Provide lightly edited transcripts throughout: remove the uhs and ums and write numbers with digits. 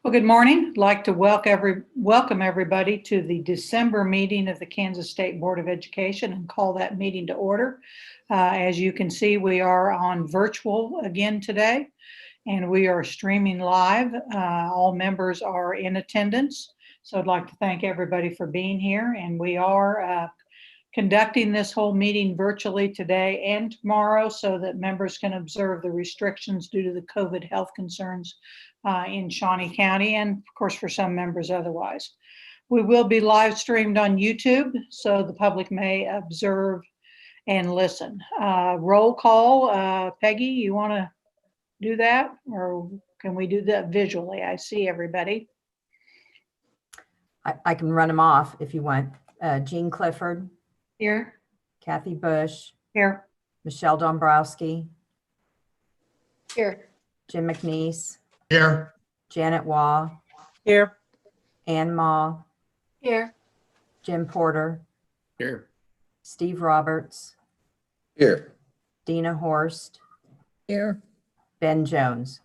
Well, good morning. I'd like to welcome everybody to the December meeting of the Kansas State Board of Education and call that meeting to order. As you can see, we are on virtual again today, and we are streaming live. All members are in attendance, so I'd like to thank everybody for being here, and we are conducting this whole meeting virtually today and tomorrow so that members can observe the restrictions due to the COVID health concerns in Shawnee County, and of course for some members otherwise. We will be live streamed on YouTube so the public may observe and listen. Roll call, Peggy, you want to do that, or can we do that visually? I see everybody. I can run them off if you want. Jean Clifford. Here. Kathy Bush. Here. Michelle Dombrowski. Here. Jim McNeese. Here. Janet Waugh. Here. Ann Ma. Here. Jim Porter. Here. Steve Roberts. Here. Dina Horst. Here. Ben Jones.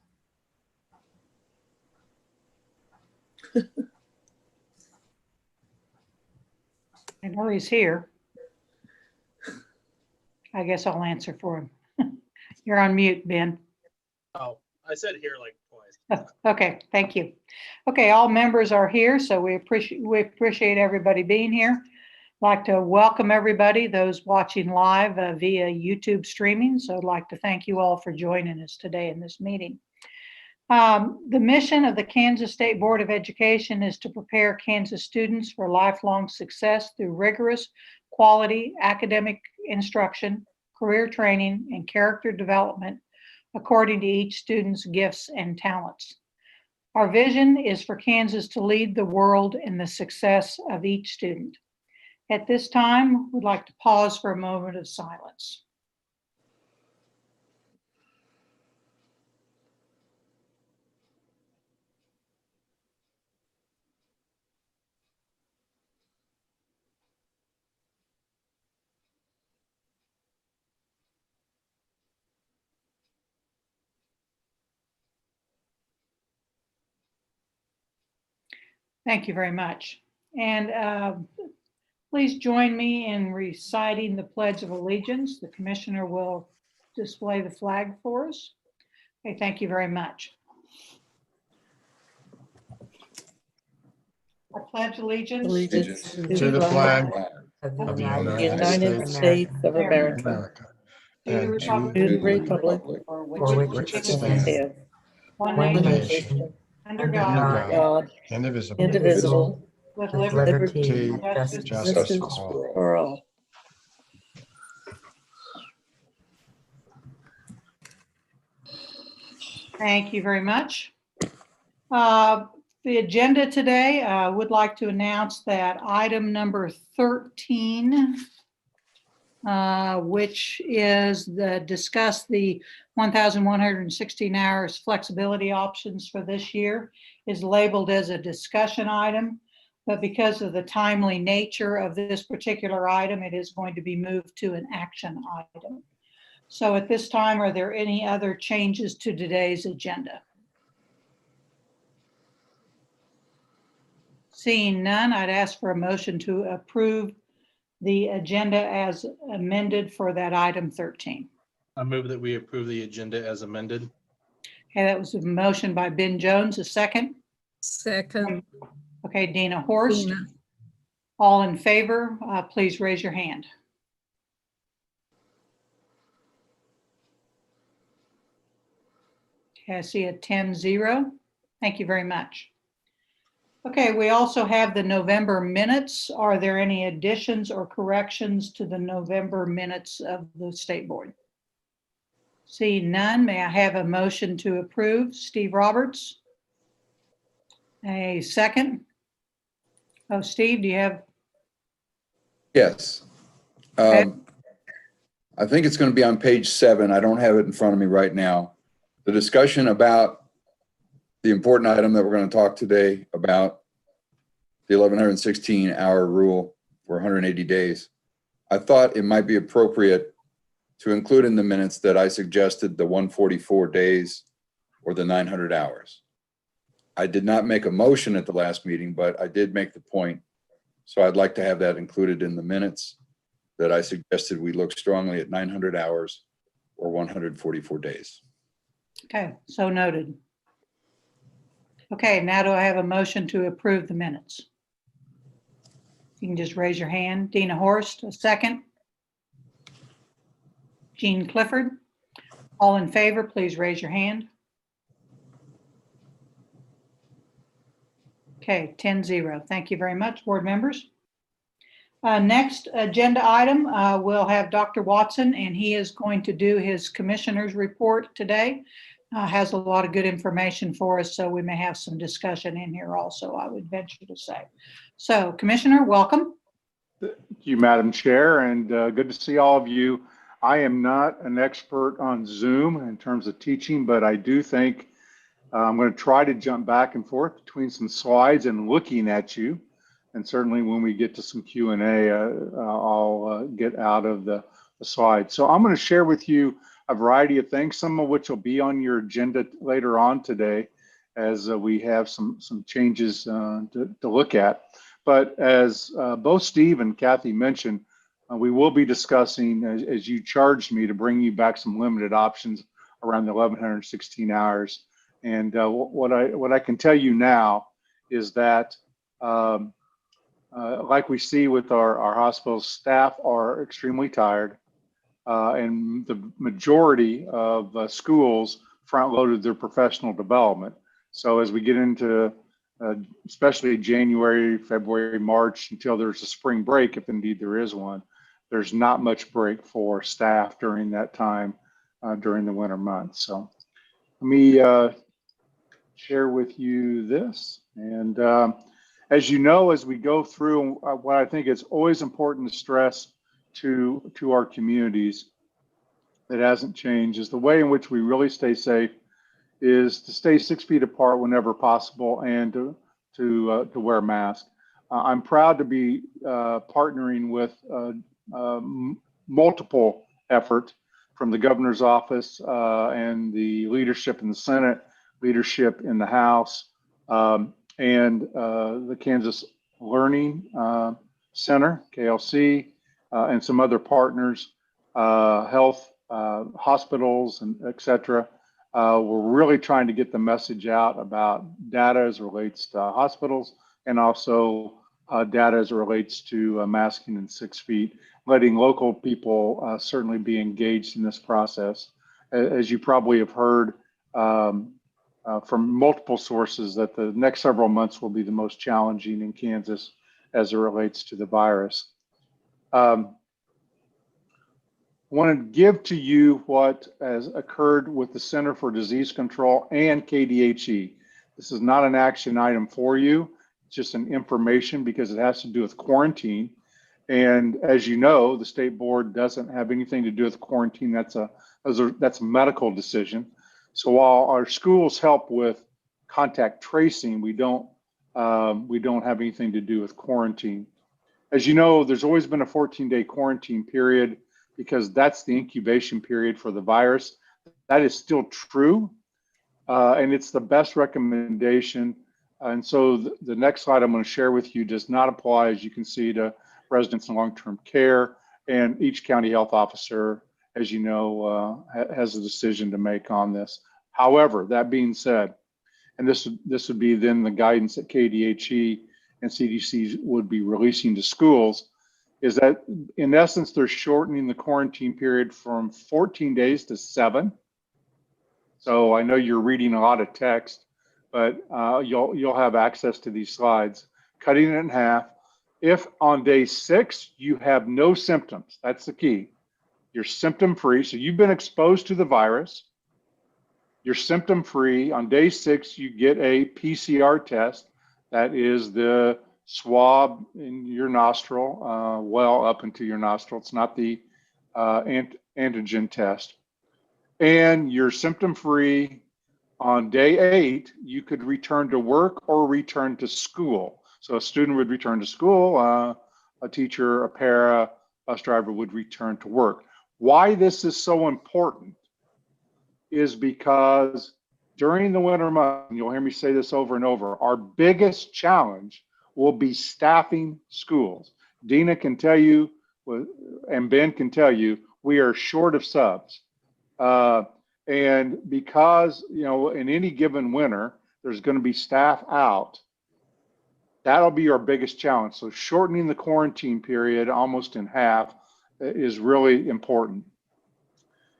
I know he's here. I guess I'll answer for him. You're on mute, Ben. Oh, I said here like twice. Okay, thank you. Okay, all members are here, so we appreciate everybody being here. I'd like to welcome everybody, those watching live via YouTube streaming. So I'd like to thank you all for joining us today in this meeting. The mission of the Kansas State Board of Education is to prepare Kansas students for lifelong success through rigorous, quality academic instruction, career training, and character development according to each student's gifts and talents. Our vision is for Kansas to lead the world in the success of each student. At this time, we'd like to pause for a moment of silence. Thank you very much. And please join me in reciting the Pledge of Allegiance. The Commissioner will display the flag for us. Okay, thank you very much. I pledge allegiance To the flag Of of the United States of America, to the republic to the republic for for which which it it stands, stands, one one nation, nation, under under God, God, indivisible, indivisible, with with liberty liberty and and justice. justice. justice for all. Thank you very much. The agenda today, I would like to announce that item number 13, which is discuss the 1,116 hours flexibility options for this year, is labeled as a discussion item. But because of the timely nature of this particular item, it is going to be moved to an action item. So at this time, are there any other changes to today's agenda? Seeing none, I'd ask for a motion to approve the agenda as amended for that item 13. I move that we approve the agenda as amended. Okay, that was a motion by Ben Jones, a second. Second. Okay, Dina Horst. Dina. All in favor, please raise your hand. Okay, I see a 10-0. Thank you very much. Okay, we also have the November minutes. Are there any additions or corrections to the November minutes of the State Board? See none, may I have a motion to approve? Steve Roberts. A second. Oh, Steve, do you have? Yes. Okay. I think it's going to be on page 7. I don't have it in front of me right now. The discussion about the important item that we're going to talk today about, the 1,116-hour rule for 180 days. I thought it might be appropriate to include in the minutes that I suggested the 144 days or the 900 hours. I did not make a motion at the last meeting, but I did make the point. So I'd like to have that included in the minutes that I suggested we look strongly at 900 hours or 144 days. Okay, so noted. Okay, now do I have a motion to approve the minutes? You can just raise your hand. Dina Horst, a second. Jean Clifford. All in favor, please raise your hand. Okay, 10-0. Thank you very much, board members. Next agenda item, we'll have Dr. Watson, and he is going to do his commissioner's report today. Has a lot of good information for us, so we may have some discussion in here also, I would venture to say. So, Commissioner, welcome. Thank you, Madam Chair, and good to see all of you. I am not an expert on Zoom in terms of teaching, but I do think I'm going to try to jump back and forth between some slides and looking at you. And certainly when we get to some Q&A, I'll get out of the slides. So I'm going to share with you a variety of things, some of which will be on your agenda later on today as we have some changes to look at. But as both Steve and Kathy mentioned, we will be discussing, as you charged me, to bring you back some limited options around the 1116 hours. And what I can tell you now is that like we see with our hospitals, staff are extremely tired, and the majority of schools front-loaded their professional development. So as we get into especially January, February, March, until there's a spring break, if indeed there is one, there's not much break for staff during that time during the winter months. So let me share with you this. And as you know, as we go through, what I think is always important to stress to our communities that hasn't changed is the way in which we really stay safe is to stay 6 feet apart whenever possible and to wear a mask. I'm proud to be partnering with multiple efforts from the governor's office and the leadership in the Senate, leadership in the House, and the Kansas Learning Center, KLC, and some other partners, health, hospitals, and et cetera. We're really trying to get the message out about data as it relates to hospitals and also data as it relates to masking and 6 feet, letting local people certainly be engaged in this process. As you probably have heard from multiple sources, that the next several months will be the most challenging in Kansas as it relates to the virus. I want to give to you what has occurred with the Center for Disease Control and KDHE. This is not an action item for you, it's just an information because it has to do with quarantine. And as you know, the state board doesn't have anything to do with quarantine. That's a medical decision. So while our schools help with contact tracing, we don't have anything to do with quarantine. As you know, there's always been a 14-day quarantine period because that's the incubation period for the virus. That is still true, and it's the best recommendation. And so the next slide I'm going to share with you does not apply, as you can see, to residents in long-term care, and each county health officer, as you know, has a decision to make on this. However, that being said, and this would be then the guidance that KDHE and CDC would be releasing to schools, is that in essence, they're shortening the quarantine period from 14 days to 7. So I know you're reading a lot of text, but you'll have access to these slides. Cutting it in half. If on day 6, you have no symptoms, that's the key. You're symptom free, so you've been exposed to the virus. You're symptom free. On day 6, you get a PCR test. That is the swab in your nostril, well up into your nostril. It's not the antigen test. And you're symptom free. On day 8, you could return to work or return to school. So a student would return to school, a teacher, a para, bus driver would return to work. Why this is so important is because during the winter months, and you'll hear me say this over and over, our biggest challenge will be staffing schools. Dina can tell you, and Ben can tell you, we are short of subs. And because, in any given winter, there's going to be staff out, that'll be our biggest challenge. So shortening the quarantine period almost in half is really important.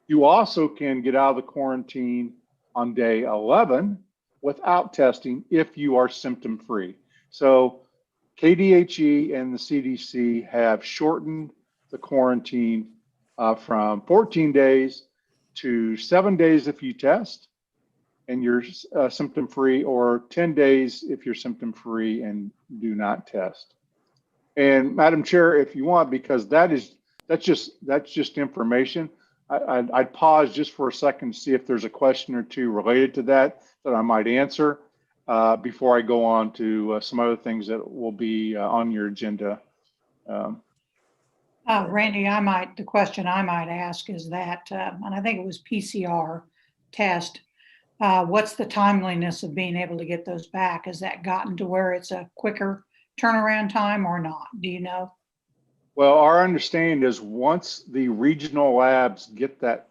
You also can get out of the quarantine on day 11 without testing if you are symptom free. So KDHE and the CDC have shortened the quarantine from 14 days to 7 days if you test and you're symptom free, or 10 days if you're symptom free and do not test. And Madam Chair, if you want, because that's just information, I'd pause just for a second to see if there's a question or two related to that I might answer before I go on to some other things that will be on your agenda. Randy, the question I might ask is that, and I think it was PCR test, what's the timeliness of being able to get those back? Has that gotten to where it's a quicker turnaround time or not? Do you know? Well, our understanding is once the regional labs get that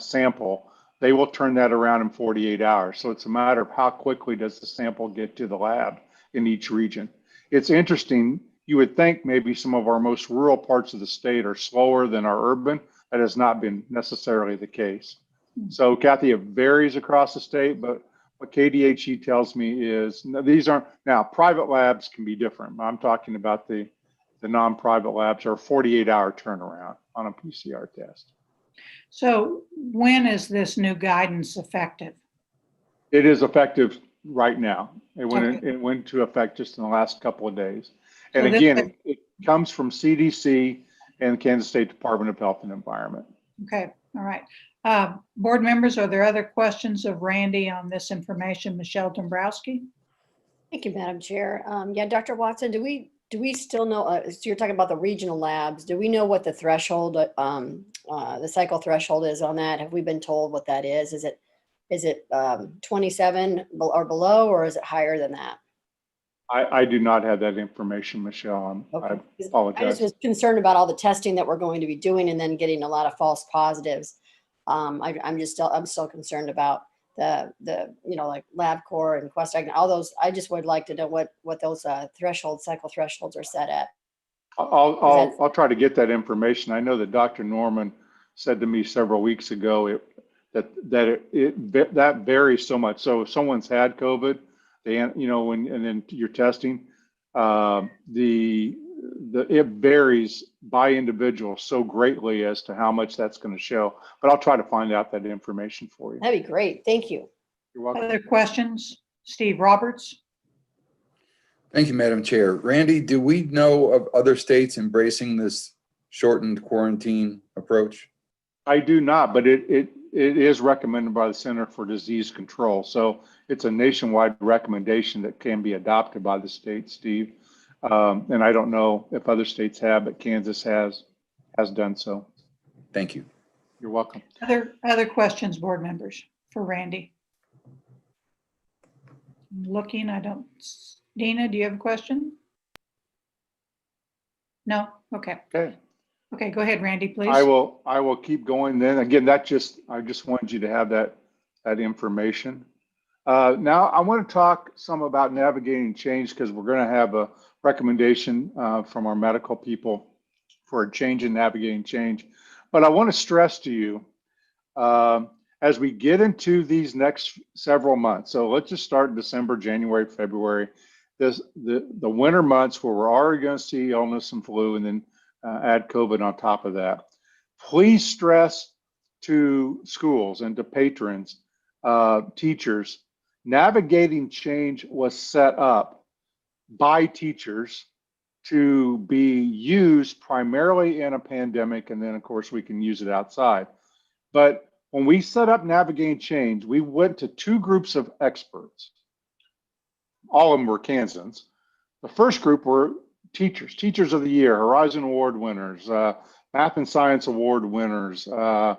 sample, they will turn that around in 48 hours. So it's a matter of how quickly does the sample get to the lab in each region. It's interesting. You would think maybe some of our most rural parts of the state are slower than our urban. That has not been necessarily the case. So Kathy, it varies across the state, but what KDHE tells me is these aren't, now private labs can be different. I'm talking about the non-private labs are 48-hour turnaround on a PCR test. So when is this new guidance effective? It is effective right now. It went Okay. it went into effect just in the last couple of days. And So this- again, it comes from CDC and Kansas State Department of Health and Environment. Okay, all right. Board members, are there other questions of Randy on this information? Michelle Dombrowski? Thank you, Madam Chair. Yeah, Dr. Watson, do we still know, so you're talking about the regional labs, do we know what the threshold, the cycle threshold is on that? Have we been told what that is? Is it 27 or below, or is it higher than that? I do not have that information, Michelle. I I just apologize. was concerned about all the testing that we're going to be doing and then getting a lot of false positives. I'm still concerned about the like LabCorp and Quest, all those. I just would like to know what those cycle thresholds are set at. I'll try to get that information. I know that Dr. Norman said to me several weeks ago that varies so much. So if someone's had COVID, and then you're testing, it varies by individual so greatly as to how much that's going to show. But I'll try to find out that information for you. That'd be great. Thank you. You're welcome. Other questions? Steve Roberts? Thank you, Madam Chair. Randy, do we know of other states embracing this shortened quarantine approach? I do not, but it is recommended by the Center for Disease Control. So it's a nationwide recommendation that can be adopted by the state, Steve. And I don't know if other states have, but Kansas has done so. Thank you. You're welcome. Other questions, board members, for Randy? I'm looking, Dina, do you have a question? No? Okay. Okay. Okay, go ahead, Randy, please. I will keep going then. Again, I just wanted you to have that information. Now I want to talk some about navigating change, because we're going to have a recommendation from our medical people for a change in navigating change. But I want to stress to you, as we get into these next several months, so let's just start in December, January, February, the winter months where we're already going to see illness and flu, and then add COVID on top of that. Please stress to schools and to patrons, teachers, navigating change was set up by teachers to be used primarily in a pandemic, and then of course we can use it outside. But when we set up navigating change, we went to two groups of experts. All of them were Kansans. The first group were teachers of the year, Horizon Award winners, Math and Science Award winners, the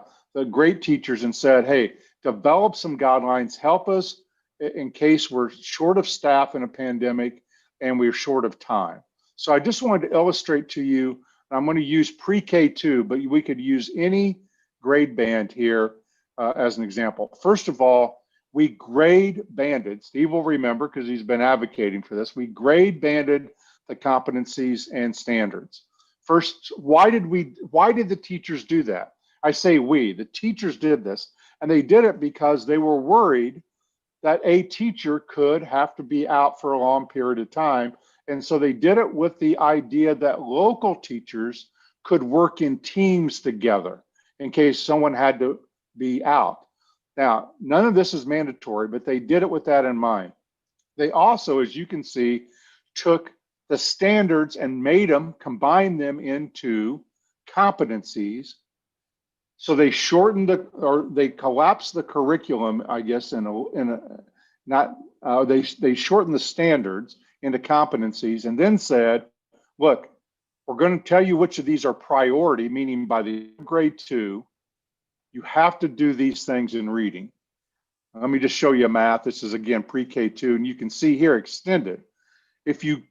great teachers, and said, hey, develop some guidelines, help us in case we're short of staff in a pandemic and we're short of time. So I just wanted to illustrate to you, I'm going to use pre-K2, but we could use any grade band here as an example. First of all, we grade banded. Steve will remember because he's been advocating for this. We grade banded the competencies and standards. First, why did the teachers do that? I say we, the teachers did this, and they did it because they were worried that a teacher could have to be out for a long period of time. And so they did it with the idea that local teachers could work in teams together in case someone had to be out. Now, none of this is mandatory, but they did it with that in mind. They also, as you can see, took the standards and combined them into competencies. So they shortened they collapsed the curriculum, I guess, they shortened the standards into competencies and then said, look, we're going to tell you which of these are priority, meaning by the grade 2, you have to do these things in reading. Let me just show you math. This is again pre-K2, and you can see here extended. If you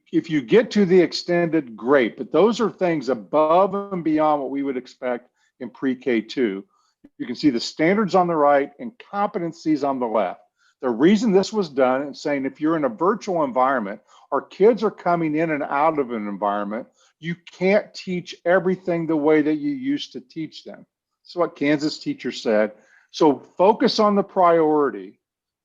get to the extended, great, but those are things above and beyond what we would expect in pre-K2. You can see the standards on the right and competencies on the left. The reason this was done is saying if you're in a virtual environment or kids are coming in and out of an environment, you can't teach everything the way that you used to teach them. That's what Kansas teachers said. So focus on the priority.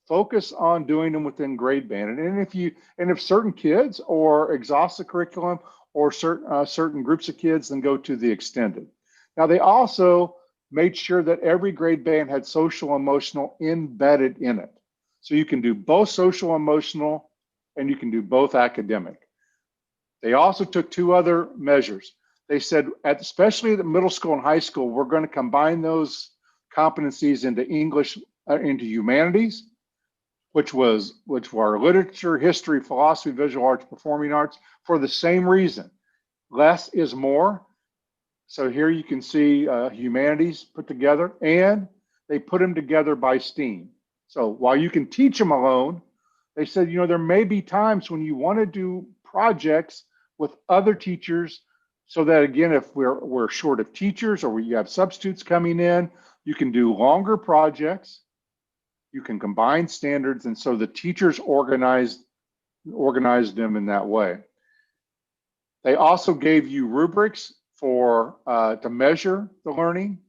Focus on doing them within grade band. And if certain kids or exhaust the curriculum or certain groups of kids, then go to the extended. Now they also made sure that every grade band had social emotional embedded in it. So you can do both social emotional and you can do both academic. They also took 2 other measures. They said, especially at the middle school and high school, we're going to combine those competencies into English, into humanities, which were literature, history, philosophy, visual arts, performing arts, for the same reason. Less is more. So here you can see humanities put together, and they put them together by STEAM. So while you can teach them alone, they said, there may be times when you want to do projects with other teachers, so that again, if we're short of teachers or you have substitutes coming in, you can do longer projects. You can combine standards, and so the teachers organized them in that way. They also gave you rubrics to measure the learning.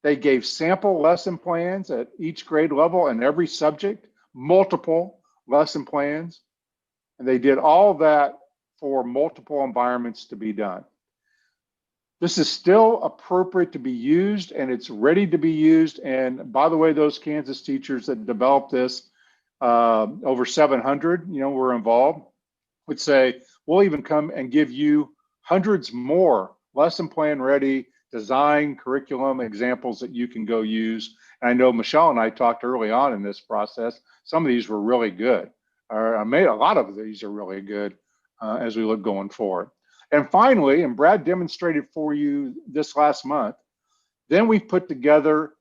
They gave sample lesson plans at each grade level and every subject, multiple lesson plans, and they did all of that for multiple environments to be done. This is still appropriate to be used, and it's ready to be used. And by the way, those Kansas teachers that developed this, over 700, were involved, would say, we'll even come and give you hundreds more lesson plan ready, design, curriculum examples that you can go use. And I know Michelle and I talked early on in this process. Some of these were really good. A lot of these are really good as we look going forward. And finally, and Brad demonstrated for you this last month, then we put together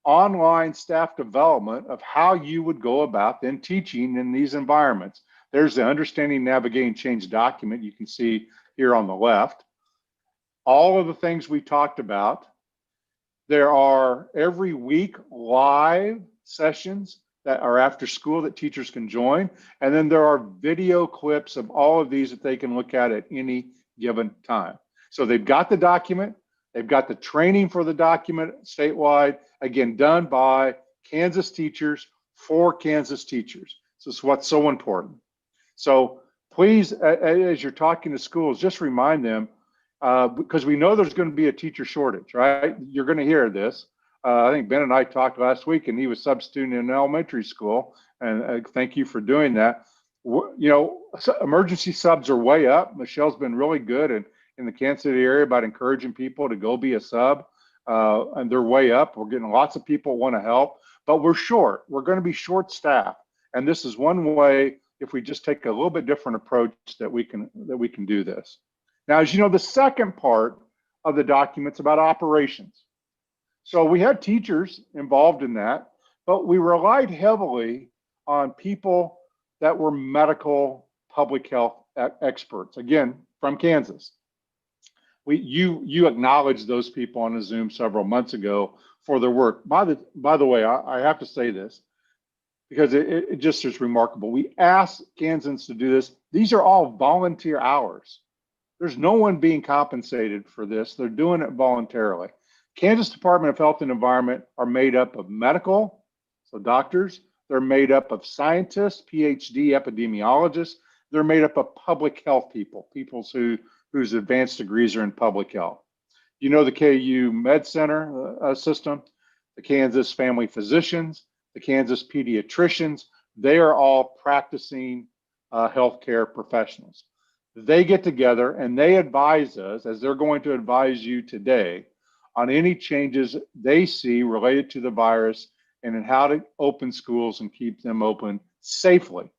online staff development of how you would go about then teaching in these environments. There's the Understanding, Navigating Change document you can see here on the left. All of the things we talked about. There are every week live sessions that are after school that teachers can join. And then there are video clips of all of these that they can look at any given time. So they've got the document, they've got the training for the document statewide, again, done by Kansas teachers for Kansas teachers. So it's what's so important. So please, as you're talking to schools, just remind them, because we know there's going to be a teacher shortage, right? You're going to hear this. I think Ben and I talked last week, and he was substituting in elementary school, and thank you for doing that. Emergency subs are way up. Michelle's been really good in the Kansas City area about encouraging people to go be a sub, and they're way up. We're getting lots of people want to help, but we're short. We're going to be short staffed, and this is one way, if we just take a little bit different approach, that we can do this. Now, as you know, the second part of the document's about operations. So we had teachers involved in that. but we relied heavily on people that were medical public health experts, again, from Kansas. You acknowledged those people on a Zoom several months ago for their work. By the way, I have to say this because it just is remarkable. We asked Kansans to do this. These are all volunteer hours. There's no one being compensated for this. They're doing it voluntarily. Kansas Department of Health and Environment are made up of medical, so doctors. They're made up of scientists, PhD epidemiologists. They're made up of public health people, whose advanced degrees are in public health. You know the KU Med Center system, the Kansas family physicians, the Kansas pediatricians. They are all practicing healthcare professionals. They get together and they advise us, as they're going to advise you today, on any changes they see related to the virus and in how to open schools and keep them open safely.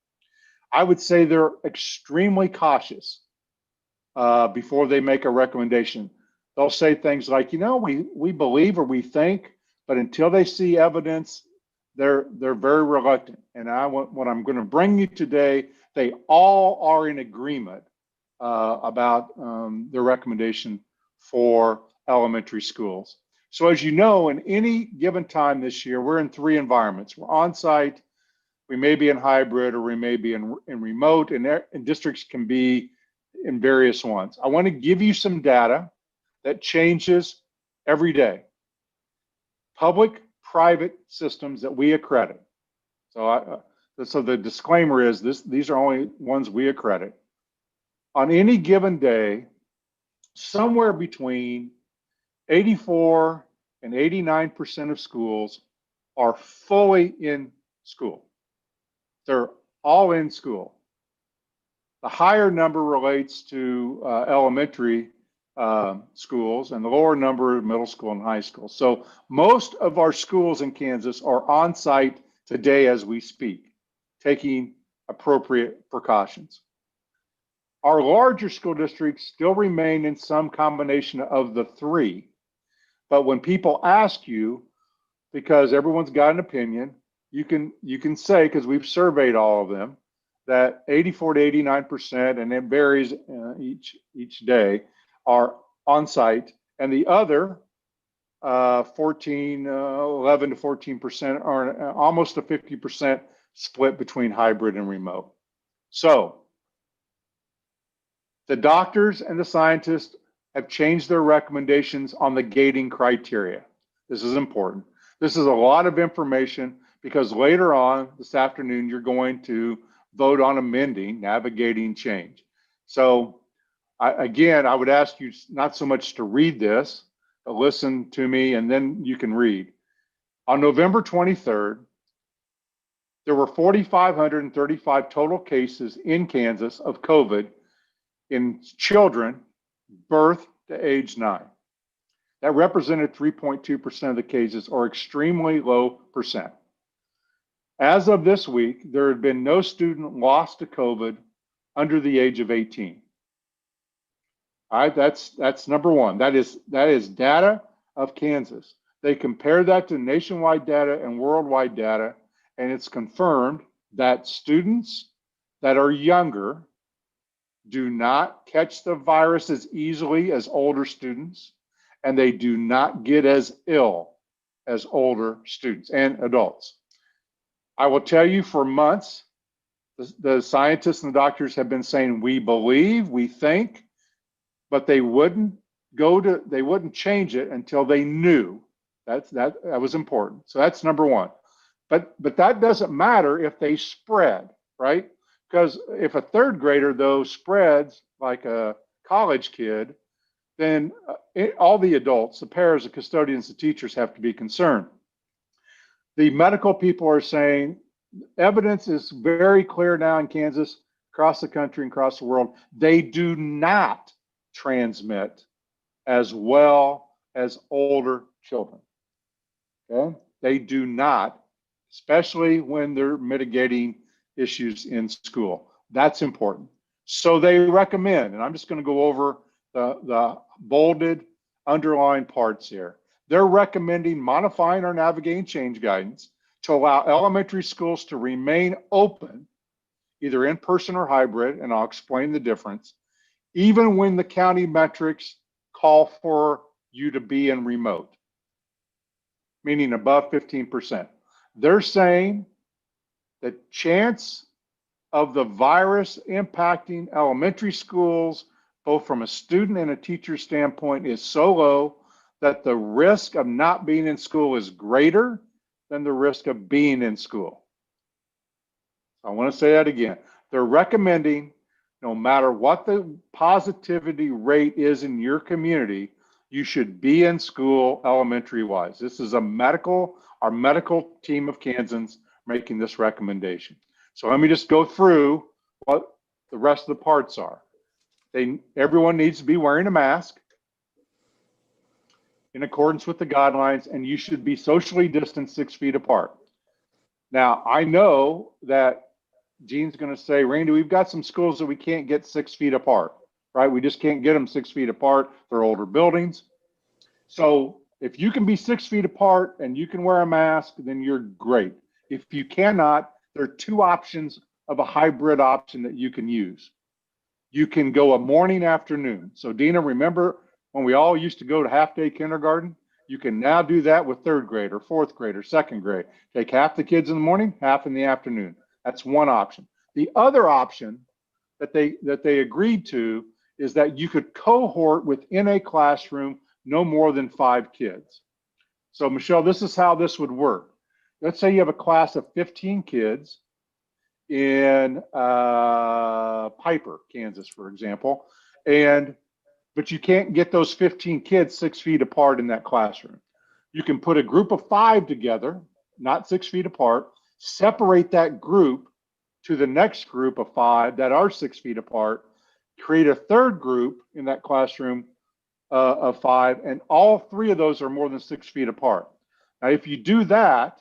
I would say they're extremely cautious before they make a recommendation. They'll say things like, you know, we believe or we think, but until they see evidence, they're very reluctant. And what I'm going to bring you today, they all are in agreement about the recommendation for elementary schools. So as you know, in any given time this year, we're in 3 environments. We're on site, we may be in hybrid, or we may be in remote, and districts can be in various ones. I want to give you some data that changes every day. Public-private systems that we accredit. So the disclaimer is these are only ones we accredit. On any given day, somewhere between 84 and 89% of schools are fully in school. They're all in school. The higher number relates to elementary schools, and the lower number middle school and high school. So most of our schools in Kansas are on site today as we speak, taking appropriate precautions. Our larger school districts still remain in some combination of the 3. But when people ask you, because everyone's got an opinion, you can say, because we've surveyed all of them, that 84 to 89%, and it varies each day, are on site, and the other 11 to 14% are almost a 50% split between hybrid and remote. So the doctors and the scientists have changed their recommendations on the gating criteria. This is important. This is a lot of information because later on this afternoon, you're going to vote on amending navigating change. So I would ask you not so much to read this, but listen to me and then you can read. On November 23rd, there were 4,535 total cases in Kansas of COVID in children birth to age 9. That represented 3.2% of the cases, or extremely low percent. As of this week, there had been no student lost to COVID under the age of 18. All right, that's number one. That is data of Kansas. They compared that to nationwide data and worldwide data, and it's confirmed that students that are younger do not catch the virus as easily as older students, and they do not get as ill as older students and adults. I will tell you, for months, the scientists and the doctors have been saying, we believe, we think, but they wouldn't change it until they knew. That was important. So that's number one. But that doesn't matter if they spread, right? Because if a 3rd grader, though, spreads like a college kid, then all the adults, the parents, the custodians, the teachers have to be concerned. The medical people are saying evidence is very clear now in Kansas, across the country and across the world. They do not transmit as well as older children. Okay? They do not, especially when they're mitigating issues in school. That's important. So they recommend, and I'm just going to go over the bolded, underlined parts here. They're recommending modifying our navigating change guidance to allow elementary schools to remain open, either in person or hybrid, and I'll explain the difference, even when the county metrics call for you to be in remote, meaning above 15%. They're saying the chance of the virus impacting elementary schools, both from a student and a teacher standpoint, is so low that the risk of not being in school is greater than the risk of being in school. I want to say that again. They're recommending, no matter what the positivity rate is in your community, you should be in school elementary wise. This is our medical team of Kansans making this recommendation. So let me just go through what the rest of the parts are. Everyone needs to be wearing a mask in accordance with the guidelines, and you should be socially distanced 6 feet apart. Now, I know that Gene's going to say, Randy, we've got some schools that we can't get 6 feet apart, right? We just can't get them 6 feet apart. They're older buildings. So if you can be 6 feet apart and you can wear a mask, then you're great. If you cannot, there are two options of a hybrid option that you can use. You can go a morning, afternoon. So Dina, remember when we all used to go to half-day kindergarten? You can now do that with third grade or fourth grade or second grade. Take half the kids in the morning, half in the afternoon. That's one option. The other option that they agreed to is that you could cohort within a classroom no more than 5 kids. So Michelle, this is how this would work. Let's say you have a class of 15 kids in Piper, Kansas, for example, but you can't get those 15 kids 6 feet apart in that classroom. You can put a group of 5 together, not 6 feet apart, separate that group to the next group of 5 that are 6 feet apart, create a third group in that classroom of 5, and all 3 of those are more than 6 feet apart. Now, if you do that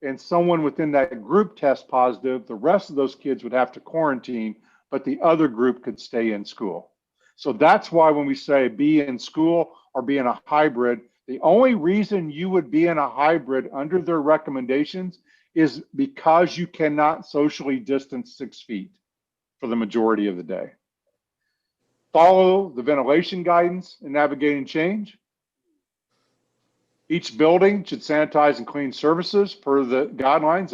and someone within that group tests positive, the rest of those kids would have to quarantine, but the other group could stay in school. So that's why when we say be in school or be in a hybrid, the only reason you would be in a hybrid under their recommendations is because you cannot socially distance 6 feet for the majority of the day. Follow the ventilation guidance in navigating change. Each building should sanitize and clean surfaces per the guidelines.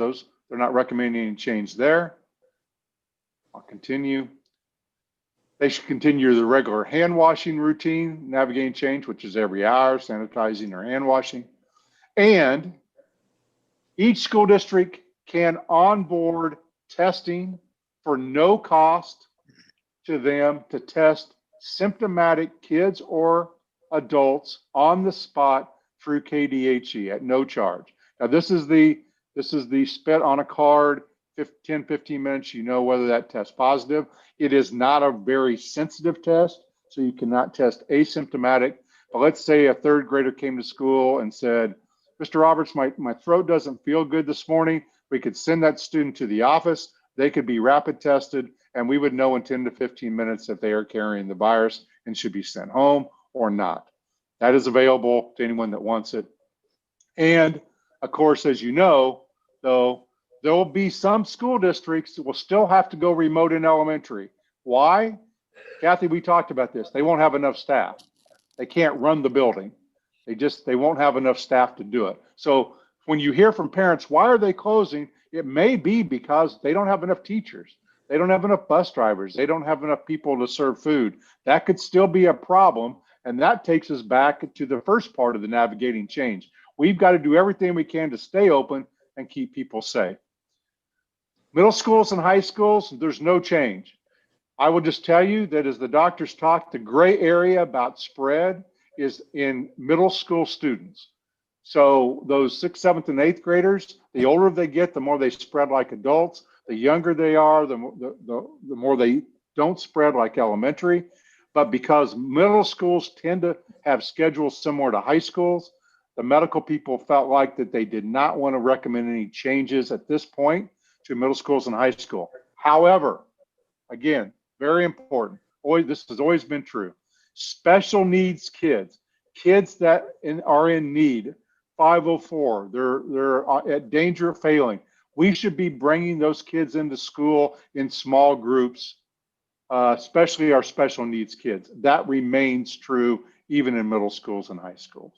They're not recommending any change there. I'll continue. They should continue the regular hand washing routine, navigating change, which is every hour, sanitizing or hand washing. And each school district can onboard testing for no cost to them to test symptomatic kids or adults on the spot through KDHE at no charge. Now this is the spit on a card, 10, 15 minutes, you know whether that tests positive. It is not a very sensitive test, so you cannot test asymptomatic. But let's say a third grader came to school and said, Mr. Roberts, my throat doesn't feel good this morning. We could send that student to the office. They could be rapid tested, and we would know in 10 to 15 minutes if they are carrying the virus and should be sent home or not. That is available to anyone that wants it. And of course, as you know, though, there will be some school districts that will still have to go remote in elementary. Why? Kathy, we talked about this. They won't have enough staff. They can't run the building. They won't have enough staff to do it. So when you hear from parents, why are they closing? It may be because they don't have enough teachers. They don't have enough bus drivers. They don't have enough people to serve food. That could still be a problem. And that takes us back to the first part of the navigating change. We've got to do everything we can to stay open and keep people safe. Middle schools and high schools, there's no change. I will just tell you that as the doctors talk, the gray area about spread is in middle school students. So those 6th, 7th, and 8th graders, the older they get, the more they spread like adults. The younger they are, the more they don't spread like elementary. But because middle schools tend to have schedules similar to high schools, the medical people felt like that they did not want to recommend any changes at this point to middle schools and high school. However, again, very important, this has always been true. Special needs kids that are in need, 504. They're at danger of failing. We should be bringing those kids into school in small groups, especially our special needs kids. That remains true even in middle schools and high schools.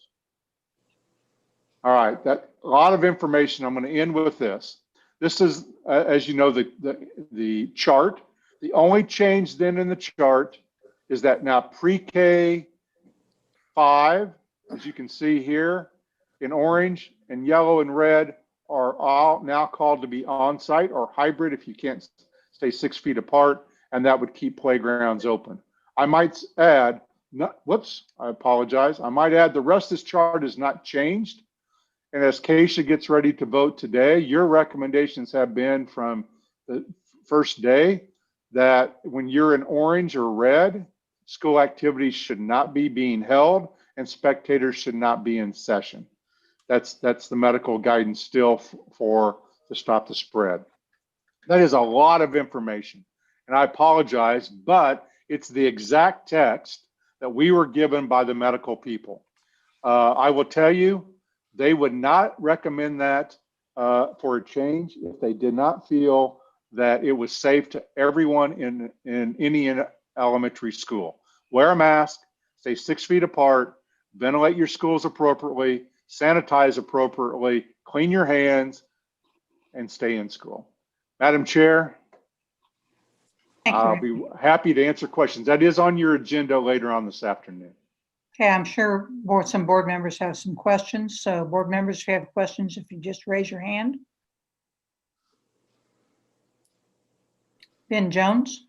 All right, that a lot of information. I'm going to end with this. This is, as you know, the chart. The only change then in the chart is that now pre-K 5, as you can see here, in orange and yellow and red are all now called to be on-site or hybrid if you can't stay 6 feet apart, and that would keep playgrounds open. I might add, whoops, I apologize. I might add the rest of this chart is not changed. And as Keisha gets ready to vote today, your recommendations have been from the first day that when you're in orange or red, school activities should not be being held and spectators should not be in session. That's the medical guidance still for to stop the spread. That is a lot of information, and I apologize, but it's the exact text that we were given by the medical people. I will tell you, they would not recommend that for a change if they did not feel that it was safe to everyone in any elementary school. Wear a mask, stay 6 feet apart, ventilate your schools appropriately, sanitize appropriately, clean your hands, and stay in school. Madam Chair, Thank you. I'll be happy to answer questions. That is on your agenda later on this afternoon. Okay, I'm sure some board members have some questions. So board members, if you have questions, if you just raise your hand. Ben Jones.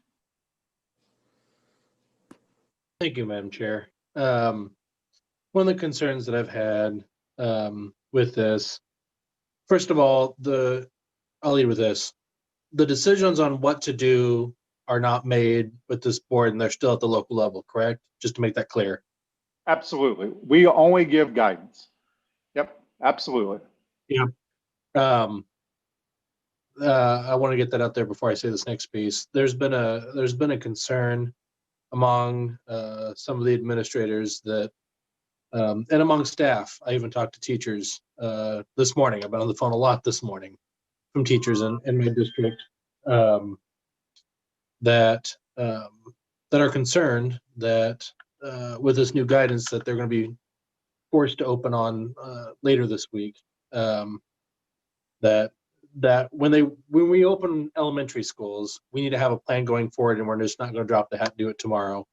Thank you, Madam Chair. One of the concerns that I've had with this, first of all, I'll lead with this. The decisions on what to do are not made with this board and they're still at the local level, correct? Just to make that clear. Absolutely. We only give guidance. Yep, absolutely. Yeah. I want to get that out there before I say this next piece. There's been a concern among some of the administrators that and among staff. I even talked to teachers this morning. I've been on the phone a lot this morning from teachers in my district that are concerned that with this new guidance that they're going to be forced to open on later this week. That when we open elementary schools, we need to have a plan going forward, and we're just not going to drop the hat and do it tomorrow.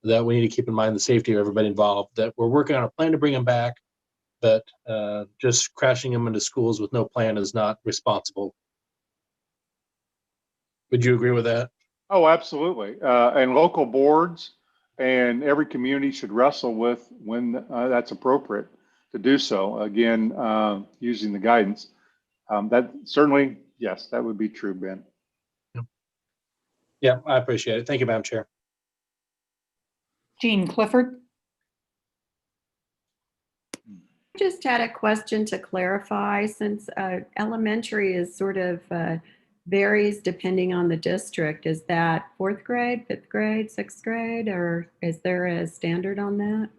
That we need to keep in mind the safety of everybody involved. That we're working on a plan to bring them back, but just crashing them into schools with no plan is not responsible. Would you agree with that? Oh, absolutely. And local boards and every community should wrestle with when that's appropriate to do so. Again, using the guidance. That certainly, yes, that would be true, Ben. Yeah, I appreciate it. Thank you, Madam Chair. Jean Clifford. Just had a question to clarify, since elementary is sort of varies depending on the district. Is that 4th grade, 5th grade, 6th grade, or is there a standard on that?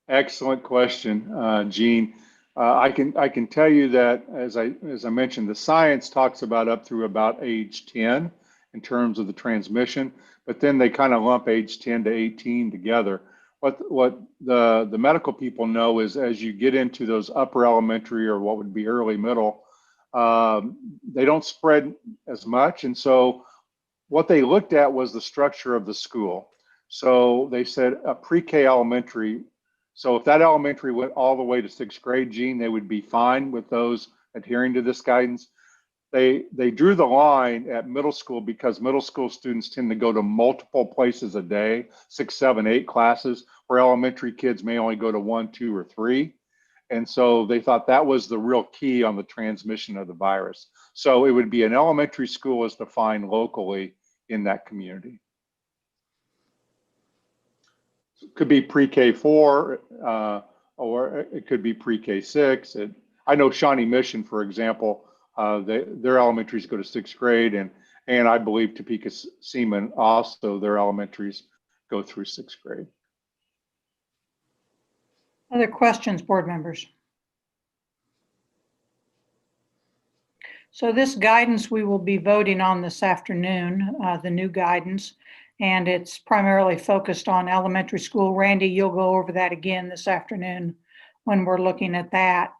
Excellent question, Jean. I can tell you that as I mentioned, the science talks about up through about age 10 in terms of the transmission, but then they kind of lump age 10 to 18 together. What the medical people know is as you get into those upper elementary or what would be early middle, they don't spread as much. And so what they looked at was the structure of the school. So they said a pre-K elementary. So if that elementary went all the way to 6th grade, Gene, they would be fine with those adhering to this guidance. They drew the line at middle school because middle school students tend to go to multiple places a day, 6, 7, 8 classes, where elementary kids may only go to 1, 2, or 3. And so they thought that was the real key on the transmission of the virus. So it would be an elementary school as defined locally in that community. It could be pre-K 4, or it could be pre-K 6. I know Shawnee Mission, for example, their elementaries go to 6th grade, and I believe Topeka Seaman also, their elementaries go through 6th grade. Other questions, board members? So this guidance we will be voting on this afternoon, the new guidance, and it's primarily focused on elementary school. Randy, you'll go over that again this afternoon when we're looking at that.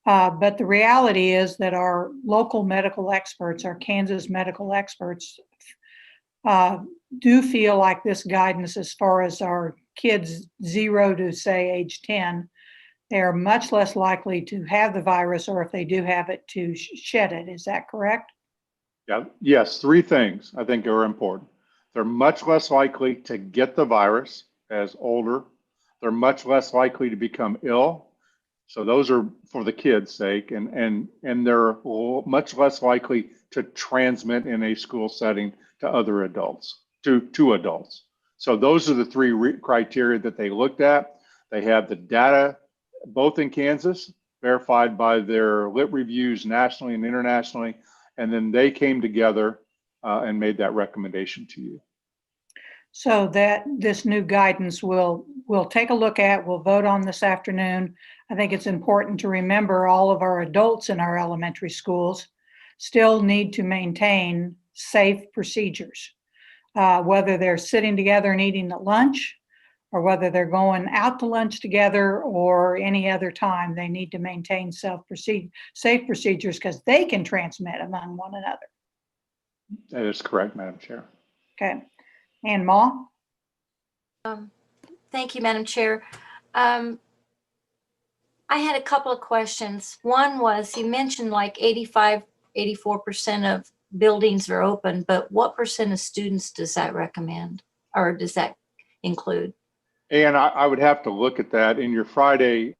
But the reality is that our local medical experts, our Kansas medical experts, do feel like this guidance, as far as our kids 0 to say age 10, they're much less likely to have the virus, or if they do have it, to shed it. Is that correct? Yeah, yes, three things I think are important. They're much less likely to get the virus as older. They're much less likely to become ill. So those are for the kids' sake, and they're much less likely to transmit in a school setting to other adults, to adults. So those are the three criteria that they looked at. They have the data both in Kansas, verified by their lit reviews nationally and internationally, and then they came together and made that recommendation to you. So that this new guidance we'll take a look at, we'll vote on this afternoon. I think it's important to remember all of our adults in our elementary schools still need to maintain safe procedures, whether they're sitting together and eating at lunch, or whether they're going out to lunch together, or any other time. They need to maintain safe procedures because they can transmit among one another. That is correct, Madam Chair. Okay. And Ma? Thank you, Madam Chair. I had a couple of questions. One was, you mentioned like 84% of buildings are open, but what percent of students does that recommend, or does that include? And I would have to look at that. In your Friday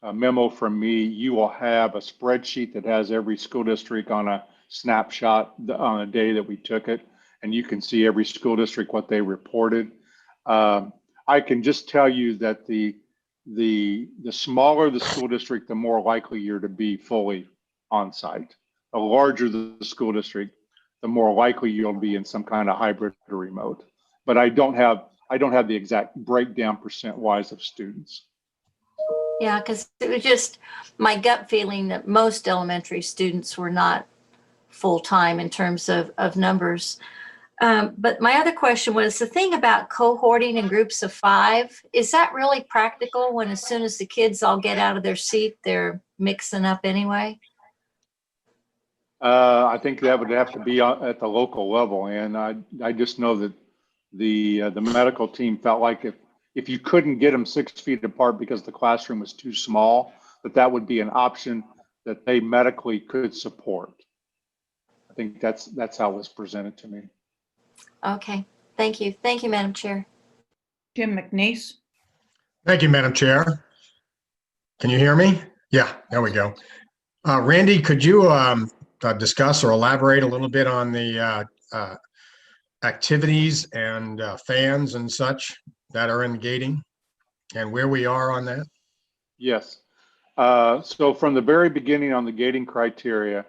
memo from me, you will have a spreadsheet that has every school district on a snapshot on a day that we took it, and you can see every school district what they reported. I can just tell you that the smaller the school district, the more likely you're to be fully on site. The larger the school district, the more likely you'll be in some kind of hybrid or remote. But I don't have the exact breakdown percent-wise of students. Yeah, because it was just my gut feeling that most elementary students were not full-time in terms of numbers. But my other question was the thing about cohorting in groups of 5. Is that really practical when as soon as the kids all get out of their seat, they're mixing up anyway? I think that would have to be at the local level, and I just know that the medical team felt like if you couldn't get them 6 feet apart because the classroom was too small, that would be an option that they medically could support. I think that's how it was presented to me. Okay, thank you. Thank you, Madam Chair. Jim McNeese? Thank you, Madam Chair. Can you hear me? Yeah, there we go. Randy, could you discuss or elaborate a little bit on the activities and fans and such that are in gating and where we are on that? Yes. So from the very beginning on the gating criteria,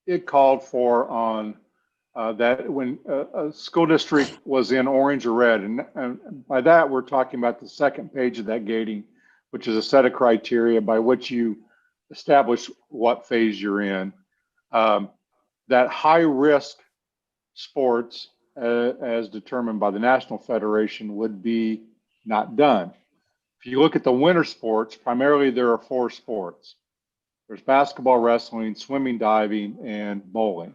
it called for on that when a school district was in orange or red, and by that we're talking about the second page of that gating, which is a set of criteria by which you establish what phase you're in. That high risk sports, as determined by the National Federation, would be not done. If you look at the winter sports, primarily there are 4 sports. There's basketball, wrestling, swimming, diving, and bowling.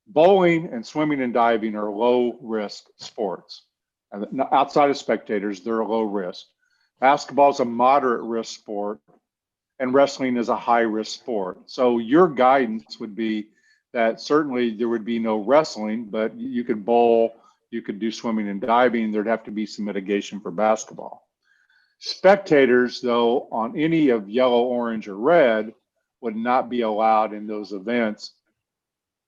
Bowling and swimming and diving are low risk sports. And outside of spectators, they're low risk. Basketball is a moderate risk sport, and wrestling is a high risk sport. So your guidance would be that certainly there would be no wrestling, but you could bowl, you could do swimming and diving. There'd have to be some mitigation for basketball. Spectators, though, on any of yellow, orange, or red would not be allowed in those events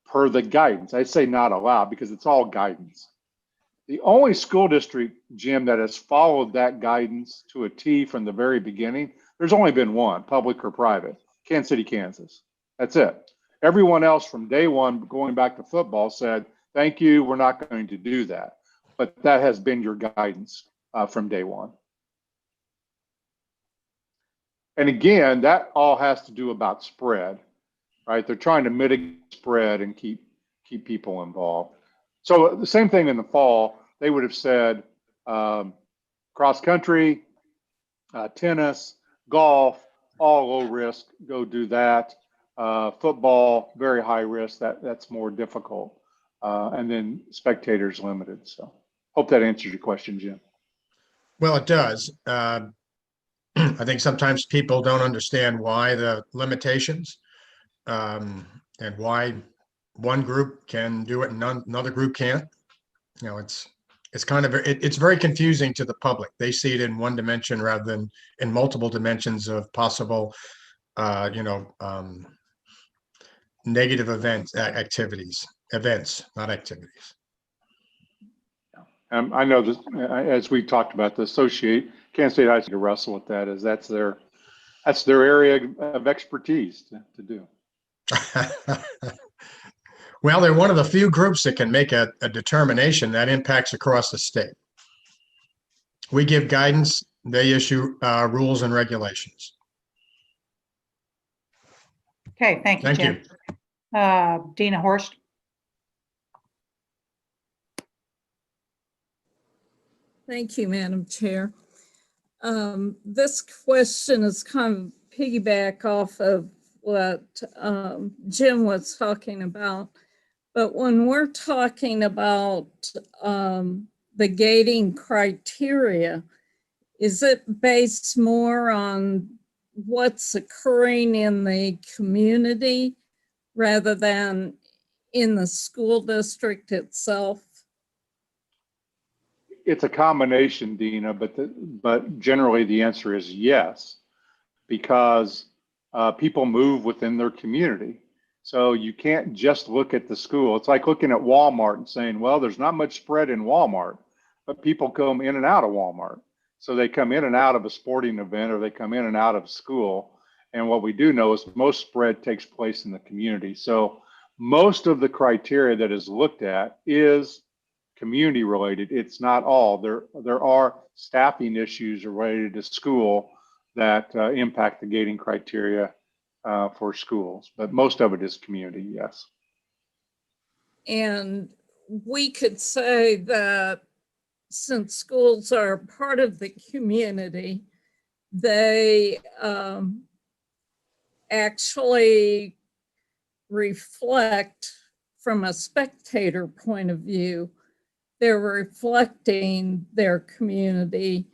per the guidance. I say not allowed because it's all guidance. The only school district, Jim, that has followed that guidance to a T from the very beginning, there's only been one, public or private, Kansas City, Kansas. That's it. Everyone else from day one, going back to football, said, thank you, we're not going to do that. But that has been your guidance from day one. And again, that all has to do about spread. right? They're trying to mitigate spread and keep people involved. So the same thing in the fall, they would have said cross country, tennis, golf, all low risk, go do that. Football, very high risk, that's more difficult. And then spectators limited. So hope that answers your question, Jim. Well, it does. I think sometimes people don't understand why the limitations, and why one group can do it and another group can't. You know, it's kind of, it's very confusing to the public. They see it in one dimension rather than in multiple dimensions of possible, negative events, events, not activities. I know this, as we talked about, the Kansas State High School to wrestle with that, as that's their area of expertise to do. Well, they're one of the few groups that can make a determination that impacts across the state. We give guidance, they issue rules and regulations. Okay, thank you, Thank Jim. you. Dina Horst. Thank you, Madam Chair. This question is kind of piggyback off of what Jim was talking about. But when we're talking about the gating criteria, is it based more on what's occurring in the community rather than in the school district itself? It's a combination, Dina, but generally the answer is yes, because people move within their community. So you can't just look at the school. It's like looking at Walmart and saying, well, there's not much spread in Walmart, but people come in and out of Walmart. So they come in and out of a sporting event, or they come in and out of school. And what we do know is most spread takes place in the community. So most of the criteria that is looked at is community related. It's not all. There are staffing issues related to school that impact the gating criteria for schools, but most of it is community, yes. And we could say that since schools are part of the community, they actually reflect, from a spectator point of view, they're reflecting their community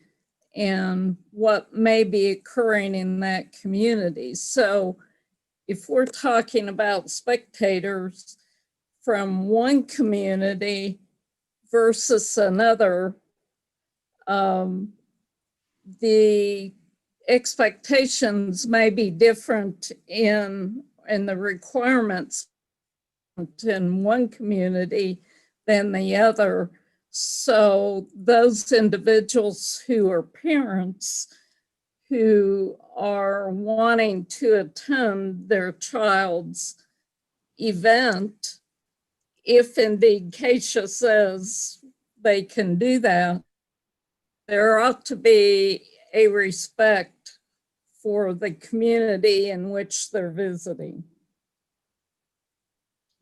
and what may be occurring in that community. So if we're talking about spectators from one community versus another, the expectations may be different in the requirements in one community than the other. So those individuals who are parents who are wanting to attend their child's event, if indeed Keisha says they can do that, there ought to be a respect for the community in which they're visiting.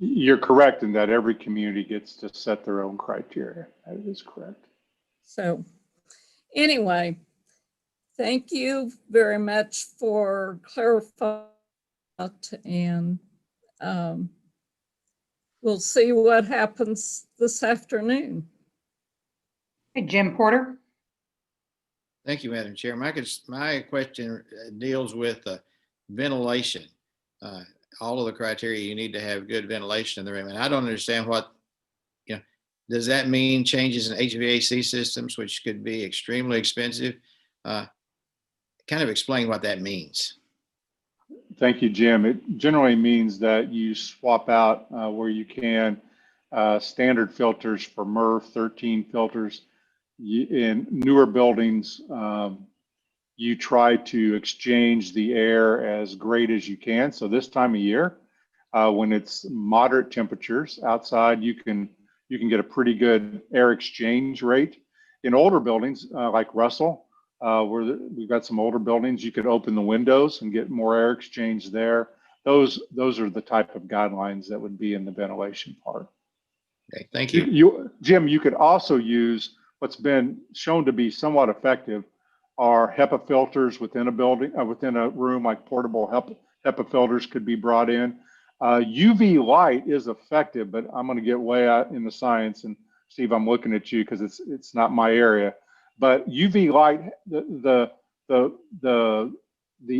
You're correct in that every community gets to set their own criteria. That is correct. So anyway, thank you very much for clarifying that, and we'll see what happens this afternoon. Hey, Jim Porter. Thank you, Madam Chair. My question deals with ventilation. All of the criteria, you need to have good ventilation in the room. And I don't understand what, does that mean changes in HVAC systems, which could be extremely expensive? Kind of explain what that means. Thank you, Jim. It generally means that you swap out where you can standard filters for MERV 13 filters. In newer buildings, you try to exchange the air as great as you can. So this time of year, when it's moderate temperatures outside, you can get a pretty good air exchange rate. In older buildings like Russell, where we've got some older buildings, you could open the windows and get more air exchange there. those are the type of guidelines that would be in the ventilation part. Okay, thank you. Jim, you could also use what's been shown to be somewhat effective are HEPA filters within a building, within a room, like portable HEPA filters could be brought in. UV light is effective, but I'm going to get way out in the science, and Steve, I'm looking at you because it's not my area. But UV light, the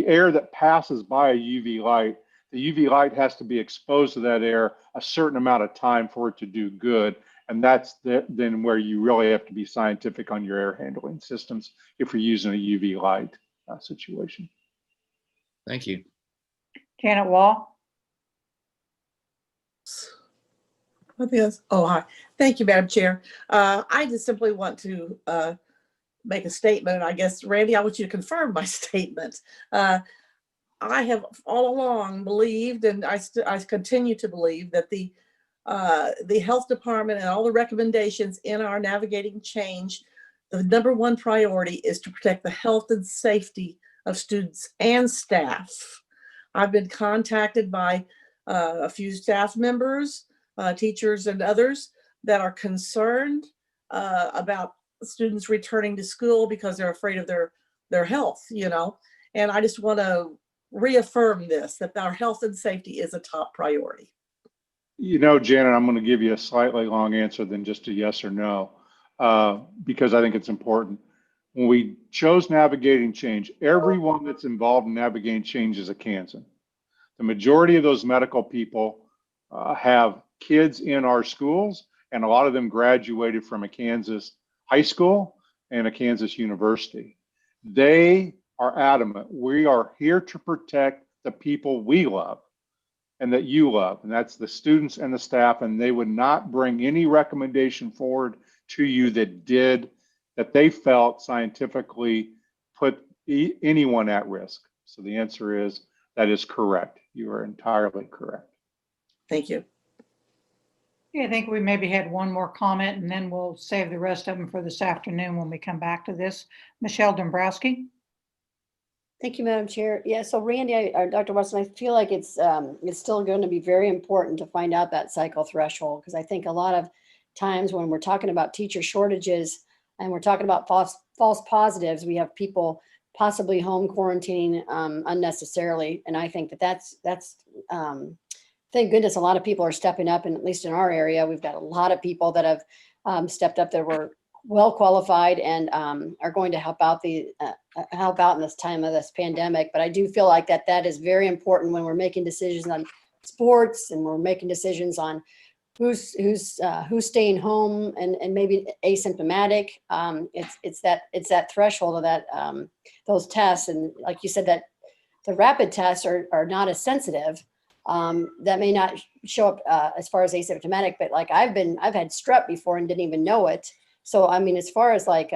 air that passes by a UV light, the UV light has to be exposed to that air a certain amount of time for it to do good. And that's then where you really have to be scientific on your air handling systems if you're using a UV light situation. Thank you. Janet Wall. Yes. Oh, hi. Thank you, Madam Chair. I just simply want to make a statement, and I guess, Randy, I want you to confirm my statement. I have all along believed, and I continue to believe, that the health department and all the recommendations in our navigating change, the number one priority is to protect the health and safety of students and staff. I've been contacted by a few staff members, teachers and others that are concerned about students returning to school because they're afraid of their health, and I just want to reaffirm this, that our health and safety is a top priority. Janet, I'm going to give you a slightly long answer than just a yes or no, because I think it's important. When we chose navigating change, everyone that's involved in navigating change is a Kansan. The majority of those medical people have kids in our schools, and a lot of them graduated from a Kansas high school and a Kansas university. They are adamant. We are here to protect the people we love and that you love, and that's the students and the staff, and they would not bring any recommendation forward to you that they felt scientifically put anyone at risk. So the answer is, that is correct. You are entirely correct. Thank you. Yeah, I think we maybe had one more comment, and then we'll save the rest of them for this afternoon when we come back to this. Michelle Dombrowski. Thank you, Madam Chair. Yeah, so Randy, Dr. Watson, I feel like it's still going to be very important to find out that cycle threshold, because I think a lot of times when we're talking about teacher shortages and we're talking about false positives, we have people possibly home quarantining unnecessarily, and I think that's thank goodness a lot of people are stepping up, and at least in our area, we've got a lot of people that have stepped up that were well qualified and are going to help out in this time of this pandemic. But I do feel like that is very important when we're making decisions on sports and we're making decisions on who's staying home and maybe asymptomatic. It's that threshold of that those tests, and like you said, that the rapid tests are not as sensitive. That may not show up as far as asymptomatic, but like I've had strep before and didn't even know it. So, I mean, as far as like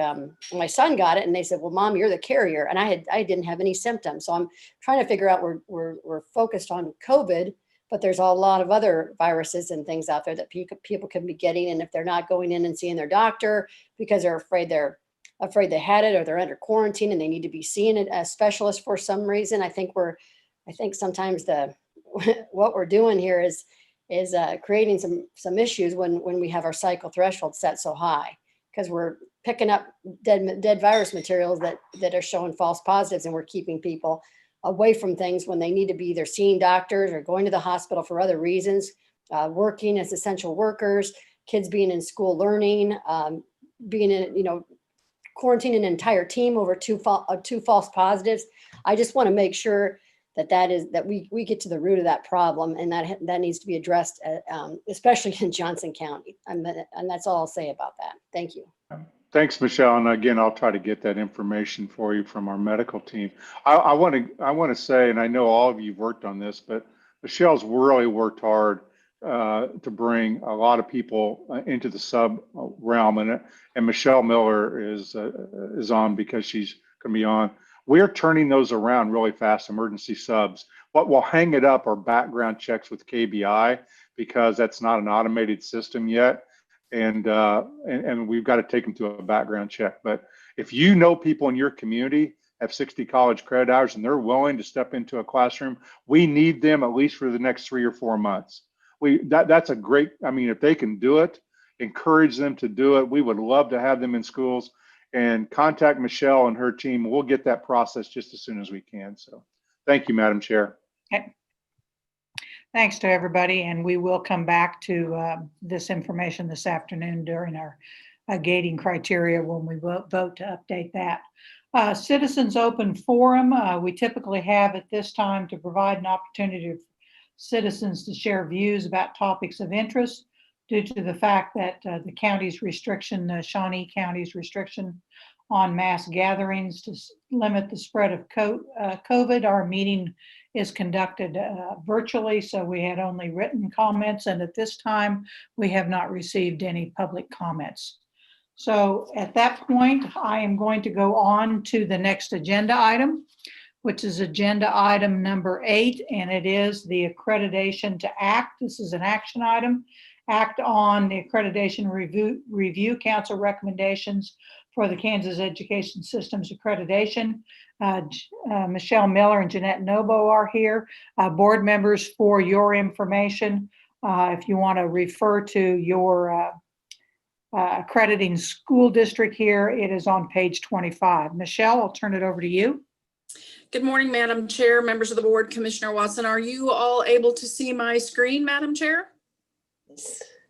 my son got it and they said, well, Mom, you're the carrier. And I didn't have any symptoms. So I'm trying to figure out, we're focused on COVID, but there's a lot of other viruses and things out there that people can be getting. And if they're not going in and seeing their doctor because they're afraid they had it, or they're under quarantine and they need to be seeing a specialist for some reason, I think sometimes what we're doing here is creating some issues when we have our cycle threshold set so high, because we're picking up dead virus materials that are showing false positives, and we're keeping people away from things when they need to be either seeing doctors or going to the hospital for other reasons, working as essential workers, kids being in school learning, being in, quarantining an entire team over two false positives. I just want to make sure that we get to the root of that problem, and that needs to be addressed, especially in Johnson County. And that's all I'll say about that. Thank you. Thanks, Michelle. And again, I'll try to get that information for you from our medical team. I want to say, and I know all of you've worked on this, but Michelle's really worked hard to bring a lot of people into the sub realm, and Michelle Miller is on because she's going to be on. We're turning those around really fast, emergency subs. What will hang it up are background checks with KBI, because that's not an automated system yet. And we've got to take them to a background check. But if you know people in your community have 60 college credit hours and they're willing to step into a classroom. We need them at least for the next 3 or 4 months. That's a great, I mean, if they can do it, encourage them to do it. We would love to have them in schools, and contact Michelle and her team. We'll get that process just as soon as we can. So thank you, Madam Chair. Okay. Thanks to everybody, and we will come back to this information this afternoon during our gating criteria when we vote to update that. Citizens Open Forum, we typically have at this time to provide an opportunity for citizens to share views about topics of interest due to the fact that the county's restriction, Shawnee County's restriction on mass gatherings to limit the spread of COVID. Our meeting is conducted virtually, so we had only written comments, and at this time, we have not received any public comments. So at that point, I am going to go on to the next agenda item, which is agenda item number 8, and it is the accreditation to act. This is an action item. Act on the Accreditation Review Council recommendations for the Kansas Education Systems accreditation. Michelle Miller and Jeanette Nobo are here. Board members, for your information, if you want to refer to your accrediting school district here, it is on page 25. Michelle, I'll turn it over to you. Good morning, Madam Chair, members of the board, Commissioner Watson. Are you all able to see my screen, Madam Chair?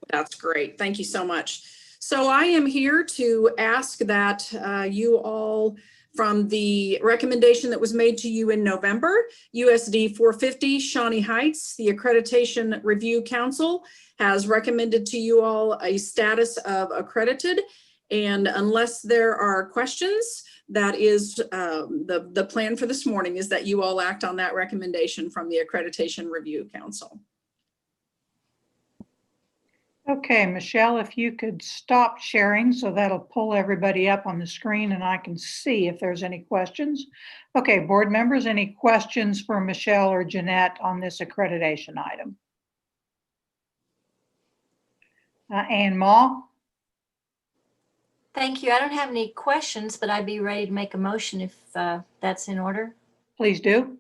That's great. Thank you so much. So I am here to ask that you all, from the recommendation that was made to you in November, USD 450 Shawnee Heights, the Accreditation Review Council has recommended to you all a status of accredited. And unless there are questions, that is the plan for this morning, is that you all act on that recommendation from the Accreditation Review Council. Okay, Michelle, if you could stop sharing so that'll pull everybody up on the screen and I can see if there's any questions. Okay, board members, any questions for Michelle or Jeanette on this accreditation item? Ann Ma? Thank you. I don't have any questions, but I'd be ready to make a motion if that's in order. Please do.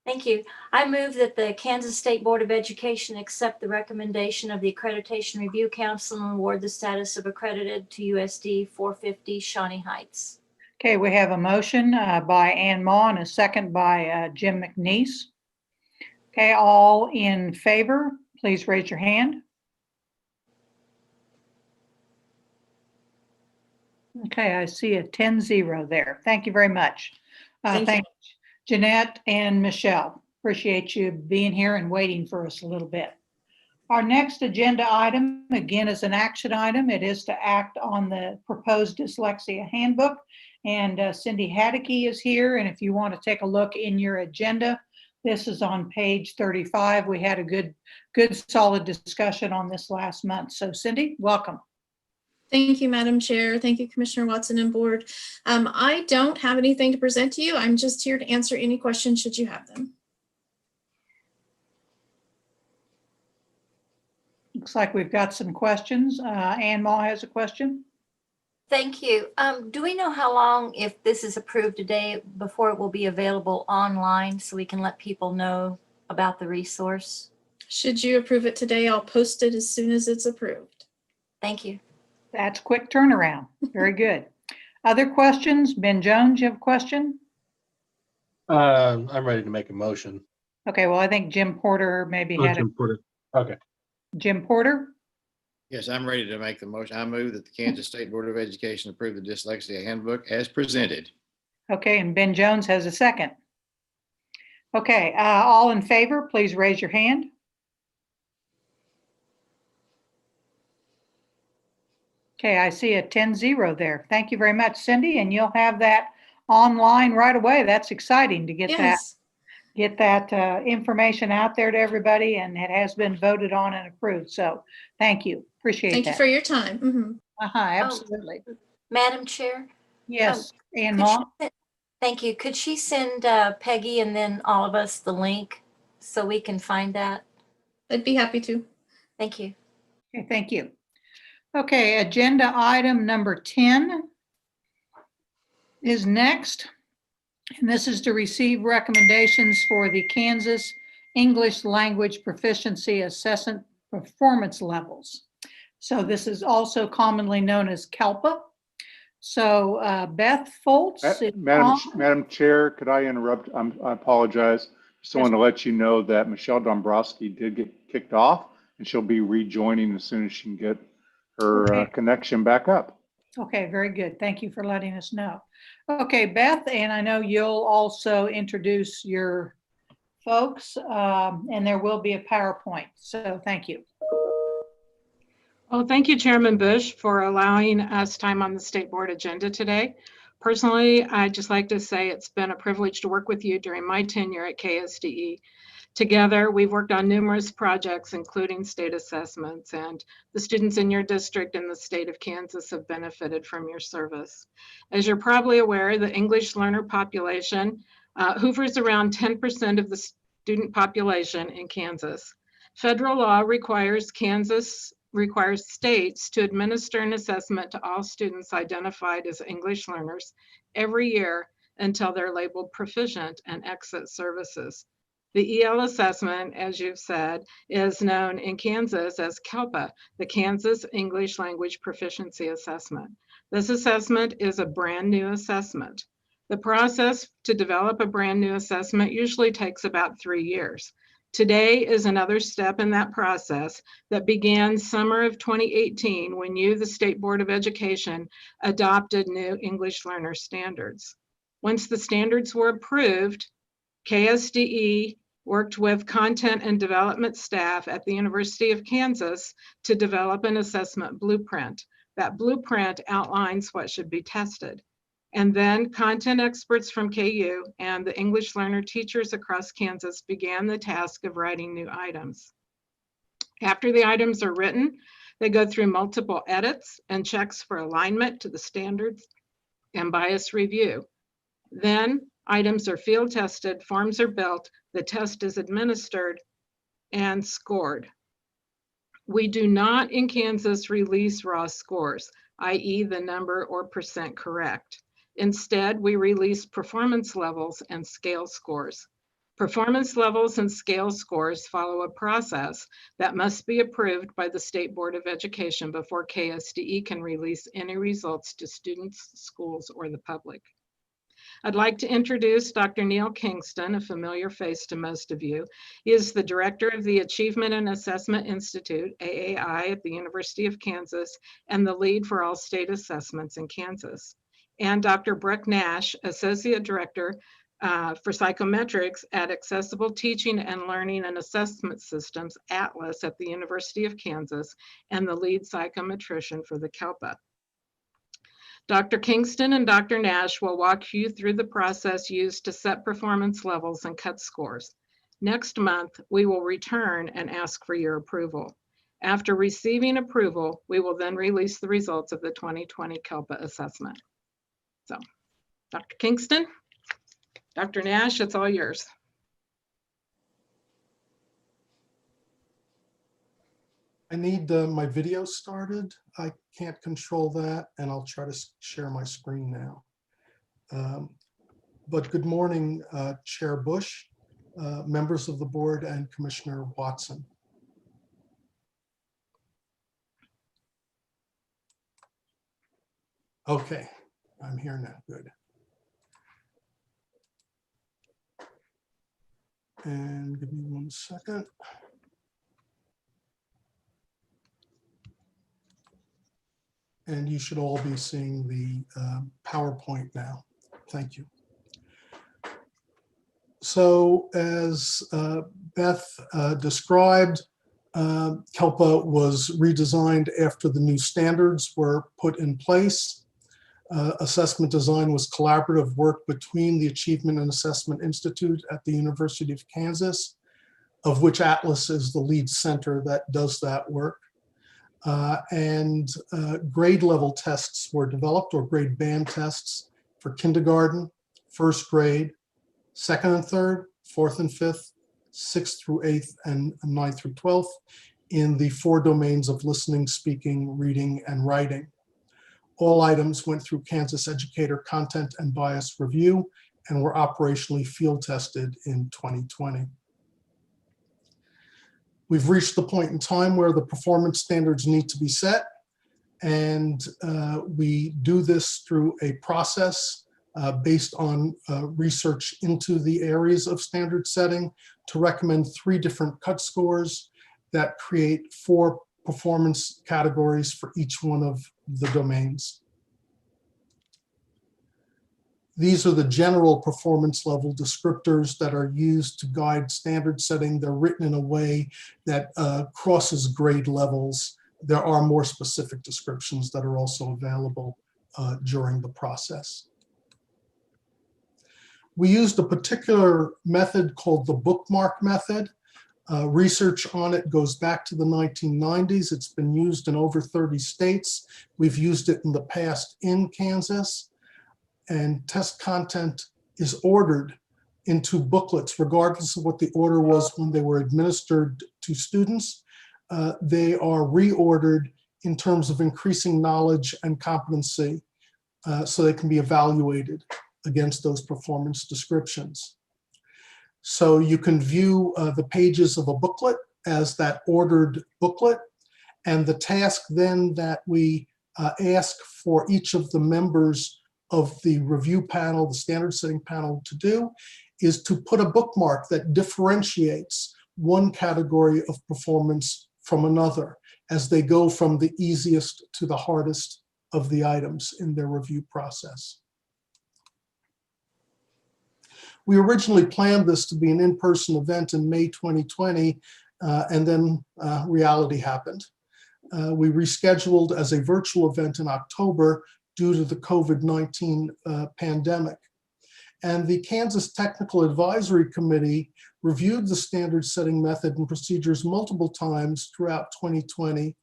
Thank you. I move that the Kansas State Board of Education accept the recommendation of the Accreditation Review Council and award the status of accredited to USD 450 Shawnee Heights. Okay, we have a motion by Ann Ma and a second by Jim McNeese. Okay, all in favor, please raise your hand. Okay, I see a 10-0 there. Thank you very much. Thank you, Jeanette and Michelle. Appreciate you being here and waiting for us a little bit. Our next agenda item, again, is an action item. It is to act on the proposed dyslexia handbook. And Cindy Haddocky is here. And if you want to take a look in your agenda, this is on page 35. We had a good solid discussion on this last month. So Cindy, welcome. Thank you, Madam Chair. Thank you, Commissioner Watson and board. I don't have anything to present to you. I'm just here to answer any questions should you have them. Looks like we've got some questions. Ann Ma has a question. Thank you. Do we know how long, if this is approved today, before it will be available online so we can let people know about the resource? Should you approve it today, I'll post it as soon as it's approved. Thank you. That's quick turnaround. Very good. Other questions? Ben Jones, you have a question? I'm ready to make a motion. Okay, well, I think Jim Porter maybe had Jim Porter. Okay. Jim Porter? Yes, I'm ready to make the motion. I move that the Kansas State Board of Education approve the dyslexia handbook as presented. Okay, and Ben Jones has a second. Okay, all in favor, please raise your hand. Okay, I see a 10-0 there. Thank you very much, Cindy, and you'll have that online right away. That's exciting to get that information out there to everybody, and it has been voted on and approved. So thank you. Appreciate that. Thank you for your time. Mm-hmm. Absolutely. Madam Chair? Yes, Ann Ma? Thank you. Could she send Peggy and then all of us the link so we can find that? I'd be happy to. Thank you. Okay, thank you. Okay, agenda item number 10 is next. And this is to receive recommendations for the Kansas English Language Proficiency Assessment Performance Levels. So this is also commonly known as CALPA. So Beth Foltz. is on. Madam Chair, could I interrupt? I apologize. Just wanted to let you know that Michelle Dombrowski did get kicked off, and she'll be rejoining as soon as she can get her connection back up. Okay, very good. Thank you for letting us know. Okay, Beth, and I know you'll also introduce your folks, and there will be a PowerPoint. So thank you. Well, thank you, Chairman Bush, for allowing us time on the State Board agenda today. Personally, I'd just like to say it's been a privilege to work with you during my tenure at KSDE. Together, we've worked on numerous projects, including state assessments, and the students in your district and the state of Kansas have benefited from your service. As you're probably aware, the English learner population hovers around 10% of the student population in Kansas. Federal law requires states to administer an assessment to all students identified as English learners every year until they're labeled proficient and exit services. The EL assessment, as you've said, is known in Kansas as CALPA, the Kansas English Language Proficiency Assessment. This assessment is a brand new assessment. The process to develop a brand new assessment usually takes about 3 years. Today is another step in that process that began summer of 2018 when you, the State Board of Education, adopted new English learner standards. Once the standards were approved, KSDE worked with content and development staff at the University of Kansas to develop an assessment blueprint. That blueprint outlines what should be tested. And then content experts from KU and the English learner teachers across Kansas began the task of writing new items. After the items are written, they go through multiple edits and checks for alignment to the standards and bias review. Then items are field tested, forms are built, the test is administered and scored. We do not in Kansas release raw scores, i.e. the number or percent correct. Instead, we release performance levels and scale scores. Performance levels and scale scores follow a process that must be approved by the State Board of Education before KSDE can release any results to students, schools, or the public. I'd like to introduce Dr. Neil Kingston, a familiar face to most of you. He is the director of the Achievement and Assessment Institute, AAI, at the University of Kansas, and the lead for all state assessments in Kansas. And Dr. Brooke Nash, associate director for psychometrics at Accessible Teaching and Learning and Assessment Systems, Atlas, at the University of Kansas, and the lead psychometrician for the CALPA. Dr. Kingston and Dr. Nash will walk you through the process used to set performance levels and cut scores. Next month, we will return and ask for your approval. After receiving approval, we will then release the results of the 2020 CALPA assessment. So, Dr. Kingston, Dr. Nash, it's all yours. I need my video started. I can't control that, and I'll try to share my screen now. But good morning, Chair Bush, members of the board, and Commissioner Watson. Okay, I'm here now, good. And give me 1 second. And you should all be seeing the PowerPoint now. Thank you. So as Beth described, CALPA was redesigned after the new standards were put in place. Assessment design was collaborative work between the Achievement and Assessment Institute at the University of Kansas, of which Atlas is the lead center that does that work. Grade level tests were developed, or grade band tests, for kindergarten, first grade, second and third, fourth and fifth, sixth through eighth, and ninth through 12th in the 4 domains of listening, speaking, reading, and writing. All items went through Kansas Educator Content and Bias Review and were operationally field tested in 2020. We've reached the point in time where the performance standards need to be set, and we do this through a process based on research into the areas of standard setting to recommend 3 different cut scores that create 4 performance categories for each one of the domains. These are the general performance level descriptors that are used to guide standard setting. They're written in a way that crosses grade levels. There are more specific descriptions that are also available during the process. We used a particular method called the bookmark method. Research on it goes back to the 1990s. It's been used in over 30 states. We've used it in the past in Kansas. And test content is ordered into booklets, regardless of what the order was when they were administered to students. They are reordered in terms of increasing knowledge and competency so they can be evaluated against those performance descriptions. So you can view the pages of a booklet as that ordered booklet, and the task then that we ask for each of the members of the review panel, the standard setting panel, to do is to put a bookmark that differentiates one category of performance from another as they go from the easiest to the hardest of the items in their review process. We originally planned this to be an in-person event in May 2020, and then reality happened. We rescheduled as a virtual event in October due to the COVID-19 pandemic. And the Kansas Technical Advisory Committee reviewed the standard setting method and procedures multiple times throughout 2020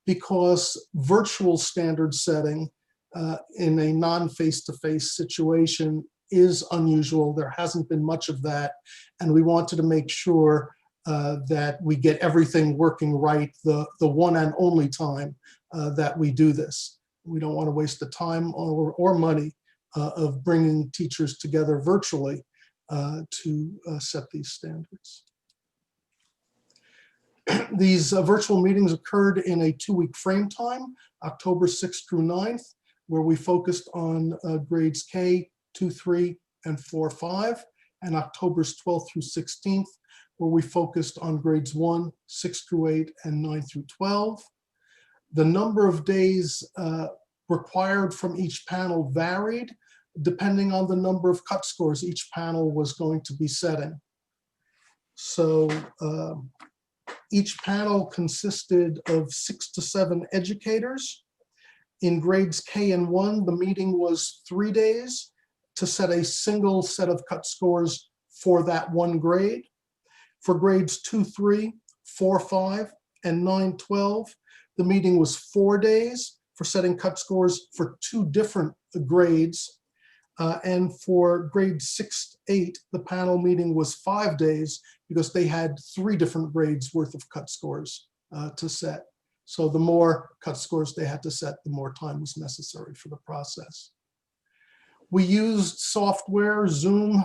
because virtual standard setting in a non-face-to-face situation is unusual. There hasn't been much of that, and we wanted to make sure that we get everything working right the one and only time that we do this. We don't want to waste the time or money of bringing teachers together virtually to set these standards. These virtual meetings occurred in a 2-week frame time, October 6th through 9th, where we focused on grades K, 2, 3, and 4, 5, and October's 12th through 16th, where we focused on grades 1, 6 through 8, and 9 through 12. The number of days required from each panel varied depending on the number of cut scores each panel was going to be setting. So each panel consisted of 6 to 7 educators. In grades K and 1, the meeting was 3 days to set a single set of cut scores for that one grade. For grades 2, 3, 4, 5, and 9, 12, the meeting was 4 days for setting cut scores for 2 different grades. And for grades 6, 8, the panel meeting was 5 days because they had 3 different grades worth of cut scores to set. So the more cut scores they had to set, the more time was necessary for the process. We used software, Zoom,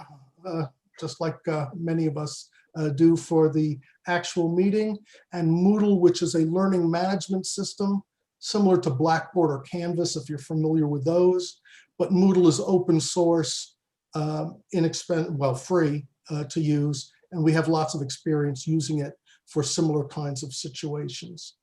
just like many of us do for the actual meeting, and Moodle, which is a learning management system similar to Blackboard or Canvas, if you're familiar with those. But Moodle is open source, free to use, and we have lots of experience using it for similar kinds of situations.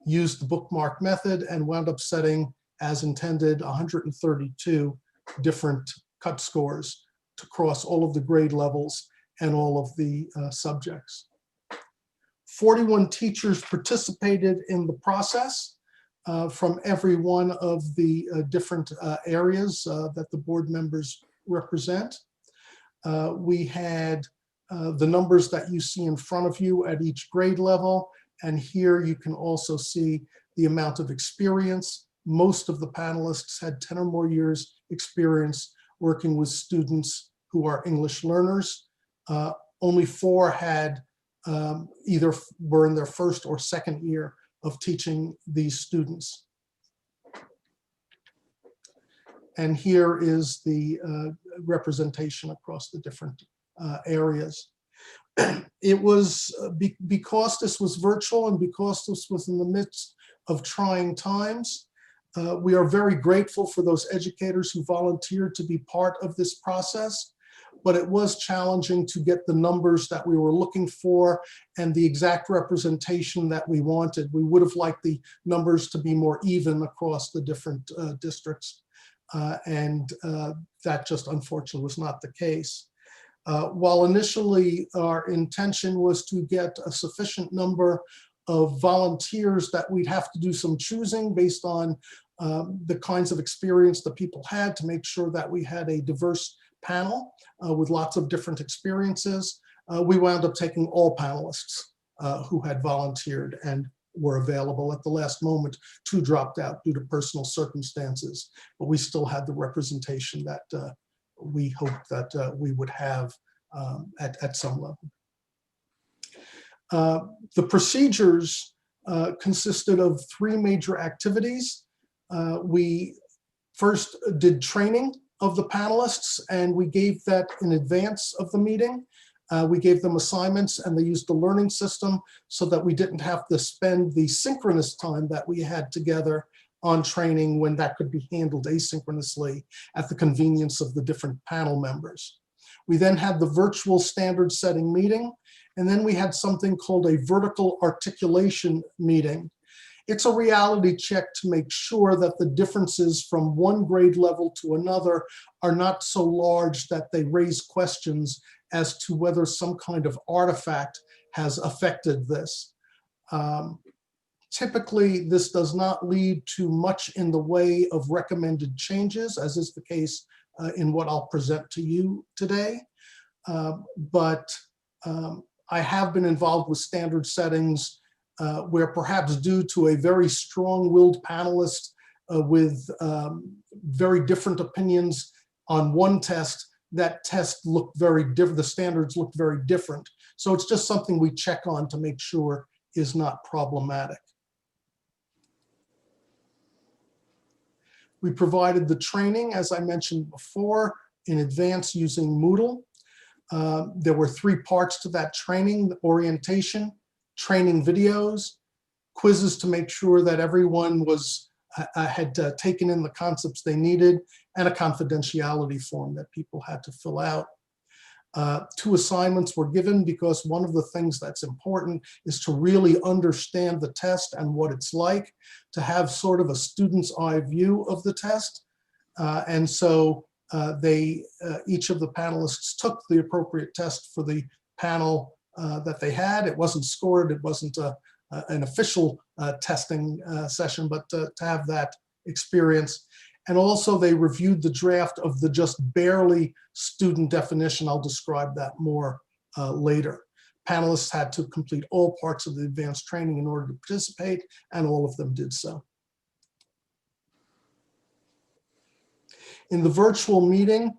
Used the bookmark method and wound up setting, as intended, 132 different cut scores to cross all of the grade levels and all of the subjects. 41 teachers participated in the process from every one of the different areas that the board members represent. We had the numbers that you see in front of you at each grade level, and here you can also see the amount of experience. Most of the panelists had 10 or more years experience working with students who are English learners. Only 4 had either were in their first or second year of teaching these students. And here is the representation across the different areas. It was because this was virtual and because this was in the midst of trying times, we are very grateful for those educators who volunteered to be part of this process, but it was challenging to get the numbers that we were looking for and the exact representation that we wanted. We would have liked the numbers to be more even across the different districts, and that just unfortunately was not the case. While initially our intention was to get a sufficient number of volunteers that we'd have to do some choosing based on the kinds of experience that people had to make sure that we had a diverse panel with lots of different experiences, we wound up taking all panelists who had volunteered and were available. At the last moment, 2 dropped out due to personal circumstances, but we still had the representation that we hoped that we would have at some level. The procedures consisted of 3 major activities. We first did training of the panelists, and we gave that in advance of the meeting. We gave them assignments, and they used the learning system so that we didn't have to spend the synchronous time that we had together on training when that could be handled asynchronously at the convenience of the different panel members. We then had the virtual standard setting meeting, and then we had something called a vertical articulation meeting. It's a reality check to make sure that the differences from one grade level to another are not so large that they raise questions as to whether some kind of artifact has affected this. Typically, this does not lead to much in the way of recommended changes, as is the case in what I'll present to you today. But I have been involved with standard settings where perhaps due to a very strong-willed panelist with very different opinions on one test, that test looked very different, the standards looked very different. So it's just something we check on to make sure is not problematic. We provided the training, as I mentioned before, in advance using Moodle. There were 3 parts to that training: the orientation, training videos, quizzes to make sure that everyone was had taken in the concepts they needed, and a confidentiality form that people had to fill out. 2 assignments were given because one of the things that's important is to really understand the test and what it's like, to have sort of a student's eye view of the test. And so each of the panelists took the appropriate test for the panel that they had. It wasn't scored, it wasn't an official testing session, but to have that experience. And also they reviewed the draft of the just barely student definition. I'll describe that more later. Panelists had to complete all parts of the advanced training in order to participate, and all of them did so. In the virtual meeting,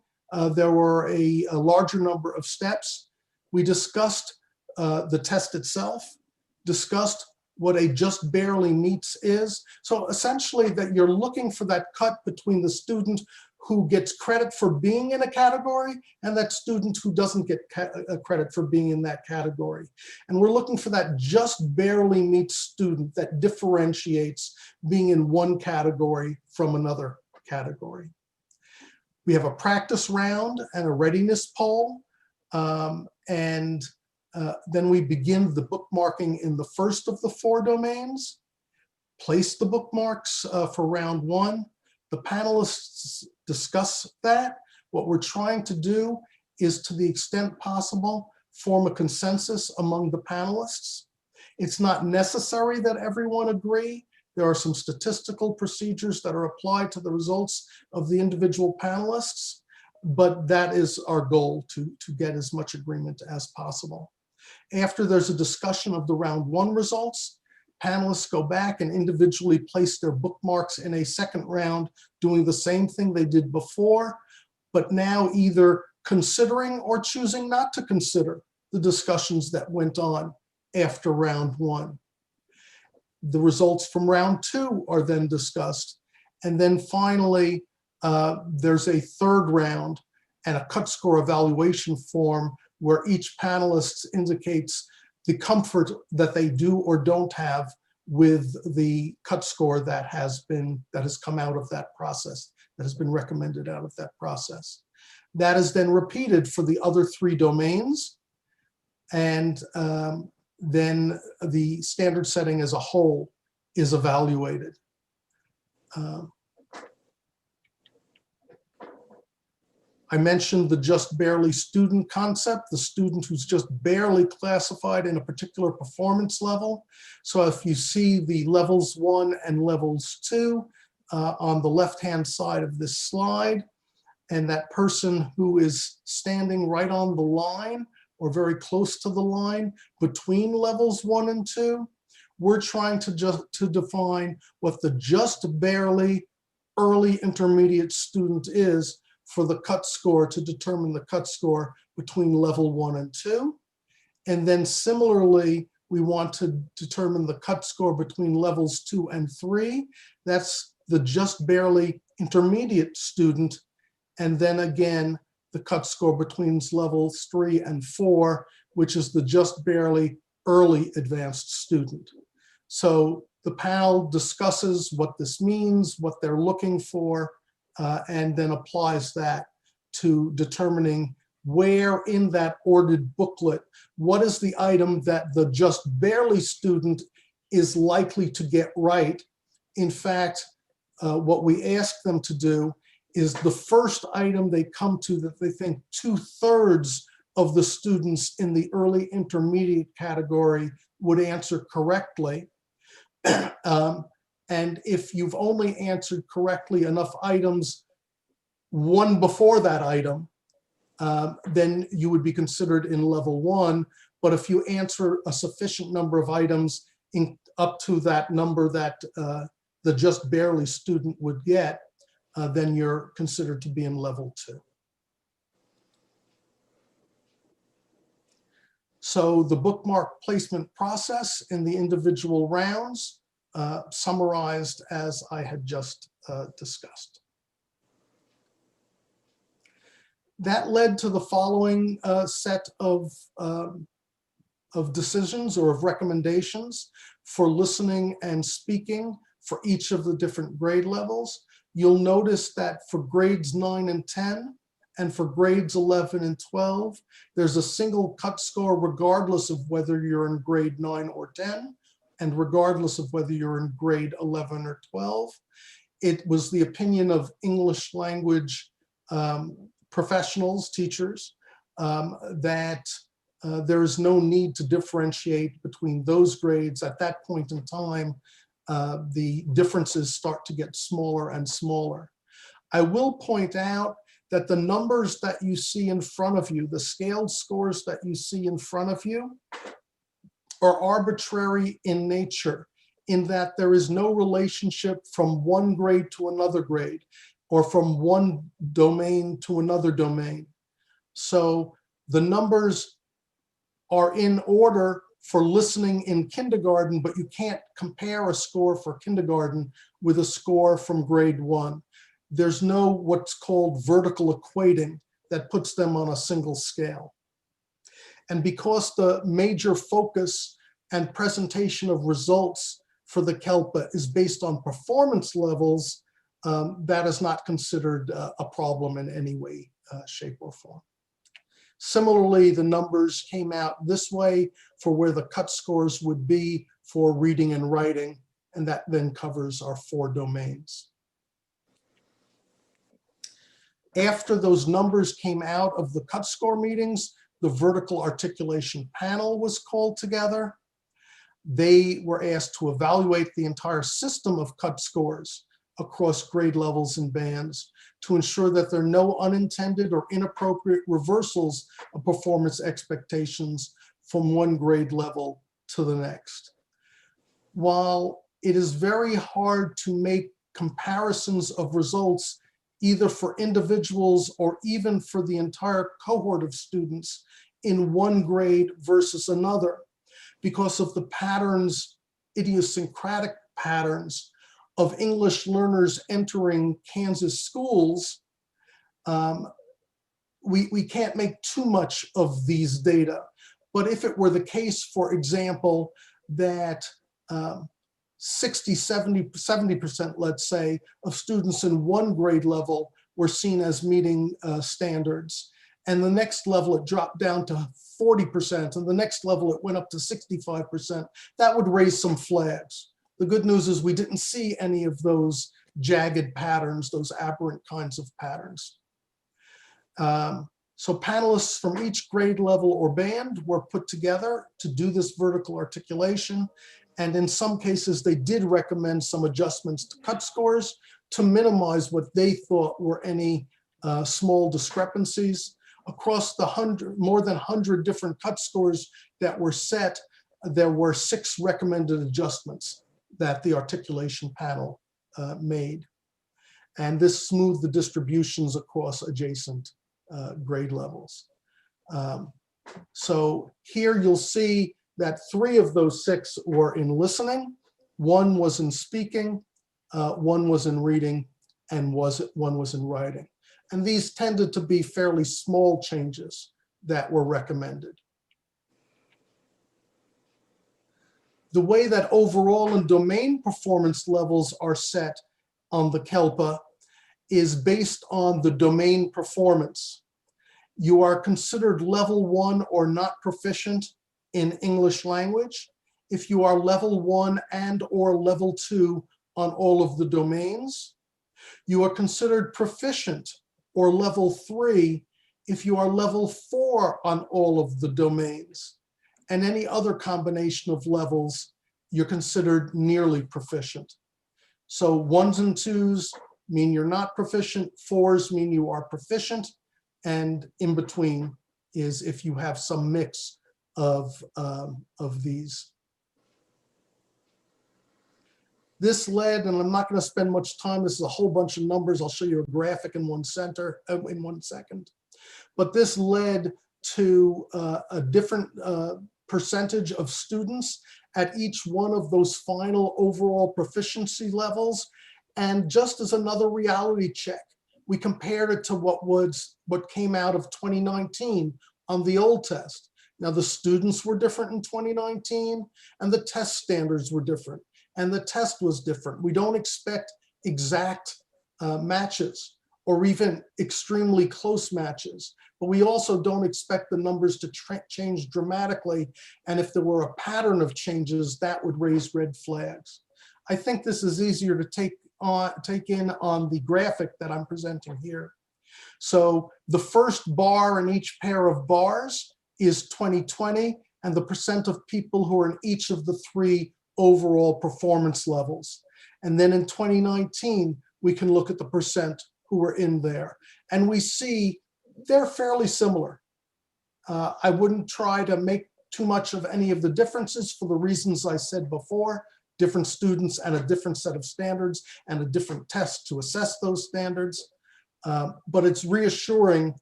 there were a larger number of steps. We discussed the test itself, discussed what a just barely meets is. So essentially that you're looking for that cut between the student who gets credit for being in a category and that student who doesn't get credit for being in that category. And we're looking for that just barely meets student that differentiates being in one category from another category. We have a practice round and a readiness poll. Then we begin the bookmarking in the first of the 4 domains, place the bookmarks for round 1. The panelists discuss that. What we're trying to do is, to the extent possible, form a consensus among the panelists. It's not necessary that everyone agree. There are some statistical procedures that are applied to the results of the individual panelists, but that is our goal, to get as much agreement as possible. After there's a discussion of the round 1 results, panelists go back and individually place their bookmarks in a second round, doing the same thing they did before, but now either considering or choosing not to consider the discussions that went on after round 1. The results from round 2 are then discussed. And then finally, there's a third round. and a cut score evaluation form where each panelist indicates the comfort that they do or don't have with the cut score that has come out of that process, that has been recommended out of that process. That is then repeated for the other 3 domains, and then the standard setting as a whole is evaluated. I mentioned the just barely student concept, the student who's just barely classified in a particular performance level. So if you see the levels 1 and levels 2 on the left-hand side of this slide, and that person who is standing right on the line or very close to the line between levels 1 and 2, we're trying to define what the just barely early intermediate student is for the cut score, to determine the cut score between level 1 and 2. And then similarly, we want to determine the cut score between levels 2 and 3. That's the just barely intermediate student. And then again, the cut score between levels 3 and 4, which is the just barely early advanced student. So the panel discusses what this means, what they're looking for, and then applies that to determining where in that ordered booklet, what is the item that the just barely student is likely to get right. In fact, what we ask them to do is the first item they come to that they think 2/3 of the students in the early intermediate category would answer correctly. And if you've only answered correctly enough items, one before that item, then you would be considered in level 1. But if you answer a sufficient number of items up to that number that the just barely student would get, then you're considered to be in level 2. So the bookmark placement process in the individual rounds, summarized as I had just discussed. That led to the following set of decisions or of recommendations for listening and speaking for each of the different grade levels. You'll notice that for grades 9 and 10, and for grades 11 and 12, there's a single cut score regardless of whether you're in grade 9 or 10, and regardless of whether you're in grade 11 or 12. It was the opinion of English language professionals, teachers, that there is no need to differentiate between those grades. At that point in time, the differences start to get smaller and smaller. I will point out that the numbers that you see in front of you, the scaled scores that you see in front of you, are arbitrary in nature, in that there is no relationship from one grade to another grade, or from one domain to another domain. So the numbers are in order for listening in kindergarten, but you can't compare a score for kindergarten with a score from grade 1. There's no what's called vertical equating that puts them on a single scale. And because the major focus and presentation of results for the KELPA is based on performance levels, that is not considered a problem in any way, shape, or form. Similarly, the numbers came out this way for where the cut scores would be for reading and writing, and that then covers our 4 domains. After those numbers came out of the cut score meetings, the vertical articulation panel was called together. They were asked to evaluate the entire system of cut scores across grade levels and bands to ensure that there are no unintended or inappropriate reversals of performance expectations from one grade level to the next. While it is very hard to make comparisons of results either for individuals or even for the entire cohort of students in one grade versus another, because of the patterns, idiosyncratic patterns of English learners entering Kansas schools, we can't make too much of these data. But if it were the case, for example, that 60, 70%, let's say, of students in one grade level were seen as meeting standards, and the next level it dropped down to 40%, and the next level it went up to 65%, that would raise some flags. The good news is we didn't see any of those jagged patterns, those aberrant kinds of patterns. So panelists from each grade level or band were put together to do this vertical articulation. And in some cases, they did recommend some adjustments to cut scores to minimize what they thought were any small discrepancies. Across the more than 100 different cut scores that were set, there were 6 recommended adjustments that the articulation panel made. And this smoothed the distributions across adjacent grade levels. So here you'll see that 3 of those 6 were in listening, 1 was in speaking, 1 was in reading, and 1 was in writing. And these tended to be fairly small changes that were recommended. The way that overall and domain performance levels are set on the KELPA is based on the domain performance. You are considered level 1 or not proficient in English language if you are level 1 and or level 2 on all of the domains. You are considered proficient or level 3 if you are level 4 on all of the domains. And any other combination of levels, you're considered nearly proficient. So 1s and 2s mean you're not proficient, 4s mean you are proficient, and in between is if you have some mix of these. This led, and I'm not going to spend much time, this is a whole bunch of numbers. I'll show you a graphic in one second. But this led to a different percentage of students at each one of those final overall proficiency levels. And just as another reality check, we compared it to what came out of 2019 on the old test. Now the students were different in 2019 and the test standards were different and the test was different. We don't expect exact matches or even extremely close matches, but we also don't expect the numbers to change dramatically. And if there were a pattern of changes, that would raise red flags. I think this is easier to take in on the graphic that I'm presenting here. So the first bar in each pair of bars is 2020 and the percent of people who are in each of the 3 overall performance levels. And then in 2019, we can look at the percent who were in there. And we see they're fairly similar. I wouldn't try to make too much of any of the differences for the reasons I said before. Different students and a different set of standards and a different test to assess those standards. But it's reassuring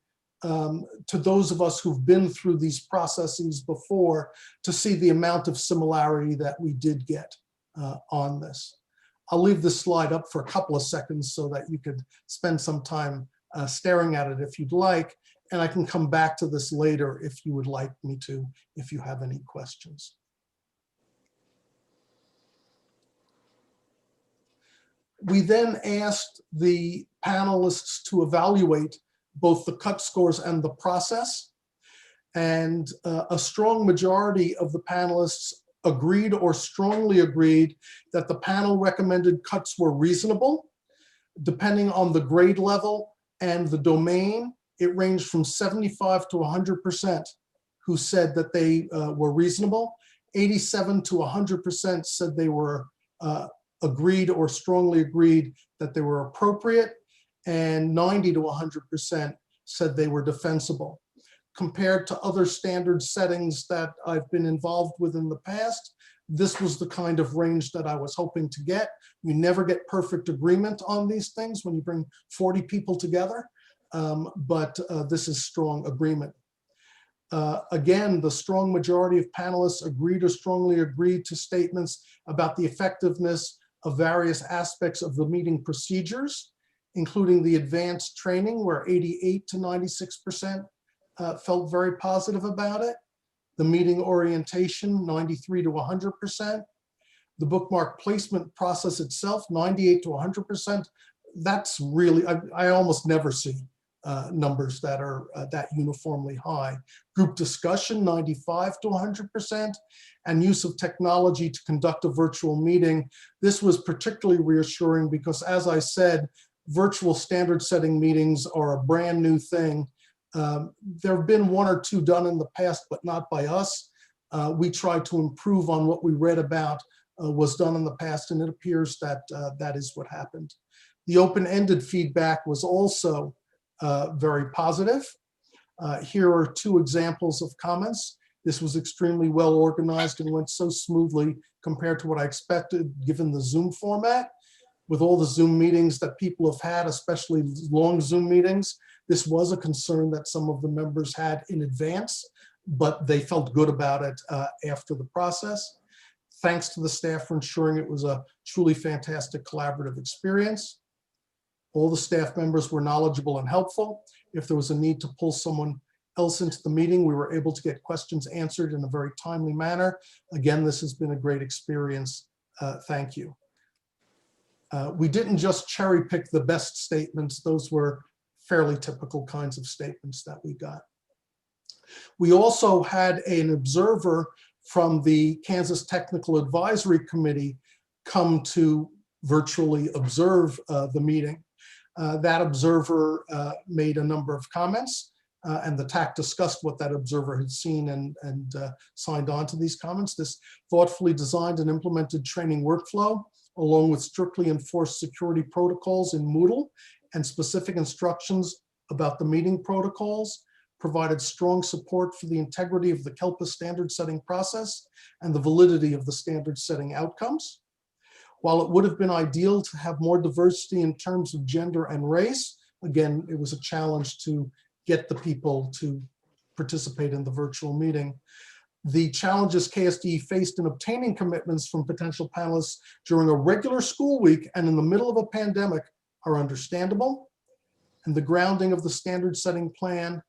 to those of us who've been through these processes before to see the amount of similarity that we did get on this. I'll leave this slide up for a couple of seconds so that you could spend some time staring at it if you'd like, and I can come back to this later if you would like me to, if you have any questions. We then asked the panelists to evaluate both the cut scores and the process. And a strong majority of the panelists agreed or strongly agreed that the panel recommended cuts were reasonable. Depending on the grade level and the domain, it ranged from 75 to 100% who said that they were reasonable. 87 to 100% said they were agreed or strongly agreed that they were appropriate, and 90 to 100% said they were defensible. Compared to other standard settings that I've been involved with in the past, this was the kind of range that I was hoping to get. You never get perfect agreement on these things when you bring 40 people together, but this is strong agreement. Again, the strong majority of panelists agreed or strongly agreed to statements about the effectiveness of various aspects of the meeting procedures including the advanced training where 88 to 96% felt very positive about it. The meeting orientation, 93 to 100%. The bookmark placement process itself, 98 to 100%. That's really, I almost never see numbers that are that uniformly high. Group discussion, 95 to 100%, and use of technology to conduct a virtual meeting. This was particularly reassuring because, as I said, virtual standard setting meetings are a brand new thing. There have been one or two done in the past, but not by us. We tried to improve on what we read about was done in the past, and it appears that that is what happened. The open-ended feedback was also very positive. Here are two examples of comments. This was extremely well organized and went so smoothly compared to what I expected given the Zoom format. With all the Zoom meetings that people have had, especially long Zoom meetings, this was a concern that some of the members had in advance, but they felt good about it after the process. Thanks to the staff for ensuring it was a truly fantastic collaborative experience. All the staff members were knowledgeable and helpful. If there was a need to pull someone else into the meeting, we were able to get questions answered in a very timely manner. Again, this has been a great experience. Thank you. We didn't just cherry pick the best statements. Those were fairly typical kinds of statements that we got. We also had an observer from the Kansas Technical Advisory Committee come to virtually observe the meeting. That observer made a number of comments, and the TAC discussed what that observer had seen and signed on to these comments. This thoughtfully designed and implemented training workflow, along with strictly enforced security protocols in Moodle and specific instructions about the meeting protocols, provided strong support for the integrity of the KELPA standard setting process and the validity of the standard setting outcomes. While it would have been ideal to have more diversity in terms of gender and race, again, it was a challenge to get the people to participate in the virtual meeting. The challenges KSDE faced in obtaining commitments from potential panelists during a regular school week and in the middle of a pandemic are understandable. And the grounding of the standard setting plan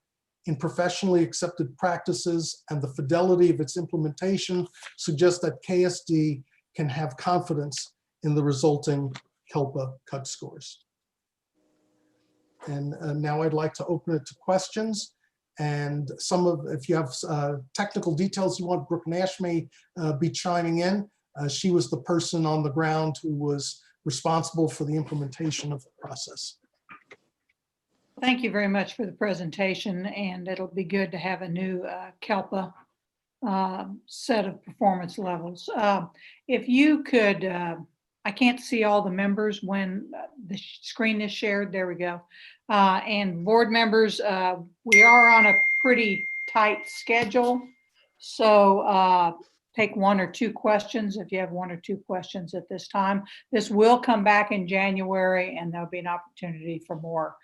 in professionally accepted practices and the fidelity of its implementation suggests that KSD can have confidence in the resulting KELPA cut scores. And now I'd like to open it to questions. And if you have technical details you want, Brooke Nash may be chiming in. She was the person on the ground who was responsible for the implementation of the process. Thank you very much for the presentation, and it'll be good to have a new KELPA set of performance levels. If you could, I can't see all the members when the screen is shared. There we go. And board members, we are on a pretty tight schedule. So take one or two questions if you have one or two questions at this time. This will come back in January and there'll be an opportunity for more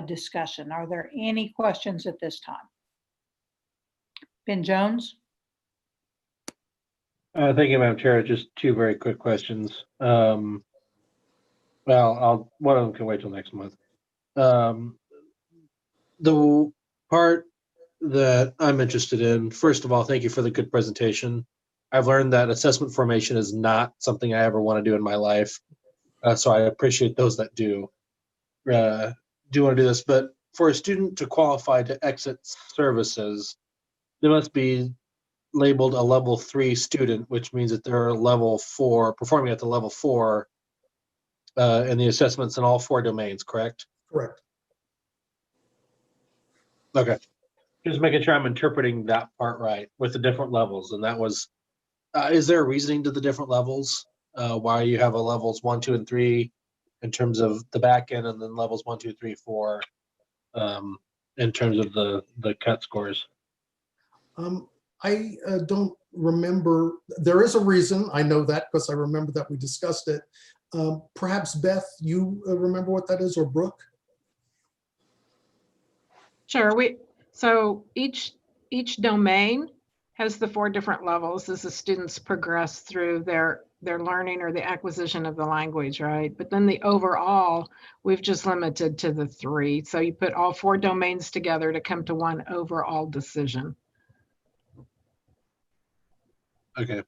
discussion. Are there any questions at this time? Ben Jones? Thank you, Madam Chair. Just two very quick questions. Well, one of them can wait till next month. The part that I'm interested in, first of all, thank you for the good presentation. I've learned that assessment formation is not something I ever want to do in my life. So I appreciate those that do want to do this. But for a student to qualify to exit services, they must be labeled a level 3 student, which means that they're level 4, performing at the level 4 in the assessments in all 4 domains, correct? Correct. Okay. Just making sure I'm interpreting that part right with the different levels. And that was, is there a reasoning to the different levels? Why you have a levels 1, 2, and 3 in terms of the back end, and then levels 1, 2, 3, 4 in terms of the cut scores? I don't remember. There is a reason. I know that because I remember that we discussed it. Perhaps Beth, you remember what that is, or Brooke? Sure. So each domain has the 4 different levels as the students progress through their learning or the acquisition of the language, right? But then the overall, we've just limited to the 3. So you put all 4 domains together to come to one overall decision. Okay.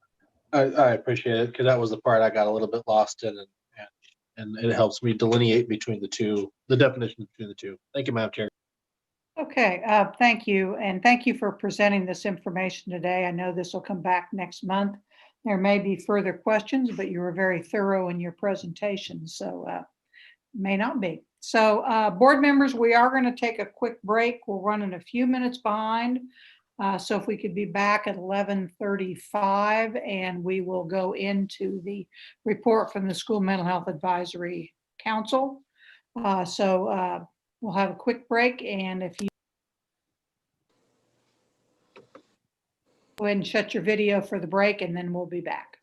I appreciate it because that was the part I got a little bit lost in, and it helps me delineate between the two, the definition between the two. Thank you, Madam Chair. Okay, thank you. And thank you for presenting this information today. I know this will come back next month. There may be further questions, but you were very thorough in your presentation, so may not be. So board members, we are going to take a quick break. We're running a few minutes behind. So if we could be back at 11:35, and we will go into the report from the School Mental Health Advisory Council. So we'll have a quick break, and if you go ahead and shut your video for the break, and then we'll be back.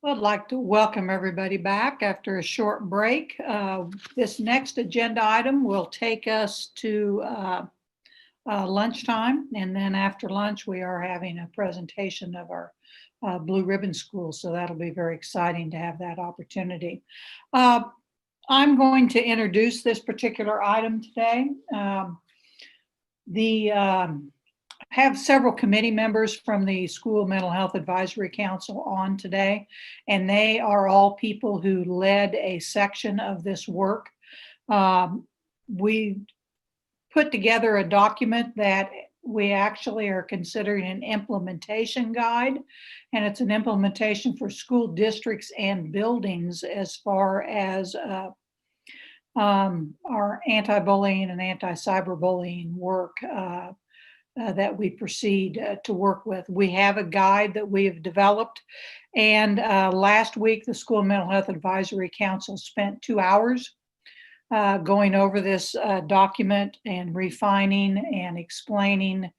I'd like to welcome everybody back after a short break. This next agenda item will take us to lunchtime, and then after lunch, we are having a presentation of our Blue Ribbon School, so that'll be very exciting to have that opportunity. I'm going to introduce this particular item today. Have several committee members from the School Mental Health Advisory Council on today, and they are all people who led a section of this work. We put together a document that we actually are considering an implementation guide, and it's an implementation for school districts and buildings as far as our anti-bullying and anti-cyberbullying work that we proceed to work with. We have a guide that we have developed, and last week the School Mental Health Advisory Council spent 2 hours going over this document and refining and explaining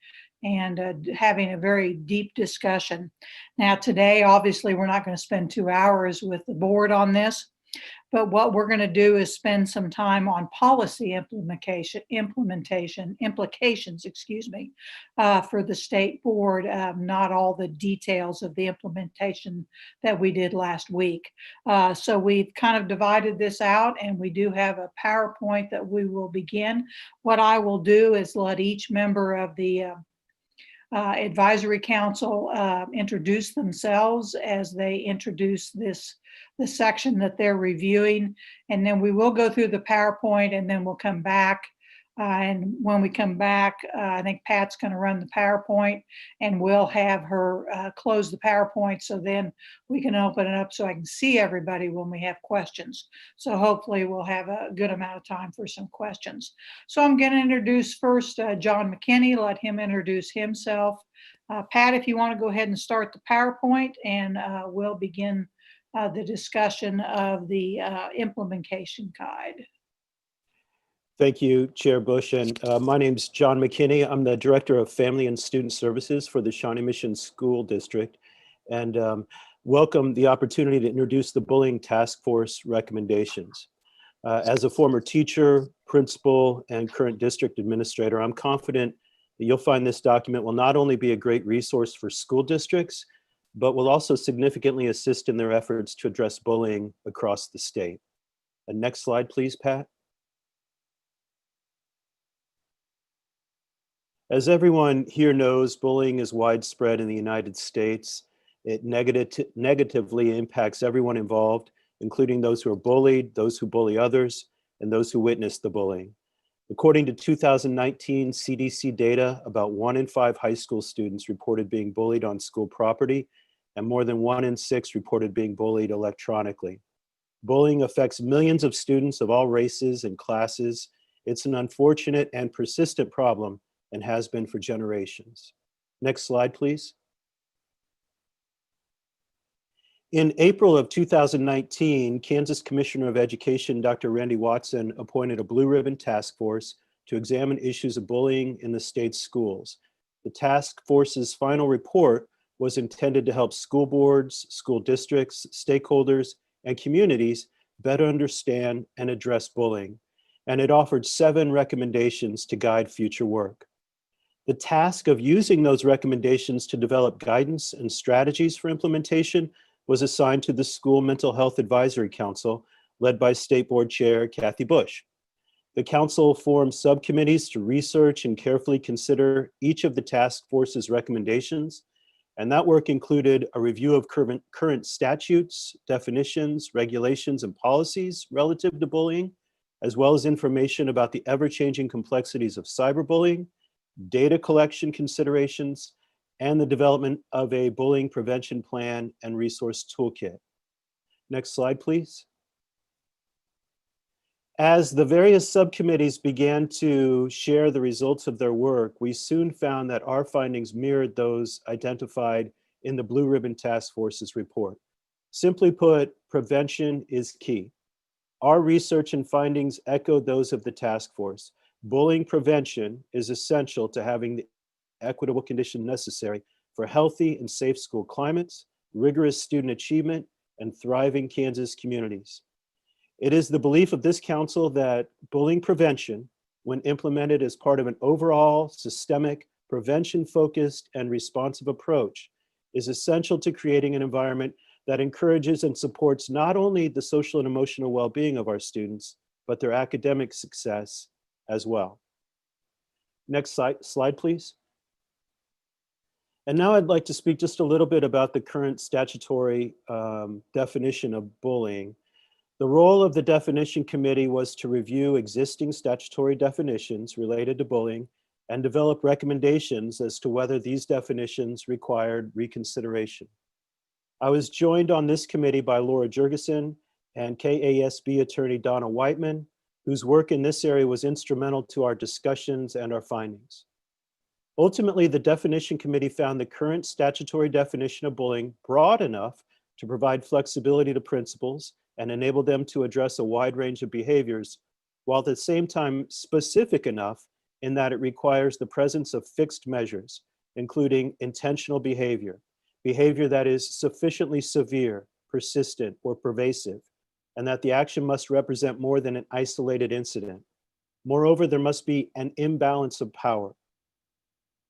and having a very deep discussion. Now today, obviously, we're not going to spend 2 hours with the board on this, but what we're going to do is spend some time on policy implications, for the state board, not all the details of the implementation that we did last week. So we've kind of divided this out, and we do have a PowerPoint that we will begin. What I will do is let each member of the advisory council introduce themselves as they introduce the section that they're reviewing, and then we will go through the PowerPoint, and then we'll come back. And when we come back, I think Pat's going to run the PowerPoint, and we'll have her close the PowerPoint, so then we can open it up so I can see everybody when we have questions. So hopefully we'll have a good amount of time for some questions. So I'm going to introduce first John McKinney, let him introduce himself. Pat, if you want to go ahead and start the PowerPoint, and we'll begin the discussion of the implementation guide. Thank you, Chair Bush. And my name's John McKinney. I'm the Director of Family and Student Services for the Shawnee Mission School District, and welcome the opportunity to introduce the Bullying Task Force recommendations. As a former teacher, principal, and current district administrator, I'm confident that you'll find this document will not only be a great resource for school districts, but will also significantly assist in their efforts to address bullying across the state. Next slide, please, Pat. As everyone here knows, bullying is widespread in the United States. It negatively impacts everyone involved, including those who are bullied, those who bully others, and those who witness the bullying. According to 2019 CDC data, about 1 in 5 high school students reported being bullied on school property, and more than 1 in 6 reported being bullied electronically. Bullying affects millions of students of all races and classes. It's an unfortunate and persistent problem, and has been for generations. Next slide, please. In April of 2019, Kansas Commissioner of Education, Dr. Randy Watson, appointed a Blue Ribbon Task Force to examine issues of bullying in the state's schools. The task force's final report was intended to help school boards, school districts, stakeholders, and communities better understand and address bullying. And it offered 7 recommendations to guide future work. The task of using those recommendations to develop guidance and strategies for implementation was assigned to the School Mental Health Advisory Council, led by State Board Chair Kathy Bush. The council formed subcommittees to research and carefully consider each of the task force's recommendations, and that work included a review of current statutes, definitions, regulations, and policies relative to bullying, as well as information about the ever-changing complexities of cyberbullying, data collection considerations, and the development of a bullying prevention plan and resource toolkit. Next slide, please. As the various subcommittees began to share the results of their work, we soon found that our findings mirrored those identified in the Blue Ribbon Task Force's report. Simply put, prevention is key. Our research and findings echoed those of the task force. Bullying prevention is essential to having the equitable conditions necessary for healthy and safe school climates, rigorous student achievement, and thriving Kansas communities. It is the belief of this council that bullying prevention, when implemented as part of an overall systemic, prevention-focused, and responsive approach, is essential to creating an environment that encourages and supports not only the social and emotional well-being of our students, but their academic success as well. Next slide, please. And now I'd like to speak just a little bit about the current statutory definition of bullying. The role of the definition committee was to review existing statutory definitions related to bullying and develop recommendations as to whether these definitions required reconsideration. I was joined on this committee by Laura Jurgensen and KASB attorney Donna Whiteman, whose work in this area was instrumental to our discussions and our findings. Ultimately, the definition committee found the current statutory definition of bullying broad enough to provide flexibility to principals and enable them to address a wide range of behaviors, while at the same time specific enough in that it requires the presence of fixed measures, including intentional behavior, behavior that is sufficiently severe, persistent, or pervasive, and that the action must represent more than an isolated incident. Moreover, there must be an imbalance of power.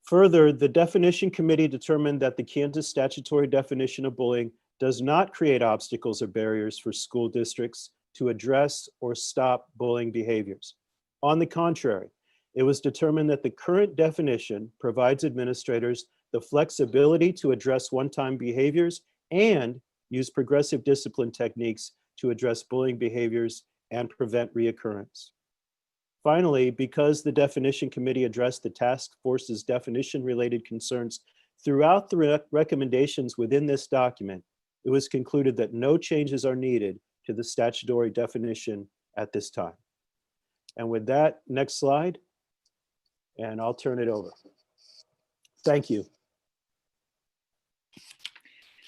Further, the definition committee determined that the Kansas statutory definition of bullying does not create obstacles or barriers for school districts to address or stop bullying behaviors. On the contrary, it was determined that the current definition provides administrators the flexibility to address one-time behaviors and use progressive discipline techniques to address bullying behaviors and prevent reoccurrence. Finally, because the definition committee addressed the task force's definition-related concerns throughout the recommendations within this document, it was concluded that no changes are needed to the statutory definition at this time. And with that, next slide, and I'll turn it over. Thank you.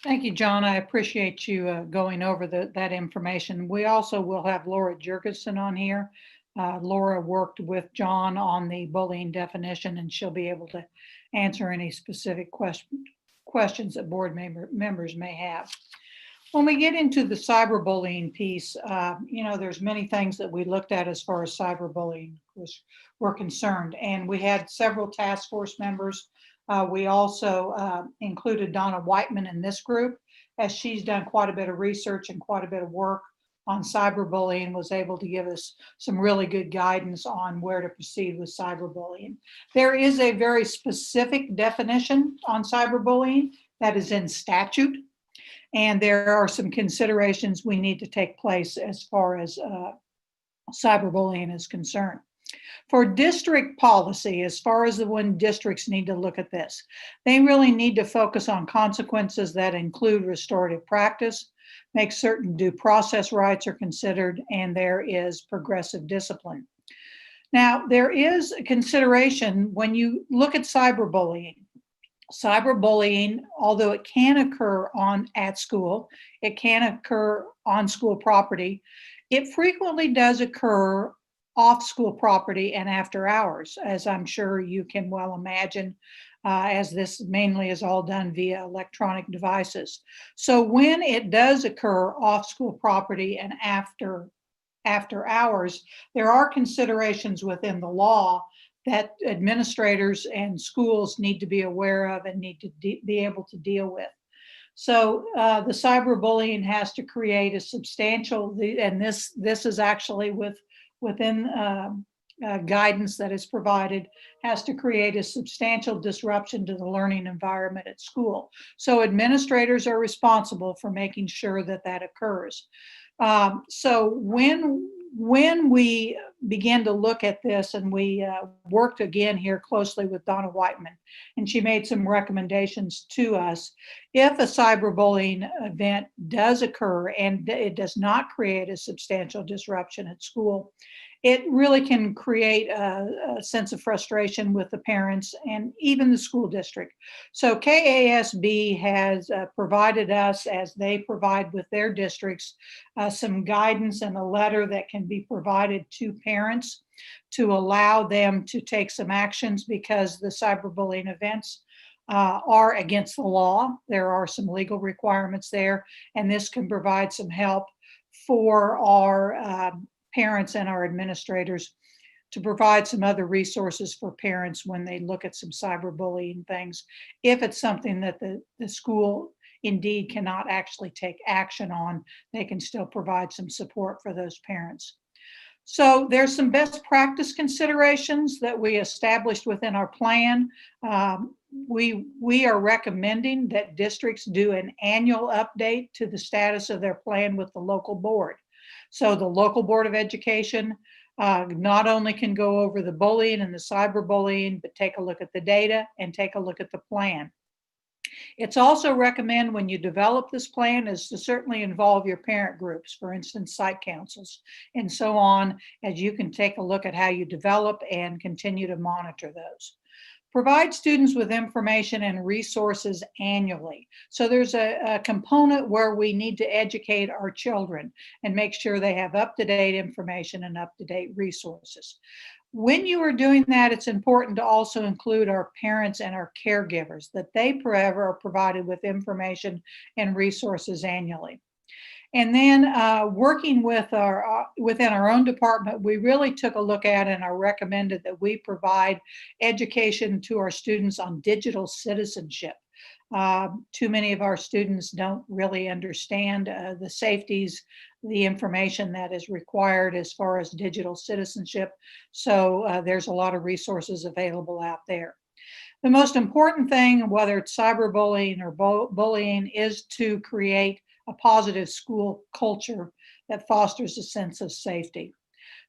Thank you, John. I appreciate you going over that information. We also will have Laura Jurgensen on here. Laura worked with John on the bullying definition, and she'll be able to answer any specific questions that board members may have. When we get into the cyberbullying piece, there's many things that we looked at as far as cyberbullying were concerned, and we had several task force members. We also included Donna Whiteman in this group, as she's done quite a bit of research and quite a bit of work on cyberbullying, was able to give us some really good guidance on where to proceed with cyberbullying. There is a very specific definition on cyberbullying that is in statute, and there are some considerations we need to take place as far as cyberbullying is concerned. For district policy, as far as when districts need to look at this, they really need to focus on consequences that include restorative practice, make certain due process rights are considered, and there is progressive discipline. Now, there is a consideration when you look at cyberbullying. Cyberbullying, although it can occur at school, it can occur on school property, it frequently does occur off school property and after hours, as I'm sure you can well imagine, as this mainly is all done via electronic devices. So when it does occur off school property and after hours, there are considerations within the law that administrators and schools need to be aware of and need to be able to deal with. So the cyberbullying has to create a substantial, and this is actually within guidance that is provided, has to create a substantial disruption to the learning environment at school. So administrators are responsible for making sure that that occurs. So when we began to look at this, and we worked again here closely with Donna Whiteman, and she made some recommendations to us, if a cyberbullying event does occur and it does not create a substantial disruption at school, it really can create a sense of frustration with the parents and even the school district. So KASB has provided us, as they provide with their districts, some guidance and a letter that can be provided to parents to allow them to take some actions, because the cyberbullying events are against the law. There are some legal requirements there, and this can provide some help for our parents and our administrators to provide some other resources for parents when they look at some cyberbullying things. If it's something that the school indeed cannot actually take action on, they can still provide some support for those parents. So there's some best practice considerations that we established within our plan. We are recommending that districts do an annual update to the status of their plan with the local board. So the local Board of Education not only can go over the bullying and the cyberbullying, but take a look at the data and take a look at the plan. It's also recommend when you develop this plan is to certainly involve your parent groups, for instance, site councils and so on, as you can take a look at how you develop and continue to monitor those. Provide students with information and resources annually. So there's a component where we need to educate our children and make sure they have up-to-date information and up-to-date resources. When you are doing that, it's important to also include our parents and our caregivers, that they are provided with information and resources annually. And then working with within our own department, we really took a look at and are recommended that we provide education to our students on digital citizenship. Too many of our students don't really understand the safeties, the information that is required as far as digital citizenship. So there's a lot of resources available out there. The most important thing, whether it's cyberbullying or bullying, is to create a positive school culture that fosters a sense of safety.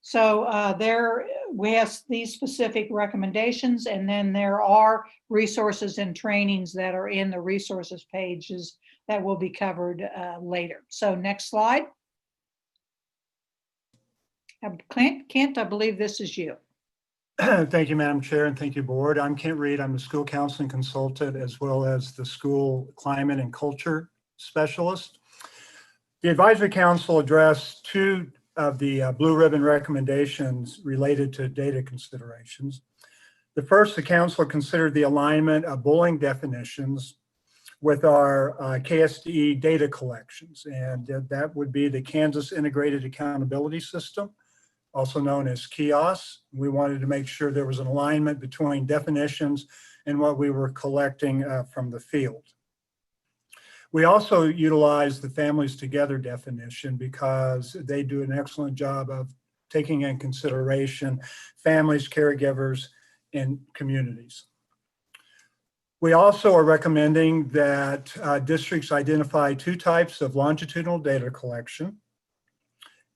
So there we have these specific recommendations, and then there are resources and trainings that are in the resources pages that will be covered later. So next slide. Kent, I believe this is you. Thank you, Madam Chair, and thank you, Board. I'm Kent Reed. I'm the school counseling consultant as well as the school climate and culture specialist. The Advisory Council addressed two of the blue ribbon recommendations related to data considerations. The first, the council considered the alignment of bullying definitions with our KSDE data collections, and that would be the Kansas Integrated Accountability System, also known as KIOS. We wanted to make sure there was an alignment between definitions and what we were collecting from the field. We also utilize the Families Together definition because they do an excellent job of taking in consideration families, caregivers, and communities. We also are recommending that districts identify two types of longitudinal data collection.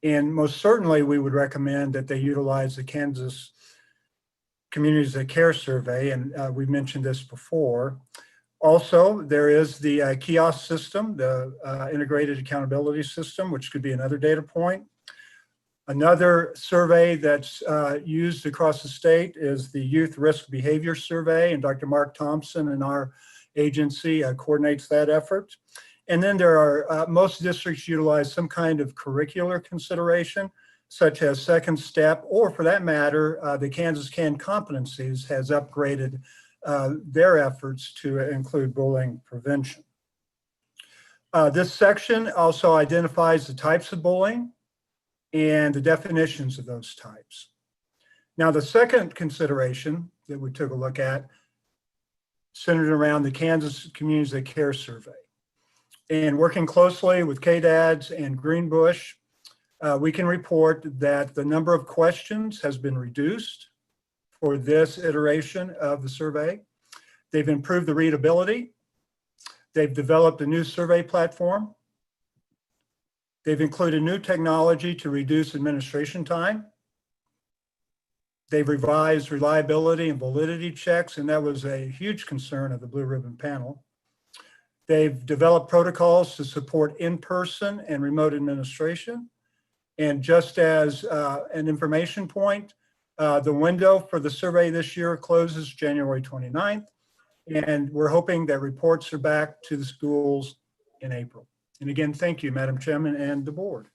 And most certainly we would recommend that they utilize the Kansas Communities That Care Survey, and we've mentioned this before. Also, there is the KIOS system, the Integrated Accountability System, which could be another data point. Another survey that's used across the state is the Youth Risk Behavior Survey, and Dr. Mark Thompson and our agency coordinates that effort. And then there are, most districts utilize some kind of curricular consideration, such as Second Step, or for that matter, the Kansas CAN Competencies has upgraded their efforts to include bullying prevention. This section also identifies the types of bullying and the definitions of those types. Now, the second consideration that we took a look at centered around the Kansas Communities That Care Survey. And working closely with KDADS and Greenbush, we can report that the number of questions has been reduced for this iteration of the survey. They've improved the readability. They've developed a new survey platform. They've included new technology to reduce administration time. They've revised reliability and validity checks, and that was a huge concern of the Blue Ribbon panel. They've developed protocols to support in-person and remote administration. And just as an information point, the window for the survey this year closes January 29th, and we're hoping that reports are back to the schools in April. And again, thank you, Madam Chairman and the board.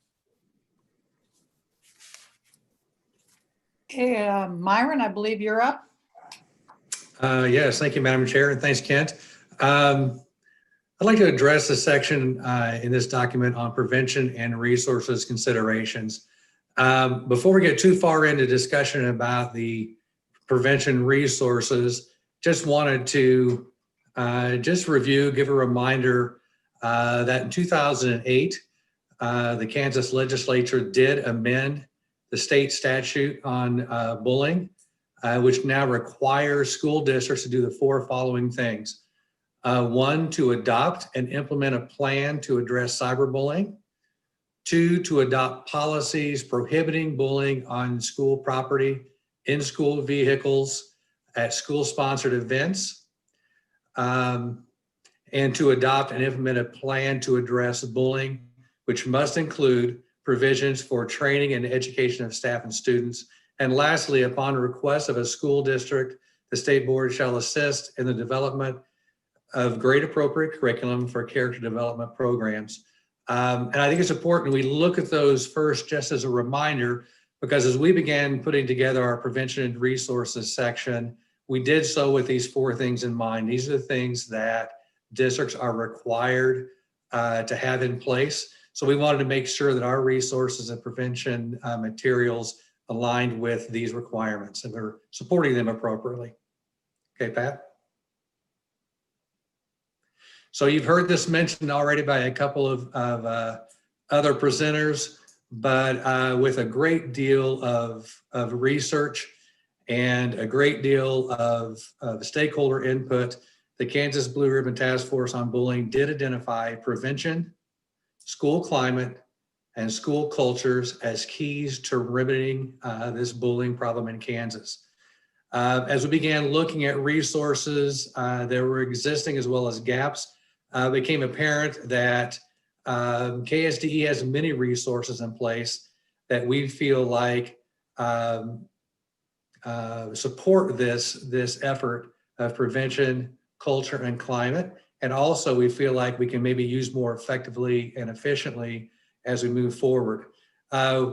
Okay, Myron, I believe you're up. Yes, thank you, Madam Chair, and thanks, Kent. I'd like to address the section in this document on prevention and resources considerations. Before we get too far into discussion about the prevention resources, just wanted to just review, give a reminder that in 2008, the Kansas legislature did amend the state statute on bullying, which now requires school districts to do the four following things. One, to adopt and implement a plan to address cyberbullying. Two, to adopt policies prohibiting bullying on school property, in school vehicles, at school-sponsored events. And to adopt and implement a plan to address bullying, which must include provisions for training and education of staff and students. And lastly, upon request of a school district, the state board shall assist in the development of grade appropriate curriculum for character development programs. And I think it's important we look at those first just as a reminder, because as we began putting together our prevention and resources section, we did so with these four things in mind. These are the things that districts are required to have in place. So we wanted to make sure that our resources and prevention materials aligned with these requirements and we're supporting them appropriately. Okay, Pat? So you've heard this mentioned already by a couple of other presenters, but with a great deal of research and a great deal of stakeholder input, the Kansas Blue Ribbon Task Force on Bullying did identify prevention, school climate, and school cultures as keys to remedying this bullying problem in Kansas. As we began looking at resources, there were existing as well as gaps. It became apparent that KSDE has many resources in place that we feel like support this effort of prevention, culture, and climate. And also we feel like we can maybe use more effectively and efficiently as we move forward.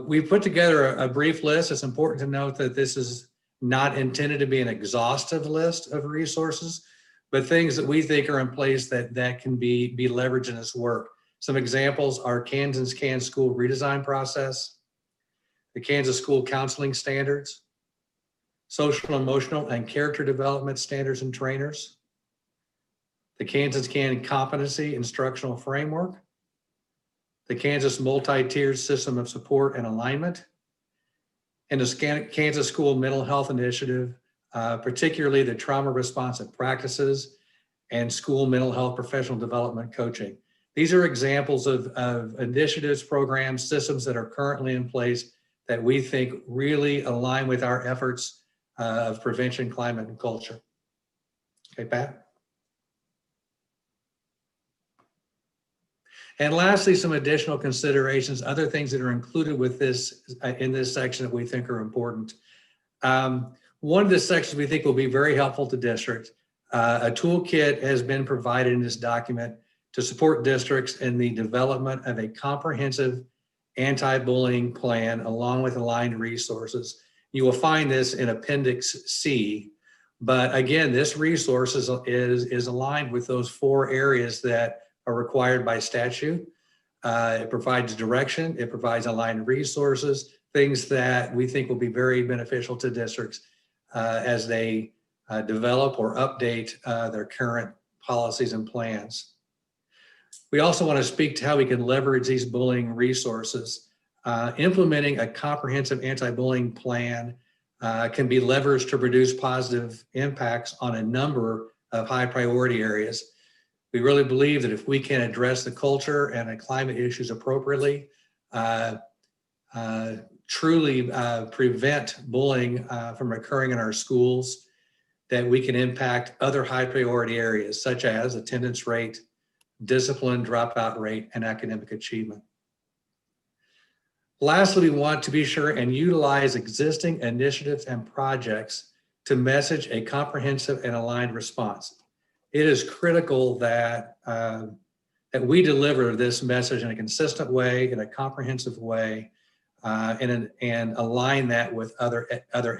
We put together a brief list. It's important to note that this is not intended to be an exhaustive list of resources, but things that we think are in place that can be leveraged in this work. Some examples are Kansas Can School redesign process, the Kansas School counseling standards, social, emotional, and character development standards and trainers, the Kansas Can competency instructional framework, the Kansas multi-tiered system of support and alignment, and the Kansas School mental health initiative, particularly the trauma responsive practices and school mental health professional development coaching. These are examples of initiatives, programs, systems that are currently in place that we think really align with our efforts of prevention, climate, and culture. Okay, Pat? And lastly, some additional considerations, other things that are included with this in this section that we think are important. One of the sections we think will be very helpful to districts. A toolkit has been provided in this document to support districts in the development of a comprehensive anti-bullying plan along with aligned resources. You will find this in Appendix C, but again, this resource is aligned with those four areas that are required by statute. It provides direction, it provides aligned resources, things that we think will be very beneficial to districts as they develop or update their current policies and plans. We also want to speak to how we can leverage these bullying resources. Implementing a comprehensive anti-bullying plan can be leveraged to produce positive impacts on a number of high priority areas. We really believe that if we can address the culture and the climate issues appropriately, truly prevent bullying from occurring in our schools, that we can impact other high priority areas such as attendance rate, discipline, dropout rate, and academic achievement. Lastly, we want to be sure and utilize existing initiatives and projects to message a comprehensive and aligned response. It is critical that, that we deliver this message in a consistent way, in a comprehensive way, and align that with other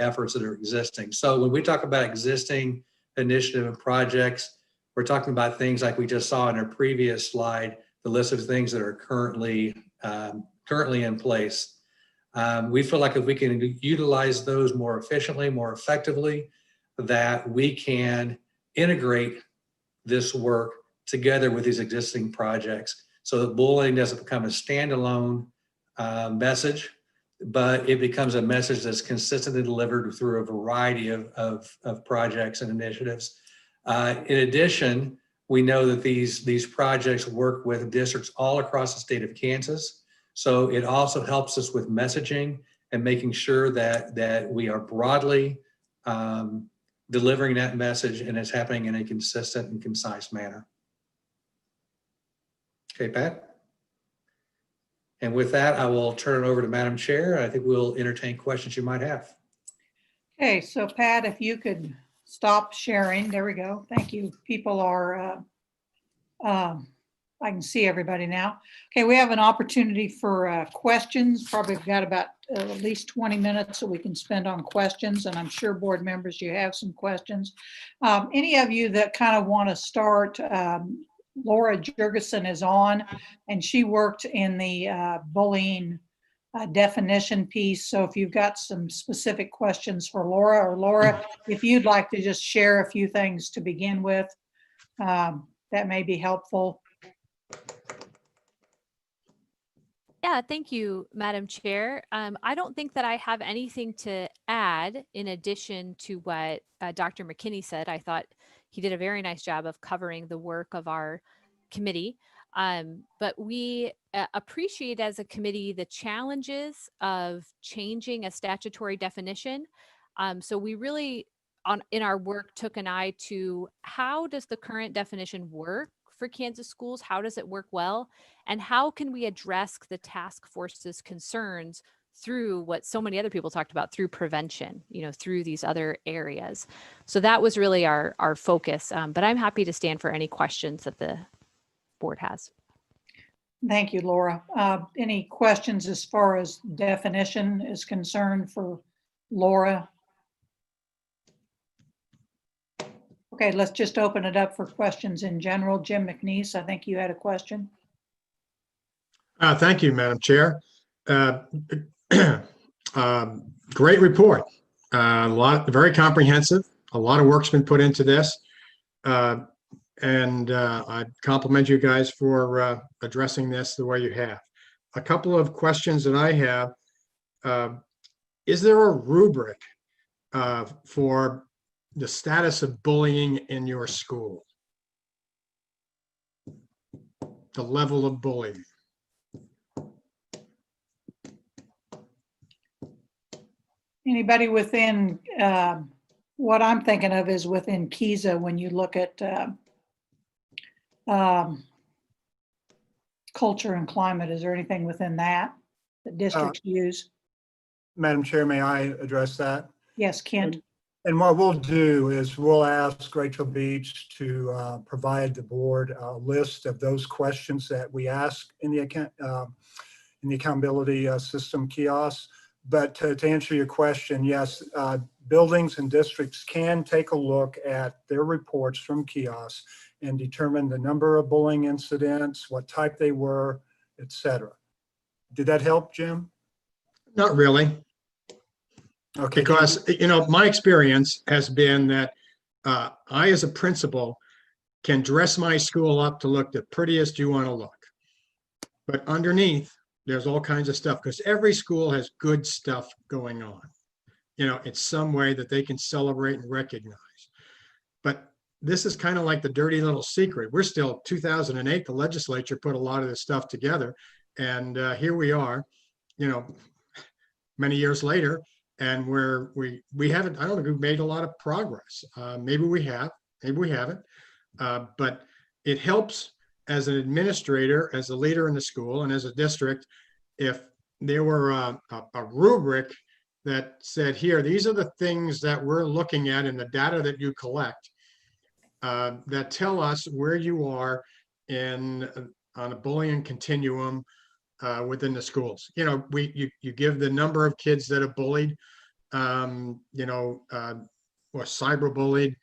efforts that are existing. So when we talk about existing initiative and projects. We're talking about things like we just saw in our previous slide, the list of things that are currently in place. We feel like if we can utilize those more efficiently, more effectively, that we can integrate this work together with these existing projects so that bullying doesn't become a standalone message, but it becomes a message that's consistently delivered through a variety of projects and initiatives. In addition, we know that these projects work with districts all across the state of Kansas. So it also helps us with messaging and making sure that we are broadly delivering that message and it's happening in a consistent and concise manner. Okay, Pat? And with that, I will turn it over to Madam Chair. I think we'll entertain questions you might have. Okay, so Pat, if you could stop sharing. There we go. Thank you. People are, I can see everybody now. Okay, we have an opportunity for questions. Probably got about at least 20 minutes that we can spend on questions, and I'm sure board members, you have some questions. Any of you that kind of want to start, Laura Jurgensen is on, and she worked in the bullying definition piece. So if you've got some specific questions for Laura, or Laura, if you'd like to just share a few things to begin with, that may be helpful. Yeah, thank you, Madam Chair. I don't think that I have anything to add in addition to what Dr. McKinney said. I thought he did a very nice job of covering the work of our committee. But we appreciate as a committee the challenges of changing a statutory definition. So we really, in our work, took an eye to how does the current definition work for Kansas schools? How does it work well? And how can we address the task force's concerns through what so many other people talked about, through prevention, through these other areas. So that was really our focus. But I'm happy to stand for any questions that the board has. Thank you, Laura. Any questions as far as definition is concerned for Laura? Okay, let's just open it up for questions in general. Jim McNeese, I think you had a question. Thank you, Madam Chair. Great report. Very comprehensive. A lot of work's been put into this. And I compliment you guys for addressing this the way you have. A couple of questions that I have. Is there a rubric for the status of bullying in your school? The level of bullying. Anybody within, what I'm thinking of is within KESA, when you look at culture and climate, is there anything within that districts use? Madam Chair, may I address that? Yes, Kent. And what we'll do is we'll ask Rachel Beach to provide the board a list of those questions that we ask in the accountability system kiosk. But to answer your question, yes, buildings and districts can take a look at their reports from kiosks and determine the number of bullying incidents, what type they were, etc. Did that help, Jim? Not really. Okay. Because, my experience has been that I, as a principal, can dress my school up to look the prettiest you want to look. But underneath, there's all kinds of stuff, because every school has good stuff going on, in some way that they can celebrate and recognize. But this is kind of like the dirty little secret. We're still 2008, the legislature put a lot of this stuff together. And here we are, many years later, and we haven't, I don't think we've made a lot of progress. Maybe we have, maybe we haven't. But it helps as an administrator, as a leader in the school, and as a district, if there were a rubric that said, here, these are the things that we're looking at in the data that you collect that tell us where you are on a bullying continuum within the schools. You give the number of kids that are bullied, or cyberbullied,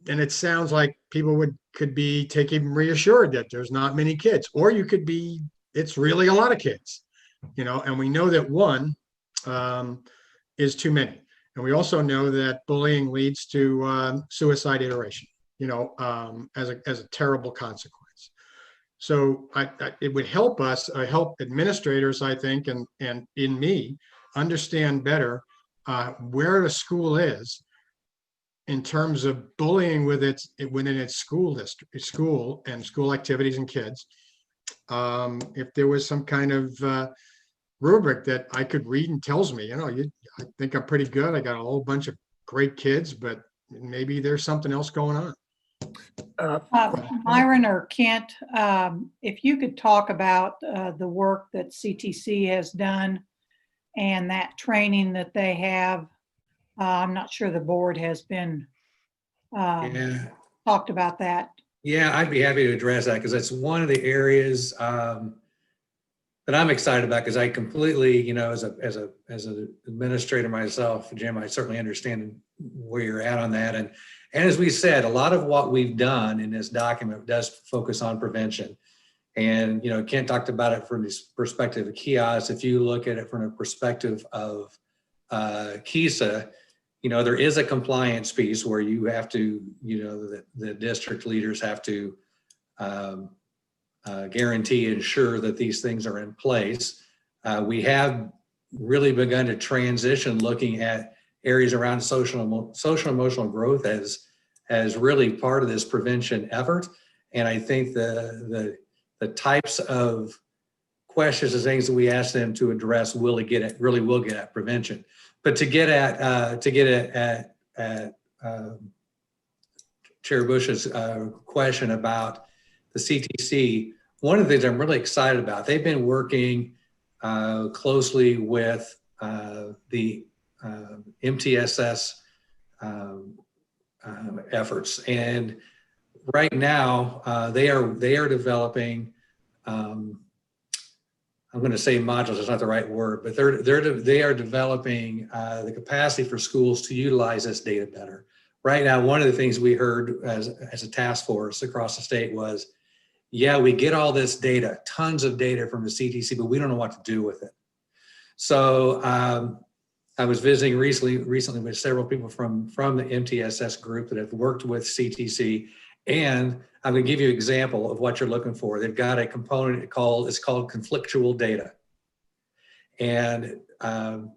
and it sounds like people could be taking reassured that there's not many kids, or you could be, it's really a lot of kids, and we know that one is too many. And we also know that bullying leads to suicide iteration, as a terrible consequence. So it would help us, help administrators, I think, and in me, understand better where the school is in terms of bullying within its school district, school and school activities and kids. If there was some kind of rubric that I could read and tells me, I think I'm pretty good. I got a whole bunch of great kids, but maybe there's something else going on. Myron or Kent, if you could talk about the work that CTC has done and that training that they have. I'm not sure the board has been talked about that. Yeah, I'd be happy to address that because that's one of the areas that I'm excited about, because I completely, as an administrator myself, Jim, I certainly understand where you're at on that. And as we said, a lot of what we've done in this document does focus on prevention. And, Kent talked about it from this perspective of kiosks. If you look at it from a perspective of KISA, there is a compliance piece where you have to, the district leaders have to guarantee, ensure that these things are in place. We have really begun to transition looking at areas around social emotional growth as really part of this prevention effort. And I think the types of questions and things that we ask them to address really will get at prevention. But to get at Chair Bush's question about the CTC, one of the things I'm really excited about, they've been working closely with the MTSS efforts, and right now they are developing. I'm going to say modules, it's not the right word, but they are developing the capacity for schools to utilize this data better. Right now, one of the things we heard as a task force across the state was, yeah, we get all this data, tons of data from the CTC, but we don't know what to do with it. So I was visiting recently with several people from the MTSS group that have worked with CTC, and I'm going to give you an example of what you're looking for. They've got a component it's called conflictual data, and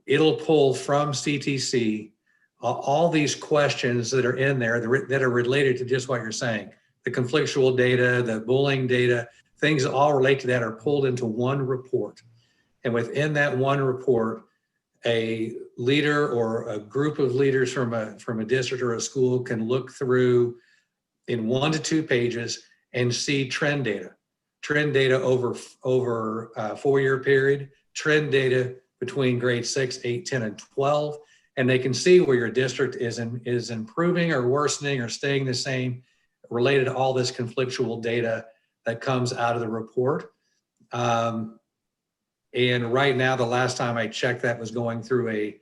it'll pull from CTC all these questions that are in there that are related to just what you're saying. The conflictual data, the bullying data, things that all relate to that are pulled into one report. And within that one report, a leader or a group of leaders from a district or a school can look through in 1 to 2 pages and see trend data over a 4-year period, trend data between grades 6, 8, 10, and 12. And they can see where your district is improving or worsening or staying the same related to all this conflictual data that comes out of the report. And right now, the last time I checked, that was going through a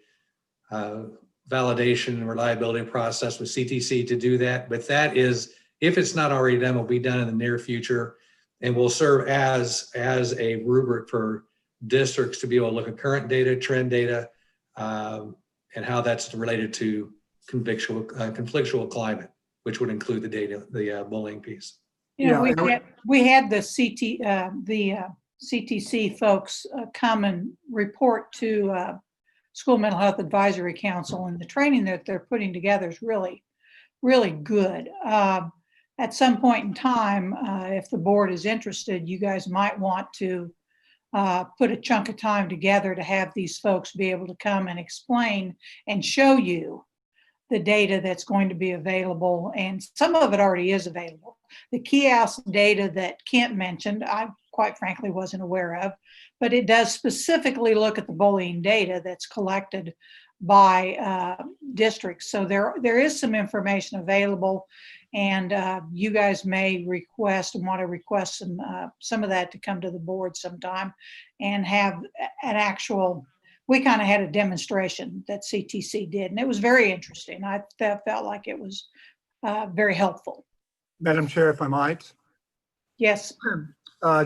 validation and reliability process with CTC to do that. But that is, if it's not already done, will be done in the near future and will serve as a rubric for districts to be able to look at current data, trend data, and how that's related to conflictual climate, which would include the data, the bullying piece. We had the CTC folks come and report to School Mental Health Advisory Council, and the training that they're putting together is really, really good. At some point in time, if the board is interested, you guys might want to put a chunk of time together to have these folks be able to come and explain and show you the data that's going to be available. And some of it already is available. The kiosk data that Kent mentioned, I quite frankly wasn't aware of, but it does specifically look at the bullying data that's collected by districts. So there is some information available, and you guys may request and want to request some of that to come to the board sometime and have an actual, we kind of had a demonstration that CTC did, and it was very interesting. I felt like it was very helpful. Madam Chair, if I might. Yes.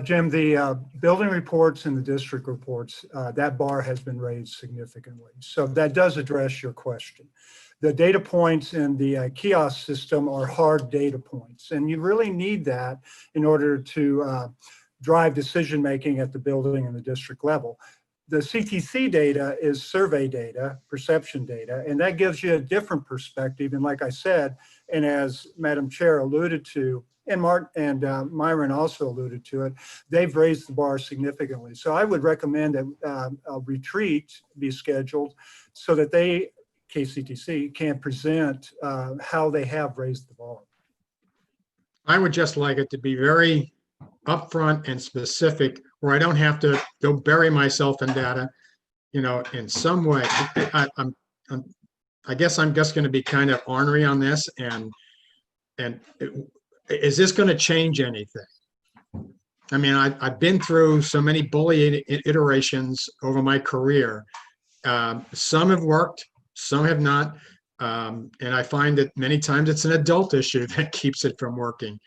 Jim, the building reports and the district reports, that bar has been raised significantly. So that does address your question. The data points in the kiosk system are hard data points, and you really need that in order to drive decision-making at the building and the district level. The CTC data is survey data, perception data, and that gives you a different perspective. And like I said, and as Madam Chair alluded to, and Myron also alluded to it, they've raised the bar significantly. So I would recommend that a retreat be scheduled so that they, KCTC, can present how they have raised the bar. I would just like it to be very upfront and specific, where I don't have to go bury myself in data, you know, in some way. I guess I'm just going to be kind of ornery on this, and is this going to change anything? I mean, I've been through so many bullying iterations over my career. Some have worked, some have not. And I find that many times it's an adult issue that keeps it from working,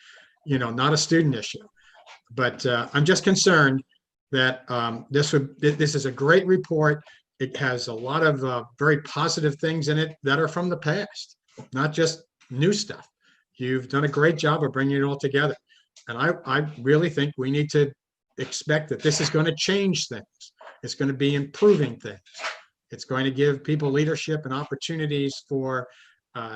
you know, not a student issue. But I'm just concerned that this is a great report. It has a lot of very positive things in it that are from the past, not just new stuff. You've done a great job of bringing it all together. And I really think we need to expect that this is going to change things. It's going to be improving things. It's going to give people leadership and opportunities for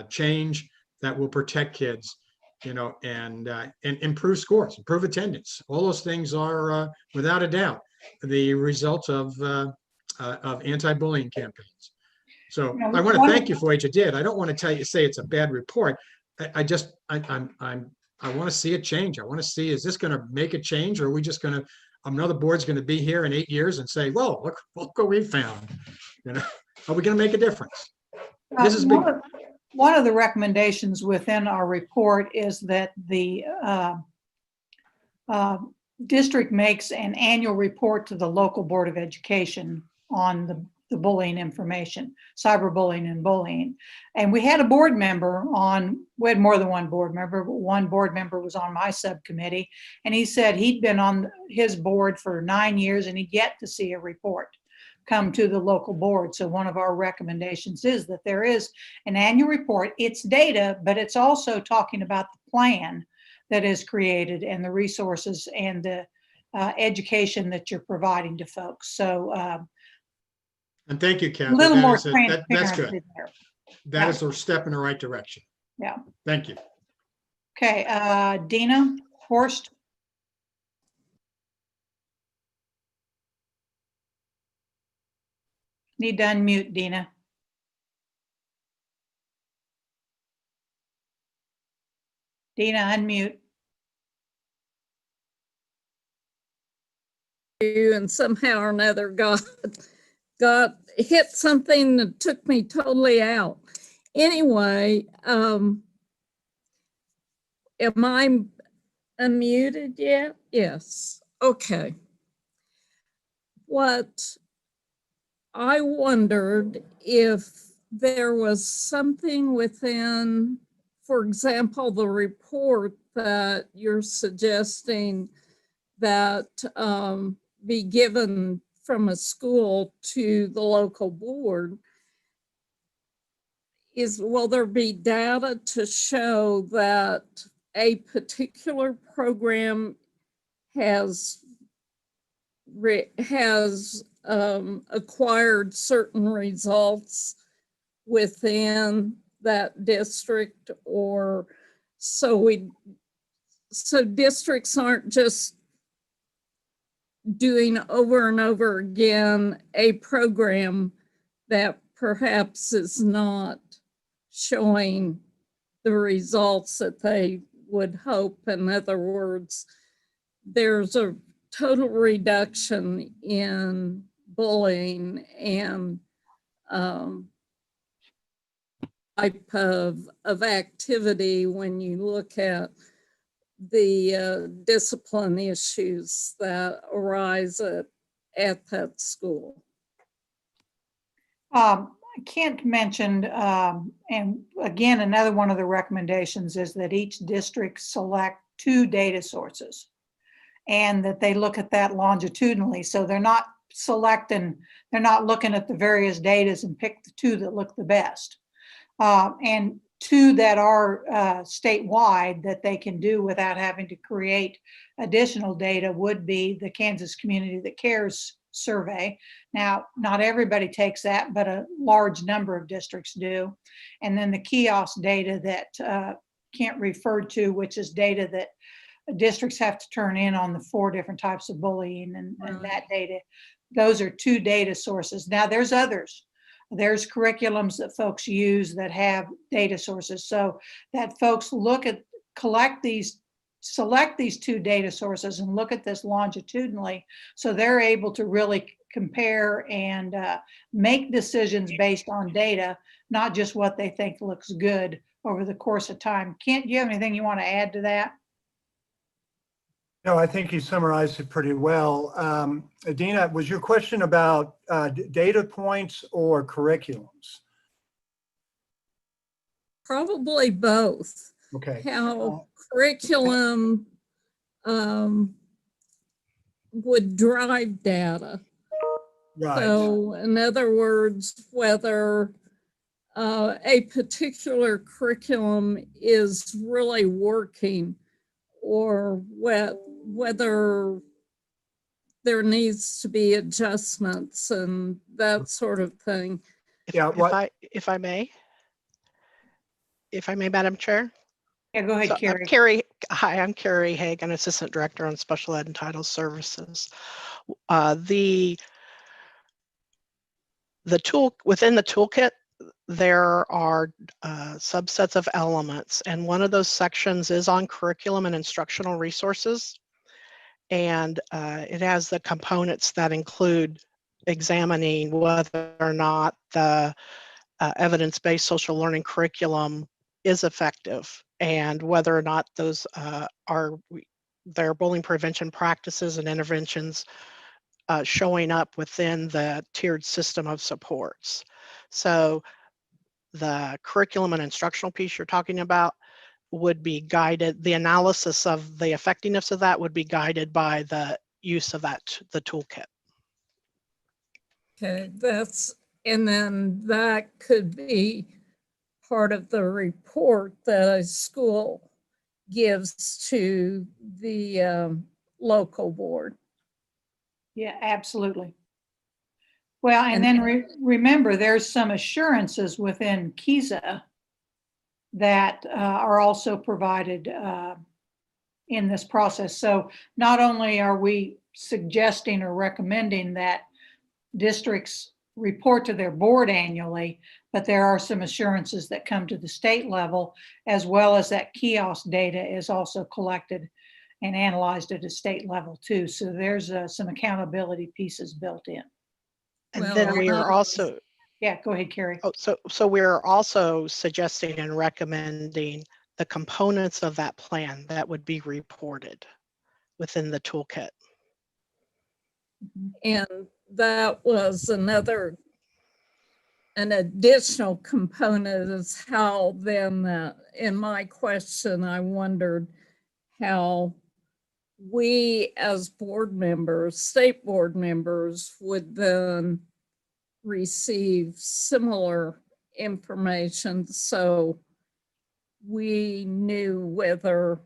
change that will protect kids, you know, and improve scores, improve attendance. All those things are, without a doubt, the result of anti-bullying campaigns. So I want to thank you for what you did. I don't want to say it's a bad report. I want to see it change. I want to see, is this going to make a change, or are we just going to, another board's going to be here in 8 years and say, whoa, look what we found. You know, are we going to make a difference? This is big. One of the recommendations within our report is that the district makes an annual report to the local Board of Education on the bullying information, cyberbullying and bullying. And we had a board member on, we had more than one board member, but one board member was on my subcommittee, and he said he'd been on his board for 9 years and he'd yet to see a report come to the local board. So one of our recommendations is that there is an annual report. It's data, but it's also talking about the plan that is created and the resources and the education that you're providing to folks. So and thank you, Kathy. a little more That's transparency good. there. That is a step in the right direction. Yeah. Thank you. Okay, Dina Horst. Need to unmute, Dina. Dina, unmute. And somehow or another got hit something that took me totally out. Anyway, am I unmuted yet? Yes. Okay. What I wondered if there was something within, for example, the report that you're suggesting that be given from a school to the local board, will there be data to show that a particular program has acquired certain results within that district, or so districts aren't just doing over and over again a program that perhaps is not showing the results that they would hope. In other words, there's a total reduction in bullying and type of activity when you look at the discipline issues that arise at that school. Kent mentioned, and again, another one of the recommendations is that each district select 2 data sources and that they look at that longitudinally. So they're not looking at the various datas and pick the 2 that look the best. And 2 that are statewide that they can do without having to create additional data would be the Kansas Community That Cares survey. Now, not everybody takes that, but a large number of districts do. And then the kiosk data that Kent referred to, which is data that districts have to turn in on the 4 different types of bullying and that data. Those are 2 data sources. Now, there's others. There's curriculums that folks use that have data sources, so that folks select these 2 data sources and look at this longitudinally, so they're able to really compare and make decisions based on data, not just what they think looks good over the course of time. Kent, do you have anything you want to add to that? No, I think you summarized it pretty well. Adina, was your question about data points or curriculums? Probably both. Okay. How curriculum would drive data. Right. So in other words, whether a particular curriculum is really working or whether there needs to be adjustments and that sort of thing. If I may, Madam Chair. Yeah, go ahead, So, Carrie. Hi, I'm Carrie Hagan, Assistant Director on Special Ed Entitled Services. The tool within the toolkit, there are subsets of elements, and one of those sections is on curriculum and instructional resources. And it has the components that include examining whether or not the evidence-based social learning curriculum is effective and whether or not those their bullying prevention practices and interventions showing up within the tiered system of supports. So the curriculum and instructional piece you're talking about would be guided, the analysis of the effectiveness of that would be guided by the use of the toolkit. Okay, and then that could be part of the report that a school gives to the local board. Yeah, absolutely. Well, and then remember, there's some assurances within KISA that are also provided in this process. So not only are we suggesting or recommending that districts report to their board annually, but there are some assurances that come to the state level, as well as that kiosk data is also collected and analyzed at a state level too. So there's some accountability pieces built in. And then we are also, yeah, go ahead, Carrie. Oh, so we're also suggesting and recommending the components of that plan that would be reported within the toolkit. And that was an additional component is how then, in my question, I wondered how we as board members, state board members, would then receive similar information so we knew whether,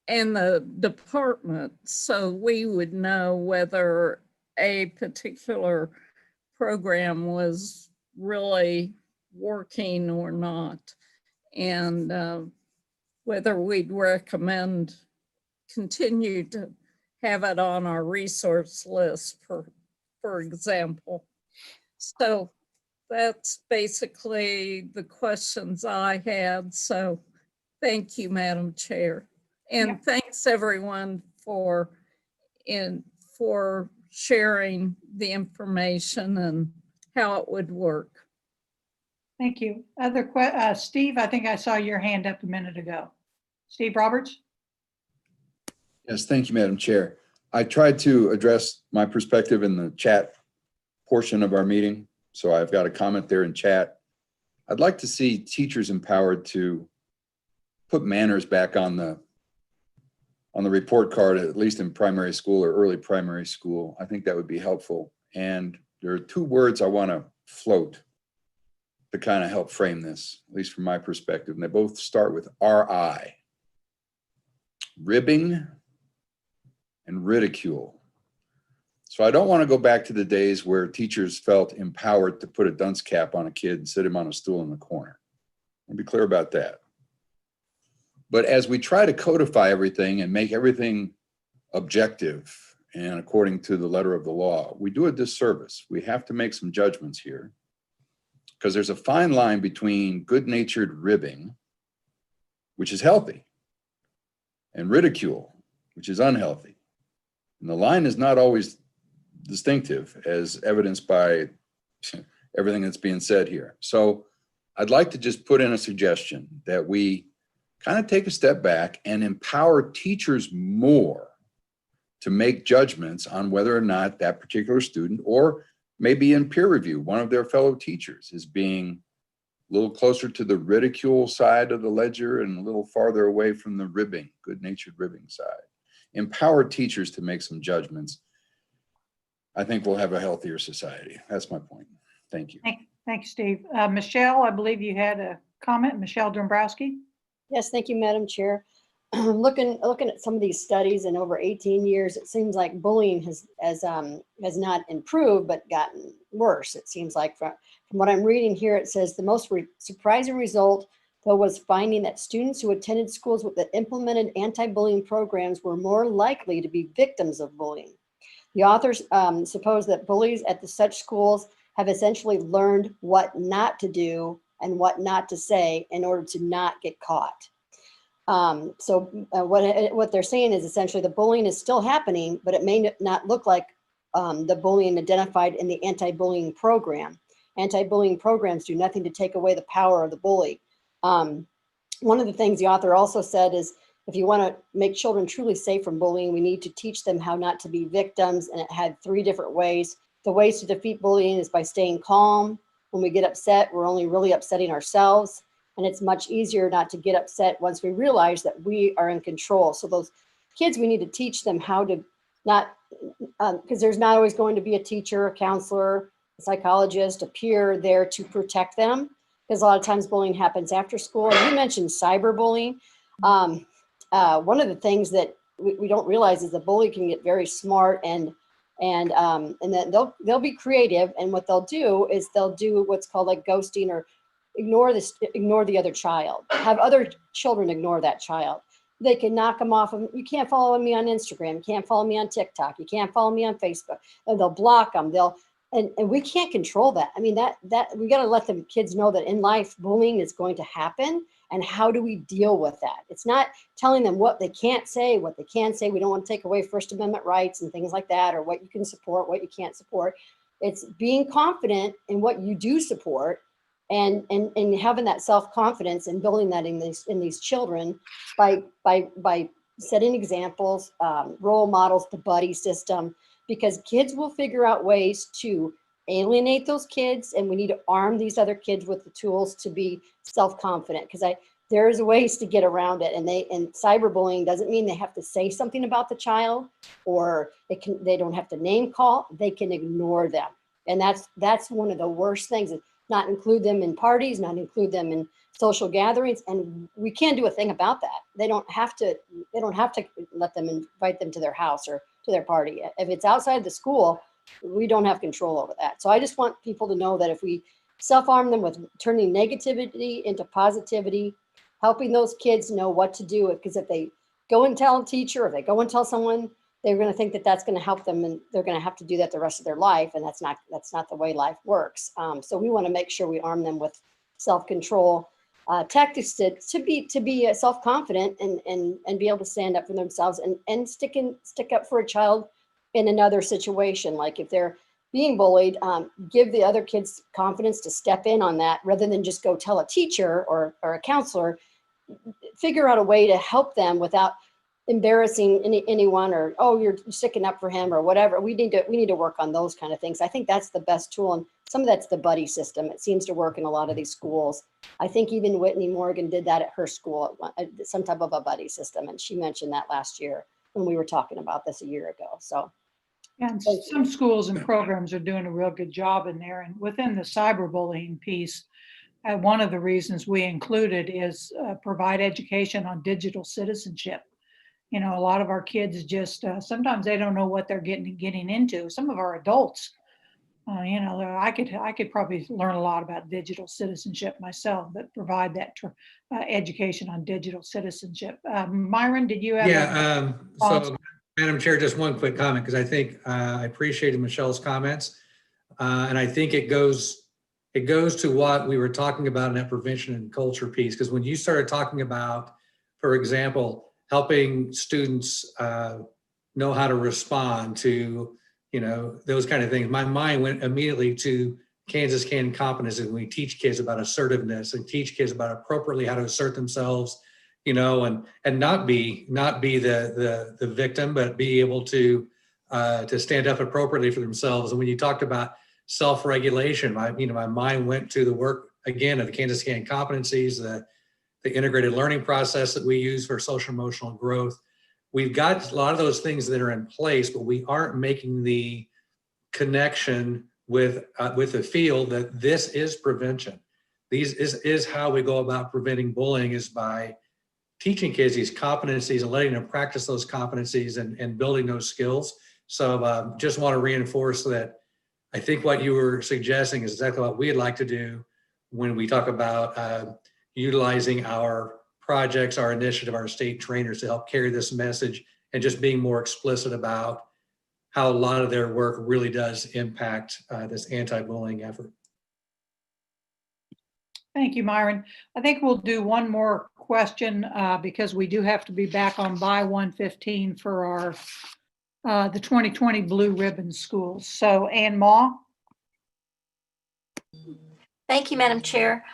and the department, so we would know whether a particular program was really working or not, and whether we'd recommend continue to have it on our resource list, for example. So that's basically the questions I had. So thank you, Madam Chair. And thanks everyone for sharing the information and how it would work. Thank you. Other Steve, I think I saw your hand up a minute ago. Steve Roberts? Yes, thank you, Madam Chair. I tried to address my perspective in the chat portion of our meeting. So I've got a comment there in chat. I'd like to see teachers empowered to put manners back on the report card, at least in primary school or early primary school. I think that would be helpful. And there are two words I want to float to kind of help frame this, at least from my perspective. And they both start with RI. Ribbing and ridicule. So I don't want to go back to the days where teachers felt empowered to put a dunce cap on a kid and sit him on a stool in the corner. I'll be clear about that. But as we try to codify everything and make everything objective and according to the letter of the law, we do a disservice. We have to make some judgments here, because there's a fine line between good-natured ribbing, which is healthy, and ridicule, which is unhealthy. And the line is not always distinctive, as evidenced by everything that's being said here. So I'd like to just put in a suggestion that we kind of take a step back and empower teachers more to make judgments on whether or not that particular student, or maybe in peer review, one of their fellow teachers is being a little closer to the ridicule side of the ledger and a little farther away from the ribbing, good-natured ribbing side. Empower teachers to make some judgments. I think we'll have a healthier society. That's my point. Thank you. Thank you, Steve. Michelle, I believe you had a comment. Michelle Dombrowski. Yes, thank you, Madam Chair. Looking at some of these studies, in over 18 years, it seems like bullying has not improved, but gotten worse. It seems like from what I'm reading here, it says the most surprising result, though, was finding that students who attended schools that implemented anti-bullying programs were more likely to be victims of bullying. The authors suppose that bullies at such schools have essentially learned what not to do and what not to say in order to not get caught. What they're saying is essentially the bullying is still happening, but it may not look like the bullying identified in the anti-bullying program. Anti-bullying programs do nothing to take away the power of the bully. One of the things the author also said is, if you want to make children truly safe from bullying, we need to teach them how not to be victims. And it had 3 different ways. The ways to defeat bullying is by staying calm. When we get upset, we're only really upsetting ourselves. And it's much easier not to get upset once we realize that we are in control. So those kids, we need to teach them how to not, because there's not always going to be a teacher, a counselor, a psychologist, a peer there to protect them. Because a lot of times bullying happens after school. And you mentioned cyberbullying. One of the things that we don't realize is the bully can get very smart and then they'll be creative. And what they'll do is they'll do what's called like ghosting, or ignore the other child, have other children ignore that child. They can knock them off of, you can't follow me on Instagram, you can't follow me on TikTok, you can't follow me on Facebook, and they'll block them. And we can't control that. I mean, that we got to let the kids know that in life, bullying is going to happen. And how do we deal with that? It's not telling them what they can't say, what they can say. We don't want to take away First Amendment rights and things like that, or what you can support, what you can't support. It's being confident in what you do support, and having that self-confidence and building that in these children by setting examples, role models, the buddy system, because kids will figure out ways to alienate those kids, and we need to arm these other kids with the tools to be self-confident, because there's ways to get around it. And cyberbullying doesn't mean they have to say something about the child, or they don't have to name call, they can ignore them. And that's one of the worst things, is not include them in parties, not include them in social gatherings, and we can't do a thing about that. They don't have to let them invite them to their house or to their party. If it's outside the school, we don't have control over that. So I just want people to know that if we self-arm them with turning negativity into positivity, helping those kids know what to do, because if they go and tell a teacher, or they go and tell someone, they're going to think that that's going to help them, and they're going to have to do that the rest of their life. And that's not the way life works. So we want to make sure we arm them with self-control tactics to be self-confident and be able to stand up for themselves and stick up for a child in another situation. Like if they're being bullied, give the other kids confidence to step in on that, rather than just go tell a teacher or a counselor. Figure out a way to help them without embarrassing anyone, or, oh, you're sticking up for him or whatever. We need to work on those kind of things. I think that's the best tool. And some of that's the buddy system. It seems to work in a lot of these schools. I think even Whitney Morgan did that at her school, some type of a buddy system. And she mentioned that last year when we were talking about this a year ago. So. And some schools and programs are doing a real good job in there. And within the cyberbullying piece, one of the reasons we included is provide education on digital citizenship. You know, a lot of our kids just, sometimes they don't know what they're getting into. Some of our adults, you know, I could probably learn a lot about digital citizenship myself, but provide that education on digital citizenship. Myron, did you have? Yeah, so Madam Chair, just one quick comment, because I think I appreciated Michelle's comments. And I think it goes to what we were talking about in that prevention and culture piece. Because when you started talking about, for example, helping students know how to respond to, you know, those kind of things, my mind went immediately to Kansas Can competence. And we teach kids about assertiveness and teach kids about appropriately how to assert themselves, you know, and not be the victim, but be able to stand up appropriately for themselves. And when you talked about self-regulation, my mind went to the work again of the Kansas Can competencies, the integrated learning process that we use for social emotional growth. We've got a lot of those things that are in place, but we aren't making the connection with the field that this is prevention. This is how we go about preventing bullying, is by teaching kids these competencies and letting them practice those competencies and building those skills. So just want to reinforce that I think what you were suggesting is exactly what we'd like to do when we talk about utilizing our projects, our initiative, our state trainers to help carry this message, and just being more explicit about how a lot of their work really does impact this anti-bullying effort. Thank you, Myron. I think we'll do one more question because we do have to be back on by 1:15 for our the 2020 Blue Ribbon Schools. So Ann Ma. Thank you, Madam Chair.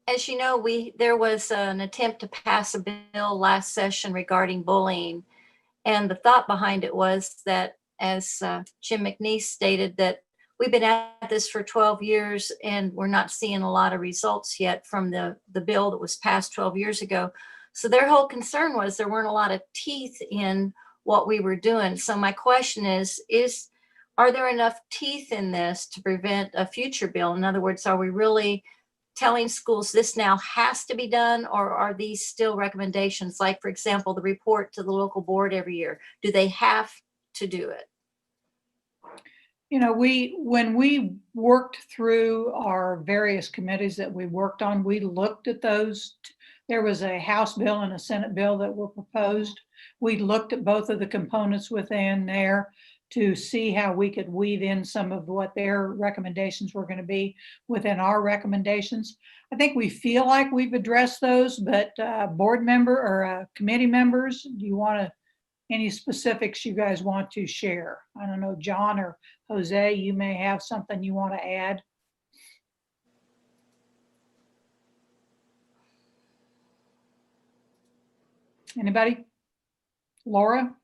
As you know, there was an attempt to pass a bill last session regarding bullying. And the thought behind it was that, as Jim McNeese stated, that we've been at this for 12 years and we're not seeing a lot of results yet from the bill that was passed 12 years ago. So their whole concern was there weren't a lot of teeth in what we were doing. So my question is are there enough teeth in this to prevent a future bill? In other words, are we really telling schools this now has to be done, or are these still recommendations? Like, for example, the report to the local board every year. Do they have to do it? You know, when we worked through our various committees that we worked on, we looked at those. There was a House bill and a Senate bill that were proposed. We looked at both of the components within there to see how we could weave in some of what their recommendations were going to be within our recommendations. I think we feel like we've addressed those, but board member or committee members, do you want to, any specifics you guys want to share? I don't know, John or Jose, you may have something you want to add. Anybody? Laura?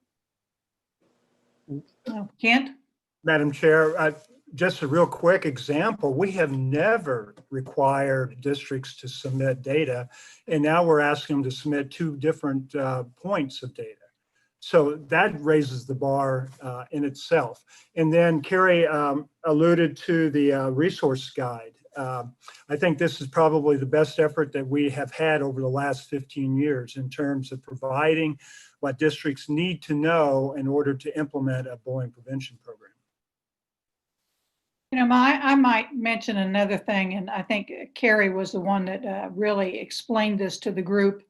Kent? Madam Chair, just a real quick example. We have never required districts to submit data, and now we're asking them to submit two different points of data. So that raises the bar in itself. And then Carrie alluded to the resource guide. I think this is probably the best effort that we have had over the last 15 years in terms of providing what districts need to know in order to implement a bullying prevention program. You know, I might mention another thing, and I think Carrie was the one that really explained this to the group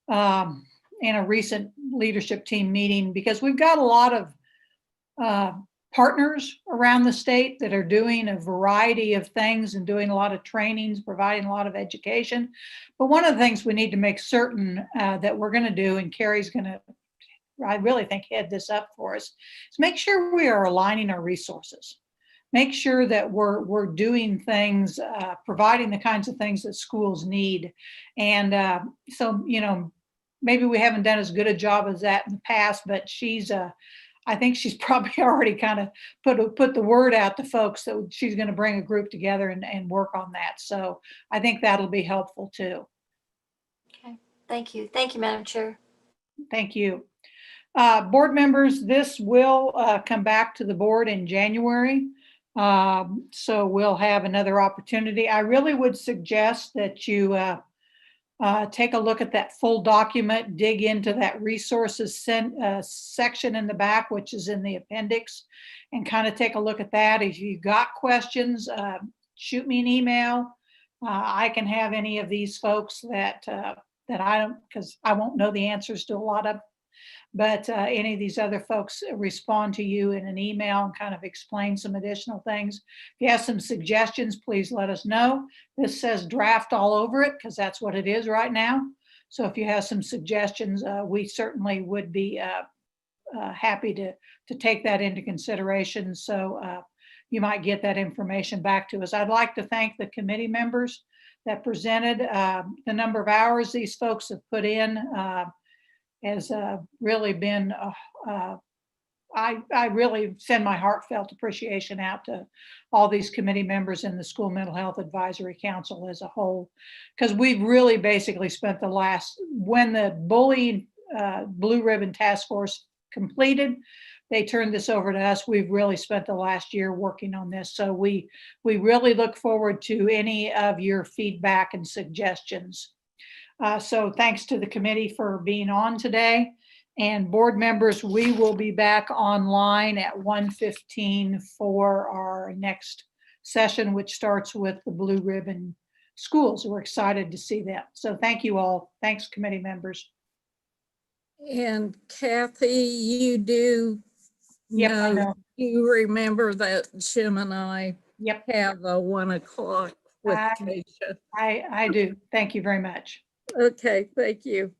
in a recent leadership team meeting, because we've got a lot of partners around the state that are doing a variety of things and doing a lot of trainings, providing a lot of education. But one of the things we need to make certain that we're going to do, and Carrie's going to, I really think, head this up for us, is make sure we are aligning our resources. Make sure that we're doing things, providing the kinds of things that schools need. And so, you know, maybe we haven't done as good a job as that in the past, but I think she's probably already kind of put the word out to folks that she's going to bring a group together and work on that. So I think that'll be helpful too. Okay, thank you. Thank you, Madam Chair. Thank you. Board members, this will come back to the board in January. So we'll have another opportunity. I really would suggest that you take a look at that full document, dig into that resources section in the back, which is in the appendix, and kind of take a look at that. If you've got questions, shoot me an email. I can have any of these folks that I don't, because I won't know the answers to a lot of, but any of these other folks respond to you in an email and kind of explain some additional things. If you have some suggestions, please let us know. This says draft all over it because that's what it is right now. So if you have some suggestions, we certainly would be happy to take that into consideration. So you might get that information back to us. I'd like to thank the committee members that presented. The number of hours these folks have put in has really been, I really send my heartfelt appreciation out to all these committee members and the School Mental Health Advisory Council as a whole, because we've really basically spent when the bullying Blue Ribbon Task Force completed, they turned this over to us. We've really spent the last year working on this. So we really look forward to any of your feedback and suggestions. So thanks to the committee for being on today. And board members, we will be back online at 1:15 for our next session, which starts with the Blue Ribbon schools. We're excited to see them. So thank you all. Thanks, committee members. And Kathy, you do Yep, I know. you remember that Jim and I Yep. have a 1 o'clock with I Keisha. I do. Thank you very much. Okay, thank you.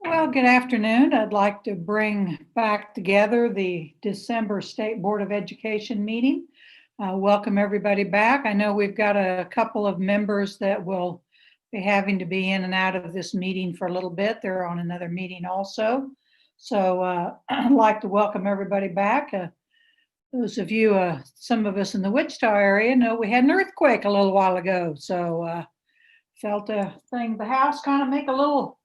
Well, good afternoon. I'd like to bring back together the December State Board of Education meeting. Welcome everybody back. I know we've got a couple of members that will be having to be in and out of this meeting for a little bit. They're on another meeting also. So I'd like to welcome everybody back. Those of you, some of us in the Wichita area know we had an earthquake a little while ago. So felt the house kind of make a little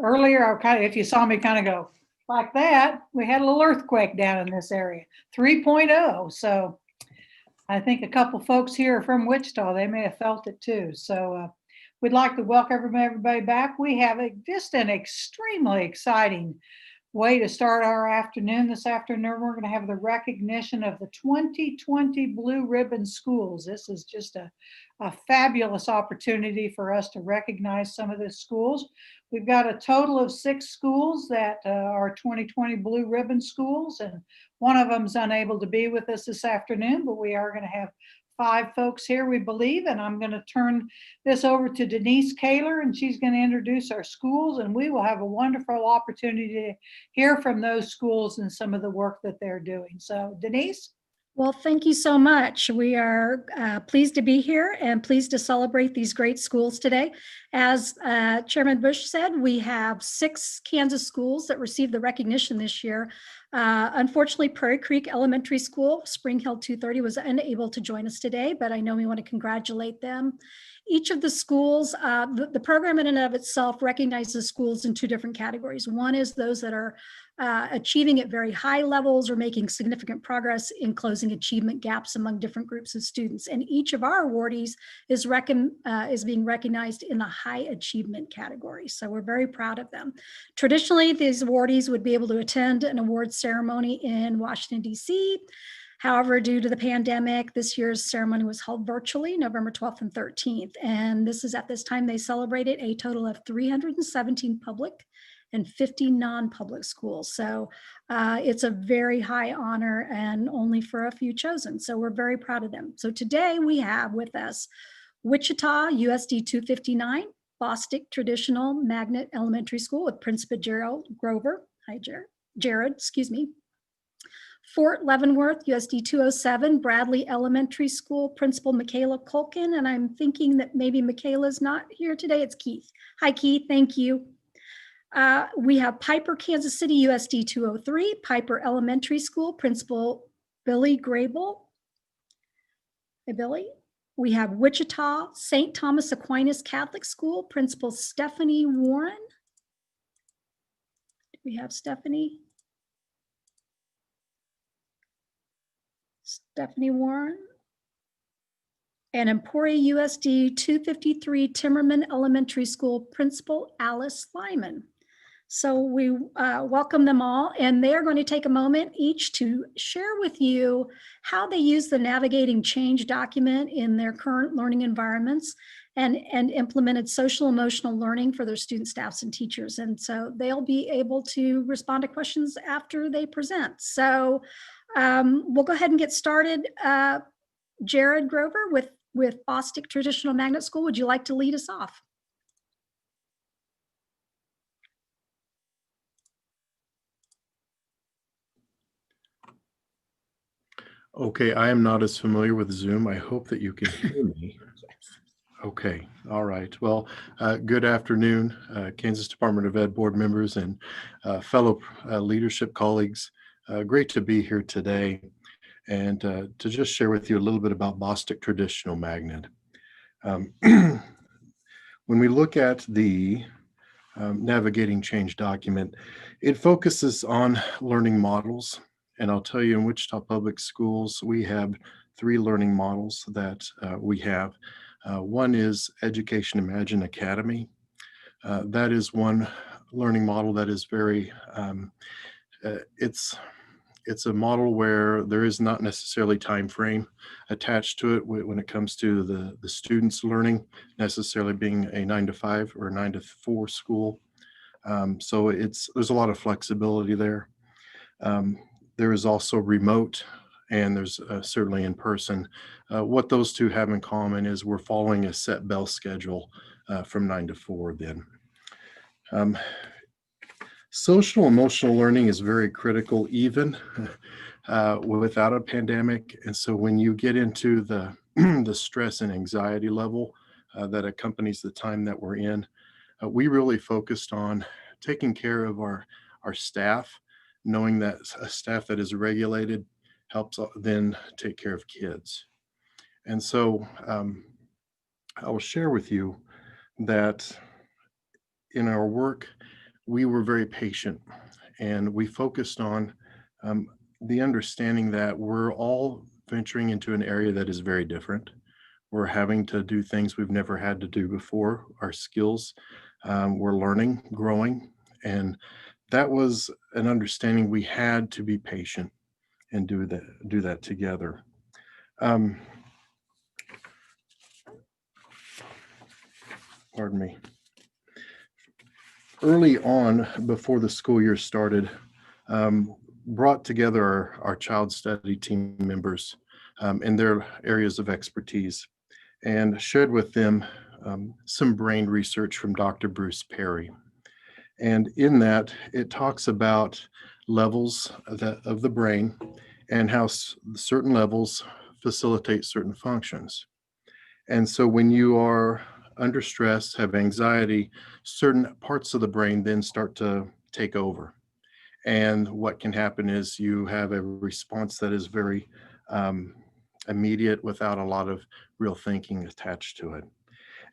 earlier. If you saw me kind of go like that, we had a little earthquake down in this area, 3.0. So I think a couple folks here are from Wichita. They may have felt it too. So we'd like to welcome everybody back. We have just an extremely exciting way to start our afternoon. This afternoon, we're going to have the recognition of the 2020 Blue Ribbon Schools. This is just a fabulous opportunity for us to recognize some of the schools. We've got a total of 6 schools that are 2020 Blue Ribbon schools, and one of them is unable to be with us this afternoon, but we are going to have 5 folks here, we believe, and I'm going to turn this over to Denise Kaler, and she's going to introduce our schools, and we will have a wonderful opportunity to hear from those schools and some of the work that they're doing. So, Denise? Well, thank you so much. We are pleased to be here and pleased to celebrate these great schools today. As Chairman Bush said, we have 6 Kansas schools that received the recognition this year. Unfortunately, Prairie Creek Elementary School, Spring Hill 230, was unable to join us today, but I know we want to congratulate them. Each of the schools, the program in and of itself recognizes schools in 2 different categories. One is those that are achieving at very high levels or making significant progress in closing achievement gaps among different groups of students. And each of our awardees is being recognized in the high achievement category. So we're very proud of them. Traditionally, these awardees would be able to attend an awards ceremony in Washington, D.C. However, due to the pandemic, this year's ceremony was held virtually November 12th and 13th. And this is at this time they celebrated a total of 317 public and 50 non-public schools. So it's a very high honor and only for a few chosen. So we're very proud of them. So today we have with us Wichita USD 259, Bostic Traditional Magnet Elementary School with Principal Gerald Grover. Hi, Jared, excuse me. Fort Leavenworth USD 207, Bradley Elementary School, Principal Michaela Culkin. And I'm thinking that maybe Michaela's not here today. It's Keith. Hi, Keith. Thank you. We have Piper, Kansas City, USD 203, Piper Elementary School, Principal Billy Grable. Hey, Billy. We have Wichita, St. Thomas Aquinas Catholic School, Principal Stephanie Warren. Do we have Stephanie? Stephanie Warren. And Emporia USD 253, Timmerman Elementary School, Principal Alice Lyman. So we welcome them all, and they are going to take a moment each to share with you how they use the Navigating Change document in their current learning environments and implemented social emotional learning for their students, staffs, and teachers. And so they'll be able to respond to questions after they present. So we'll go ahead and get started. Jared Grover with Bostic Traditional Magnet School, would you like to lead us off? Okay, I am not as familiar with Zoom. I hope that you can hear me. Okay, all right. Well, good afternoon, Kansas Department of Ed board members and fellow leadership colleagues. Great to be here today and to just share with you a little bit about Bostic Traditional Magnet. When we look at the Navigating Change document, it focuses on learning models. And I'll tell you, in Wichita Public Schools, we have 3 learning models that we have. One is Education Imagine Academy. That is one learning model that is very, it's a model where there is not necessarily time frame attached to it when it comes to the students learning, necessarily being a 9 to 5 or 9 to 4 school. So there's a lot of flexibility there. There is also remote, and there's certainly in person. What those 2 have in common is we're following a set bell schedule from 9 to 4 then. Um, Social emotional learning is very critical even without a pandemic. And so when you get into the, the stress and anxiety level that accompanies the time that we're in, we really focused on taking care of our staff, knowing that a staff that is regulated helps then take care of kids. And so I will share with you that in our work, we were very patient and we focused on the understanding that we're all venturing into an area that is very different. We're having to do things we've never had to do before. Our skills, we're learning, growing, and that was an understanding we had to be patient and do that together. Pardon me. Early on, before the school year started, brought together our child study team members in their areas of expertise and shared with them some brain research from Dr. Bruce Perry. And in that, it talks about levels of the brain and how certain levels facilitate certain functions. And so when you are under stress, have anxiety, certain parts of the brain then start to take over. And what can happen is you have a response that is very immediate without a lot of real thinking attached to it.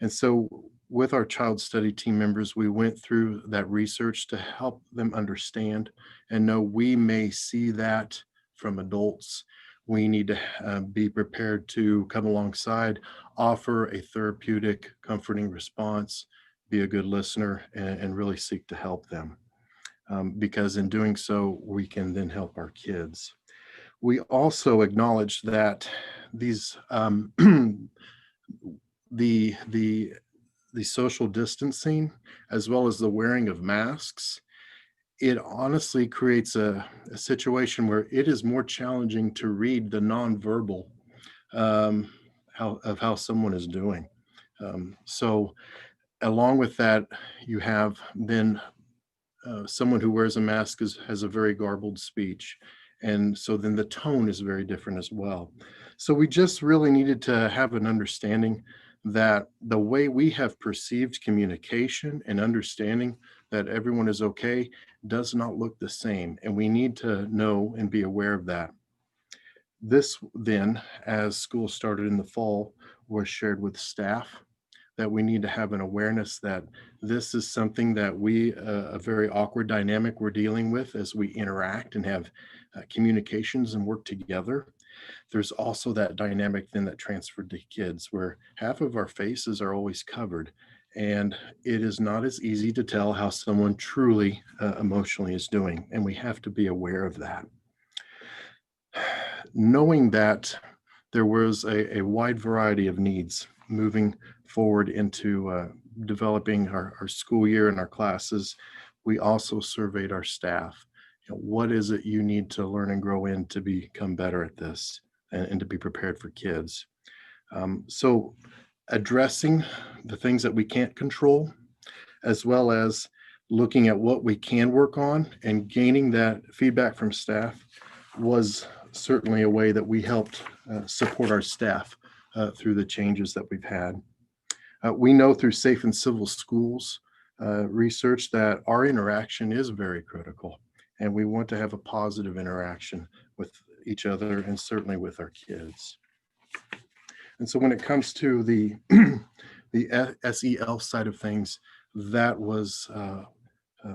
And so with our child study team members, we went through that research to help them understand and know we may see that from adults. We need to be prepared to come alongside, offer a therapeutic, comforting response, be a good listener, and really seek to help them. Because in doing so, we can then help our kids. We also acknowledge that these the social distancing as well as the wearing of masks, it honestly creates a situation where it is more challenging to read the nonverbal how someone is doing. So along with that, you have then someone who wears a mask has a very garbled speech. And so then the tone is very different as well. So we just really needed to have an understanding that the way we have perceived communication and understanding that everyone is okay does not look the same. And we need to know and be aware of that. This then, as school started in the fall, was shared with staff that we need to have an awareness that this is something that a very awkward dynamic we're dealing with as we interact and have communications and work together. There's also that dynamic then that transferred to kids where half of our faces are always covered. And it is not as easy to tell how someone truly emotionally is doing. And we have to be aware of that. Knowing that there was a wide variety of needs moving forward into developing our school year and our classes, we also surveyed our staff. What is it you need to learn and grow in to become better at this and to be prepared for kids? So addressing the things that we can't control, as well as looking at what we can work on and gaining that feedback from staff was certainly a way that we helped support our staff through the changes that we've had. We know through Safe and Civil Schools research that our interaction is very critical, and we want to have a positive interaction with each other and certainly with our kids. And so when it comes to the SEL side of things, that was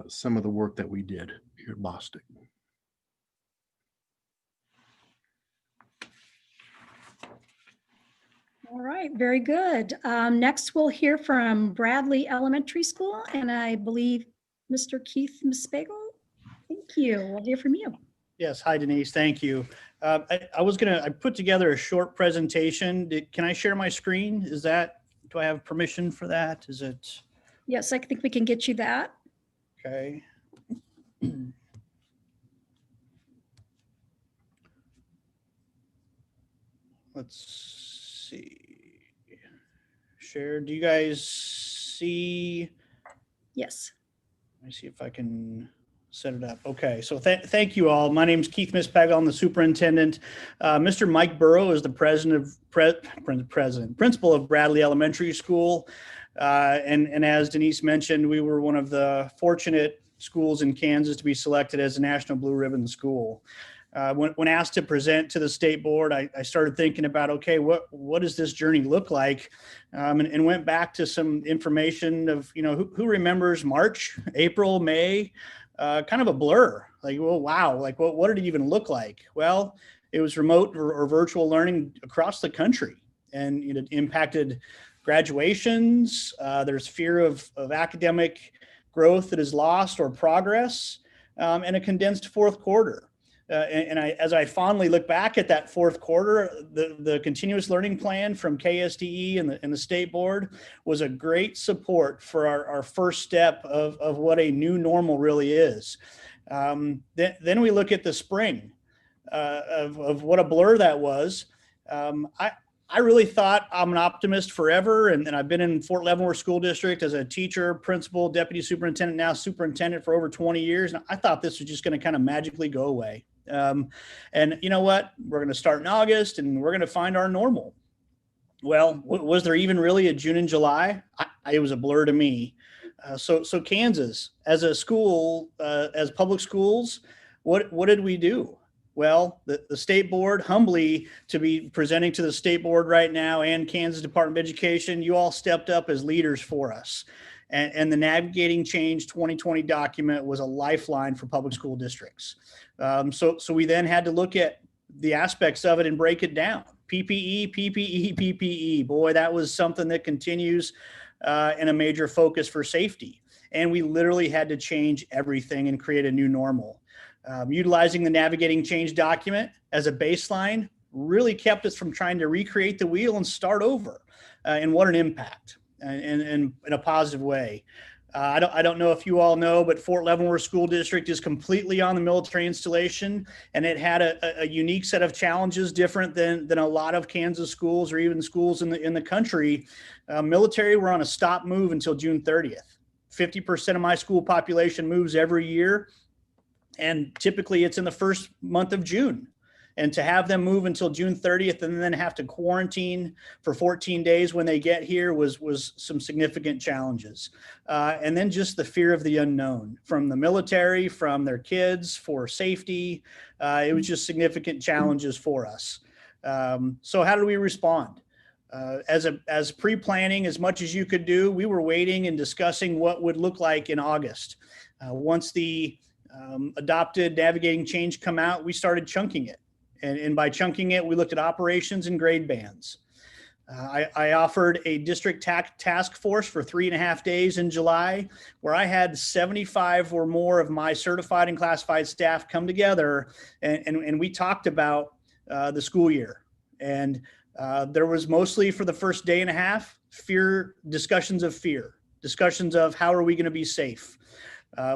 some of the work that we did here at Bostic. All right, very good. Next, we'll hear from Bradley Elementary School, and I believe Mr. Keith Mispagel. Thank you. We'll hear from you. Yes, hi Denise, thank you. I put together a short presentation. Can I share my screen? Do I have permission for that? Is it? Yes, I think we can get you that. Okay. Let's see. Share, do you guys see? Yes. Let me see if I can set it up. Okay, so thank you all. My name is Keith Mispagel. I'm the superintendent. Mr. Mike Burrow is the principal of Bradley Elementary School. And as Denise mentioned, we were one of the fortunate schools in Kansas to be selected as a National Blue Ribbon School. When asked to present to the state board, I started thinking about, okay, what does this journey look like? And went back to some information of, who remembers March, April, May, kind of a blur. Like, well, wow, like what did it even look like? Well, it was remote or virtual learning across the country, and it impacted graduations. There's fear of academic growth that is lost or progress, and a condensed fourth quarter. As I fondly look back at that fourth quarter, the continuous learning plan from KSDE and the state board was a great support for our first step of what a new normal really is. Then we look at the spring of what a blur that was. I really thought I'm an optimist forever, and I've been in Fort Leavenworth School District as a teacher, principal, deputy superintendent, now superintendent for over 20 years. And I thought this was just going to kind of magically go away. And you know what? We're going to start in August, and we're going to find our normal. Well, was there even really a June and July? It was a blur to me. So Kansas, as a school, as public schools, what did we do? Well, the state board, humbly to be presenting to the state board right now and Kansas Department of Education, you all stepped up as leaders for us. And the Navigating Change 2020 document was a lifeline for public school districts. So we then had to look at the aspects of it and break it down. PPE, PPE, PPE. Boy, that was something that continues and a major focus for safety. And we literally had to change everything and create a new normal. Utilizing the Navigating Change document as a baseline really kept us from trying to recreate the wheel and start over. And what an impact, and in a positive way. I don't know if you all know, but Fort Leavenworth School District is completely on the military installation, and it had a unique set of challenges different than a lot of Kansas schools or even schools in the country. Military were on a stop move until June 30th. 50% of my school population moves every year, and typically it's in the first month of June. And to have them move until June 30th and then have to quarantine for 14 days when they get here was some significant challenges. And then just the fear of the unknown from the military, from their kids, for safety. It was just significant challenges for us. So how do we respond? As pre-planning, as much as you could do, we were waiting and discussing what would look like in August. Once the adopted Navigating Change come out, we started chunking it. And by chunking it, we looked at operations and grade bands. I offered a district task force for 3.5 days in July, where I had 75 or more of my certified and classified staff come together, and we talked about the school year. And there was mostly, for the first day and a half, discussions of how are we going to be safe.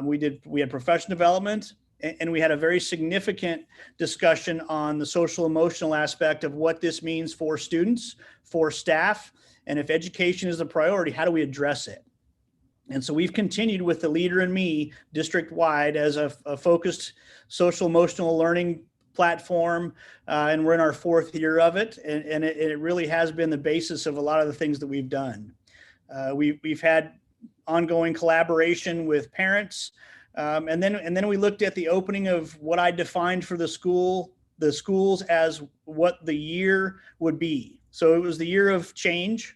We had professional development, and we had a very significant discussion on the social emotional aspect of what this means for students, for staff, and if education is a priority, how do we address it? And so we've continued with the Leader in Me district-wide as a focused social emotional learning platform, and we're in our 4th year of it, and it really has been the basis of a lot of the things that we've done. We've had ongoing collaboration with parents, and then we looked at the opening of what I defined for the schools as what the year would be. So it was the year of change,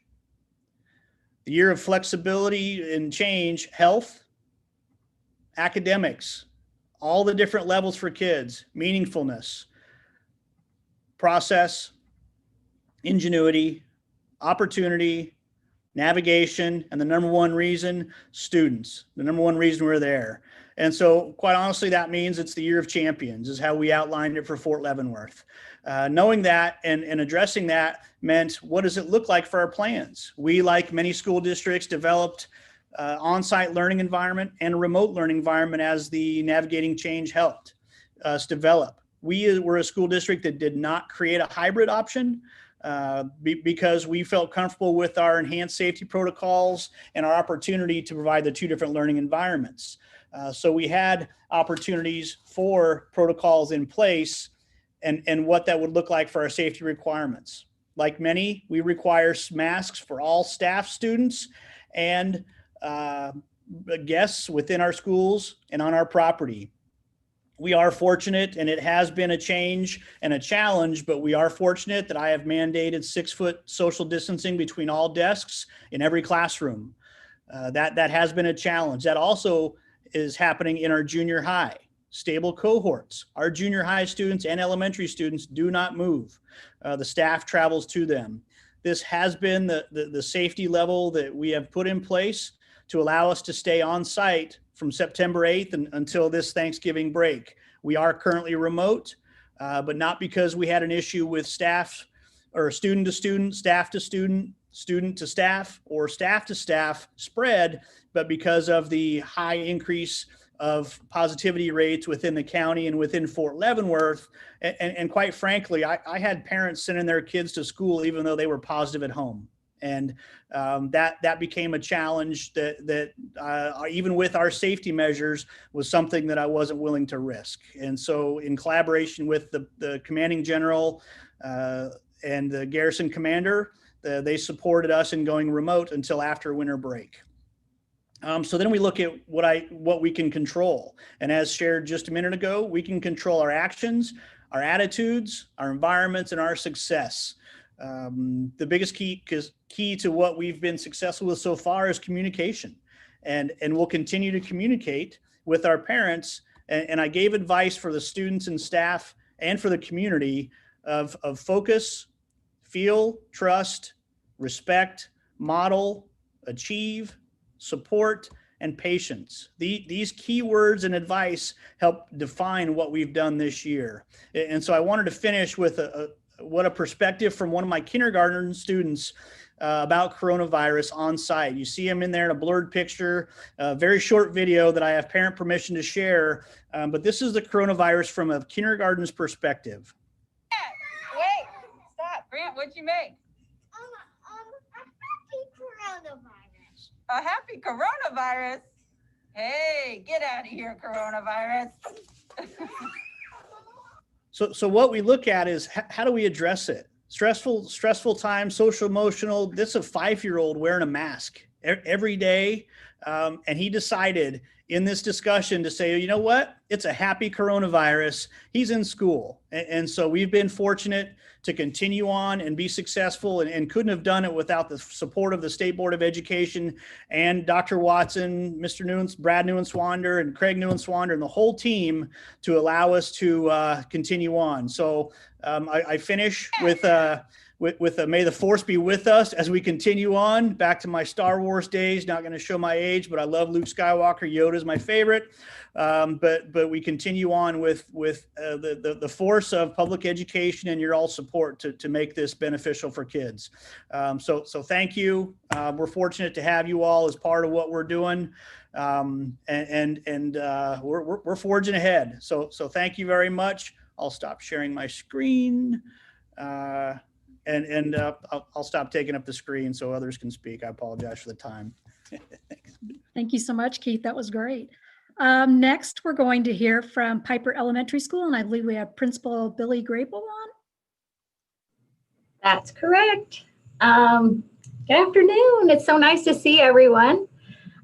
the year of flexibility and change, health, academics, all the different levels for kids, meaningfulness, process, ingenuity, opportunity, navigation, and the number one reason, students, the number one reason we're there. And so quite honestly, that means it's the year of champions is how we outlined it for Fort Leavenworth. Knowing that and addressing that meant, what does it look like for our plans? We, like many school districts, developed on-site learning environment and a remote learning environment as the Navigating Change helped us develop. We were a school district that did not create a hybrid option because we felt comfortable with our enhanced safety protocols and our opportunity to provide the 2 different learning environments. So we had opportunities for protocols in place and what that would look like for our safety requirements. Like many, we require masks for all staff, students, and guests within our schools and on our property. We are fortunate, and it has been a change and a challenge, but we are fortunate that I have mandated 6-foot social distancing between all desks in every classroom. That has been a challenge. That also is happening in our junior high. Stable cohorts. Our junior high students and elementary students do not move. The staff travels to them. This has been the safety level that we have put in place to allow us to stay on site from September 8th until this Thanksgiving break. We are currently remote, but not because we had an issue with staff or student to student, staff to student, student to staff, or staff to staff spread, but because of the high increase of positivity rates within the county and within Fort Leavenworth. And quite frankly, I had parents sending their kids to school even though they were positive at home. And that became a challenge that even with our safety measures was something that I wasn't willing to risk. And so in collaboration with the commanding general and the garrison commander, they supported us in going remote until after winter break. So then we look at what we can control. And as shared just a minute ago, we can control our actions, our attitudes, our environments, and our success. The biggest key to what we've been successful with so far is communication. And we'll continue to communicate with our parents. And I gave advice for the students and staff and for the community of focus, feel, trust, respect, model, achieve, support, and patience. These key words and advice help define what we've done this year. And so I wanted to finish with what a perspective from one of my kindergarten students about coronavirus on site. You see him in there in a blurred picture, a very short video that I have parent permission to share. But this is the coronavirus from a kindergarten's perspective. Wait, stop. Grant, what'd you make? A happy coronavirus. Hey, get out of here, coronavirus. So what we look at is how do we address it? Stressful time, social emotional. This is a 5-year-old wearing a mask every day. And he decided in this discussion to say, you know what? It's a happy coronavirus. He's in school. And so we've been fortunate to continue on and be successful and couldn't have done it without the support of the State Board of Education and Dr. Watson, Mr. Brad Newenswander and Craig Newenswander and the whole team to allow us to continue on. So I finish with may the force be with us as we continue on back to my Star Wars days. Not going to show my age, but I love Luke Skywalker. Yoda is my favorite. But we continue on with the force of public education and your all support to make this beneficial for kids. So thank you. We're fortunate to have you all as part of what we're doing. We're forging ahead. So thank you very much. I'll stop sharing my screen. I'll stop taking up the screen so others can speak. I apologize for the time. Thank you so much, Keith. That was great. Next, we're going to hear from Piper Elementary School, and I believe we have Principal Billy Grable on. That's correct. Good afternoon. It's so nice to see everyone.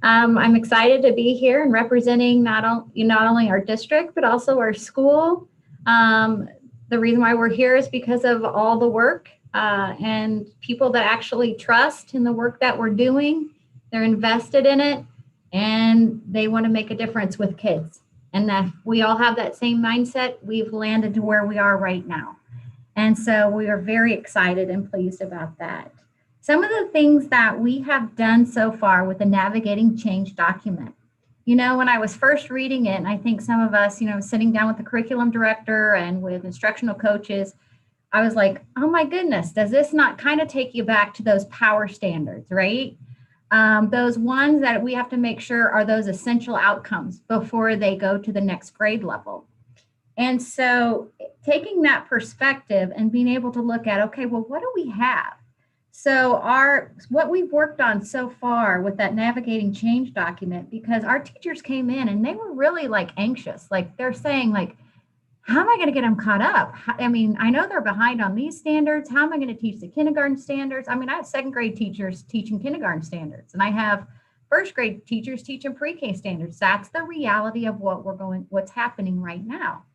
I'm excited to be here and representing not only our district, but also our school. The reason why we're here is because of all the work and people that actually trust in the work that we're doing. They're invested in it and they want to make a difference with kids. And that we all have that same mindset. We've landed to where we are right now. And so we are very excited and pleased about that. Some of the things that we have done so far with the Navigating Change document. You know, when I was first reading it, and I think some of us, sitting down with the curriculum director and with instructional coaches, I was like, oh my goodness, does this not kind of take you back to those power standards, right? Those ones that we have to make sure are those essential outcomes before they go to the next grade level. And so taking that perspective and being able to look at, okay, well, what do we have? So what we've worked on so far with that navigating change document, because our teachers came in and they were really like anxious, like they're saying like, how am I going to get them caught up? I mean, I know they're behind on these standards. How am I going to teach the kindergarten standards? I mean, I have second grade teachers teaching kindergarten standards, and I have first grade teachers teaching pre-K standards. That's the reality of what's happening right now.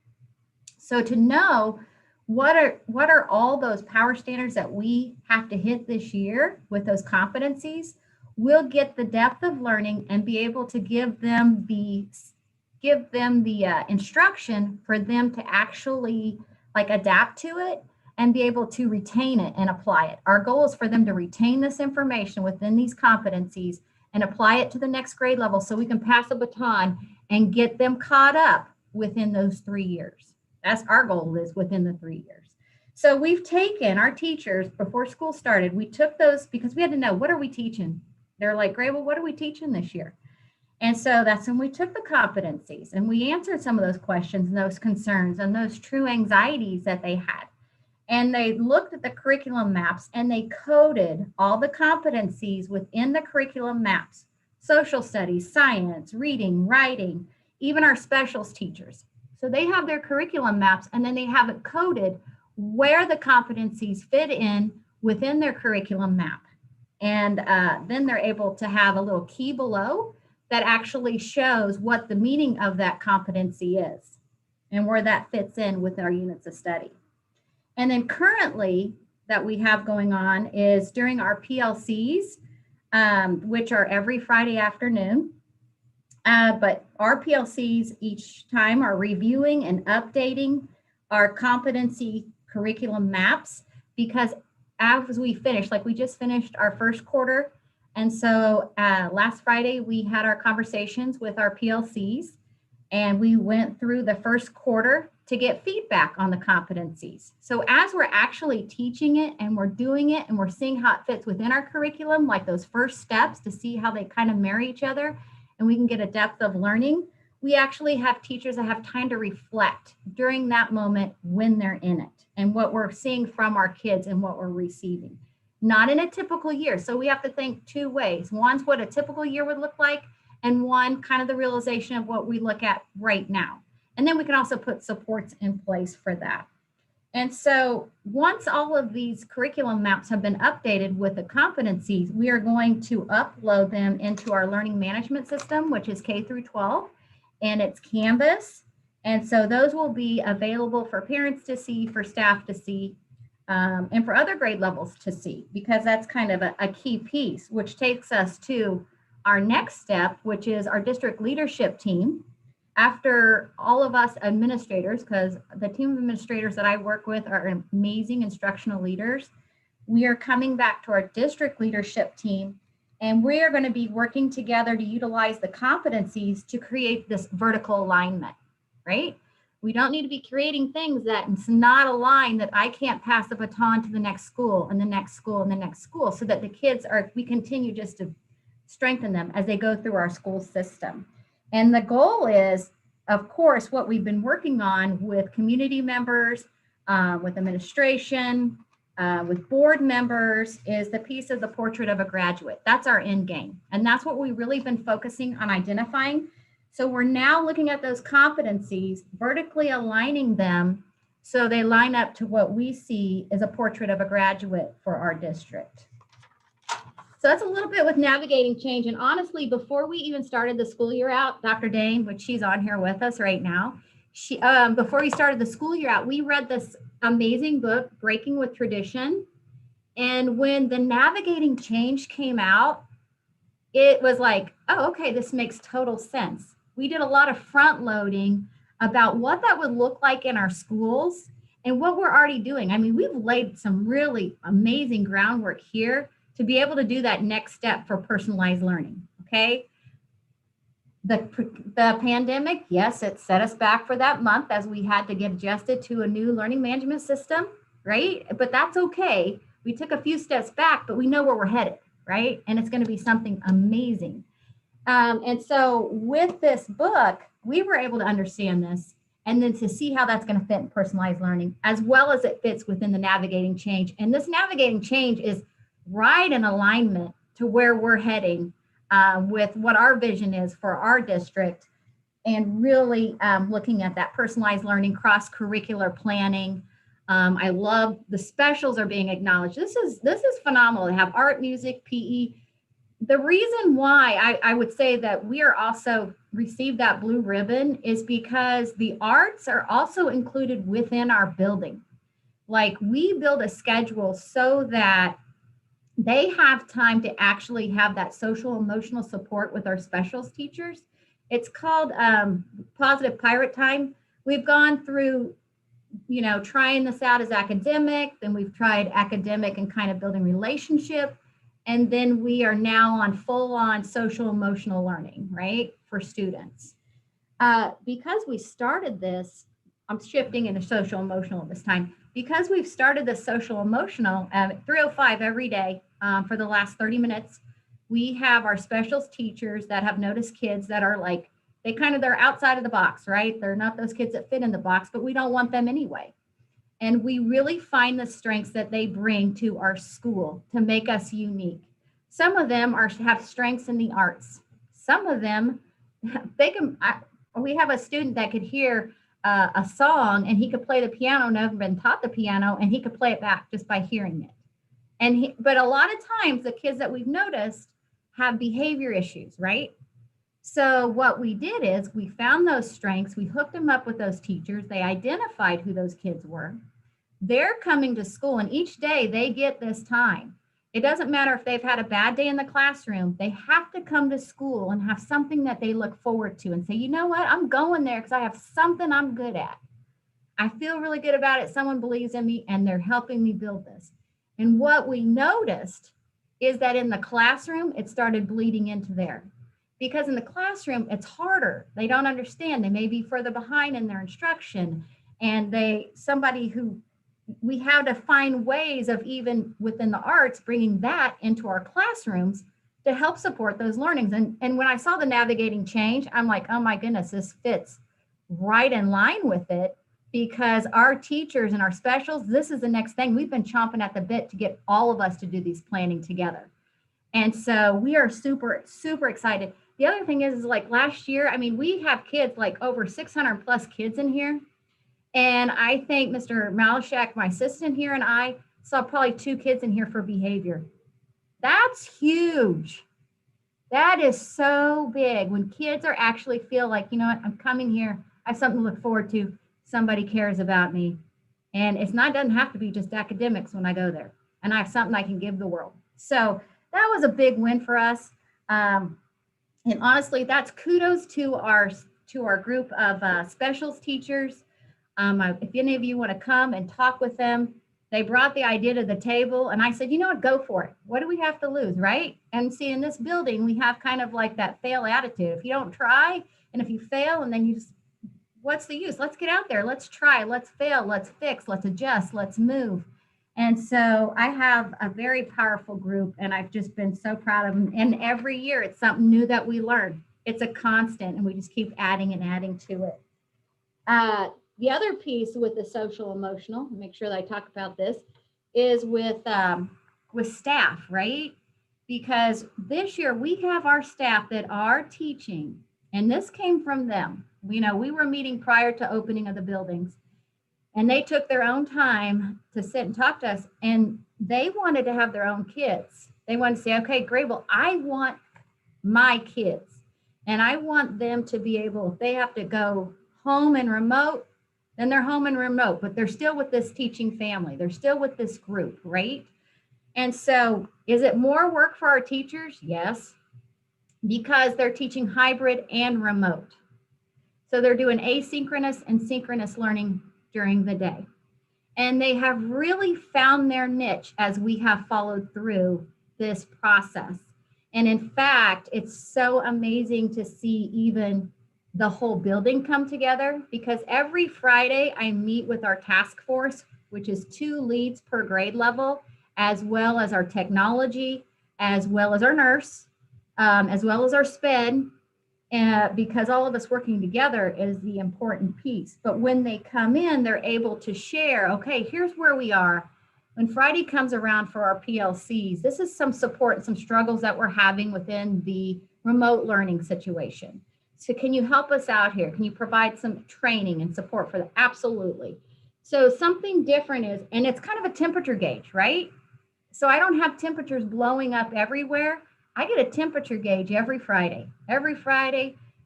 So to know what are all those power standards that we have to hit this year with those competencies, we'll get the depth of learning and be able to give them the instruction for them to actually like adapt to it and be able to retain it and apply it. Our goal is for them to retain this information within these competencies and apply it to the next grade level so we can pass the baton and get them caught up within those 3 years. That's our goal, is within the 3 years. So we've taken our teachers before school started, we took those because we had to know, what are we teaching? They're like, great, well, what are we teaching this year? And so that's when we took the competencies and we answered some of those questions and those concerns and those true anxieties that they had. And they looked at the curriculum maps and they coded all the competencies within the curriculum maps: social studies, science, reading, writing, even our specials teachers. So they have their curriculum maps and then they have it coded where the competencies fit in within their curriculum map. And then they're able to have a little key below that actually shows what the meaning of that competency is and where that fits in with our units of study. And then currently that we have going on is during our PLCs, which are every Friday afternoon. But our PLCs each time are reviewing and updating our competency curriculum maps, because as we finish, like we just finished our first quarter. And so last Friday, we had our conversations with our PLCs and we went through the first quarter to get feedback on the competencies. So as we're actually teaching it and we're doing it and we're seeing how it fits within our curriculum, like those first steps to see how they kind of marry each other and we can get a depth of learning, we actually have teachers that have time to reflect during that moment when they're in it and what we're seeing from our kids and what we're receiving. Not in a typical year. So we have to think two ways. One's what a typical year would look like, and one kind of the realization of what we look at right now. And then we can also put supports in place for that. And so once all of these curriculum maps have been updated with the competencies, we are going to upload them into our learning management system, which is K through 12, and it's Canvas. And so those will be available for parents to see, for staff to see, and for other grade levels to see, because that's kind of a key piece, which takes us to our next step, which is our district leadership team. After all of us administrators, because the team of administrators that I work with are amazing instructional leaders, we are coming back to our district leadership team, and we are going to be working together to utilize the competencies to create this vertical alignment, right? We don't need to be creating things that it's not aligned, that I can't pass the baton to the next school and the next school and the next school, so that the kids we continue just to strengthen them as they go through our school system. And the goal is, of course, what we've been working on with community members, with administration, with board members, is the piece of the portrait of a graduate. That's our end game. And that's what we've really been focusing on identifying. So we're now looking at those competencies, vertically aligning them so they line up to what we see as a portrait of a graduate for our district. So that's a little bit with navigating change. And honestly, before we even started the school year out, Dr. Dane, which she's on here with us right now, before we started the school year out, we read this amazing book, Breaking with Tradition. And when the navigating change came out, it was like, oh, okay, this makes total sense. We did a lot of front loading about what that would look like in our schools and what we're already doing. I mean, we've laid some really amazing groundwork here to be able to do that next step for personalized learning, okay? The pandemic, yes, it set us back for that month as we had to get adjusted to a new learning management system, right? But that's okay. We took a few steps back, but we know where we're headed, right? And it's going to be something amazing. And so with this book, we were able to understand this and then to see how that's going to fit in personalized learning, as well as it fits within the navigating change. And this navigating change is right in alignment to where we're heading with what our vision is for our district, and really looking at that personalized learning, cross-curricular planning. I love the specials are being acknowledged. This is phenomenal to have art, music, PE. The reason why I would say that we are also received that blue ribbon is because the arts are also included within our building. Like, we build a schedule so that they have time to actually have that social emotional support with our specials teachers. It's called Positive Pirate Time. We've gone through, you know, trying this out as academic, then we've tried academic and kind of building relationship. And then we are now on full on social emotional learning, right, for students. Because we started this, I'm shifting into social emotional this time. Because we've started the social emotional at 3:05 every day for the last 30 minutes, we have our specials teachers that have noticed kids that are like, they're outside of the box, right? They're not those kids that fit in the box, but we don't want them anyway. And we really find the strengths that they bring to our school to make us unique. Some of them have strengths in the arts. Some of them, we have a student that could hear a song and he could play the piano, never been taught the piano, and he could play it back just by hearing it. But a lot of times the kids that we've noticed have behavior issues, right? So what we did is we found those strengths, we hooked them up with those teachers, they identified who those kids were. They're coming to school, and each day they get this time. It doesn't matter if they've had a bad day in the classroom, they have to come to school and have something that they look forward to and say, you know what, I'm going there because I have something I'm good at. I feel really good about it. Someone believes in me and they're helping me build this. And what we noticed is that in the classroom, it started bleeding into there. Because in the classroom, it's harder. They don't understand. They may be further behind in their instruction. And we have to find ways of, even within the arts, bringing that into our classrooms to help support those learnings. And when I saw the navigating change, I'm like, oh my goodness, this fits right in line with it, because our teachers and our specials, this is the next thing. We've been chomping at the bit to get all of us to do these planning together. And so we are super, super excited. The other thing is like last year, I mean, we have kids, like over 600 plus kids in here. And I think Mr. Malashak, my assistant here, and I saw probably 2 kids in here for behavior. That's huge. That is so big when kids are actually feel like, you know what, I'm coming here, I have something to look forward to. Somebody cares about me. And doesn't have to be just academics when I go there. And I have something I can give the world. So that was a big win for us. And honestly, that's kudos to our group of specials teachers. If any of you want to come and talk with them, they brought the idea to the table and I said, you know what, go for it. What do we have to lose, right? And see, in this building, we have kind of like that fail attitude. If you don't try, and if you fail and then you just, what's the use? Let's get out there. Let's try. Let's fail. Let's fix. Let's adjust. Let's move. And so I have a very powerful group and I've just been so proud of them. And every year it's something new that we learn. It's a constant and we just keep adding and adding to it. The other piece with the social emotional, make sure that I talk about this, is with staff, right? Because this year we have our staff that are teaching, and this came from them. You know, we were meeting prior to opening of the buildings, and they took their own time to sit and talk to us, and they wanted to have their own kids. They wanted to say, okay, great, well, I want my kids, and I want them to be able, if they have to go home and remote, then they're home and remote, but they're still with this teaching family. They're still with this group, right? And so is it more work for our teachers? Yes, because they're teaching hybrid and remote. So they're doing asynchronous and synchronous learning during the day. And they have really found their niche as we have followed through this process. And in fact, it's so amazing to see even the whole building come together, because every Friday I meet with our task force, which is 2 leads per grade level, as well as our technology, as well as our nurse, as well as our SPED, because all of us working together is the important piece. But when they come in, they're able to share, okay, here's where we are. when Friday comes around for our PLCs, this is some support and some struggles that we're having within the remote learning situation. So can you help us out here? Can you provide some training and support for that? Absolutely. So something different is, and it's kind of a temperature gauge, right? So I don't have temperatures blowing up everywhere. I get a temperature gauge every Friday.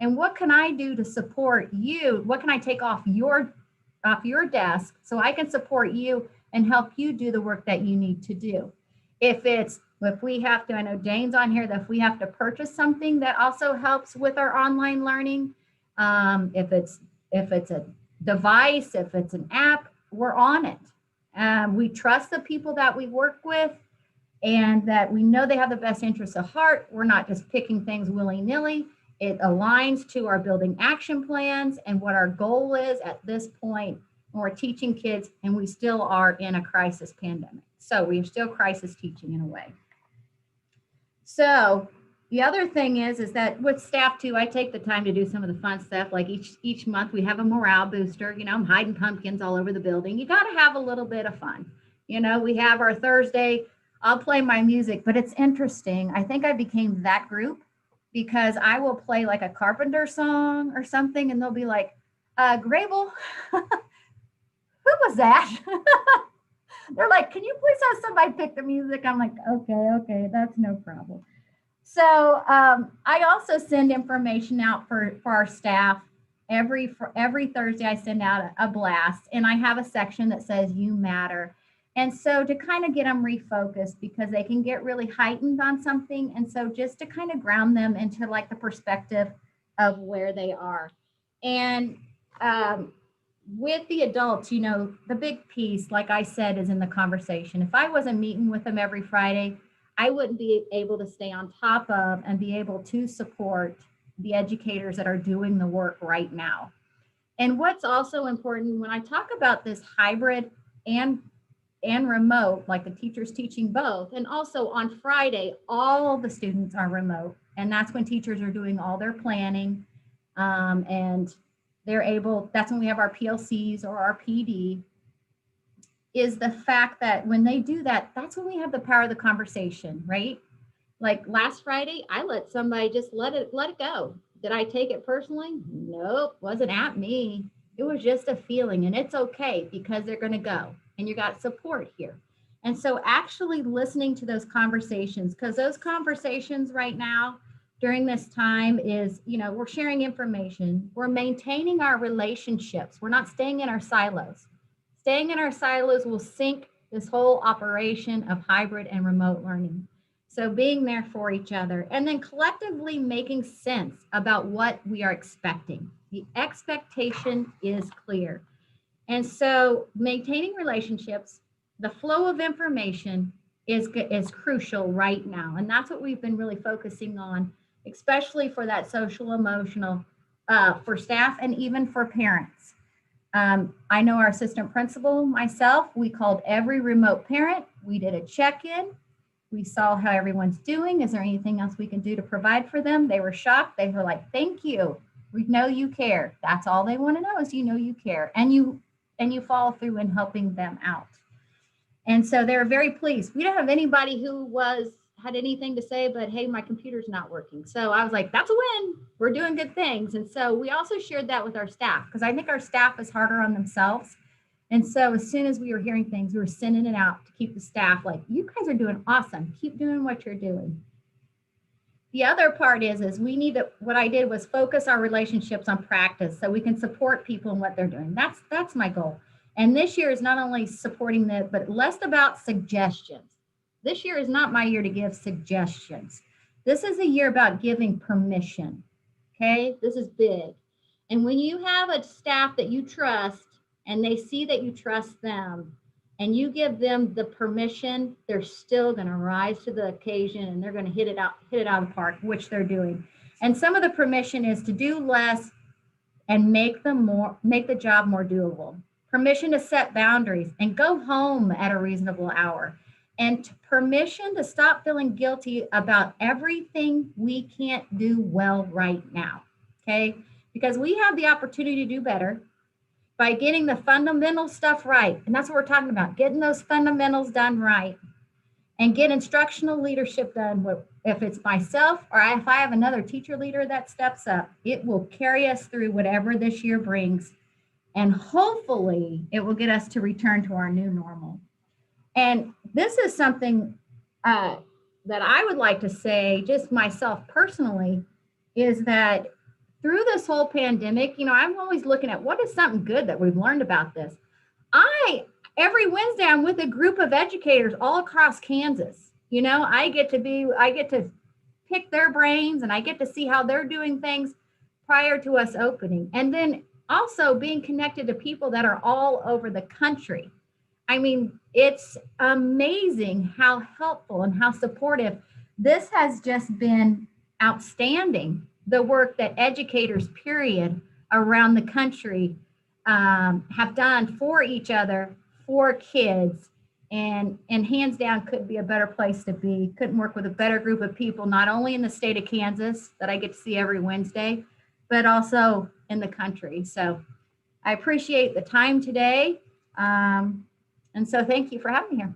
And what can I do to support you? What can I take off your desk so I can support you and help you do the work that you need to do? If we have to, I know Jane's on here, that if we have to purchase something that also helps with our online learning, if it's a device, if it's an app, we're on it. We trust the people that we work with and that we know they have the best interests of heart. We're not just picking things willy-nilly. It aligns to our building action plans and what our goal is at this point when we're teaching kids, and we still are in a crisis pandemic. So we're still crisis teaching in a way. So the other thing is that with staff too, I take the time to do some of the fun stuff. Like each month we have a morale booster. You know, I'm hiding pumpkins all over the building. You got to have a little bit of fun. You know, we have our Thursday, I'll play my music, but it's interesting. I think I became that group because I will play like a Carpenter song or something, and they'll be like, Grable, who was that? They're like, can you please have somebody pick the music? I'm like, okay, that's no problem. So I also send information out for our staff. Every Thursday I send out a blast, and I have a section that says you matter. And so to kind of get them refocused, because they can get really heightened on something. And so just to kind of ground them into like the perspective of where they are. And with the adults, you know, the big piece, like I said, is in the conversation. If I wasn't meeting with them every Friday, I wouldn't be able to stay on top of and be able to support the educators that are doing the work right now. And what's also important when I talk about this hybrid and remote, like the teachers teaching both, and also on Friday, all the students are remote. And that's when teachers are doing all their planning, and they're able, that's when we have our PLCs or our PD, is the fact that when they do that, that's when we have the power of the conversation, right? Like last Friday, I let somebody just let it go. Did I take it personally? Nope, wasn't at me. It was just a feeling, and it's okay because they're gonna go and you got support here. And so actually listening to those conversations, because those conversations right now during this time is, you know, we're sharing information, we're maintaining our relationships, we're not staying in our silos. Staying in our silos will sink this whole operation of hybrid and remote learning. So being there for each other and then collectively making sense about what we are expecting. The expectation is clear. And so maintaining relationships, the flow of information is crucial right now. And that's what we've been really focusing on, especially for that social emotional, for staff and even for parents. I know our assistant principal, myself, we called every remote parent. We did a check-in. We saw how everyone's doing. Is there anything else we can do to provide for them? They were shocked. They were like, thank you. We know you care. That's all they want to know is you know you care. And you follow through in helping them out. And so they're very pleased. We don't have anybody who had anything to say, but hey, my computer's not working. So I was like, that's a win. We're doing good things. And so we also shared that with our staff, because I think our staff is harder on themselves. And so as soon as we were hearing things, we were sending it out to keep the staff like, you guys are doing awesome. Keep doing what you're doing. The other part is we need to, what I did was focus our relationships on practice so we can support people in what they're doing. That's my goal. And this year is not only supporting that, but less about suggestions. This year is not my year to give suggestions. This is a year about giving permission, okay? This is big. And when you have a staff that you trust and they see that you trust them and you give them the permission, they're still gonna rise to the occasion and they're gonna hit it out of the park, which they're doing. And some of the permission is to do less and make the job more doable. Permission to set boundaries and go home at a reasonable hour. And permission to stop feeling guilty about everything we can't do well right now, okay? Because we have the opportunity to do better. by getting the fundamental stuff right. And that's what we're talking about, getting those fundamentals done right and get instructional leadership done. If it's myself or if I have another teacher leader that steps up, it will carry us through whatever this year brings. And hopefully it will get us to return to our new normal. And this is something that I would like to say, just myself personally, is that through this whole pandemic, you know, I'm always looking at what is something good that we've learned about this. Every Wednesday, I'm with a group of educators all across Kansas. You know, I get to pick their brains and I get to see how they're doing things prior to us opening. And then also being connected to people that are all over the country. I mean, it's amazing how helpful and how supportive. This has just been outstanding, the work that educators, period, around the country have done for each other, for kids, and hands down couldn't be a better place to be. Couldn't work with a better group of people, not only in the state of Kansas that I get to see every Wednesday, but also in the country. So I appreciate the time today. And so thank you for having me here.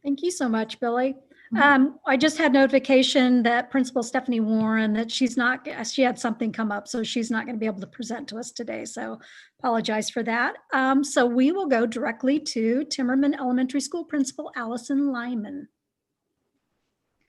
Thank you so much, Billy. I just had notification that Principal Stephanie Warren, that she had something come up, so she's not going to be able to present to us today. So apologize for that. So we will go directly to Timmerman Elementary School Principal Allison Lyman.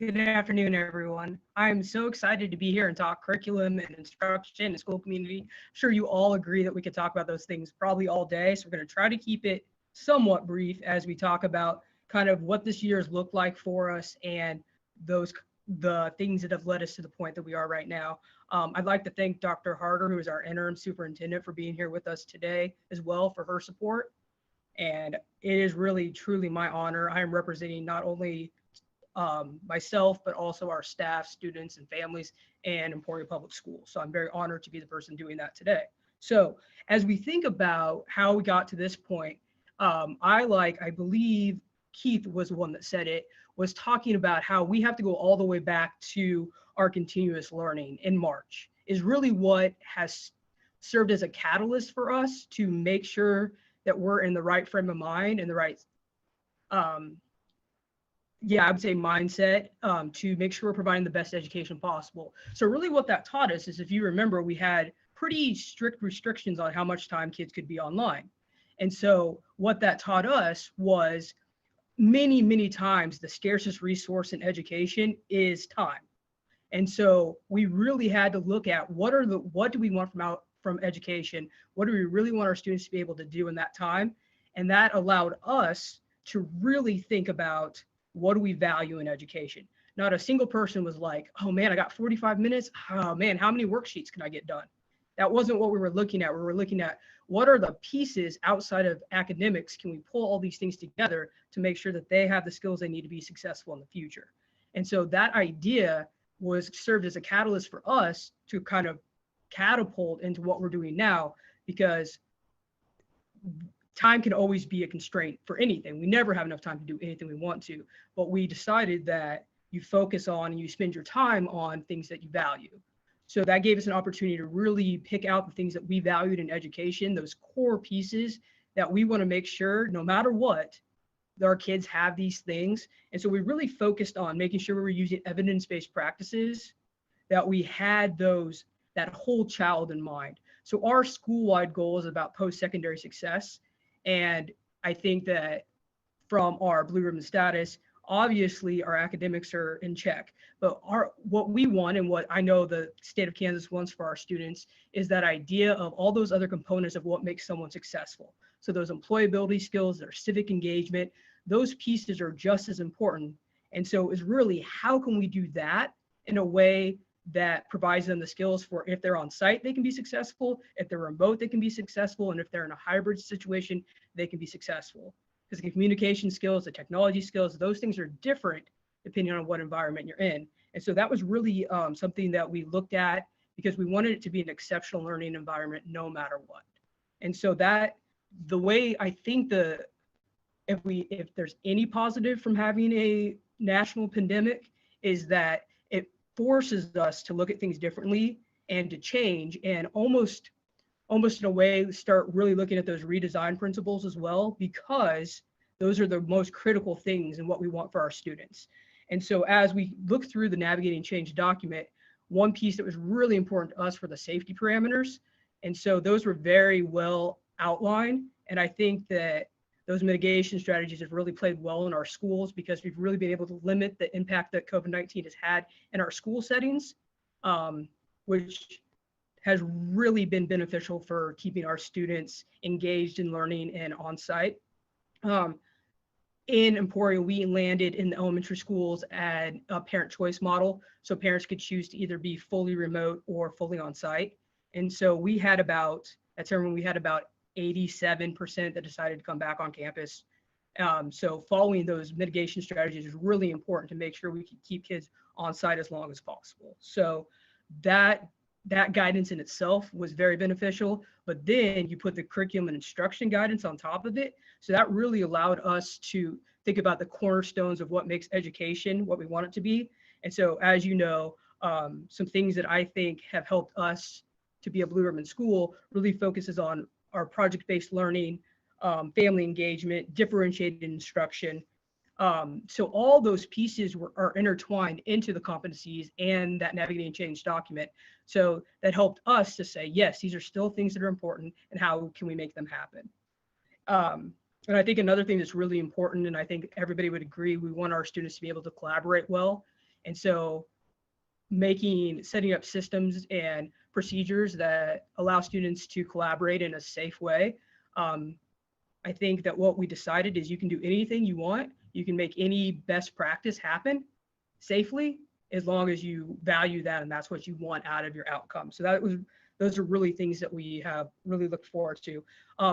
Good afternoon, everyone. I'm so excited to be here and talk curriculum and instruction and school community. I'm sure you all agree that we could talk about those things probably all day. So we're going to try to keep it somewhat brief as we talk about kind of what this year has looked like for us and the things that have led us to the point that we are right now. I'd like to thank Dr. Harder, who is our interim superintendent, for being here with us today as well, for her support. And it is really, truly my honor. I am representing not only myself, but also our staff, students, and families, and Emporia Public Schools. So I'm very honored to be the person doing that today. So as we think about how we got to this point, I believe Keith was the one that said it, was talking about how we have to go all the way back to our continuous learning in March is really what has served as a catalyst for us to make sure that we're in the right frame of mind and the right I would say mindset to make sure we're providing the best education possible. So really what that taught us is, if you remember, we had pretty strict restrictions on how much time kids could be online. And so what that taught us was many, many times the scarcest resource in education is time. And so we really had to look at what do we want from education? What do we really want our students to be able to do in that time? And that allowed us to really think about, what do we value in education? Not a single person was like, oh man, I got 45 minutes. Oh man, how many worksheets can I get done? That wasn't what we were looking at. We were looking at, what are the pieces outside of academics? Can we pull all these things together to make sure that they have the skills they need to be successful in the future? And so that idea served as a catalyst for us to kind of catapult into what we're doing now, because time can always be a constraint for anything. We never have enough time to do anything we want to, but we decided that you focus on and you spend your time on things that you value. So that gave us an opportunity to really pick out the things that we valued in education, those core pieces that we want to make sure, no matter what, our kids have these things. And so we really focused on making sure we were using evidence-based practices, that we had that whole child in mind. So our school-wide goal is about post-secondary success. And I think that from our Blue Ribbon status, obviously our academics are in check, but what we want, and what I know the state of Kansas wants for our students, is that idea of all those other components of what makes someone successful. So those employability skills, their civic engagement, those pieces are just as important. And so it's really, how can we do that in a way that provides them the skills for, if they're on site, they can be successful. If they're remote, they can be successful. And if they're in a hybrid situation, they can be successful. Because the communication skills, the technology skills, those things are different depending on what environment you're in. And so that was really something that we looked at, because we wanted it to be an exceptional learning environment no matter what. And so that, the way I think if there's any positive from having a national pandemic, is that it forces us to look at things differently and to change and almost almost in a way start really looking at those redesign principles as well, because those are the most critical things and what we want for our students. And so as we look through the Navigating Change document, one piece that was really important to us were the safety parameters. And so those were very well outlined. And I think that those mitigation strategies have really played well in our schools, because we've really been able to limit the impact that COVID-19 has had in our school settings, which has really been beneficial for keeping our students engaged in learning and on site. In Emporia, we landed in the elementary schools at a parent choice model. So parents could choose to either be fully remote or fully on site. And so we had about, at Terman, we had about 87% that decided to come back on campus. So following those mitigation strategies is really important to make sure we can keep kids on site as long as possible. So that guidance in itself was very beneficial, but then you put the curriculum and instruction guidance on top of it. So that really allowed us to think about the cornerstones of what makes education what we want it to be. And so, as you know, some things that I think have helped us to be a Blue Ribbon school really focuses on our project-based learning, family engagement, differentiated instruction. So all those pieces are intertwined into the competencies and that Navigating Change document. So that helped us to say, yes, these are still things that are important, and how can we make them happen? And I think another thing that's really important, and I think everybody would agree, we want our students to be able to collaborate well. And so setting up systems and procedures that allow students to collaborate in a safe way. I think that what we decided is you can do anything you want. You can make any best practice happen safely, as long as you value that and that's what you want out of your outcome. So those are really things that we have really looked forward to.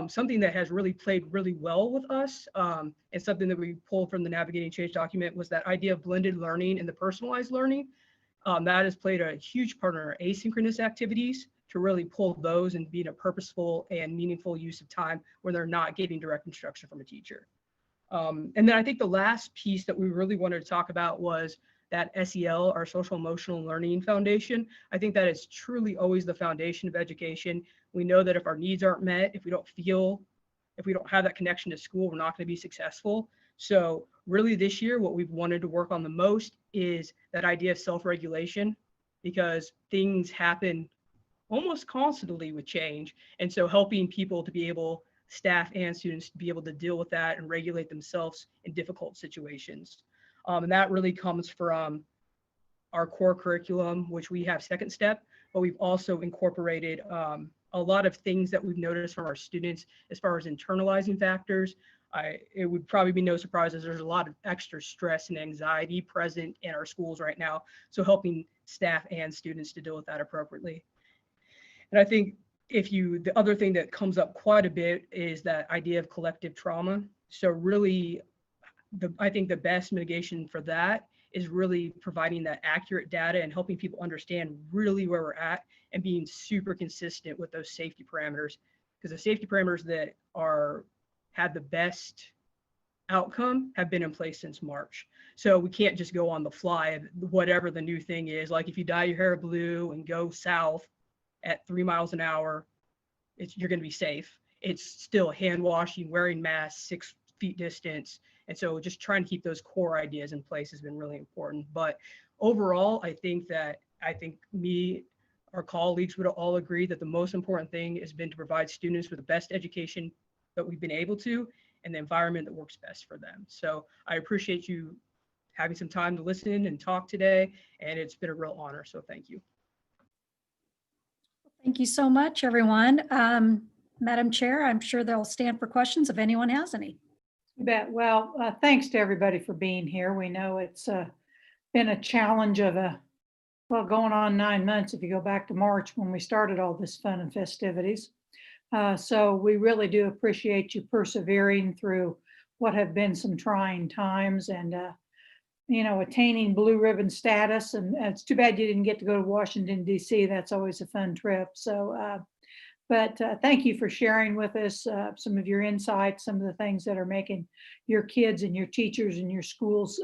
Something that has really played really well with us, and something that we pulled from the Navigating Change document, was that idea of blended learning and the personalized learning. That has played a huge part in our asynchronous activities, to really pull those and be in a purposeful and meaningful use of time when they're not getting direct instruction from a teacher. And then I think the last piece that we really wanted to talk about was that SEL, our social emotional learning foundation. I think that is truly always the foundation of education. We know that if our needs aren't met, if we don't have that connection to school, we're not going to be successful. So really this year, what we've wanted to work on the most is that idea of self-regulation, because things happen almost constantly with change. And so helping people to be able, staff and students, to be able to deal with that and regulate themselves in difficult situations. And that really comes from our core curriculum, which we have second step, but we've also incorporated a lot of things that we've noticed from our students as far as internalizing factors. It would probably be no surprise that there's a lot of extra stress and anxiety present in our schools right now. So helping staff and students to deal with that appropriately. And I think the other thing that comes up quite a bit is that idea of collective trauma. So really, I think the best mitigation for that is really providing that accurate data and helping people understand really where we're at, and being super consistent with those safety parameters, because the safety parameters that had the best outcome have been in place since March. So we can't just go on the fly, whatever the new thing is. Like if you dye your hair blue and go south at 3 miles an hour, you're going to be safe. It's still hand washing, wearing masks, 6 feet distance. And so just trying to keep those core ideas in place has been really important. But overall, I think our colleagues would all agree that the most important thing has been to provide students with the best education that we've been able to, and the environment that works best for them. So I appreciate you having some time to listen and talk today, and it's been a real honor. So thank you. Thank you so much, everyone. Madam Chair, I'm sure they'll stand for questions if anyone has any. You bet. Well, thanks to everybody for being here. We know it's been a challenge of going on 9 months if you go back to March when we started all this fun and festivities. So we really do appreciate you persevering through what have been some trying times, and attaining blue ribbon status. And it's too bad you didn't get to go to Washington, D.C. That's always a fun trip. So, but thank you for sharing with us some of your insights, some of the things that are making your kids and your teachers and your schools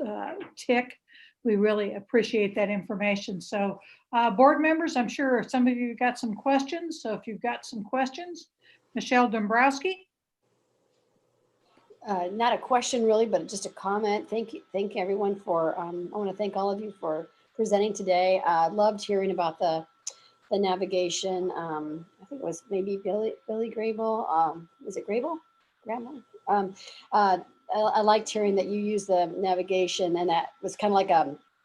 tick. we really appreciate that information. So board members, I'm sure some of you got some questions. So if you've got some questions, Michelle Dombrowski. Not a question really, but just a comment. Thank everyone for, I want to thank all of you for presenting today. I loved hearing about the navigation. I think it was maybe Billy Grable. Was it Grable? Grandma? I liked hearing that you use the navigation, and that was kind of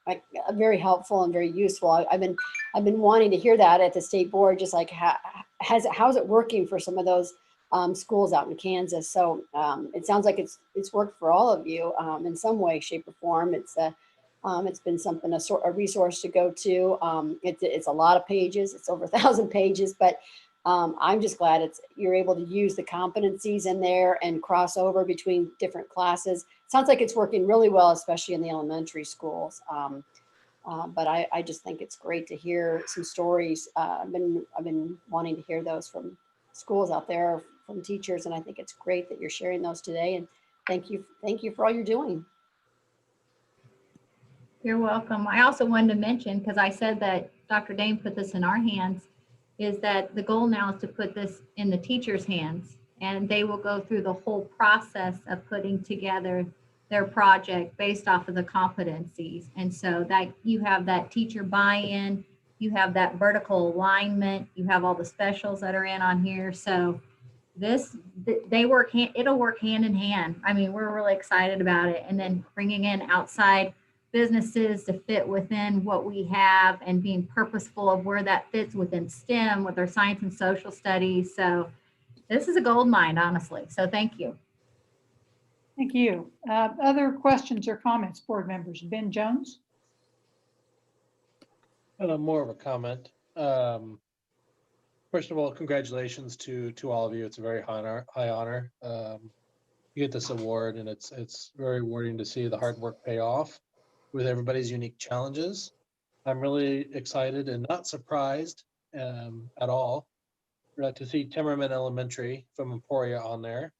like a very helpful and very useful. I've been wanting to hear that at the state board, just like how's it working for some of those schools out in Kansas. So it sounds like it's worked for all of you in some way, shape, or form. It's been something, a resource to go to. It's a lot of pages. It's over 1,000 pages, but I'm just glad you're able to use the competencies in there and cross over between different classes. Sounds like it's working really well, especially in the elementary schools. But I just think it's great to hear some stories. I've been wanting to hear those from schools out there, from teachers, and I think it's great that you're sharing those today. And thank you for all you're doing. You're welcome. I also wanted to mention, because I said that Dr. Dane put this in our hands, is that the goal now is to put this in the teachers' hands, and they will go through the whole process of putting together their project based off of the competencies. And so that you have that teacher buy-in, you have that vertical alignment, you have all the specials that are in on here. So it'll work hand in hand. I mean, we're really excited about it. And then bringing in outside businesses to fit within what we have and being purposeful of where that fits within STEM with our science and social studies. So this is a gold mine, honestly. So thank you. Thank you. Other questions or comments, board members? Ben Jones? More of a comment. First of all, congratulations to all of you. It's a very high honor. You get this award, and it's very rewarding to see the hard work pay off with everybody's unique challenges. I'm really excited and not surprised at all to see Timmerman Elementary from Emporia on there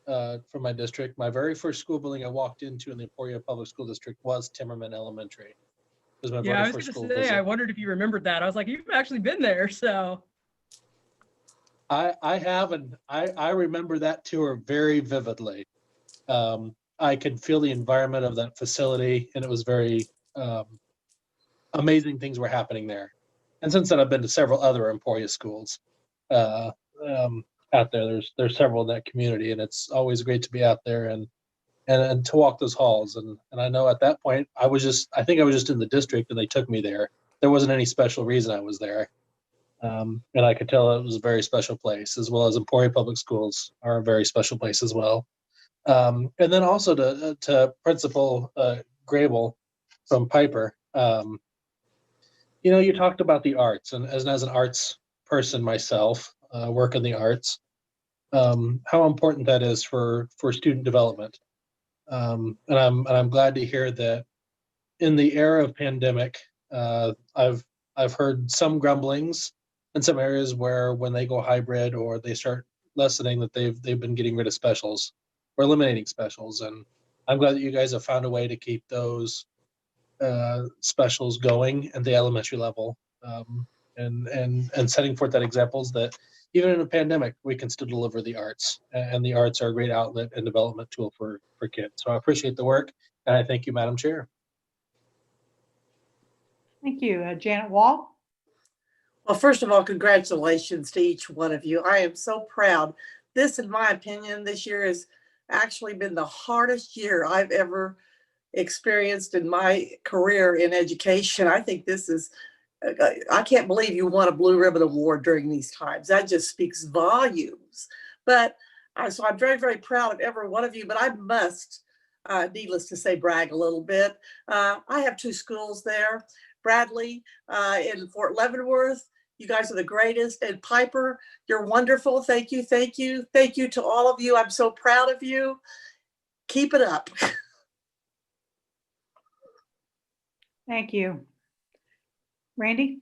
from my district. My very first school building I walked into in the Emporia Public School District was Timmerman Elementary. It was my Yeah, very I was first going school to say, visit. I wondered if you remembered that. I was like, you've actually been there, so. I have, and I remember that tour very vividly. I could feel the environment of that facility, and it was very amazing things were happening there. And since then, I've been to several other Emporia schools out there. There's several in that community, and it's always great to be out there and to walk those halls. And I know at that point, I think I was just in the district, and they took me there. There wasn't any special reason I was there. And I could tell it was a very special place, as well as Emporia Public Schools are a very special place as well. And then also to Principal Grable from Piper, you talked about the arts, and as an arts person myself, work in the arts, how important that is for student development. And I'm glad to hear that in the era of pandemic, I've heard some grumblings in some areas where when they go hybrid or they start lessening, that they've been getting rid of specials or eliminating specials. And I'm glad that you guys have found a way to keep those specials going at the elementary level, and setting forth that examples that even in a pandemic, we can still deliver the arts, and the arts are a great outlet and development tool for kids. So I appreciate the work, and I thank you, Madam Chair. Thank you. Janet Wall? Well, first of all, congratulations to each one of you. I am so proud. This, in my opinion, this year has actually been the hardest year I've ever experienced in my career in education. I think this is, I can't believe you won a Blue Ribbon Award during these times. That just speaks volumes. But so I'm very, very proud of every one of you, but I must, needless to say, brag a little bit. I have two schools there. Bradley in Fort Leavenworth. You guys are the greatest. And Piper, you're wonderful. Thank you. Thank you. Thank you to all of you. I'm so proud of you. Keep it up. Thank you. Randy?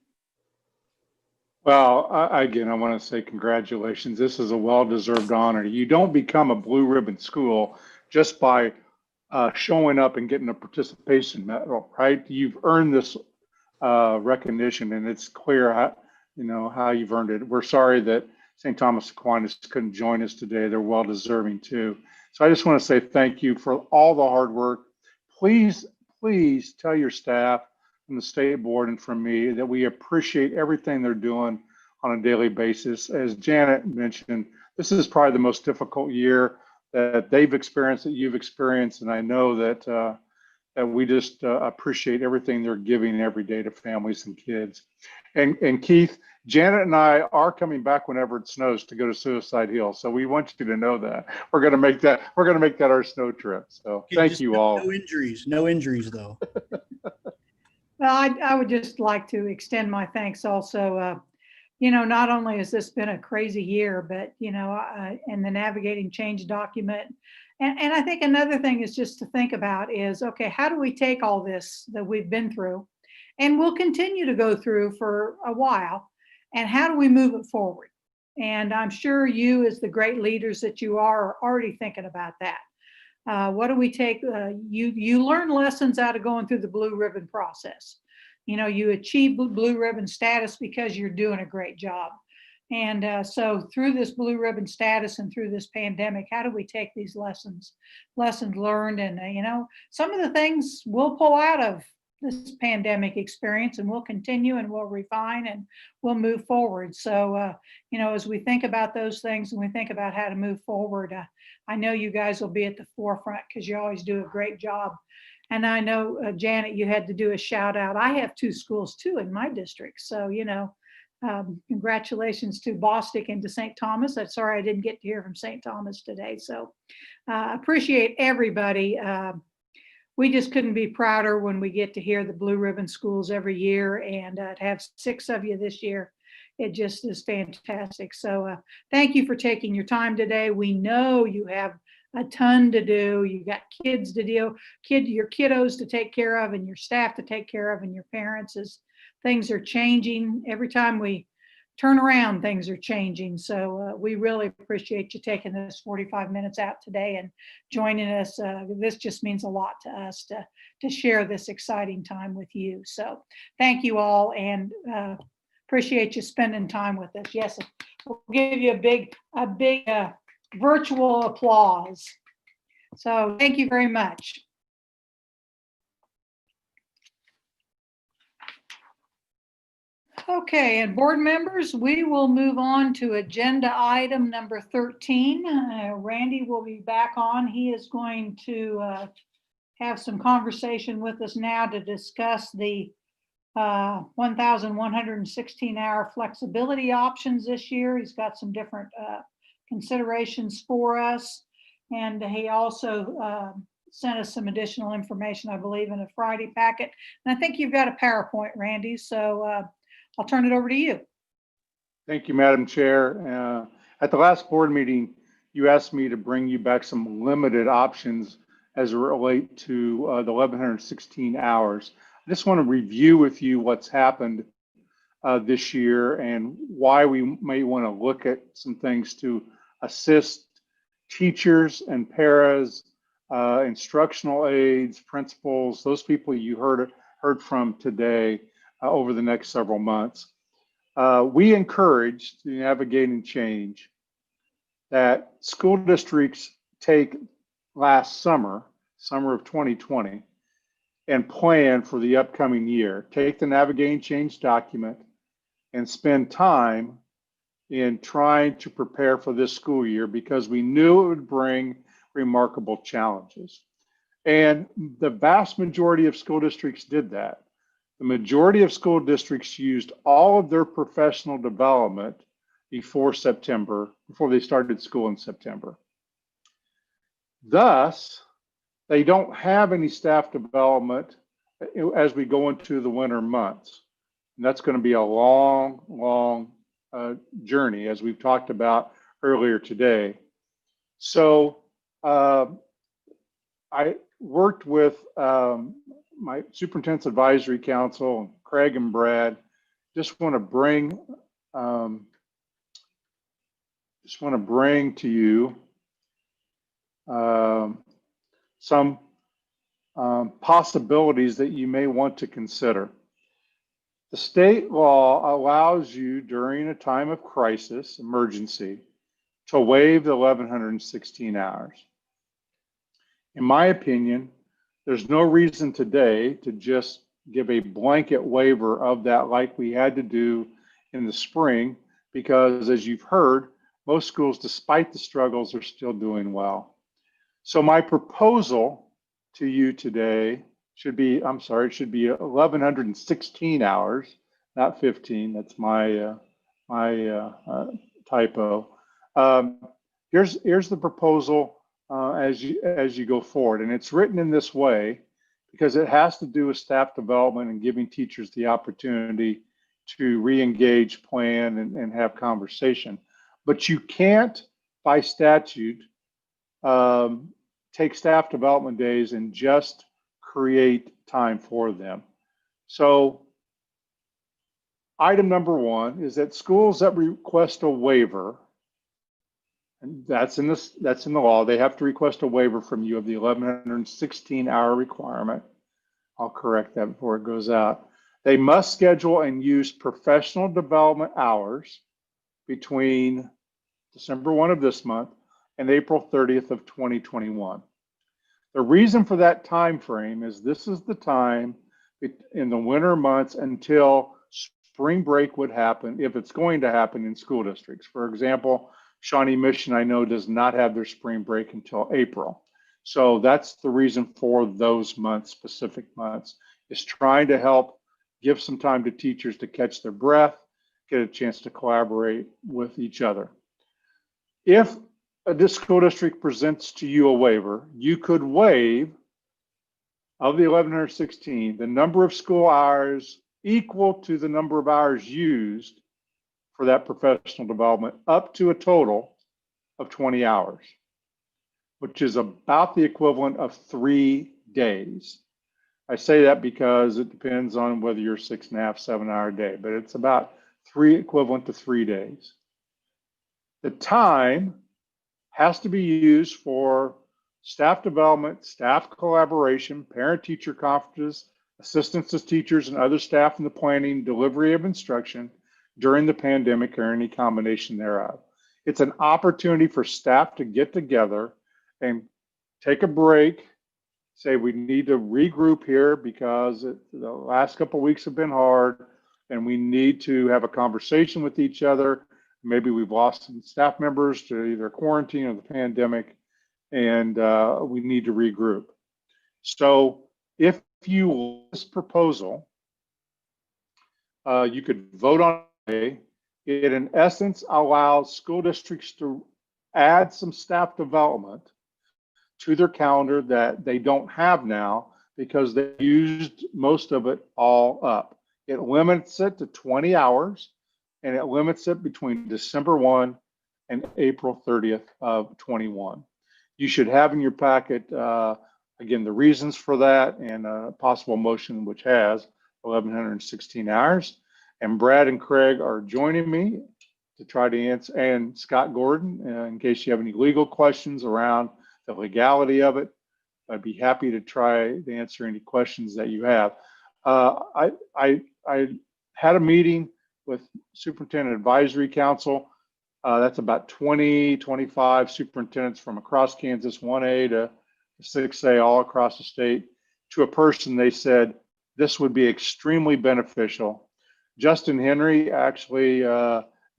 Well, again, I want to say congratulations. This is a well-deserved honor. You don't become a blue ribbon school just by showing up and getting a participation medal, right? You've earned this recognition, and it's clear how, how you've earned it. We're sorry that St. Thomas Aquinas couldn't join us today. They're well deserving too. So I just want to say thank you for all the hard work. Please tell your staff from the state board and from me that we appreciate everything they're doing on a daily basis. As Janet mentioned, this is probably the most difficult year that they've experienced, that you've experienced, and I know that that we just appreciate everything they're giving every day to families and kids. And Keith, Janet and I are coming back whenever it snows to go to Suicide Hill, so we want you to know that we're going to make that our snow trip. So thank you all. No injuries though. Well, I would just like to extend my thanks also. Not only has this been a crazy year, but, and the navigating change document. And I think another thing is just to think about is, okay, how do we take all this that we've been through and we'll continue to go through for a while, and how do we move it forward? And I'm sure you, as the great leaders that you are already thinking about that. What do we take? You learn lessons out of going through the blue ribbon process. You achieve blue ribbon status because you're doing a great job. And so through this blue ribbon status and through this pandemic, how do we take these lessons learned? And, some of the things we'll pull out of this pandemic experience, and we'll continue and we'll refine and we'll move forward. So, as we think about those things and we think about how to move forward, I know you guys will be at the forefront because you always do a great job. And I know, Janet, you had to do a shout out. I have 2 schools too in my district. So, congratulations to Bostic and to St. Thomas. I'm sorry I didn't get to hear from St. Thomas today. So appreciate everybody. We just couldn't be prouder when we get to hear the blue ribbon schools every year, and to have 6 of you this year. It just is fantastic. So thank you for taking your time today. We know you have a ton to do. You got kids to your kiddos to take care of, and your staff to take care of, and your parents, as things are changing. Every time we turn around, things are changing. So we really appreciate you taking this 45 minutes out today and joining us. This just means a lot to us to share this exciting time with you. So thank you all, and appreciate you spending time with us. Yes, we'll give you a big virtual applause. So thank you very much. Okay, and board members, we will move on to agenda item number 13. Randy will be back on. He is going to have some conversation with us now to discuss the 1,116 hour flexibility options this year. He's got some different considerations for us. And he also sent us some additional information, I believe, in a Friday packet. And I think you've got a PowerPoint, Randy. So I'll turn it over to you. Thank you, Madam Chair. At the last board meeting, you asked me to bring you back some limited options as it relates to the 1,116 hours. I just want to review with you what's happened this year and why we may want to look at some things to assist teachers and paras, instructional aides, principals, those people you heard from today over the next several months. We encouraged the Navigating Change that school districts take last summer of 2020, and plan for the upcoming year. Take the Navigating Change document and spend time in trying to prepare for this school year, because we knew it would bring remarkable challenges. And the vast majority of school districts did that. The majority of school districts used all of their professional development before they started school in September. Thus, they don't have any staff development as we go into the winter months. And that's going to be a long, long journey, as we've talked about earlier today. So I worked with my Superintendent's Advisory Council, Craig and Brad. Just want to bring to you some possibilities that you may want to consider. The state law allows you during a time of crisis, emergency, to waive the 1,116 hours. In my opinion, there's no reason today to just give a blanket waiver of that like we had to do in the spring, because as you've heard, most schools, despite the struggles, are still doing well. So my proposal to you today should be, it should be 1,116 hours, not 15. That's my typo. Here's the proposal as you go forward, and it's written in this way because it has to do with staff development and giving teachers the opportunity to re-engage, plan, and have conversation. But you can't, by statute, take staff development days and just create time for them. So item number one is that schools that request a waiver, and that's in the law, they have to request a waiver from you of the 1,116 hour requirement. I'll correct that before it goes out. They must schedule and use professional development hours between December 1 of this month and April 30th of 2021. The reason for that time frame is this is the time in the winter months until spring break would happen, if it's going to happen in school districts. For example, Shawnee Mission, I know, does not have their spring break until April. So that's the reason for those months, specific months, is trying to help give some time to teachers to catch their breath, get a chance to collaborate with each other. If a school district presents to you a waiver, you could waive of the 1,116 the number of school hours equal to the number of hours used for that professional development, up to a total of 20 hours, which is about the equivalent of 3 days. I say that because it depends on whether you're 6.5, 7 hour day, but it's about equivalent to 3 days. The time has to be used for staff development, staff collaboration, parent-teacher conferences, assistance to teachers and other staff in the planning, delivery of instruction during the pandemic or any combination thereof. It's an opportunity for staff to get together and take a break, say we need to regroup here because the last couple of weeks have been hard and we need to have a conversation with each other. Maybe we've lost some staff members to either quarantine or the pandemic, and we need to regroup. So if you this proposal, you could vote on it. It in essence allows school districts to add some staff development to their calendar that they don't have now because they used most of it all up. It limits it to 20 hours, and it limits it between December 1 and April 30th of 21. You should have in your packet, again, the reasons for that and a possible motion which has 1,116 hours. And Brad and Craig are joining me to try to answer, and Scott Gordon, in case you have any legal questions around the legality of it. I'd be happy to try to answer any questions that you have. I had a meeting with Superintendent Advisory Council. That's about 20, 25 superintendents from across Kansas, 1A to 6A, all across the state. To a person, they said this would be extremely beneficial. Justin Henry actually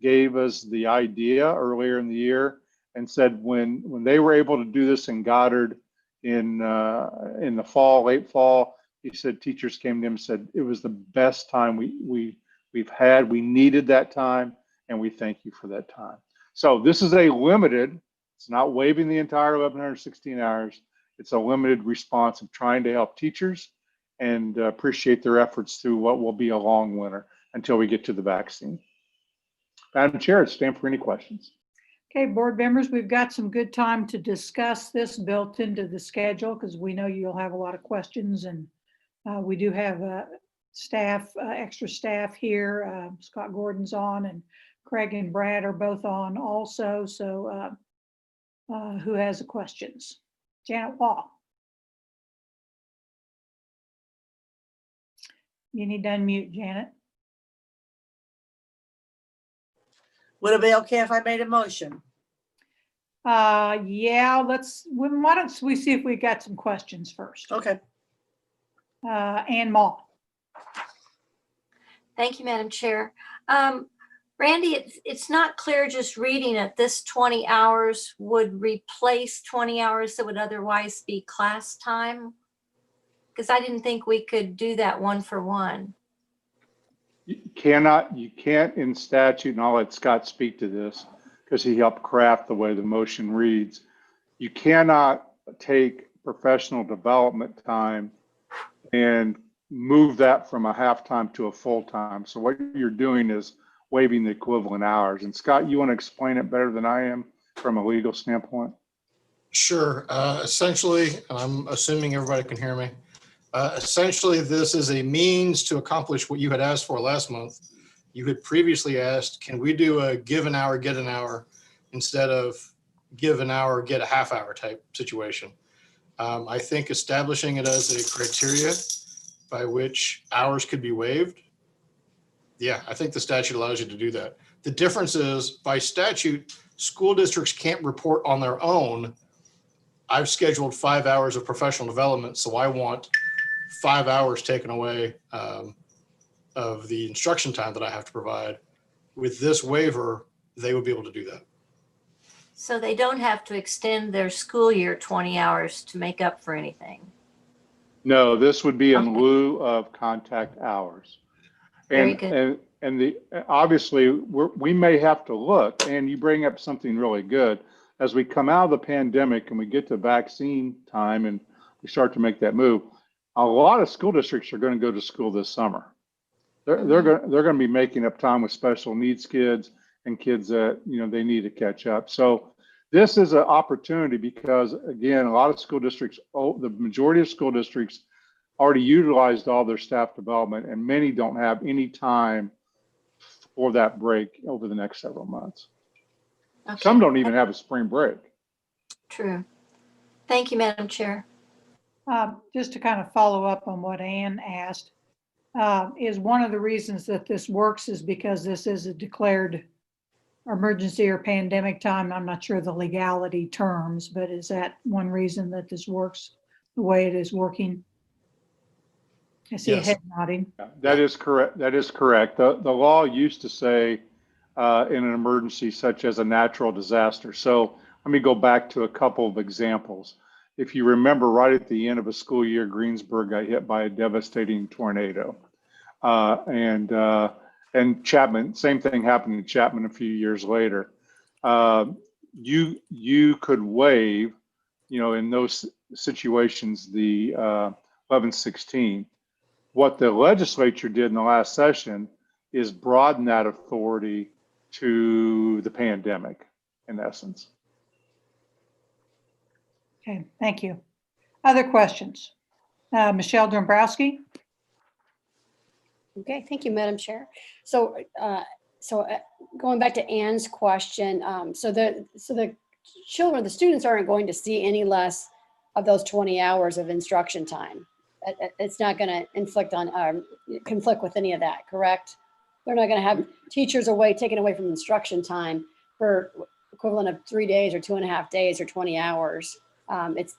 gave us the idea earlier in the year and said when they were able to do this in Goddard in the fall, late fall, he said teachers came to him and said it was the best time we've had. We needed that time, and we thank you for that time. So this is a limited, it's not waiving the entire 1,116 hours. It's a limited response of trying to help teachers and appreciate their efforts through what will be a long winter until we get to the vaccine. Madam Chair, it's time for any questions. Okay, board members, we've got some good time to discuss this built into the schedule because we know you'll have a lot of questions, and we do have staff, extra staff here. Scott Gordon's on, and Craig and Brad are both on also. So who has the questions? Janet Wall. You need to unmute, Janet. Would it be okay if I made a motion? Yeah, why don't we see if we got some questions first? Okay. Ann Mall. Thank you, Madam Chair. Randy, it's not clear just reading it. This 20 hours would replace 20 hours that would otherwise be class time? Because I didn't think we could do that one for one. You can't in statute, and I'll let Scott speak to this because he helped craft the way the motion reads. You cannot take professional development time and move that from a half-time to a full-time. So what you're doing is waiving the equivalent hours. And Scott, you want to explain it better than I am from a legal standpoint? Sure. Essentially, I'm assuming everybody can hear me. Essentially, this is a means to accomplish what you had asked for last month. You had previously asked, can we do a give an hour, get an hour, instead of give an hour, get a half hour type situation. I think establishing it as a criteria by which hours could be waived. Yeah, I think the statute allows you to do that. The difference is by statute, school districts can't report on their own. I've scheduled 5 hours of professional development, so I want 5 hours taken away of the instruction time that I have to provide. With this waiver, they would be able to do that. So they don't have to extend their school year 20 hours to make up for anything. No, this would be in lieu of contact hours. Very good. And obviously we may have to look, and you bring up something really good. As we come out of the pandemic and we get to vaccine time and we start to make that move, a lot of school districts are going to go to school this summer. They're going to be making up time with special needs kids and kids that, they need to catch up. So this is an opportunity because, again, a lot of school districts, the majority of school districts already utilized all their staff development, and many don't have any time for that break over the next several months. Okay. Some don't even have a spring break. True. Thank you, Madam Chair. Just to kind of follow up on what Ann asked, is one of the reasons that this works is because this is a declared emergency or pandemic time. I'm not sure the legality terms, but is that one reason that this works the way it is working? I see a head nodding. That is correct. That is correct. The law used to say in an emergency such as a natural disaster. So let me go back to a couple of examples. If you remember, right at the end of a school year, Greensburg got hit by a devastating tornado. And Chapman, same thing happened in Chapman a few years later. You could waive, in those situations, the 1116. What the legislature did in the last session is broaden that authority to the pandemic, in essence. Okay, thank you. Other questions? Michelle Dombrowski. Okay, thank you, Madam Chair. So, going back to Ann's question, so the children, the students aren't going to see any less of those 20 hours of instruction time. It's not going to conflict with any of that, correct? They're not going to have teachers taken away from instruction time for equivalent of 3 days or 2.5 days or 20 hours.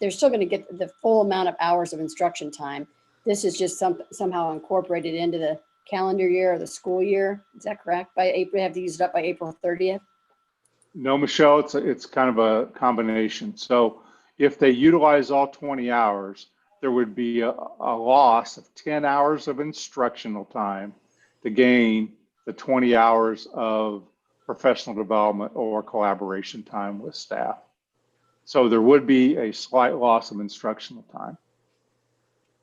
They're still going to get the full amount of hours of instruction time. This is just somehow incorporated into the calendar year or the school year. Is that correct? By April, they have to use it up by April 30th? No, Michelle, it's kind of a combination. So if they utilize all 20 hours, there would be a loss of 10 hours of instructional time to gain the 20 hours of professional development or collaboration time with staff. So there would be a slight loss of instructional time.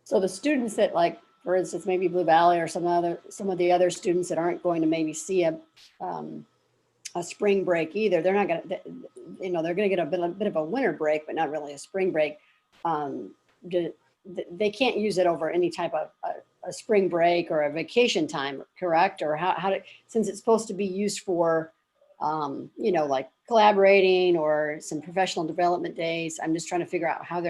So the students that, like, for instance, maybe Blue Valley or some of the other students that aren't going to maybe see a spring break either, they're not going to, they're going to get a bit of a winter break, but not really a spring break. They can't use it over any type of a spring break or a vacation time, correct? Or since it's supposed to be used for, like collaborating or some professional development days. I'm just trying to figure out how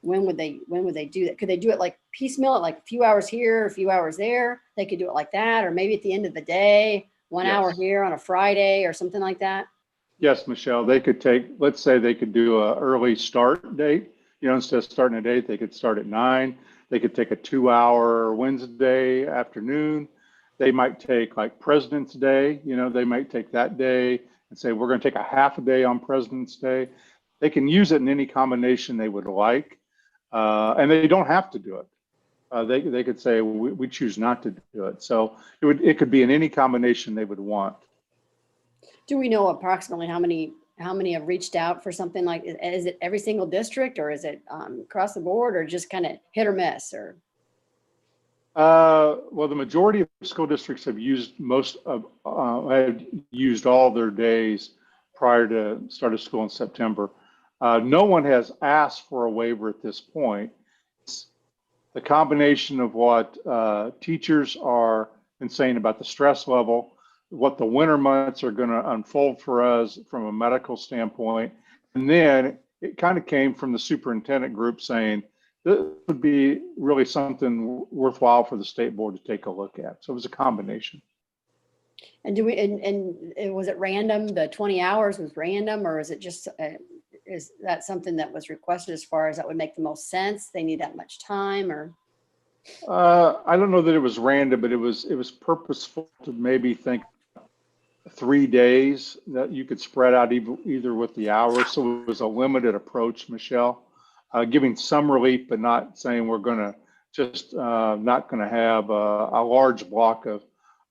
when would they do that? Could they do it like piecemeal, it like a few hours here, a few hours there? They could do it like that, or maybe at the end of the day, 1 hour Yes. here on a Friday or something like that. Yes, Michelle, they could take, let's say they could do a early start date. Instead of starting at 8, they could start at 9. They could take a 2-hour Wednesday afternoon. They might take like President's Day, they might take that day and say, we're going to take a half a day on President's Day. They can use it in any combination they would like, and they don't have to do it. They could say, we choose not to do it. So it could be in any combination they would want. Do we know approximately how many have reached out for something like, is it every single district, or is it across the board, or just kind of hit or miss? Or well, the majority of school districts have used have used all their days prior to start of school in September. No one has asked for a waiver at this point. It's the combination of what teachers are saying about the stress level, what the winter months are going to unfold for us from a medical standpoint. And then it kind of came from the superintendent group saying, this would be really something worthwhile for the state board to take a look at. So it was a combination. and was it random? The 20 hours was random, or is it just, is that something that was requested as far as that would make the most sense? They need that much time, or? I don't know that it was random, but it was purposeful to maybe think 3 days that you could spread out either with the hours. So it was a limited approach, Michelle, giving some relief, but not saying we're going to just not going to have a large block of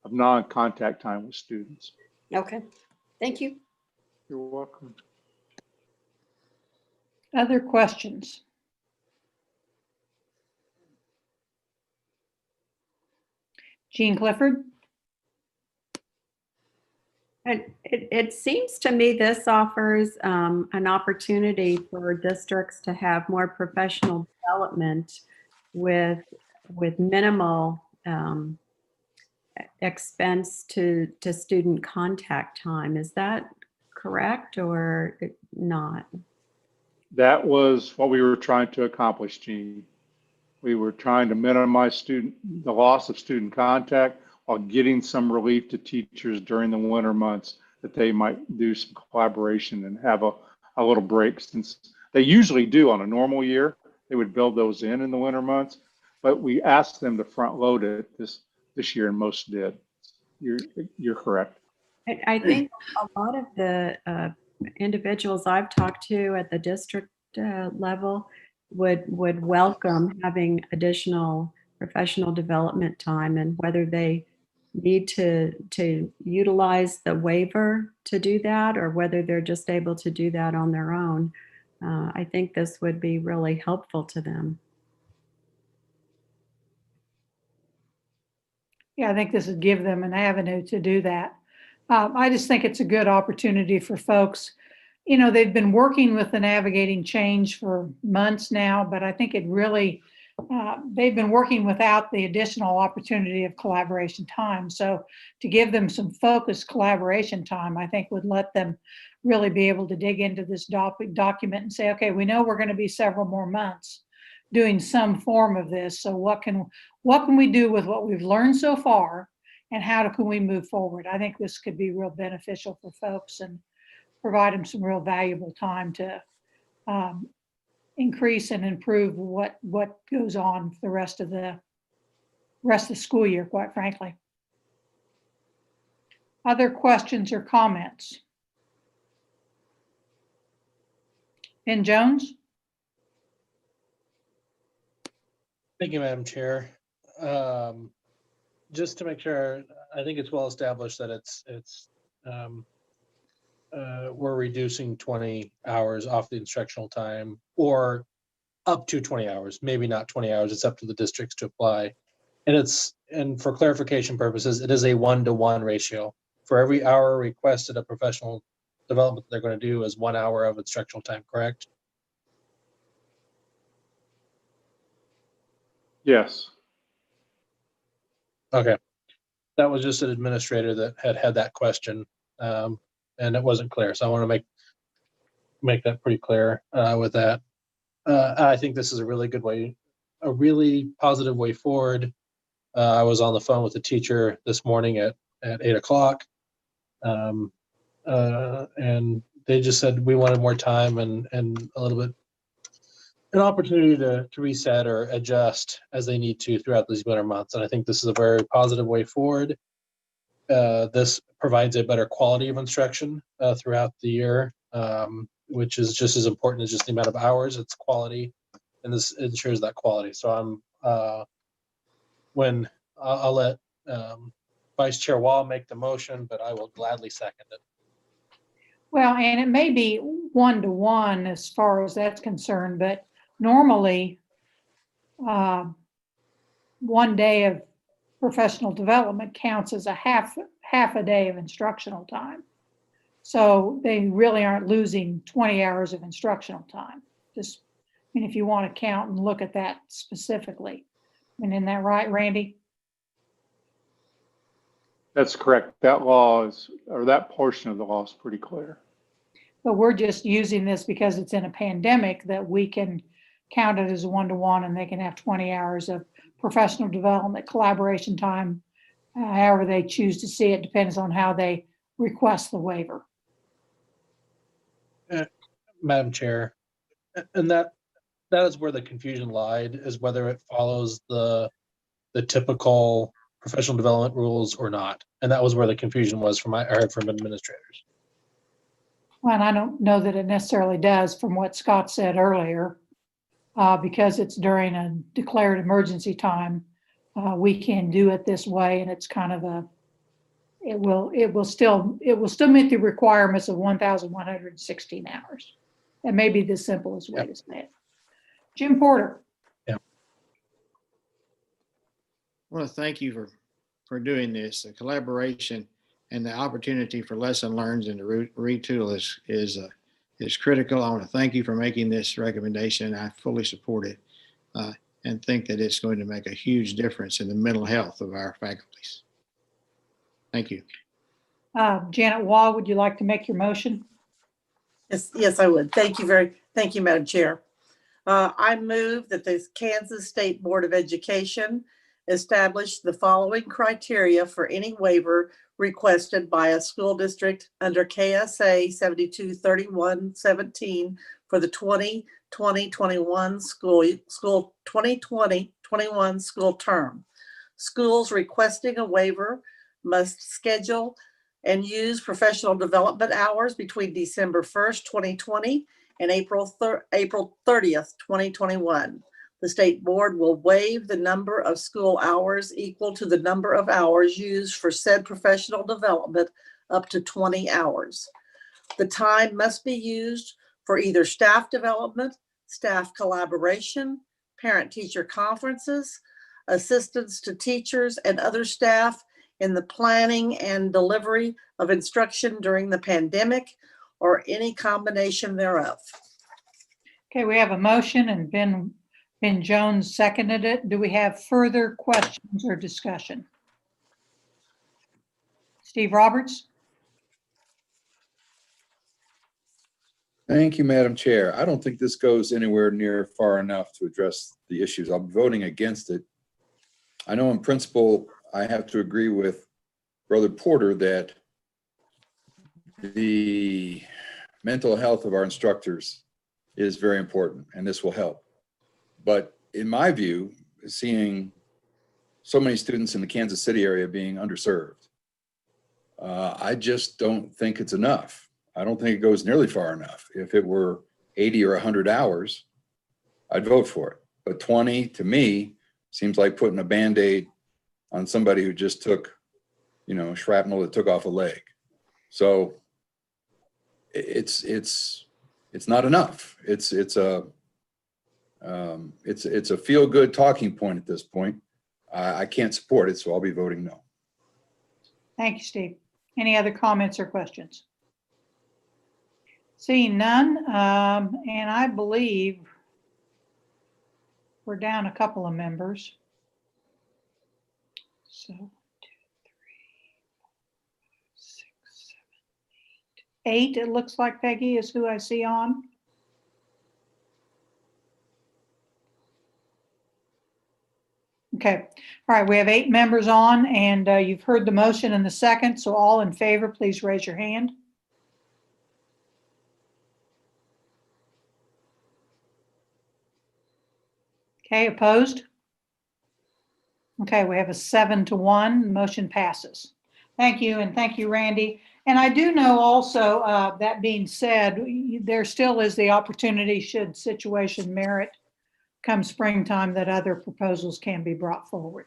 non-contact time with students. Okay, thank you. You're welcome. Other questions? Jean Clifford? It seems to me this offers an opportunity for districts to have more professional development with minimal expense to student contact time. Is that correct or not? That was what we were trying to accomplish, Jean. We were trying to minimize the loss of student contact while getting some relief to teachers during the winter months, that they might do some collaboration and have a little break, since they usually do on a normal year. They would build those in the winter months, but we asked them to front load it this year, and most did. You're correct. I think a lot of the individuals I've talked to at the district level would welcome having additional professional development time, and whether they need to utilize the waiver to do that, or whether they're just able to do that on their own. I think this would be really helpful to them. Yeah, I think this would give them an avenue to do that. I just think it's a good opportunity for folks. They've been working with the navigating change for months now, but I think it really, they've been working without the additional opportunity of collaboration time. So to give them some focused collaboration time, I think would let them really be able to dig into this document and say, okay, we know we're going to be several more months doing some form of this. So what can we do with what we've learned so far, and how can we move forward? I think this could be real beneficial for folks and provide them some real valuable time to increase and improve what goes on for the rest of the school year, quite frankly. Other questions or comments? Ben Jones? Thank you, Madam Chair. Just to make sure, I think it's well established that we're reducing 20 hours off the instructional time, or up to 20 hours, maybe not 20 hours. It's up to the districts to apply. And for clarification purposes, it is a 1-to-1 ratio. For every hour requested of professional development they're going to do is 1 hour of instructional time, correct? Yes. Okay. That was just an administrator that had that question, and it wasn't clear. So I want to make that pretty clear with that. I think this is a really good way, a really positive way forward. I was on the phone with a teacher this morning at 8 o'clock. And they just said we wanted more time and a little bit, an opportunity to reset or adjust as they need to throughout these winter months. And I think this is a very positive way forward. This provides a better quality of instruction throughout the year, which is just as important as just the amount of hours. It's quality, and this ensures that quality. So I'll let Vice Chair Wall make the motion, but I will gladly second it. Well, and it may be 1-to-1 as far as that's concerned, but normally 1 day of professional development counts as a half a day of instructional time. So they really aren't losing 20 hours of instructional time. Just, I mean, if you want to count and look at that specifically. I mean, isn't that right, Randy? That's correct. That law is, or that portion of the law is pretty clear. But we're just using this because it's in a pandemic that we can count it as a 1-to-1 and they can have 20 hours of professional development, collaboration time, however they choose to see it, depends on how they request the waiver. Madam Chair, and that is where the confusion lied, is whether it follows the typical professional development rules or not. And that was where the confusion was I heard from administrators. Well, and I don't know that it necessarily does from what Scott said earlier, because it's during a declared emergency time. We can do it this way, and it's kind of it will still meet the requirements of 1,116 hours. That may be the simplest way to say it. Jim Porter. Yeah. I want to thank you for doing this. The collaboration and the opportunity for lesson learns and to retool is critical. I want to thank you for making this recommendation. I fully support it and think that it's going to make a huge difference in the mental health of our faculties. Thank you. Janet Wall, would you like to make your motion? Yes, I would. Thank you, Madam Chair. I move that the Kansas State Board of Education establish the following criteria for any waiver requested by a school district under KSA 723117 for the 2020-21 school 2020-21 school term. Schools requesting a waiver must schedule and use professional development hours between December 1st, 2020 and April 30th, 2021. The state board will waive the number of school hours equal to the number of hours used for said professional development up to 20 hours. The time must be used for either staff development, staff collaboration, parent-teacher conferences, assistance to teachers and other staff in the planning and delivery of instruction during the pandemic, or any combination thereof. Okay, we have a motion and Ben Jones seconded it. Do we have further questions or discussion? Steve Roberts? Thank you, Madam Chair. I don't think this goes anywhere near far enough to address the issues. I'm voting against it. I know in principle, I have to agree with Brother Porter that the mental health of our instructors is very important, and this will help. But in my view, seeing so many students in the Kansas City area being underserved, I just don't think it's enough. I don't think it goes nearly far enough. If it were 80 or 100 hours, I'd vote for it. But 20 to me seems like putting a Band-Aid on somebody who just took, shrapnel that took off a leg. So it's not enough. It's a feel-good talking point at this point. I can't support it, so I'll be voting no. Thank you, Steve. Any other comments or questions? Seeing none, and I believe we're down a couple of members. So 1, 2, 3, 4, 5, 6, 7, 8. 8, it looks like, Peggy, is who I see on. Okay. All right. We have 8 members on, and you've heard the motion and the second. So all in favor, please raise your hand. Okay. Opposed? Okay. We have a 7-1. Motion passes. Thank you. And thank you, Randy. And I do know also, that being said, there still is the opportunity, should situation merit come springtime, that other proposals can be brought forward.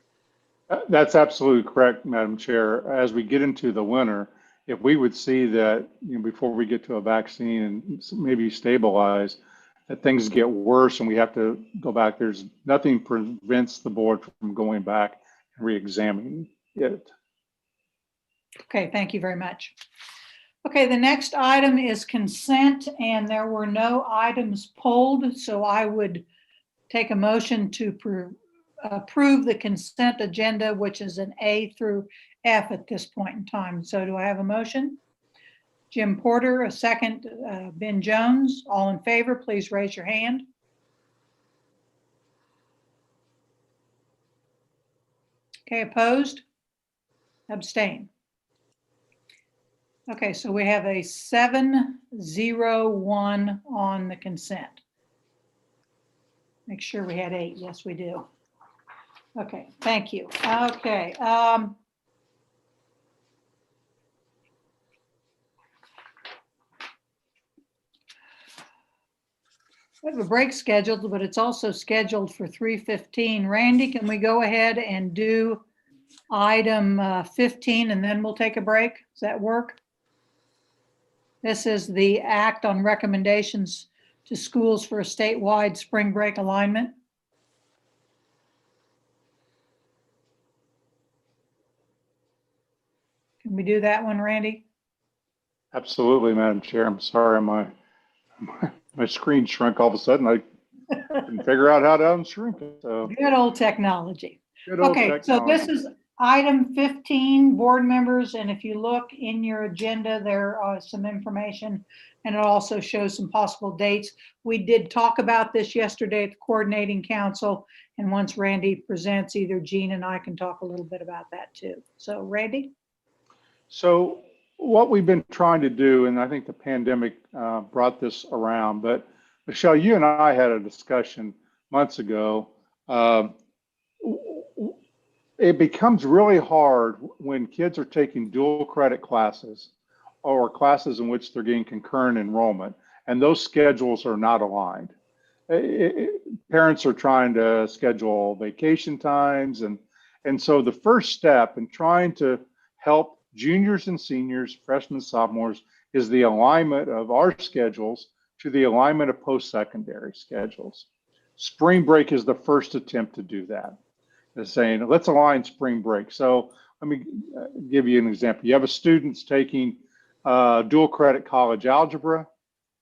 That's absolutely correct, Madam Chair. As we get into the winter, if we would see that, before we get to a vaccine and maybe stabilize, that things get worse and we have to go back, there's nothing prevents the board from going back and re-examining it. Okay, thank you very much. Okay, the next item is consent, and there were no items pulled, so I would take a motion to approve the consent agenda, which is an A through F at this point in time. So do I have a motion? Jim Porter, a second. Ben Jones, all in favor, please raise your hand. Okay, opposed? Abstain. Okay, so we have a 7-0-1 on the consent. Make sure we had 8. Yes, we do. Okay, thank you. Okay. We have a break scheduled, but it's also scheduled for 3:15. Randy, can we go ahead and do item 15 and then we'll take a break? Does that work? This is the act on recommendations to schools for a statewide spring break alignment. Can we do that one, Randy? Absolutely, Madam Chair. I'm sorry, my screen shrunk all of a sudden. I couldn't figure out how to unshrink it. So Good old technology. good old Okay, so technology. this is item 15, board members, and if you look in your agenda, there are some information, and it also shows some possible dates. We did talk about this yesterday at the coordinating council, and once Randy presents, either Jean and I can talk a little bit about that too. So Randy? So what we've been trying to do, and I think the pandemic brought this around, but Michelle, you and I had a discussion months ago. It becomes really hard when kids are taking dual credit classes or classes in which they're getting concurrent enrollment, and those schedules are not aligned. Parents are trying to schedule vacation times, and so the first step in trying to help juniors and seniors, freshmen, sophomores, is the alignment of our schedules to the alignment of post-secondary schedules. Spring break is the first attempt to do that. Is saying, let's align spring break. So let me give you an example. You have a student's taking dual credit college algebra,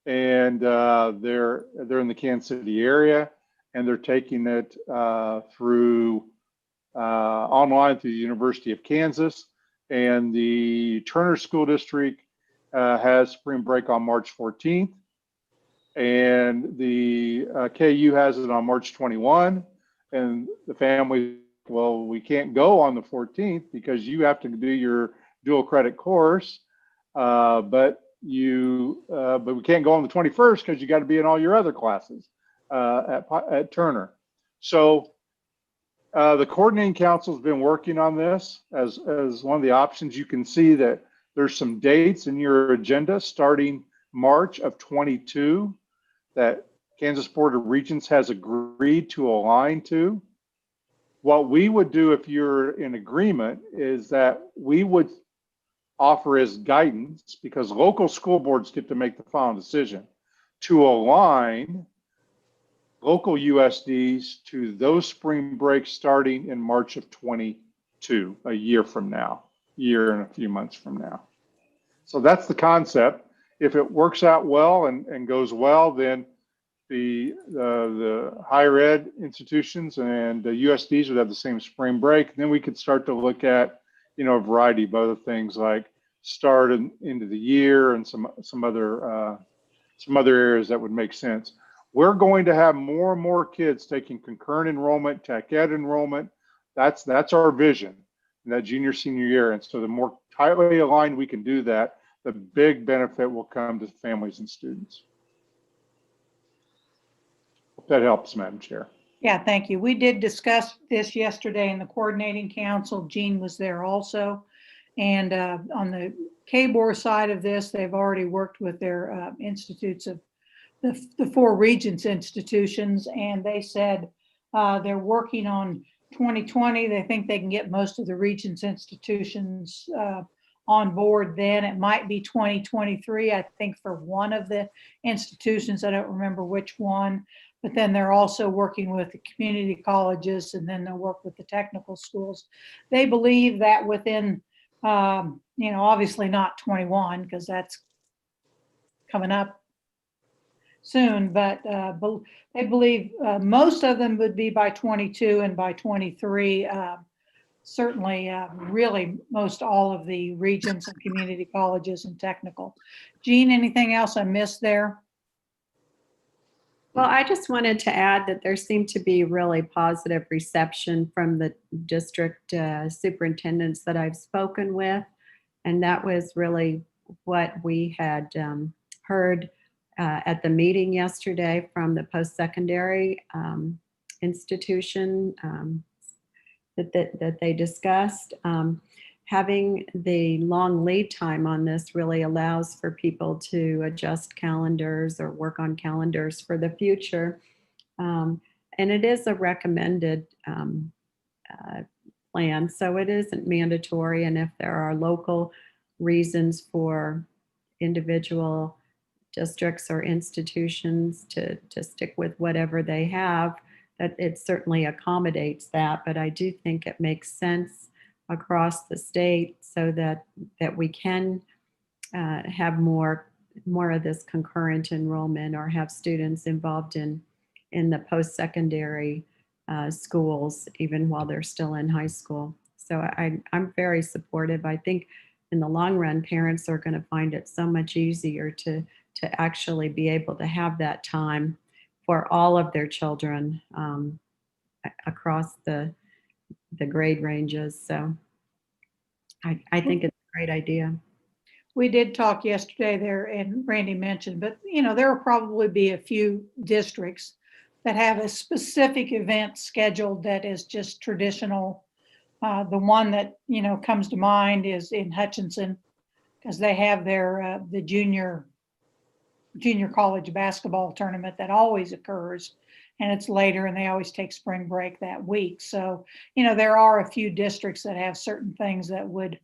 and they're in the Kansas City area, and they're taking it through online through the University of Kansas, and the Turner School District has spring break on March 14th, and the KU has it on March 21. And the family, well, we can't go on the 14th because you have to do your dual credit course, but we can't go on the 21st because you got to be in all your other classes at Turner. So the coordinating council has been working on this as one of the options. You can see that there's some dates in your agenda starting March of 22 that Kansas Board of Regents has agreed to align to. What we would do if you're in agreement is that we would offer as guidance, because local school boards get to make the final decision, to align local USDs to those spring breaks starting in March of 22, a year from now, year and a few months from now. So that's the concept. If it works out well and goes well, then the higher ed institutions and the USDs would have the same spring break. Then we could start to look at, a variety of other things like start into the year and some other areas that would make sense. We're going to have more and more kids taking concurrent enrollment, tech ed enrollment. That's our vision in that junior, senior year. And so the more tightly aligned we can do that, the big benefit will come to families and students. Hope that helps, Madam Chair. Yeah, thank you. We did discuss this yesterday in the coordinating council. Jean was there also. And on the KBOR side of this, they've already worked with their institutes of the 4 Regents institutions, and they said they're working on 2020. They think they can get most of the Regents institutions on board then. It might be 2023, I think, for one of the institutions. I don't remember which one. But then they're also working with the community colleges, and then they'll work with the technical schools. They believe that within, obviously not 21, because that's coming up soon, but they believe most of them would be by 22, and by 23, certainly really most all of the Regents and community colleges and technical. Jean, anything else I missed there? Well, I just wanted to add that there seemed to be really positive reception from the district superintendents that I've spoken with. And that was really what we had heard at the meeting yesterday from the post-secondary institution that they discussed. Having the long lead time on this really allows for people to adjust calendars or work on calendars for the future. And it is a recommended plan, so it isn't mandatory. And if there are local reasons for individual districts or institutions to stick with whatever they have, that it certainly accommodates that. But I do think it makes sense across the state so that we can have more of this concurrent enrollment, or have students involved in the post-secondary schools even while they're still in high school. So I'm very supportive. I think in the long run, parents are going to find it so much easier to actually be able to have that time for all of their children across the grade ranges. So I think it's a great idea. We did talk yesterday there, and Randy mentioned, but there will probably be a few districts that have a specific event scheduled that is just traditional. The one that comes to mind is in Hutchinson, because they have their the junior college basketball tournament that always occurs, and it's later, and they always take spring break that week. So there are a few districts that have certain things that would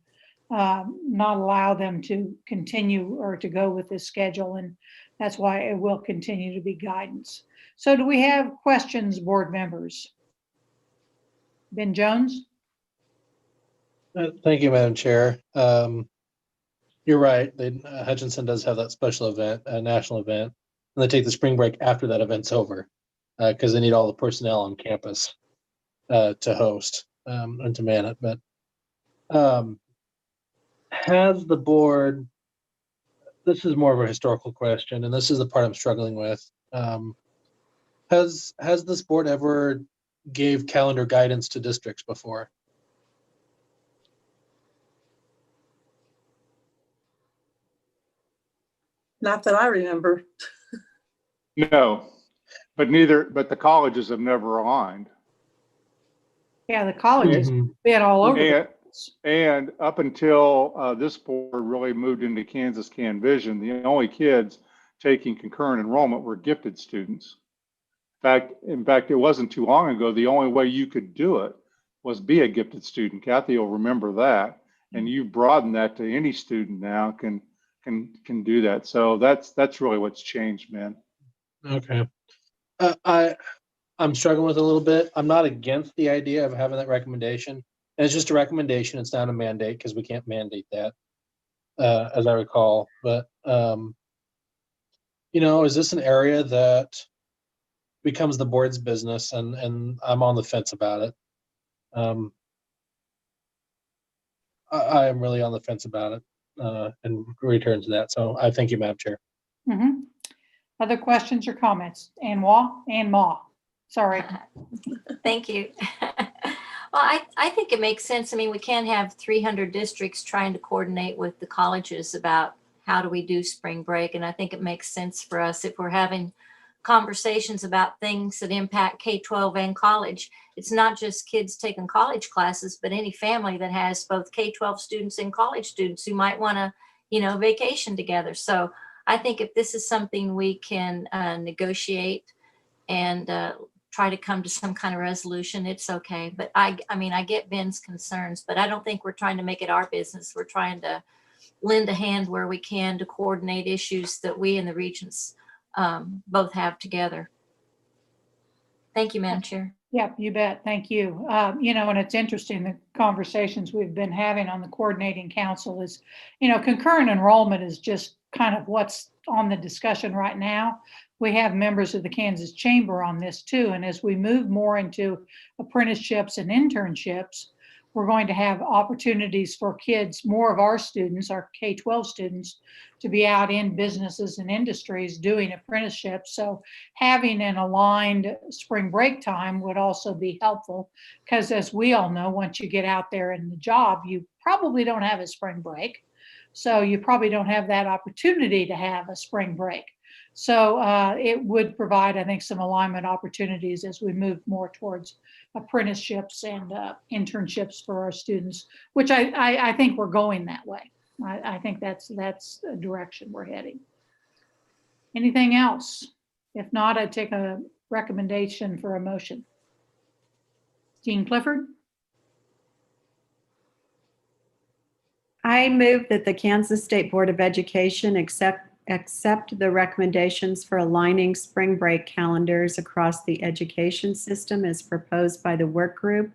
not allow them to continue or to go with this schedule, and that's why it will continue to be guidance. So do we have questions, board members? Ben Jones? Thank you, Madam Chair. You're right. Hutchinson does have that special event, a national event, and they take the spring break after that event's over because they need all the personnel on campus to host and to man it. But has the board, this is more of a historical question, and this is the part I'm struggling with. Has this board ever gave calendar guidance to districts before? Not that I remember. No, but the colleges have never aligned. Yeah, the colleges been all over. And up until this board really moved into Kansas Can Vision, the only kids taking concurrent enrollment were gifted students. In fact, it wasn't too long ago, the only way you could do it was be a gifted student. Kathy will remember that. And you broaden that to any student now can do that. So that's really what's changed, man. Okay. I'm struggling with it a little bit. I'm not against the idea of having that recommendation. And it's just a recommendation. It's not a mandate because we can't mandate that, as I recall. But, is this an area that becomes the board's business? And I'm on the fence about it. I am really on the fence about it in return to that. So I thank you, Madam Chair. Mm-hmm. Other questions or comments? Ann Ma? Sorry. Thank you. Well, I think it makes sense. I mean, we can't have 300 districts trying to coordinate with the colleges about how do we do spring break. And I think it makes sense for us if we're having conversations about things that impact K-12 and college. It's not just kids taking college classes, but any family that has both K-12 students and college students who might want to, vacation together. So I think if this is something we can negotiate and try to come to some kind of resolution, it's okay. But I mean, I get Ben's concerns, but I don't think we're trying to make it our business. We're trying to lend a hand where we can to coordinate issues that we and the regents both have together. Thank you, Madam Chair. Yep, you bet. Thank you. And it's interesting, the conversations we've been having on the coordinating council is, concurrent enrollment is just kind of what's on the discussion right now. We have members of the Kansas Chamber on this too. And as we move more into apprenticeships and internships, we're going to have opportunities for kids, more of our students, our K-12 students, to be out in businesses and industries doing apprenticeships. So having an aligned spring break time would also be helpful, because as we all know, once you get out there in the job, you probably don't have a spring break. So you probably don't have that opportunity to have a spring break. So it would provide, I think, some alignment opportunities as we move more towards apprenticeships and internships for our students, which I think we're going that way. I think that's a direction we're heading. Anything else? If not, I'd take a recommendation for a motion. Jean Clifford? I move that the Kansas State Board of Education accept the recommendations for aligning spring break calendars across the education system as proposed by the work group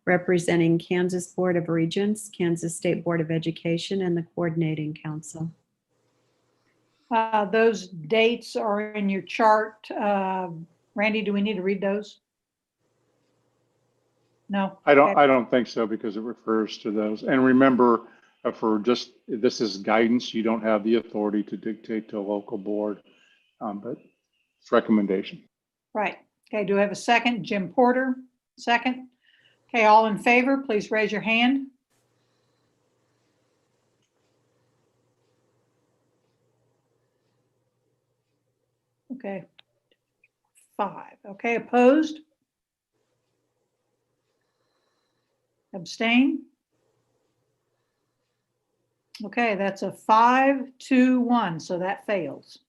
representing Kansas Board of Regents, Kansas State Board of Education, and the Coordinating Council. Those dates are in your chart. Randy, do we need to read those? No. I don't think so, because it refers to those. And remember, this is guidance. You don't have the authority to dictate to a local board, but it's recommendation. Right. Okay, do I have a second? Jim Porter, second. Okay, all in favor, please raise your hand. Okay. 5. Okay, opposed? Abstain? Okay, that's a 5-2-1, so that fails.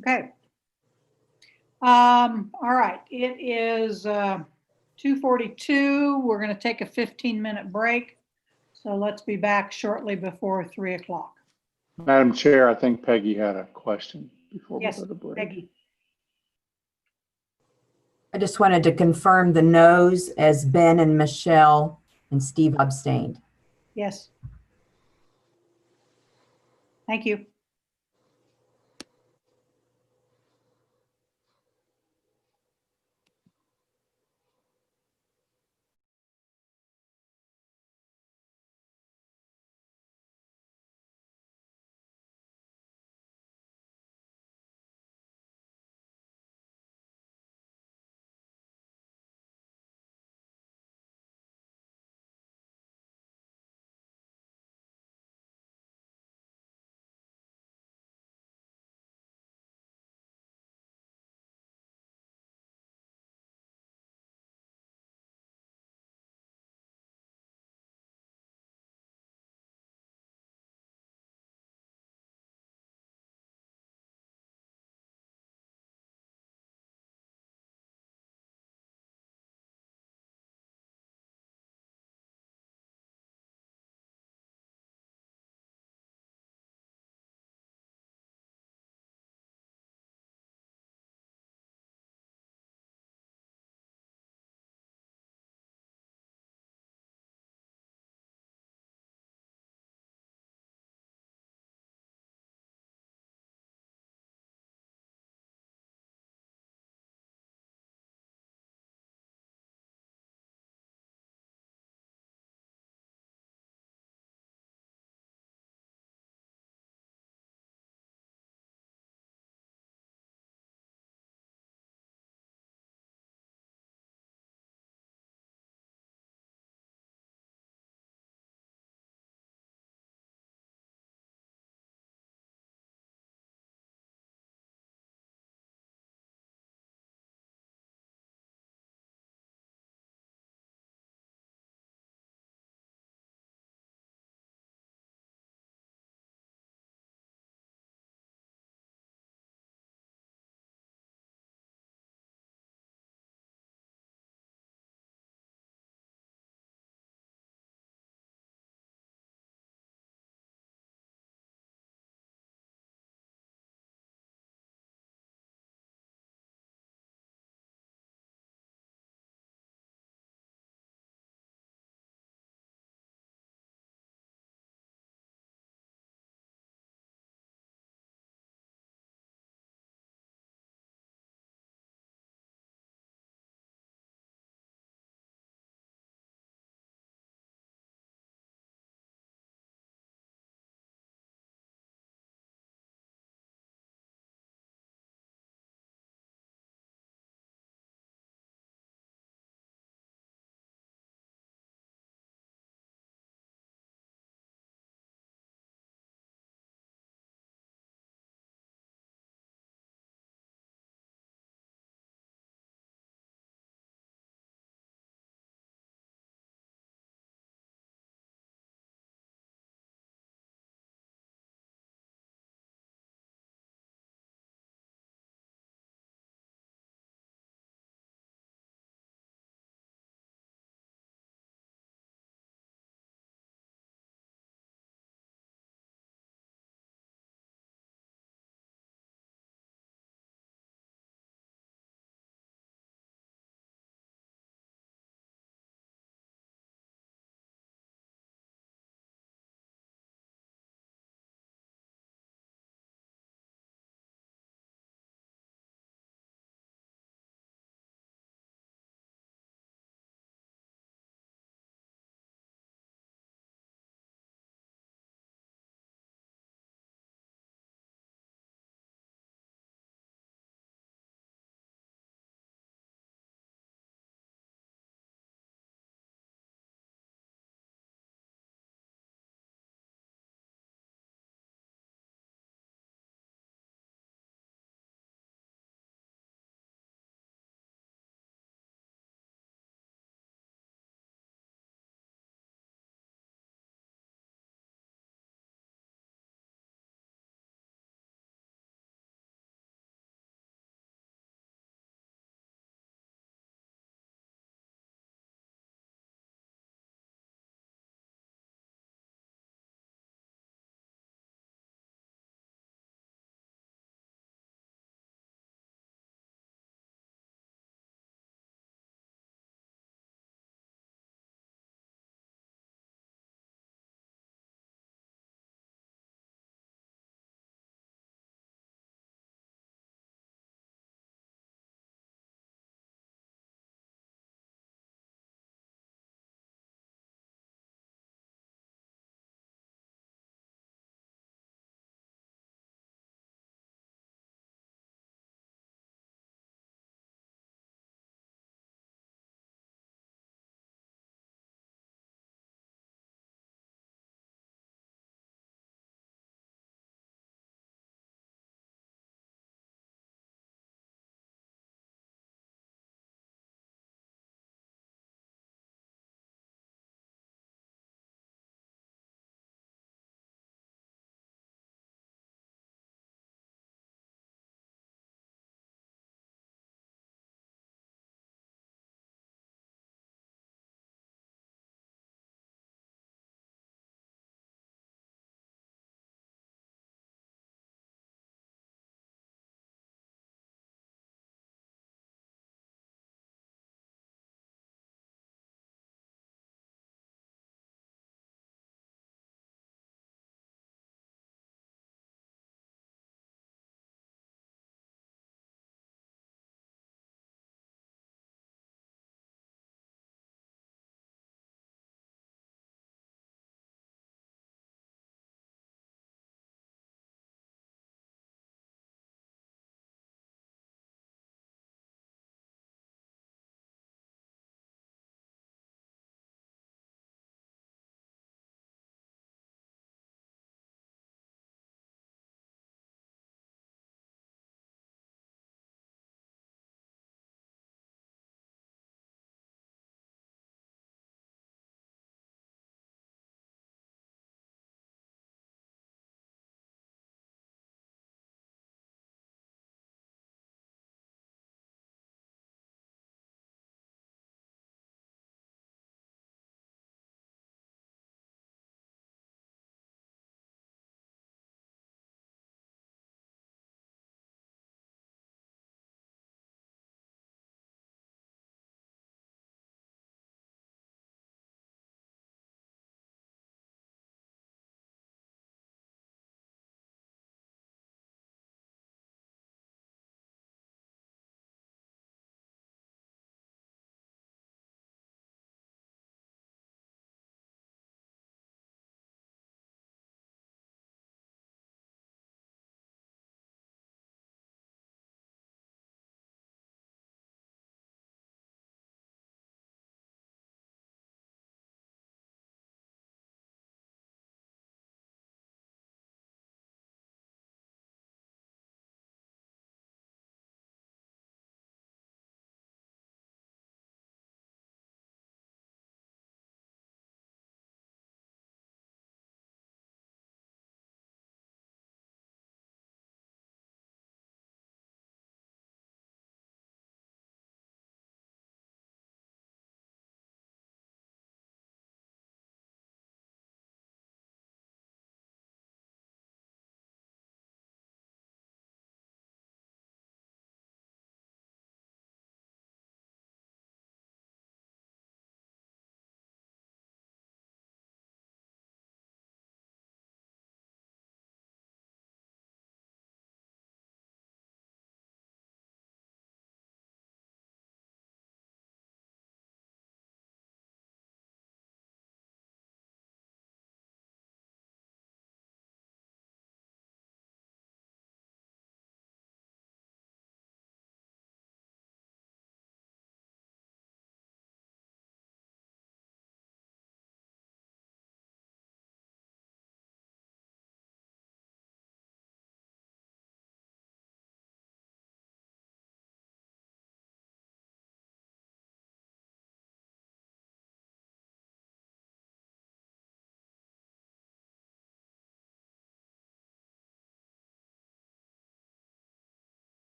Okay. All right, it is 2:42. We're going to take a 15-minute break. So let's be back shortly before 3 o'clock. Madam Chair, I think Peggy had a question before we Yes, go to break. Peggy. I just wanted to confirm the noes as Ben and Michelle and Steve abstained. Yes. Thank you.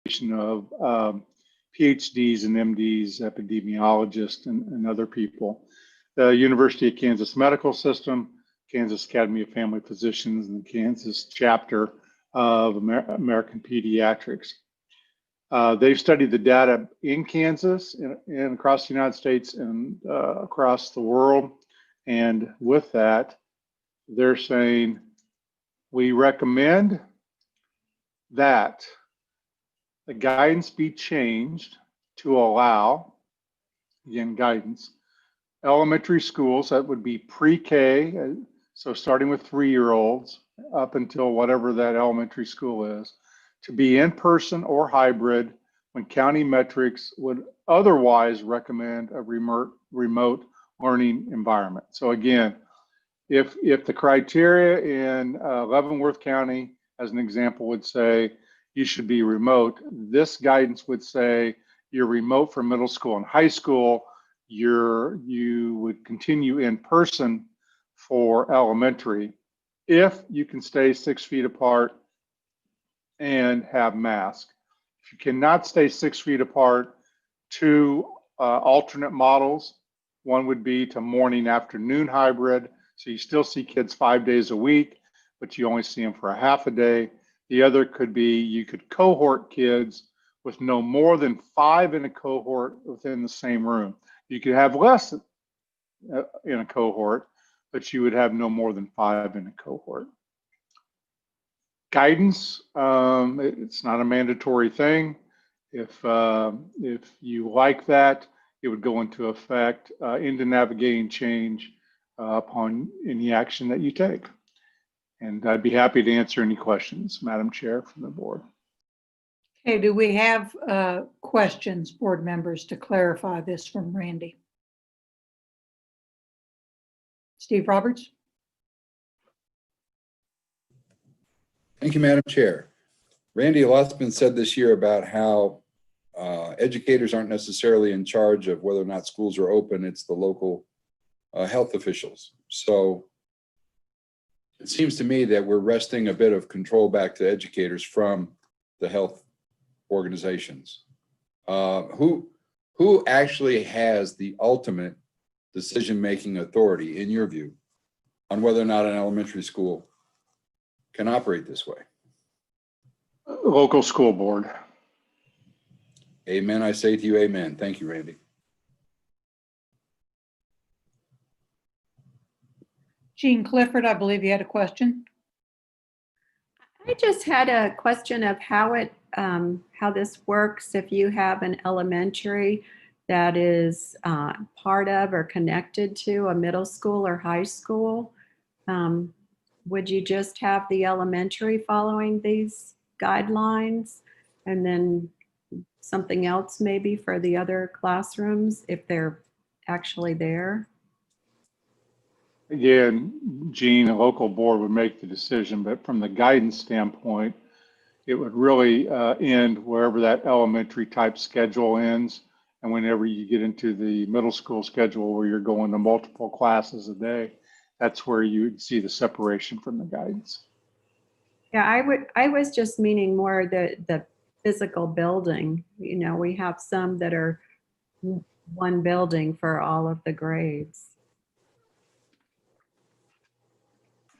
of PhDs and MDs, epidemiologists, and other people. The University of Kansas Medical System, Kansas Academy of Family Physicians, and the Kansas chapter of American Pediatrics. They've studied the data in Kansas and across the United States and across the world. And with that, they're saying, we recommend that the guidance be changed to allow, again, guidance, elementary schools, that would be pre-K, so starting with 3-year-olds up until whatever that elementary school is, to be in person or hybrid when county metrics would otherwise recommend a remote learning environment. So again, if the criteria in Leavenworth County, as an example, would say you should be remote, this guidance would say you're remote for middle school and high school, you would continue in person for elementary if you can stay 6 feet apart and have masks. If you cannot stay 6 feet apart, 2 alternate models. One would be to morning afternoon hybrid. So you still see kids 5 days a week, but you only see them for a half a day. The other could be you could cohort kids with no more than 5 in a cohort within the same room. You could have less in a cohort, but you would have no more than 5 in a cohort. Guidance, it's not a mandatory thing. If you like that, it would go into effect into navigating change upon any action that you take. And I'd be happy to answer any questions, Madam Chair, from the board. Okay, do we have questions, board members, to clarify this from Randy? Steve Roberts? Thank you, Madam Chair. Randy, a lot's been said this year about how educators aren't necessarily in charge of whether or not schools are open. It's the local health officials. So it seems to me that we're wresting a bit of control back to educators from the health organizations. Who actually has the ultimate decision-making authority, in your view, on whether or not an elementary school can operate this way? Local school board. Amen. I say to you, amen. Thank you, Randy. Jean Clifford, I believe you had a question. I just had a question of how this works if you have an elementary that is part of or connected to a middle school or high school. Would you just have the elementary following these guidelines and then something else maybe for the other classrooms if they're actually there? Again, Gene, a local board would make the decision, but from the guidance standpoint, it would really end wherever that elementary type schedule ends. And whenever you get into the middle school schedule where you're going to multiple classes a day, that's where you would see the separation from the guidance. Yeah, I was just meaning more the physical building. You know, we have some that are one building for all of the grades.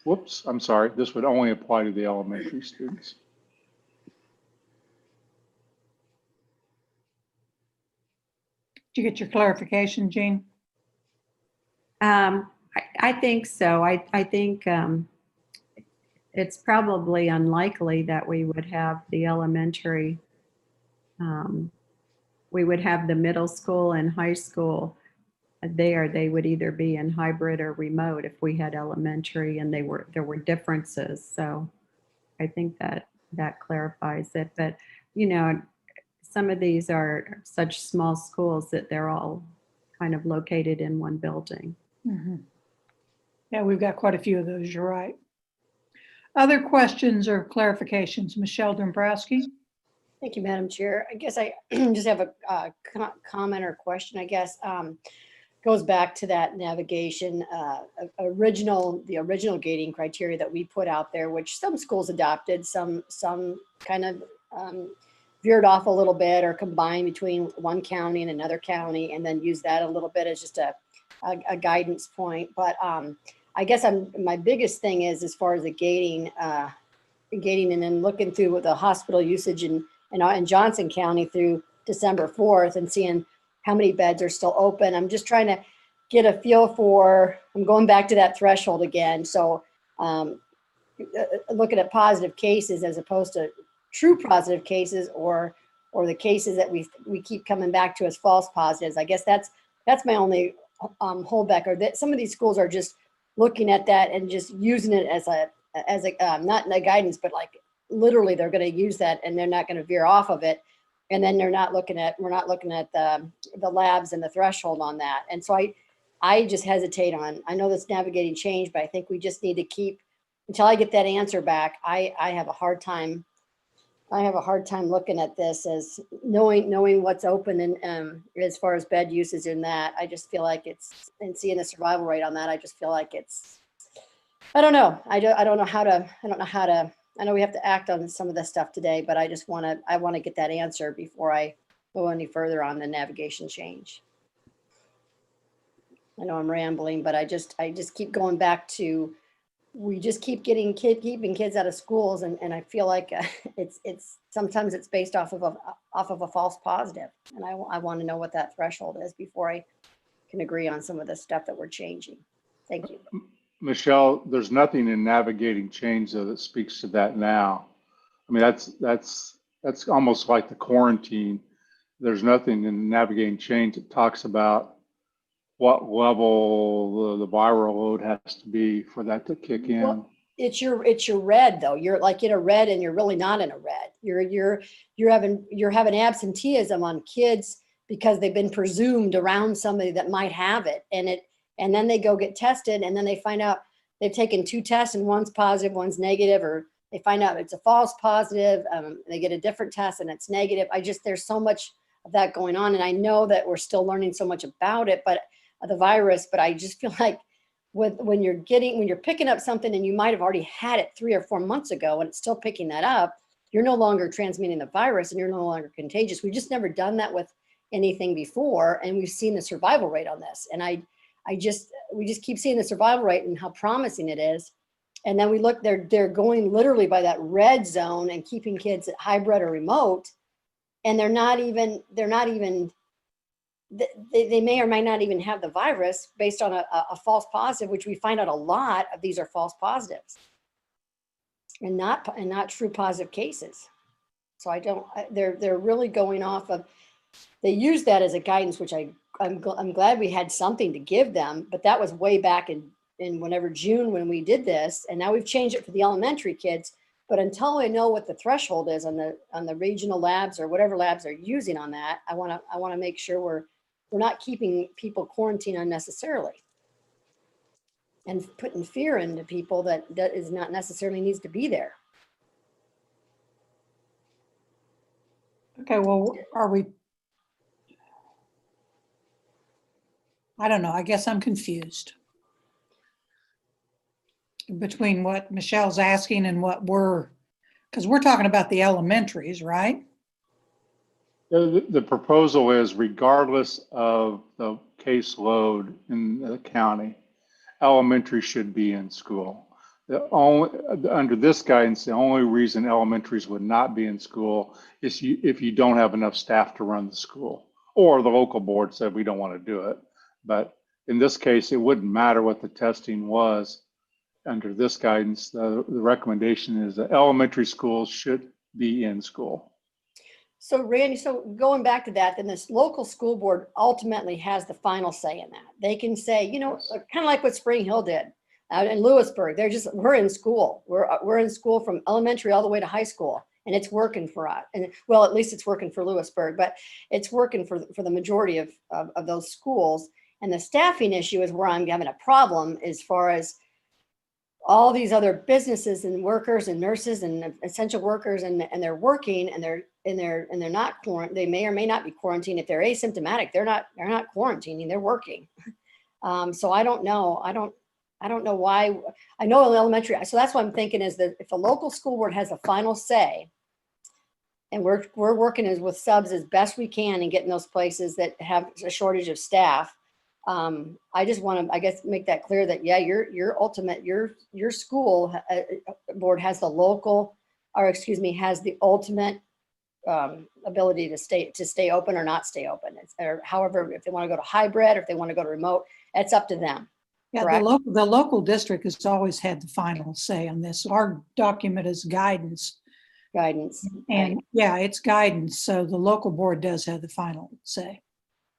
Whoops, I'm sorry. This would only apply to the elementary students. Did you get your clarification, Jean? I think so. I think it's probably unlikely that we would have the elementary, we would have the middle school and high school there. They would either be in hybrid or remote if we had elementary and there were differences. So I think that clarifies it. But, you know, some of these are such small schools that they're all kind of located in one building. Mm-hmm. Yeah, we've got quite a few of those, you're right. Other questions or clarifications? Michelle Dombrowski? Thank you, Madam Chair. I guess I just have a comment or question, I guess. Goes back to that navigation, the original gating criteria that we put out there, which some schools adopted, some kind of veered off a little bit or combined between one county and another county, and then use that a little bit as just a guidance point. But I guess my biggest thing is as far as the gating and then looking through the hospital usage in Johnson County through December 4th and seeing how many beds are still open. I'm just trying to get a feel for, I'm going back to that threshold again. So looking at positive cases as opposed to true positive cases, or the cases that we keep coming back to as false positives. I guess that's my only holdback, or that some of these schools are just looking at that and just using it as a not in a guidance, but like literally they're going to use that and they're not going to veer off of it. And then we're not looking at the labs and the threshold on that. And so I just hesitate on, I know that's navigating change, but I think we just need to keep, until I get that answer back, I have a hard time looking at this as knowing what's open and as far as bed usage in that. I just feel like it's, and seeing the survival rate on that, I just feel like it's, I don't know. I don't know how to, I know we have to act on some of this stuff today, but I want to get that answer before I go any further on the navigation change. I know I'm rambling, but I just keep going back to, we just keep keeping kids out of schools, and I feel like it's sometimes it's based off of a false positive, and I want to know what that threshold is before I can agree on some of the stuff that we're changing. Thank you. Michelle, there's nothing in navigating change though that speaks to that now. I mean, that's almost like the quarantine. There's nothing in navigating change that talks about what level the viral load has to be for that to kick in. Well, it's your red though. You're like in a red and you're really not in a red. You're having absenteeism on kids because they've been presumed around somebody that might have it, and then they go get tested, and then they find out they've taken 2 tests and one's positive, one's negative, or they find out it's a false positive. They get a different test and it's negative. There's so much of that going on, and I know that we're still learning so much about it, but the virus, but I just feel like when you're picking up something and you might have already had it 3 or 4 months ago and it's still picking that up, you're no longer transmitting the virus and you're no longer contagious. We've just never done that with anything before, and we've seen the survival rate on this. And we just keep seeing the survival rate and how promising it is. And then we look, they're going literally by that red zone and keeping kids at hybrid or remote, and they may or may not even have the virus based on a false positive, which we find out a lot of these are false positives and not true positive cases. So they're really going off of, they use that as a guidance, which I'm glad we had something to give them, but that was way back in whenever June when we did this, and now we've changed it for the elementary kids. But until I know what the threshold is on the regional labs or whatever labs are using on that, I want to make sure we're not keeping people quarantined unnecessarily and putting fear into people that is not necessarily needs to be there. Okay, well, I don't know. I guess I'm confused between what Michelle's asking and what because we're talking about the elementaries, right? The proposal is, regardless of the caseload in the county, elementary should be in school. Under this guidance, the only reason elementaries would not be in school is if you don't have enough staff to run the school, or the local board said we don't want to do it. But in this case, it wouldn't matter what the testing was. Under this guidance, the recommendation is that elementary schools should be in school. So Randy, so going back to that, then this local school board ultimately has the final say in that. They can say, kind of like what Spring Hill did out in Lewisburg. We're in school. We're in school from elementary all the way to high school, and it's working for us. And well, at least it's working for Lewisburg, but it's working for the majority of those schools. And the staffing issue is where I'm having a problem as far as all these other businesses and workers and nurses and essential workers, and they're working and they're not quarantined. They may or may not be quarantined. If they're asymptomatic, they're not quarantining, they're working. So I don't know. I don't know why. I know in elementary, so that's what I'm thinking is that if the local school board has a final say, And we're working with subs as best we can and getting those places that have a shortage of staff. I just want to, I guess, make that clear that, yeah, your school board has the local, or excuse me, has the ultimate ability to stay open or not stay open. Or however, if they want to go to hybrid or if they want to go to remote, it's up to them. Yeah, Correct? the local district has always had the final say on this. Our document is guidance. Guidance. And right. yeah, it's guidance. So the local board does have the final say.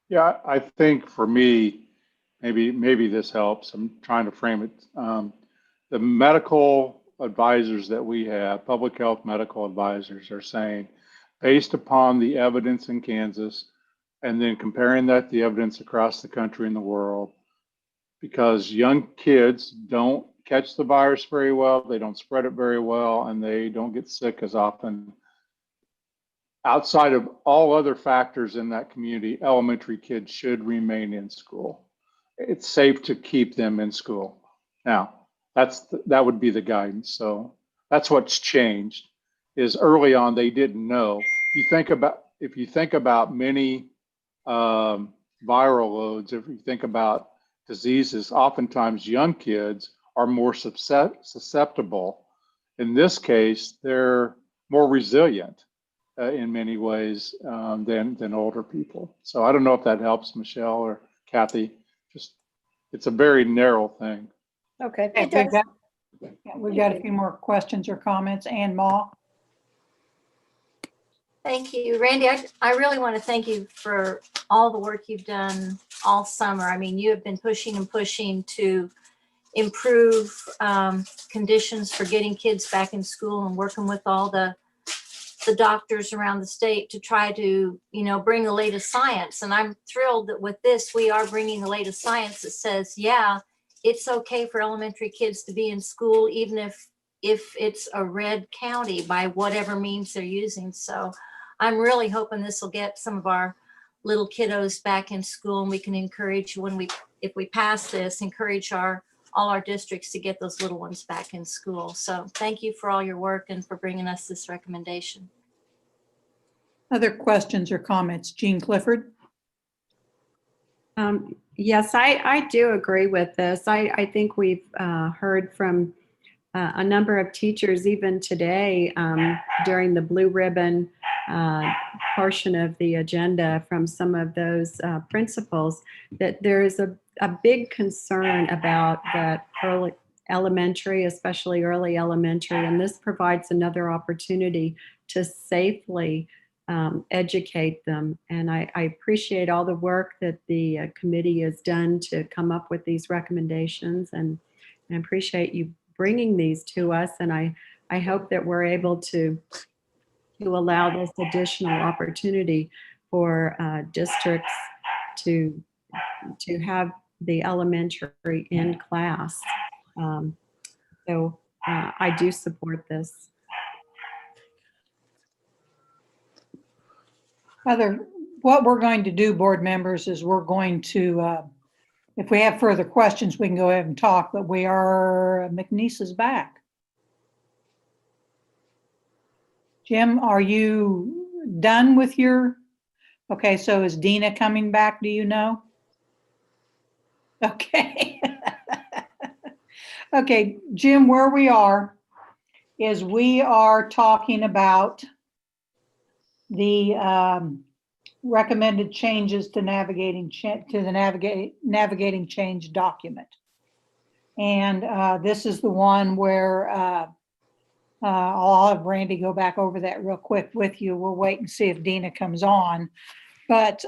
Yeah, I think for me, maybe this helps. I'm trying to frame it. The medical advisors that we have, public health medical advisors, are saying, based upon the evidence in Kansas, and then comparing that to the evidence across the country and the world, because young kids don't catch the virus very well, they don't spread it very well, and they don't get sick as often. Outside of all other factors in that community, elementary kids should remain in school. It's safe to keep them in school. Now, that would be the guidance. So that's what's changed. Is early on they didn't know. If you think about many viral loads, if you think about diseases, oftentimes young kids are more susceptible. In this case, they're more resilient in many ways than older people. So I don't know if that helps, Michelle or Kathy. Just, it's a very narrow thing. Okay. We've got a few more questions or comments. Ann Ma. Thank you, Randy. I really want to thank you for all the work you've done all summer. I mean, you have been pushing and pushing to improve conditions for getting kids back in school and working with all the doctors around the state to try to, bring the latest science. And I'm thrilled that with this, we are bringing the latest science that says, yeah, it's okay for elementary kids to be in school, even if it's a red county by whatever means they're using. So I'm really hoping this will get some of our little kiddos back in school, and we can encourage if we pass this, encourage all our districts to get those little ones back in school. So thank you for all your work and for bringing us this recommendation. Other questions or comments? Jean Clifford. Yes, I do agree with this. I think we've heard from a number of teachers even today during the blue ribbon portion of the agenda from some of those principals that there is a big concern about that early elementary, especially early elementary, and this provides another opportunity to safely educate them. And I appreciate all the work that the committee has done to come up with these recommendations, and I appreciate you bringing these to us. And I hope that we're able to allow this additional opportunity for districts to have the elementary in class. So I do support this. What we're going to do, board members, is we're going to, if we have further questions, we can go ahead and talk, but McNeese is back. Jim, are you done with okay, so is Dina coming back, do you know? Okay. Okay, Jim, where we are is we are talking about the recommended changes to navigating change document. And this is the one where I'll have Randy go back over that real quick with you. We'll wait and see if Dina comes on. But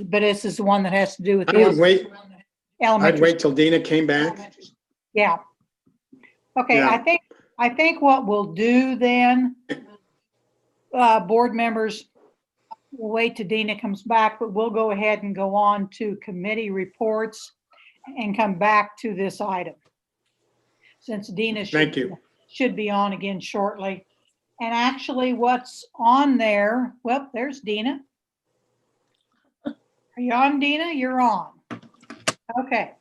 this is the one that has to do with I would wait. elementary. I'd wait till Dina came back. Yeah. Okay, Yeah. I think what we'll do then, board members, we'll wait till Dina comes back, but we'll go ahead and go on to committee reports and come back to this item. Since Dina should be on again shortly. And actually what's on there, well, there's Dina. Are you on, Dina? You're on. Okay.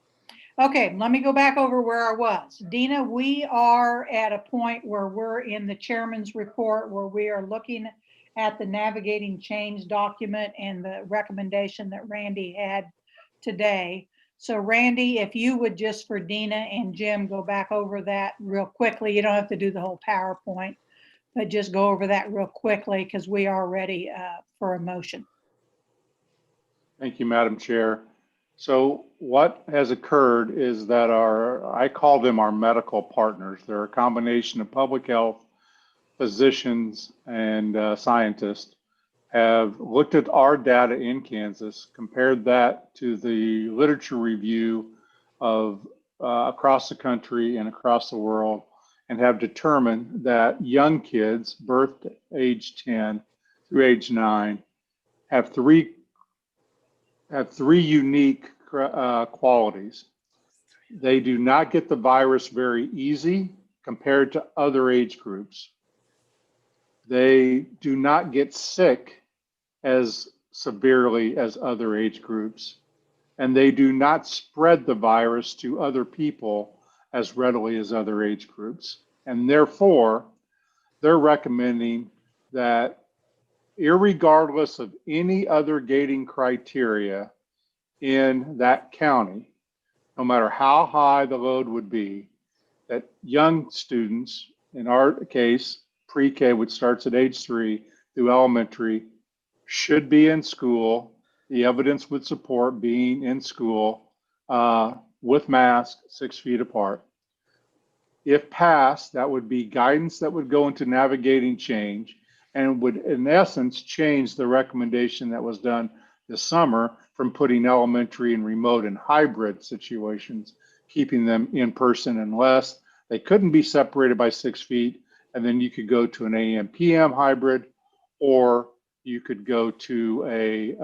Okay, let me go back over where I was. Dina, we are at a point where we're in the chairman's report where we are looking at the navigating change document and the recommendation that Randy had today. So Randy, if you would just for Dina and Jim go back over that real quickly. You don't have to do the whole PowerPoint, but just go over that real quickly because we are ready for a motion. Thank you, Madam Chair. So what has occurred is that I call them our medical partners. They're a combination of public health, physicians, and scientists have looked at our data in Kansas, compared that to the literature review of across the country and across the world, and have determined that young kids birthed age 10 through age 9 have three unique qualities. They do not get the virus very easy compared to other age groups. They do not get sick as severely as other age groups, and they do not spread the virus to other people as readily as other age groups. And therefore, they're recommending that irregardless of any other gating criteria in that county, no matter how high the load would be, that young students, in our case, pre-K, which starts at age 3 through elementary, should be in school. The evidence would support being in school with masks 6 feet apart. If passed, that would be guidance that would go into navigating change and would, in essence, change the recommendation that was done this summer from putting elementary and remote and hybrid situations, keeping them in person unless they couldn't be separated by 6 feet, and then you could go to an AM/PM hybrid, or you could go to a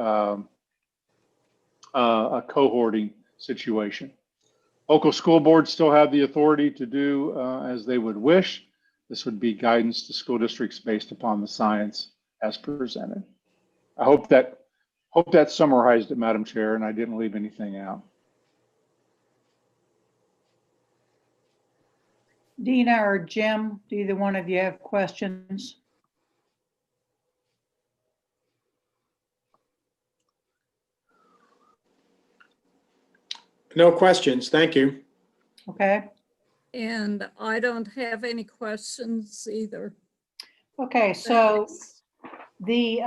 cohorting situation. Local school boards still have the authority to do as they would wish. This would be guidance to school districts based upon the science as presented. I hope that summarized it, Madam Chair, and I didn't leave anything out. Dina or Jim, do either one of you have questions? No questions. Thank you. Okay. And I don't have any questions either. Okay, so the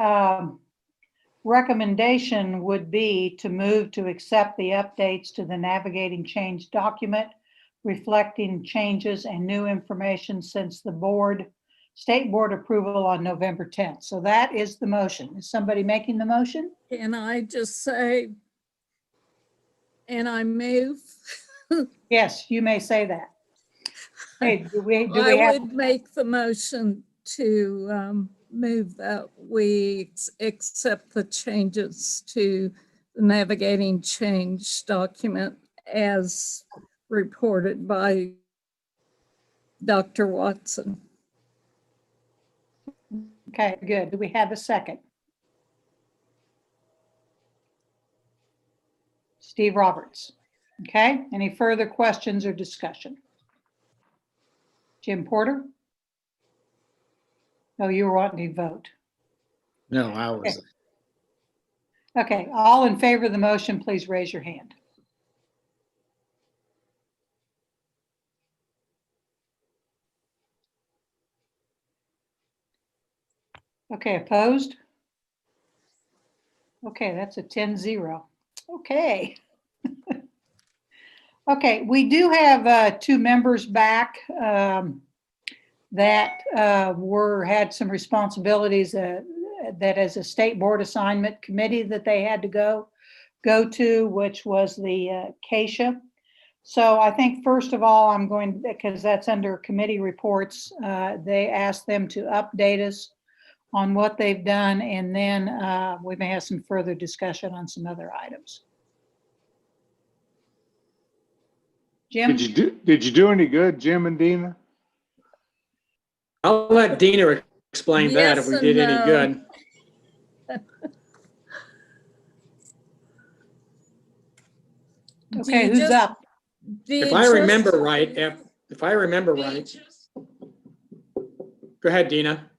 recommendation would be to move to accept the updates to the navigating change document reflecting changes and new information since the state board approval on November 10th. So that is the motion. Is somebody making the motion? Can I just say, and I move? Yes, you may say that. Hey, I would make the motion to move that we accept the changes to the navigating change document as reported by Dr. Watson. Okay, good. Do we have a second? Steve Roberts. Okay, any further questions or discussion? Jim Porter? No, you were wanting to vote. No, I was. Okay, all in favor of the motion, please raise your hand. Okay, opposed? Okay, that's a 10-0. Okay. Okay, we do have 2 members back that had some responsibilities that as a state board assignment committee that they had to go to, which was the CASHA. So I think first of all, I'm going, because that's under committee reports, they asked them to update us on what they've done, and then we may have some further discussion on some other items. Jim? Did you do any good, Jim and Dina? I'll let Dina explain that if we did any good. Okay, who's up? If I remember right, go ahead, Dina.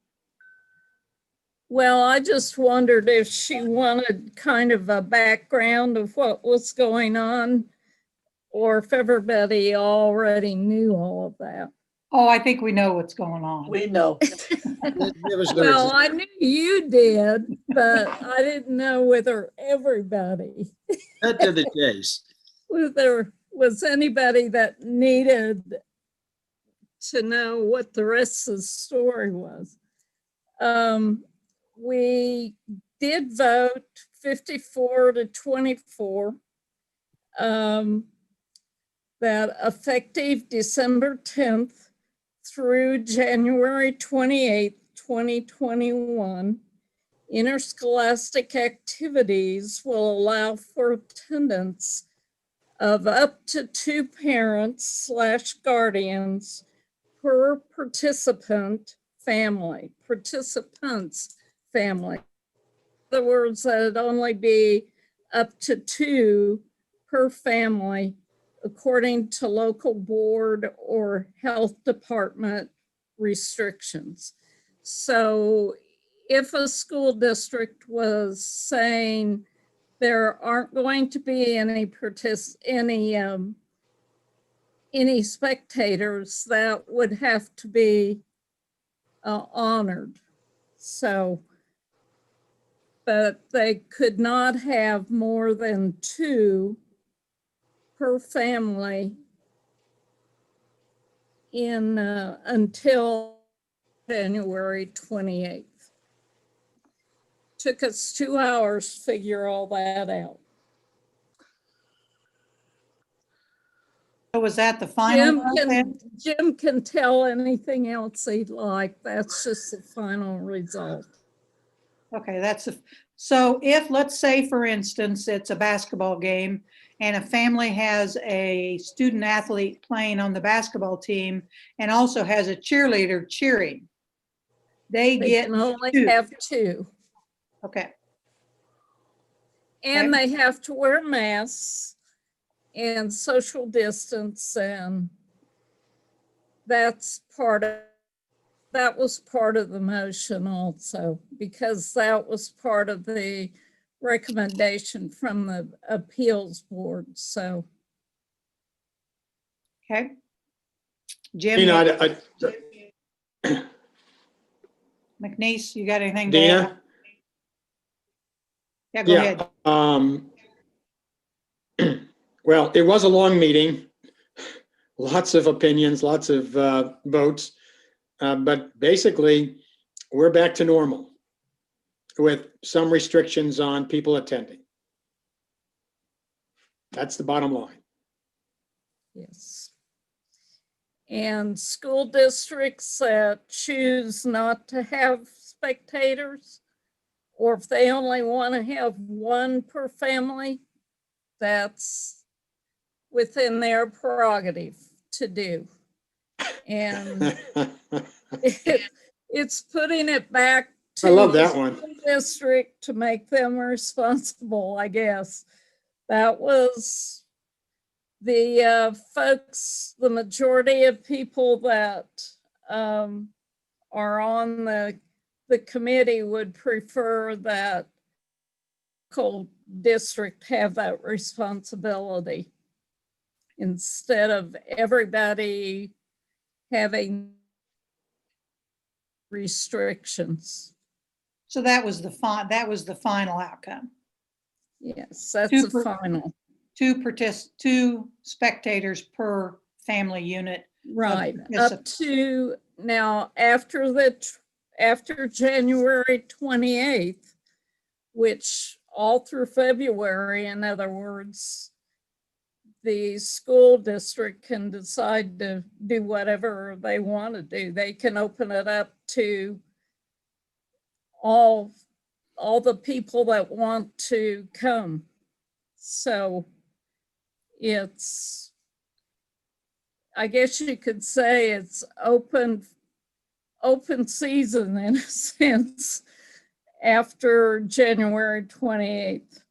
Well, I just wondered if she wanted kind of a background of what was going on, or if everybody already knew all of that. Oh, I think we know what's going on. We know. Well, I knew you did, but I didn't know whether everybody, Cut to the chase. whether was anybody that needed to know what the rest of the story was. We did vote 54 to 24 that effective December 10th through January 28th, 2021, interscholastic activities will allow for attendance of up to 2 parents/guardians per participants family. In other words, that'd only be up to 2 per family, according to local board or health department restrictions. So if a school district was saying there aren't going to be any spectators, that would have to be honored. So, but they could not have more than 2 per family in until January 28th. Took us 2 hours to figure all that out. So was that the final vote then? Jim can tell anything else he'd like. That's just the final result. Okay, so if, let's say, for instance, it's a basketball game and a family has a student athlete playing on the basketball team and also has a cheerleader cheering, they get can only 2. have 2. Okay. And they have to wear masks and social distance, and that was part of the motion also, because that was part of the recommendation from the appeals board. So. Okay. Jim. McNeese, you got anything to add? Dina? Yeah, go ahead. Well, it was a long meeting, lots of opinions, lots of votes, but basically we're back to normal with some restrictions on people attending. That's the bottom line. Yes. And school districts that choose not to have spectators, or if they only want to have 1 per family, that's within their prerogative to do. And it's putting it back to I love the that one. school district to make them responsible, I guess. That was the folks, the majority of people that are on the committee would prefer that local district have that responsibility instead of everybody having restrictions. So that was the final outcome. Yes, that's the final. 2 spectators per family unit. Right, up to now after January 28th, which all through February, in other words, the school district can decide to do whatever they want to do. They can open it up to all the people that want to come. So it's, I guess you could say it's open season in a sense after January 28th.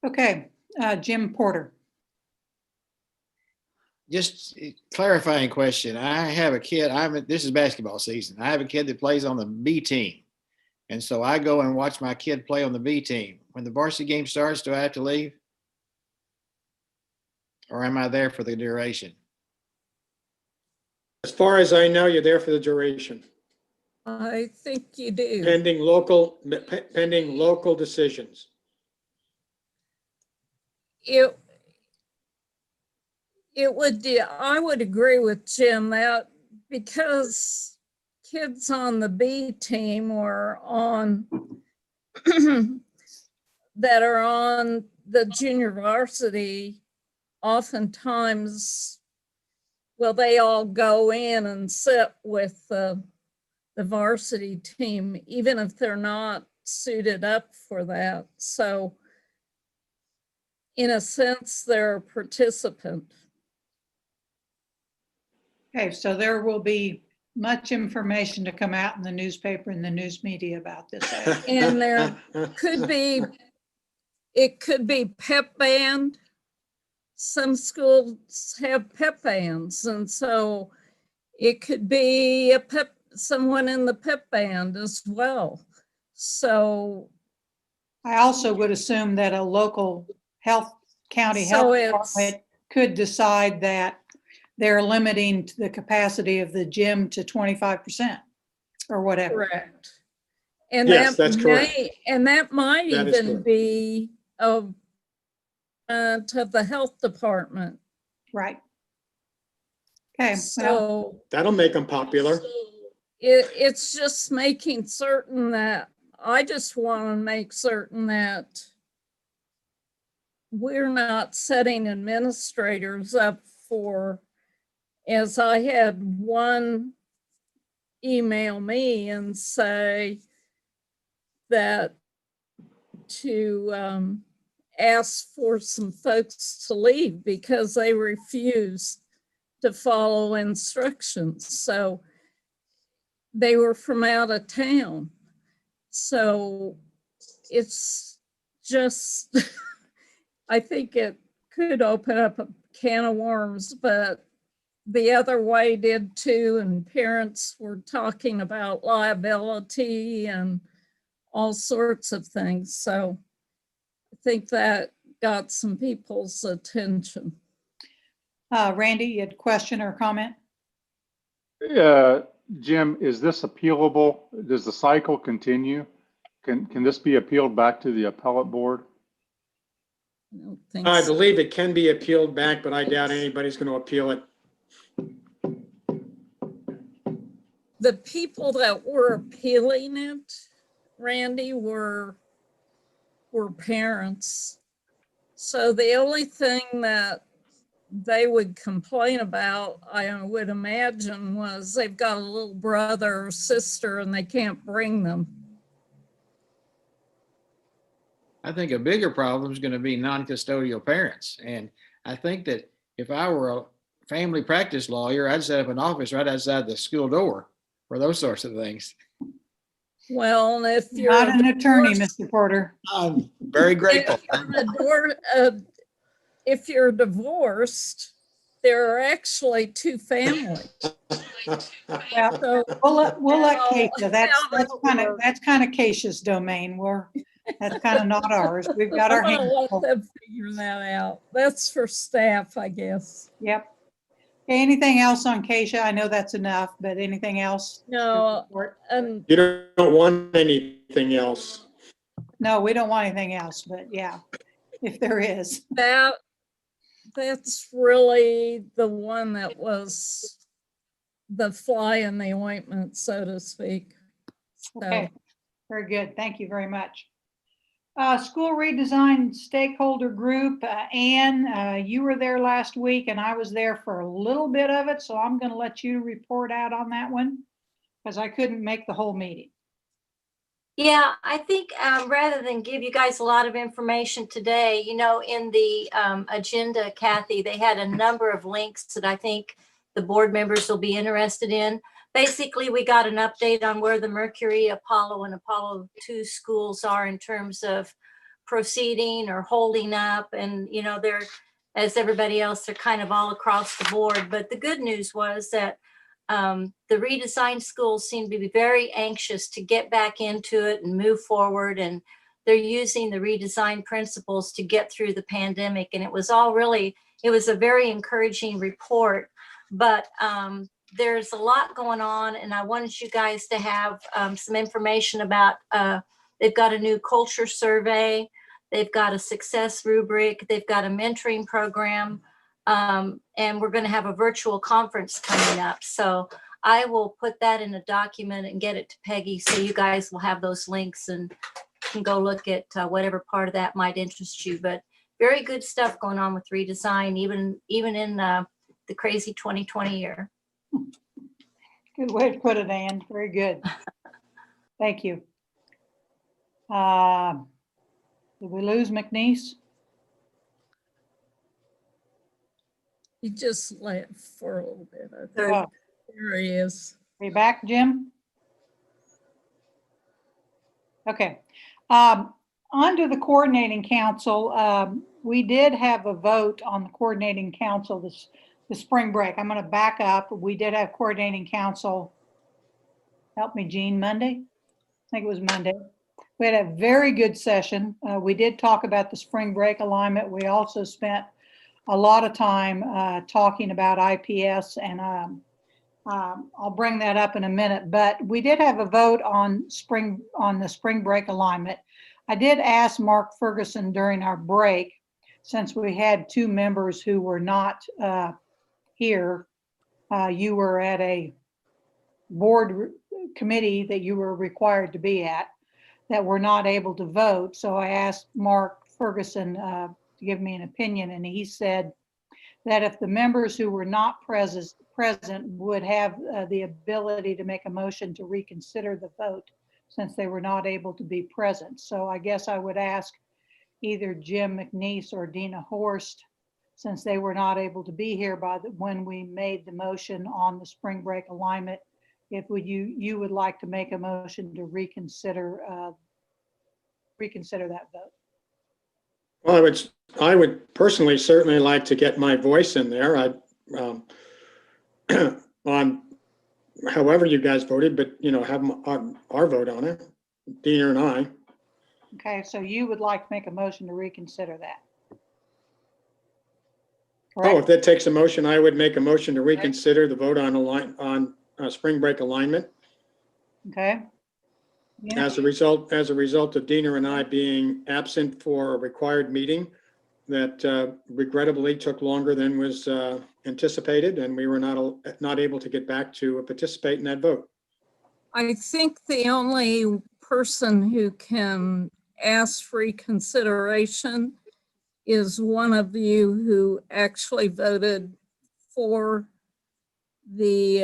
Okay, Jim Porter. just clarifying question. I have a kid, this is basketball season. I have a kid that plays on the B team. And so I go and watch my kid play on the B team. When the varsity game starts, do I have to leave? Or am I there for the duration? As far as I know, you're there for the duration, I think you do. pending local decisions. I would agree with Jim that because kids on the B team or on that are on the junior varsity, oftentimes, well, they all go in and sit with the varsity team, even if they're not suited up for that. So in a sense, they're a participant. Okay, so there will be much information to come out in the newspaper and the news media about this. And there could be, it could be pep band. Some schools have pep bands, and so it could be someone in the pep band as well. So I also would assume that a local county health department could decide that they're limiting the capacity of the gym to 25% or whatever. Correct. And yes, that's correct. And that might That even be to the health department. Right. Okay. So that'll make them popular. It's just making certain that I just want to make certain that we're not setting administrators up for, as I had one email me and say that to ask for some folks to leave because they refused to follow instructions. So they were from out of town. So it's just, I think it could open up a can of worms, but the other way did too. And parents were talking about liability and all sorts of things. So I think that got some people's attention. Randy, you had a question or comment? Jim, is this appealable? Does the cycle continue? Can this be appealed back to the appellate board? I believe it can be appealed back, but I doubt anybody's going to appeal it. The people that were appealing it, Randy, were parents. So the only thing that they would complain about, I would imagine, was they've got a little brother or sister and they can't bring them. I think a bigger problem is going to be non-custodial parents. And I think that if I were a family practice lawyer, I'd set up an office right outside the school door for those sorts of things. Well, if you're not an attorney, Mr. Porter. I'm very grateful. If you're divorced, there are actually two families. Well, So, we'll let Keisha. That's kind of Keisha's domain. That's kind of not ours. We've got our hands I'll full. let them figure that out. That's for staff, I guess. Yep. Okay, anything else on Keisha? I know that's enough, but anything else? No, and You don't want anything else. No, we don't want anything else, but yeah, if there is. that's really the one that was the fly in the ointment, so to speak. So, Okay, very good. Thank you very much. School redesign stakeholder group. Ann, you were there last week and I was there for a little bit of it. So I'm going to let you report out on that one because I couldn't make the whole meeting. Yeah, I think rather than give you guys a lot of information today, in the agenda, Kathy, they had a number of links that I think the board members will be interested in. Basically, we got an update on where the Mercury, Apollo, and Apollo 2 schools are in terms of proceeding or holding up. And, as everybody else, they're kind of all across the board. But the good news was that the redesigned schools seem to be very anxious to get back into it and move forward. And they're using the redesigned principles to get through the pandemic. And it was a very encouraging report. But there's a lot going on, and I wanted you guys to have some information about, they've got a new culture survey, they've got a success rubric, they've got a mentoring program, and we're going to have a virtual conference coming up. So I will put that in a document and get it to Peggy, so you guys will have those links and can go look at whatever part of that might interest you. But very good stuff going on with redesign, even in the crazy 2020 year. Good way to put it, Ann. Very good. Thank you. Did we lose McNeese? He just left for a little bit. I Oh. think. There he is. Are you back, Jim? Okay. On to the coordinating council. We did have a vote on the coordinating council the spring break. I'm going to back up. We did have coordinating council. Help me, Jean, Monday? I think it was Monday. We had a very good session. We did talk about the spring break alignment. We also spent a lot of time talking about IPS, and I'll bring that up in a minute. But we did have a vote on the spring break alignment. I did ask Mark Ferguson during our break, since we had two members who were not here. You were at a board committee that you were required to be at, that were not able to vote. So I asked Mark Ferguson to give me an opinion, and he said that if the members who were not present would have the ability to make a motion to reconsider the vote, since they were not able to be present. So I guess I would ask either Jim McNeese or Dina Horst, since they were not able to be here when we made the motion on the spring break alignment, if you would like to make a motion to reconsider that vote. Well, I would personally certainly like to get my voice in there. On however you guys voted, but have our vote on it, Dina and I. Okay, so you would like to make a motion to reconsider that? Oh, if that takes a motion, I would make a motion to reconsider the vote on spring break alignment. Okay. Yeah. As a result of Dina and I being absent for a required meeting that regrettably took longer than was anticipated, and we were not able to get back to participate in that vote. I think the only person who can ask for reconsideration is one of you who actually voted for the.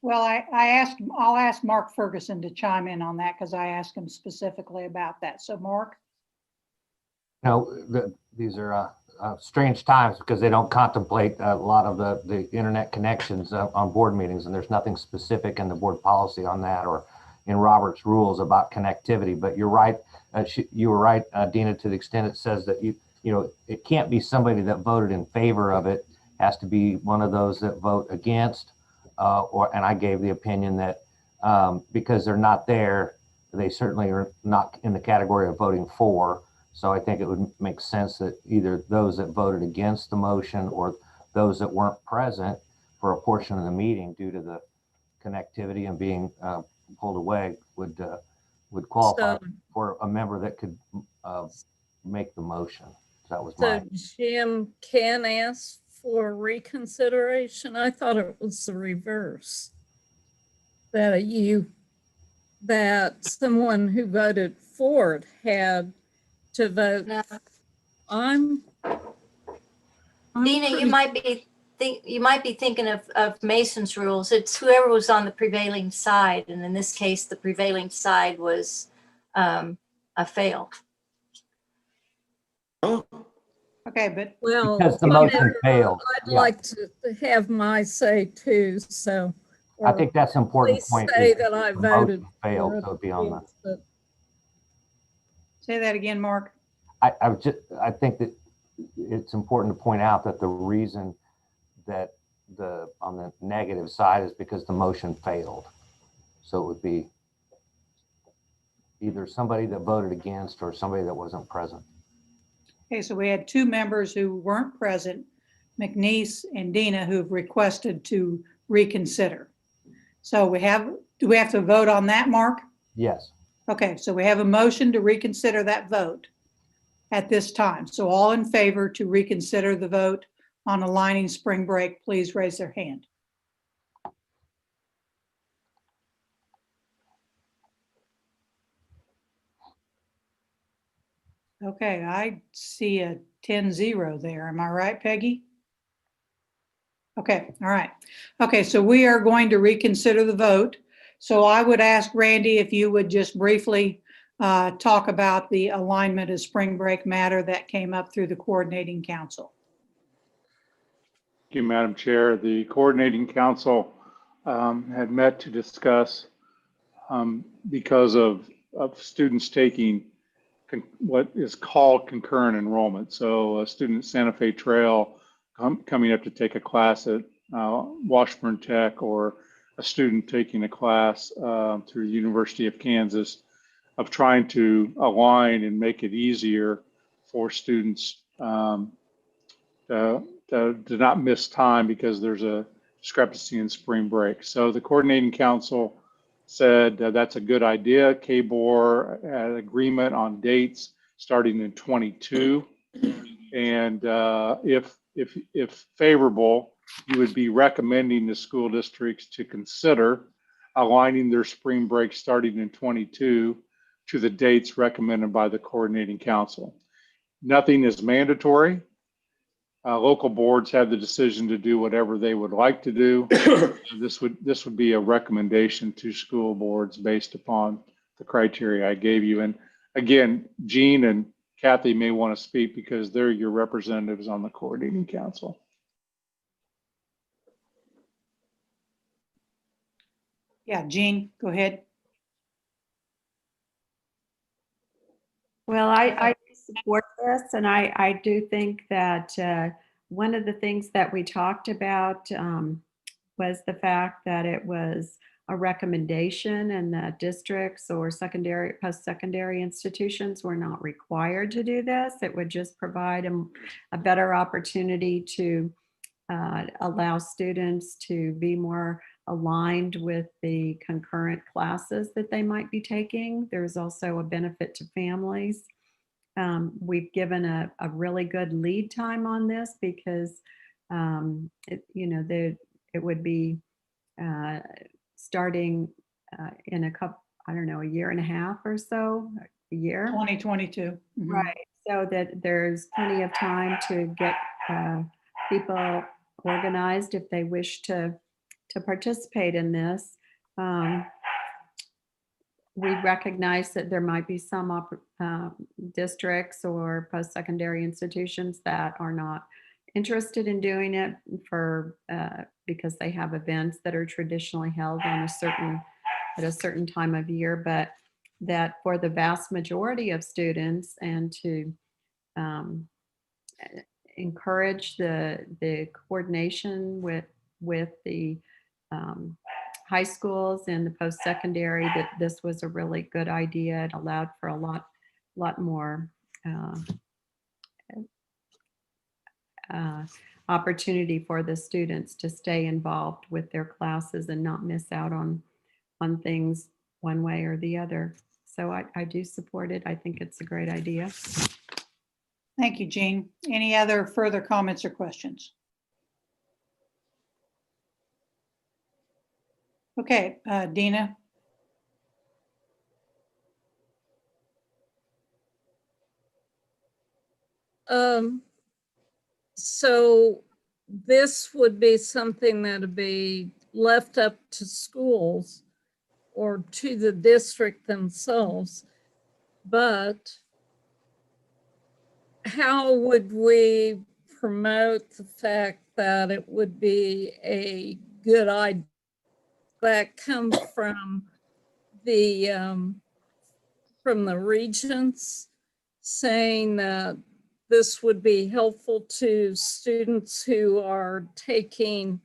Well, I'll ask Mark Ferguson to chime in on that, because I asked him specifically about that. So Mark? These are strange times because they don't contemplate a lot of the internet connections on board meetings, and there's nothing specific in the board policy on that or in Robert's rules about connectivity. But you're right, you were right, Dina, to the extent it says that it can't be somebody that voted in favor of it. It has to be one of those that vote against, and I gave the opinion that because they're not there, they certainly are not in the category of voting for. So I think it would make sense that either those that voted against the motion or those that weren't present for a portion of the meeting due to the connectivity and being pulled away would qualify for a member that could make the motion. That was my. So Jim can ask for reconsideration. I thought it was the reverse. That someone who voted for it had to vote. No. I'm Dina, you might be thinking of Mason's rules. It's whoever was on the prevailing side, and in this case, the prevailing side was a fail. Oh. Okay, but well, because the motion failed. I'd like to have my say too. So I think that's an important point. Say that I voted failed, so it'd be on that. Say that again, Mark. I think that it's important to point out that the reason that on the negative side is because the motion failed. So it would be either somebody that voted against or somebody that wasn't present. Okay, so we had two members who weren't present, McNeese and Dina, who've requested to reconsider. So do we have to vote on that, Mark? Yes. Okay, so we have a motion to reconsider that vote at this time. So all in favor to reconsider the vote on aligning spring break, please raise their hand. Okay, I see a 10-0 there. Am I right, Peggy? Okay, all right. Okay, so we are going to reconsider the vote. So I would ask Randy if you would just briefly talk about the alignment of spring break matter that came up through the coordinating council. Thank you, Madam Chair. The coordinating council had met to discuss because of students taking what is called concurrent enrollment. So a student at Santa Fe Trail coming up to take a class at Washburn Tech, or a student taking a class through the University of Kansas, of trying to align and make it easier for students to not miss time because there's a discrepancy in spring break. So the coordinating council said that's a good idea. KBOR had agreement on dates starting in 22, and if favorable, you would be recommending the school districts to consider aligning their spring break starting in 22 to the dates recommended by the coordinating council. Nothing is mandatory. Local boards have the decision to do whatever they would like to do. This would be a recommendation to school boards based upon the criteria I gave you. And again, Jean and Kathy may want to speak because they're your representatives on the coordinating council. Yeah, Jean, go ahead. Well, I support this, and I do think that one of the things that we talked about was the fact that it was a recommendation and that districts or post-secondary institutions were not required to do this. It would just provide a better opportunity to allow students to be more aligned with the concurrent classes that they might be taking. There's also a benefit to families. We've given a really good lead time on this because it would be starting in a year and a half or so, a year. 2022. Mm-hmm. Right. So that there's plenty of time to get people organized if they wish to participate in this. We recognize that there might be some districts or post-secondary institutions that are not interested in doing it because they have events that are traditionally held at a certain time of year, but that for the vast majority of students, and to encourage the coordination with the high schools and the post-secondary, that this was a really good idea. It allowed for a lot more opportunity for the students to stay involved with their classes and not miss out on things one way or the other. So I do support it. I think it's a great idea. Thank you, Jean. Any other further comments or questions? Okay, Dina. So this would be something that would be left up to schools or to the district themselves, but how would we promote the fact that it would be a good idea that comes from the regents saying that this would be helpful to students who are taking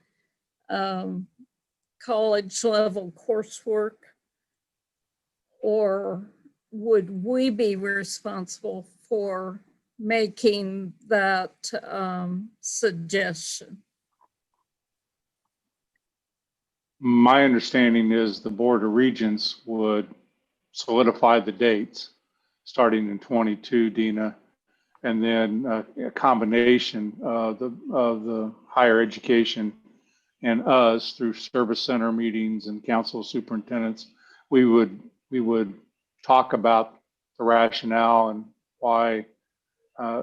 college level coursework? Or would we be responsible for making that suggestion? My understanding is the Board of Regents would solidify the dates starting in 22, Dina, and then a combination of the higher education and us through service center meetings and council of superintendents. We would talk about the rationale and why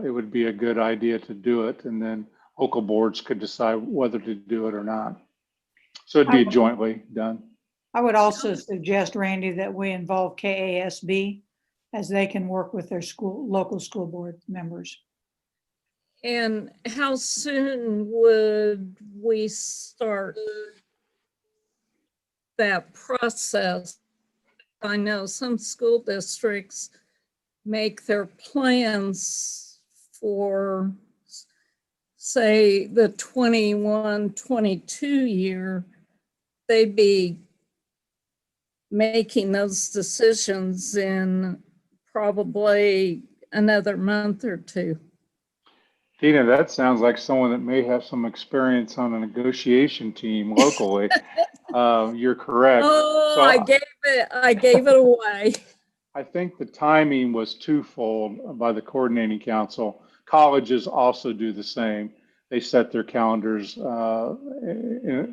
it would be a good idea to do it, and then local boards could decide whether to do it or not. So it'd be jointly done. I would also suggest, Randy, that we involve KASB as they can work with their local school board members. And how soon would we start that process? I know some school districts make their plans for, say, the 21-22 year. They'd be making those decisions in probably another month or two. Tina, that sounds like someone that may have some experience on a negotiation team locally. You're correct. Oh, So I gave it away. I think the timing was twofold by the coordinating council. Colleges also do the same. They set their calendars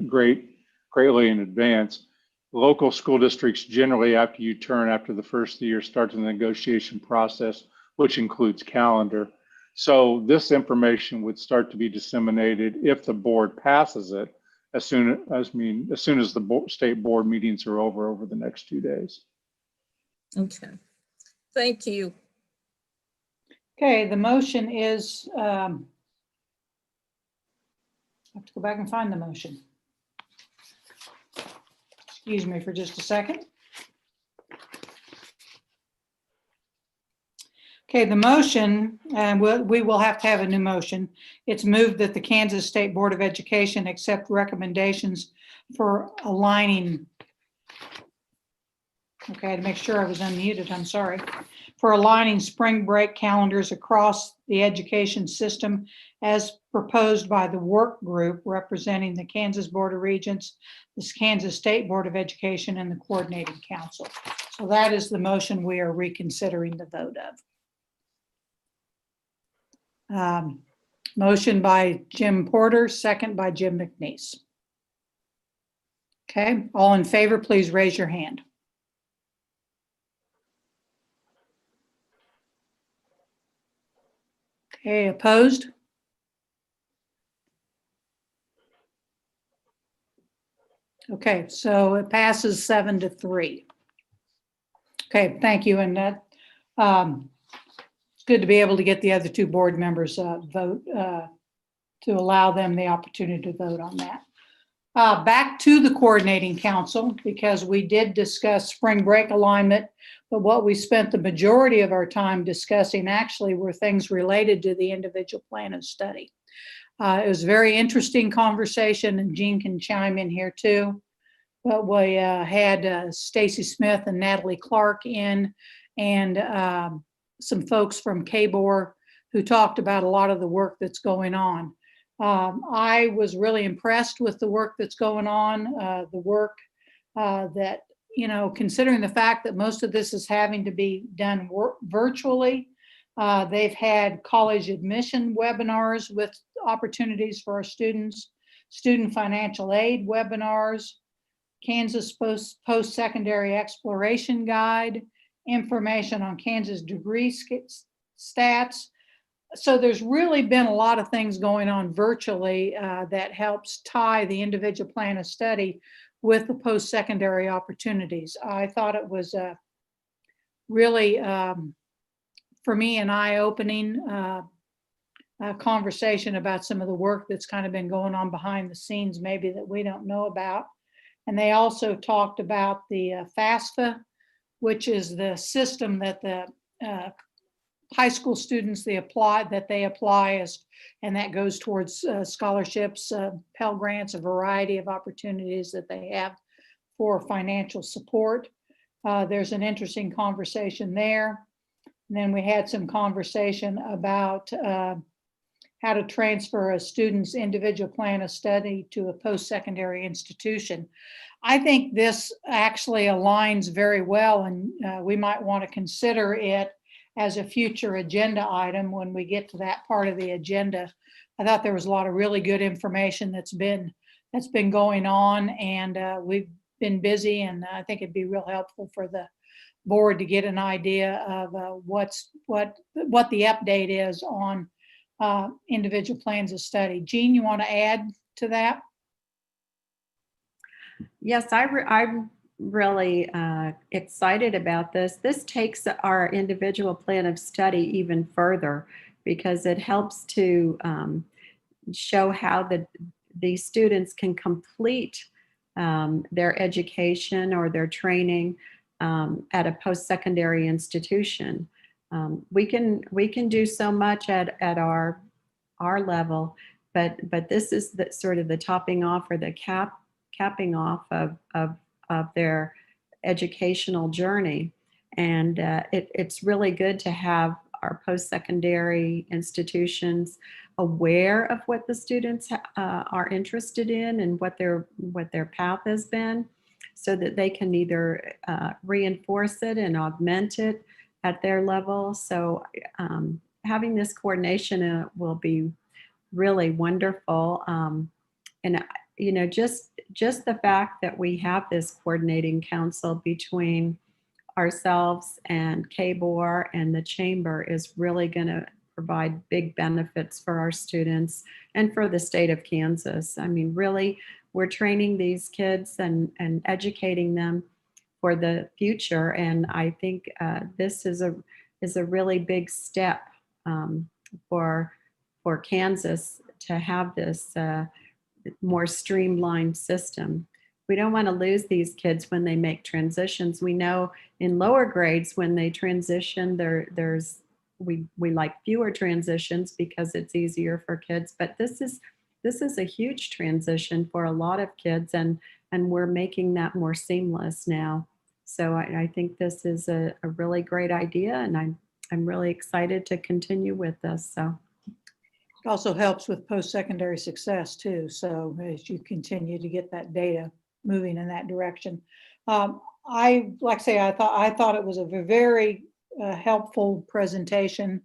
greatly in advance. Local school districts generally, after you turn after the first year, start the negotiation process, which includes calendar. So this information would start to be disseminated if the board passes it as soon as the state board meetings are over the next 2 days. Okay, thank you. Okay, the motion is, I have to go back and find the motion. Excuse me for just a second. Okay, the motion, and we will have to have a new motion. It's moved that the Kansas State Board of Education accept recommendations for aligning. Okay, I had to make sure I was unmuted, I'm sorry. For aligning spring break calendars across the education system as proposed by the work group representing the Kansas Board of Regents, the Kansas State Board of Education, and the Coordinating Council. So that is the motion we are reconsidering the vote of. Motion by Jim Porter, second by Jim McNeese. Okay, all in favor, please raise your hand. Okay, opposed? Okay, so it passes 7-3. Okay, thank you, and that it's good to be able to get the other two board members vote to allow them the opportunity to vote on that. Back to the coordinating council, because we did discuss spring break alignment, but what we spent the majority of our time discussing actually were things related to the individual plan of study. It was a very interesting conversation, and Jean can chime in here too. But we had Stacy Smith and Natalie Clark in, and some folks from KBOR who talked about a lot of the work that's going on. I was really impressed with the work that's going on, the work that, you know, considering the fact that most of this is having to be done virtually. They've had college admission webinars with opportunities for our students, student financial aid webinars, Kansas post-secondary exploration guide, information on Kansas degree stats. So there's really been a lot of things going on virtually that helps tie the individual plan of study with the post-secondary opportunities. I thought it was really, for me, an eye-opening conversation about some of the work that's kind of been going on behind the scenes, maybe that we don't know about. And they also talked about the FAFSA, which is the system that the high school students they apply as, and that goes towards scholarships, Pell Grants, a variety of opportunities that they have for financial support. There's an interesting conversation there. And then we had some conversation about how to transfer a student's individual plan of study to a post-secondary institution. I think this actually aligns very well, and we might want to consider it as a future agenda item when we get to that part of the agenda. I thought there was a lot of really good information that's been going on, and we've been busy, and I think it'd be real helpful for the board to get an idea of what the update is on individual plans of study. Jean, you want to add to that? Yes, I'm really excited about this. This takes our individual plan of study even further because it helps to show how these students can complete their education or their training at a post-secondary institution. We can do so much at our level, but this is the sort of the topping off or the capping off of their educational journey. And it's really good to have our post-secondary institutions aware of what the students are interested in and what their path has been, so that they can either reinforce it and augment it at their level. So having this coordination will be really wonderful. And you know, just the fact that we have this coordinating council between ourselves and KBOR and the chamber is really going to provide big benefits for our students and for the state of Kansas. I mean, really, we're training these kids and educating them for the future. And I think this is a really big step for Kansas to have this more streamlined system. We don't want to lose these kids when they make transitions. We know in lower grades when they transition, we like fewer transitions because it's easier for kids. But this is a huge transition for a lot of kids, and we're making that more seamless now. So I think this is a really great idea, and I'm really excited to continue with this. So. It also helps with post-secondary success too. So as you continue to get that data moving in that direction. I thought it was a very helpful presentation.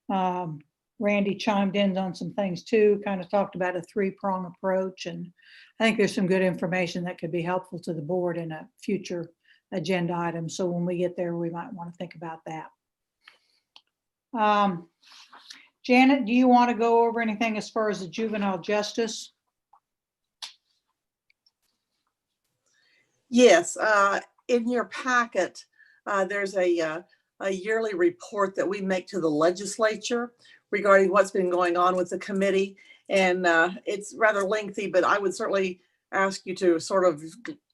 Randy chimed in on some things too, kind of talked about a three-prong approach. And I think there's some good information that could be helpful to the board in a future agenda item. So when we get there, we might want to think about that. Janet, do you want to go over anything as far as the juvenile justice? Yes, in your packet, there's a yearly report that we make to the legislature regarding what's been going on with the committee. And it's rather lengthy, but I would certainly ask you to sort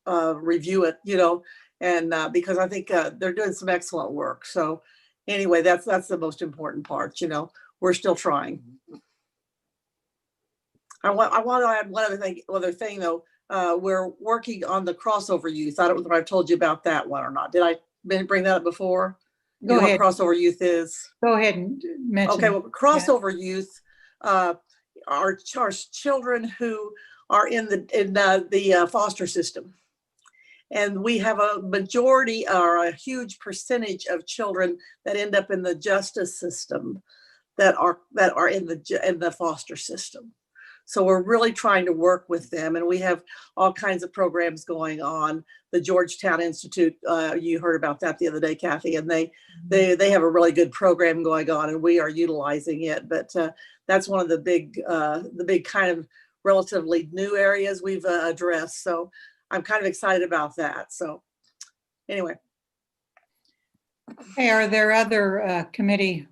of review it, you know, and because I think they're doing some excellent work. So anyway, that's the most important part, you know. We're still trying. I want to add one other thing though. We're working on the crossover youth. I don't know if I've told you about that one or not. Did I bring that up before? Go ahead. What crossover youth is? Go ahead and mention. Okay, well, crossover youth are children who are in the foster system. And we have a majority or a huge percentage of children that end up in the justice system that are in the foster system. So we're really trying to work with them, and we have all kinds of programs going on. The Georgetown Institute, you heard about that the other day, Kathy, and they have a really good program going on, and we are utilizing it. But that's one of the big kind of relatively new areas we've addressed. So I'm kind of excited about that. So anyway. Hey, are there other committee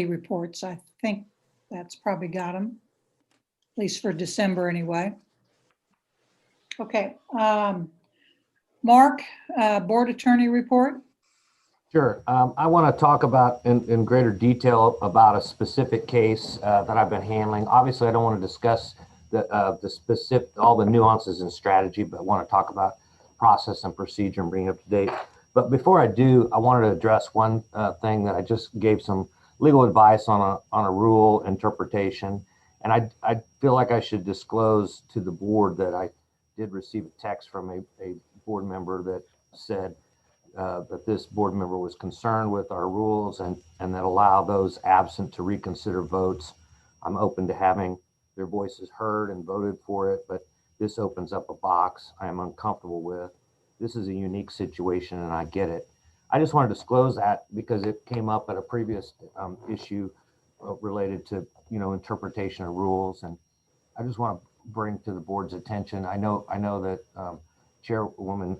reports? I think that's probably got them, at least for December anyway. Okay. Mark, board attorney report. Sure. I want to talk about in greater detail about a specific case that I've been handling. Obviously, I don't want to discuss the specific, all the nuances and strategy, but I want to talk about process and procedure and bring it up to date. But before I do, I wanted to address one thing that I just gave some legal advice on a rule interpretation. And I feel like I should disclose to the board that I did receive a text from a board member that said, that this board member was concerned with our rules and that allow those absent to reconsider votes. I'm open to having their voices heard and voted for it, but this opens up a box I am uncomfortable with. This is a unique situation and I get it. I just want to disclose that because it came up at a previous issue related to, interpretation of rules. And I just want to bring to the board's attention. I know that Chairwoman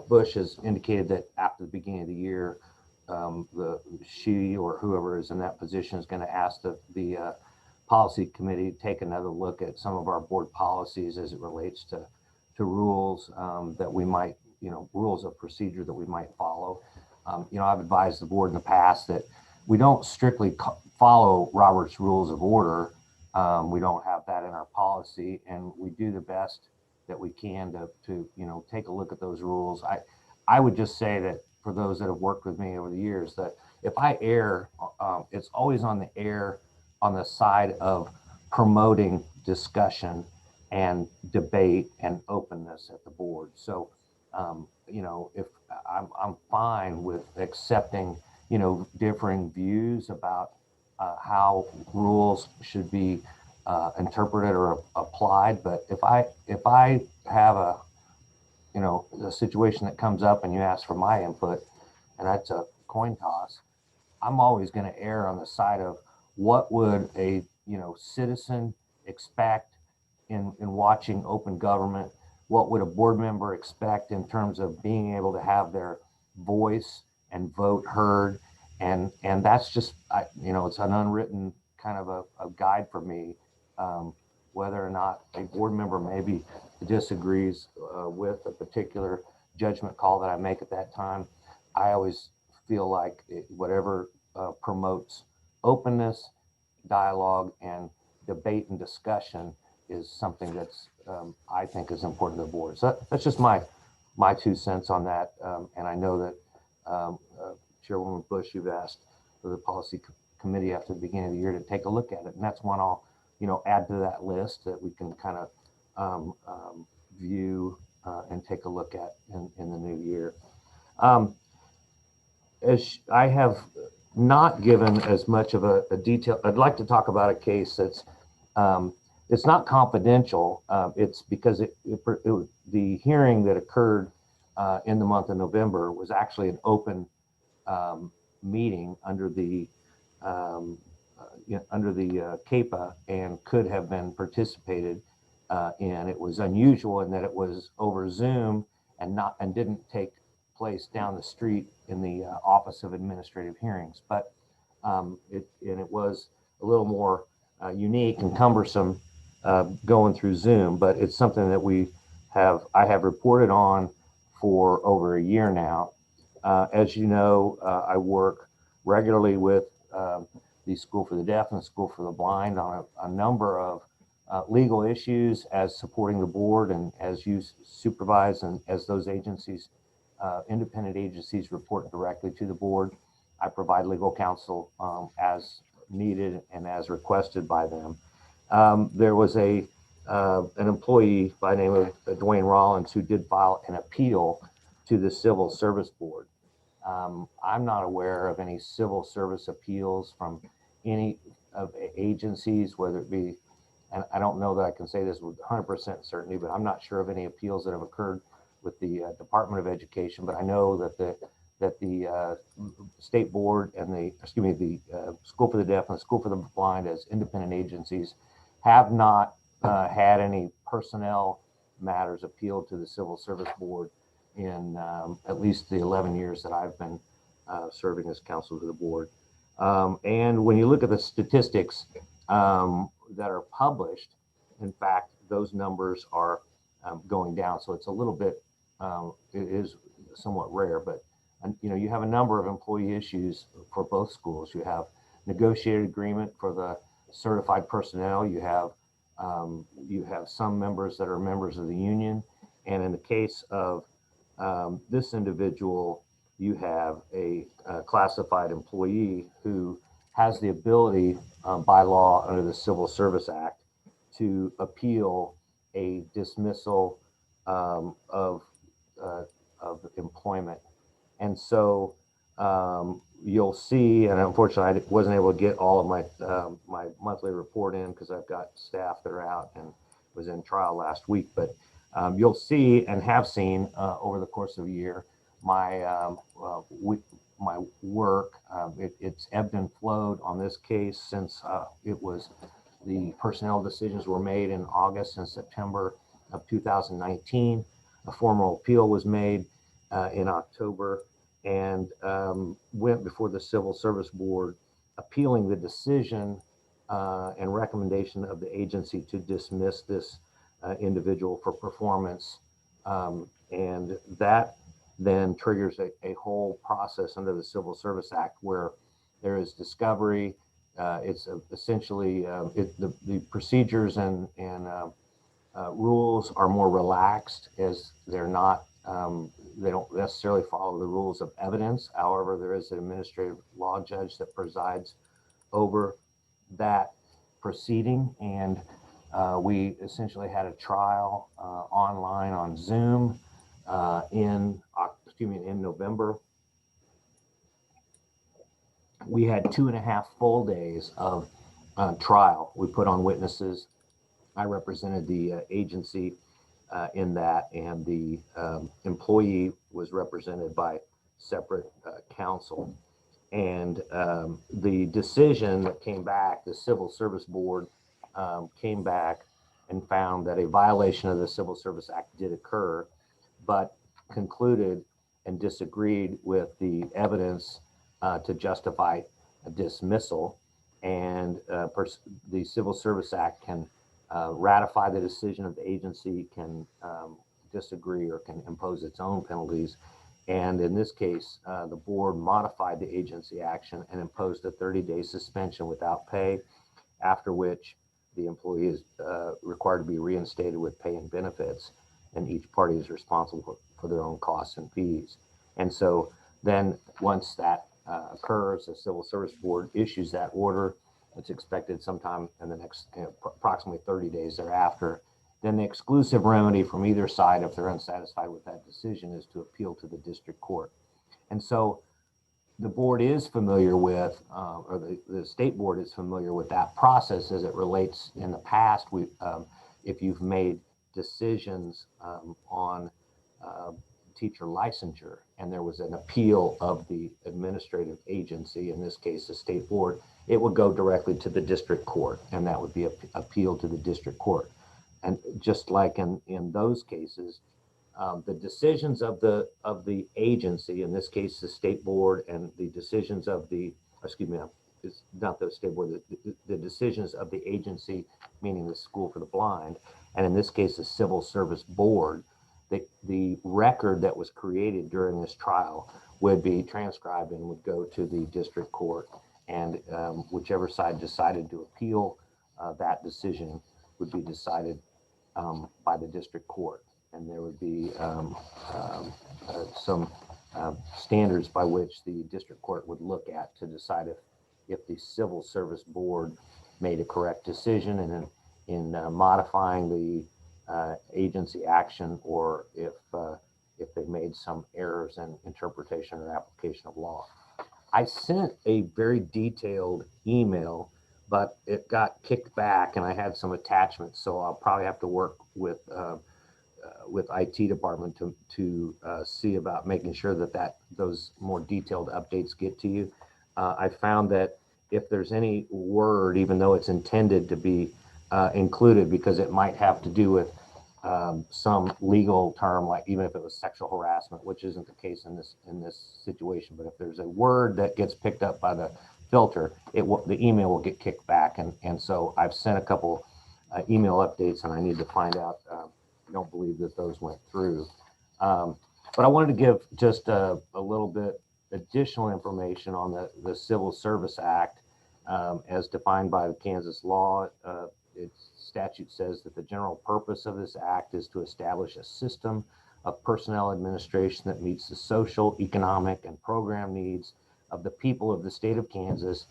Bush has indicated that after the beginning of the year, she or whoever is in that position is going to ask the policy committee to take another look at some of our board policies as it relates to rules that we might, rules of procedure that we might follow. I've advised the board in the past that we don't strictly follow Robert's Rules of Order. We don't have that in our policy, and we do the best that we can to take a look at those rules. I would just say that for those that have worked with me over the years, that if I err, it's always on the side of promoting discussion and debate and openness at the board. So, if I'm fine with accepting, differing views about how rules should be interpreted or applied. But if I have a situation that comes up and you ask for my input, and that's a coin toss, I'm always going to err on the side of what would a citizen expect in watching open government. What would a board member expect in terms of being able to have their voice and vote heard? And that's just, it's an unwritten kind of a guide for me, whether or not a board member maybe disagrees with a particular judgment call that I make at that time. I always feel like whatever promotes openness, dialogue, and debate and discussion is something that's I think is important to the board. So that's just my 2 cents on that. And I know that Chairwoman Bush, you've asked for the policy committee after the beginning of the year to take a look at it, and that's one I'll add to that list that we can kind of view and take a look at in the new year. As I have not given as much of a detail, I'd like to talk about a case that's it's not confidential. It's because the hearing that occurred in the month of November was actually an open meeting under the CAPA and could have been participated in. It was unusual in that it was over Zoom and didn't take place down the street in the Office of Administrative Hearings, but it was a little more unique and cumbersome going through Zoom. But it's something that I have reported on for over a year now. As you know, I work regularly with the School for the Deaf and the School for the Blind on a number of legal issues as supporting the board, and as you supervise and as those agencies, independent agencies, report directly to the board, I provide legal counsel as needed and as requested by them. There was an employee by the name of Dwayne Rollins who did file an appeal to the Civil Service Board. I'm not aware of any civil service appeals from any of agencies, whether it be, and I don't know that I can say this with 100% certainty, but I'm not sure of any appeals that have occurred with the Department of Education. But I know that the State Board and the School for the Deaf and the School for the Blind, as independent agencies, have not had any personnel matters appealed to the Civil Service Board in at least the 11 years that I've been serving as counsel to the board. And when you look at the statistics that are published, in fact, those numbers are going down. So it's a little bit, it is somewhat rare, but you have a number of employee issues for both schools. You have negotiated agreement for the certified personnel. You have some members that are members of the union. And in the case of this individual, you have a classified employee who has the ability by law under the Civil Service Act to appeal a dismissal of employment. And so you'll see, and unfortunately I wasn't able to get all of my monthly report in because I've got staff that are out and was in trial last week, but you'll see and have seen over the course of a year my work. It's ebbed and flowed on this case since the personnel decisions were made in August and September of 2019. A formal appeal was made in October and went before the Civil Service Board, appealing the decision and recommendation of the agency to dismiss this individual for performance. And that then triggers a whole process under the Civil Service Act where there is discovery. It's essentially the procedures and rules are more relaxed as they're not, they don't necessarily follow the rules of evidence. However, there is an administrative law judge that presides over that proceeding. And we essentially had a trial online on Zoom in November. We had 2.5 full days of trial. We put on witnesses. I represented the agency in that, and the employee was represented by separate counsel. And the decision that came back, the Civil Service Board came back and found that a violation of the Civil Service Act did occur, but concluded and disagreed with the evidence to justify a dismissal. And the Civil Service Act can ratify the decision of the agency, can disagree, or can impose its own penalties. And in this case, the board modified the agency action and imposed a 30-day suspension without pay, after which the employee is required to be reinstated with pay and benefits, and each party is responsible for their own costs and fees. And so then once that occurs, the Civil Service Board issues that order. It's expected sometime in the next approximately 30 days thereafter. Then the exclusive remedy from either side, if they're unsatisfied with that decision, is to appeal to the district court. And so the board is familiar with, or the state board is familiar with that process as it relates in the past. If you've made decisions on teacher licensure and there was an appeal of the administrative agency, in this case the state board, it would go directly to the district court, and that would be appealed to the district court. And just like in those cases, the decisions of the agency, in this case the state board, and the decisions of the, excuse me, it's not the state board, the decisions of the agency, meaning the School for the Blind, and in this case the Civil Service Board, the record that was created during this trial would be transcribed and would go to the district court, and whichever side decided to appeal that decision would be decided by the district court. And there would be some standards by which the district court would look at to decide if the Civil Service Board made a correct decision in modifying the agency action, or if they made some errors in interpretation or application of law. I sent a very detailed email, but it got kicked back and I had some attachments, so I'll probably have to work with IT department to see about making sure that those more detailed updates get to you. I found that if there's any word, even though it's intended to be included, because it might have to do with some legal term, like even if it was sexual harassment, which isn't the case in this situation, but if there's a word that gets picked up by the filter, the email will get kicked back. And so I've sent a couple email updates, and I need to find out. I don't believe that those went through. But I wanted to give just a little bit additional information on the Civil Service Act as defined by the Kansas law. Its statute says that the general purpose of this act is to establish a system of personnel administration that meets the social, economic, and program needs of the people of the state of Kansas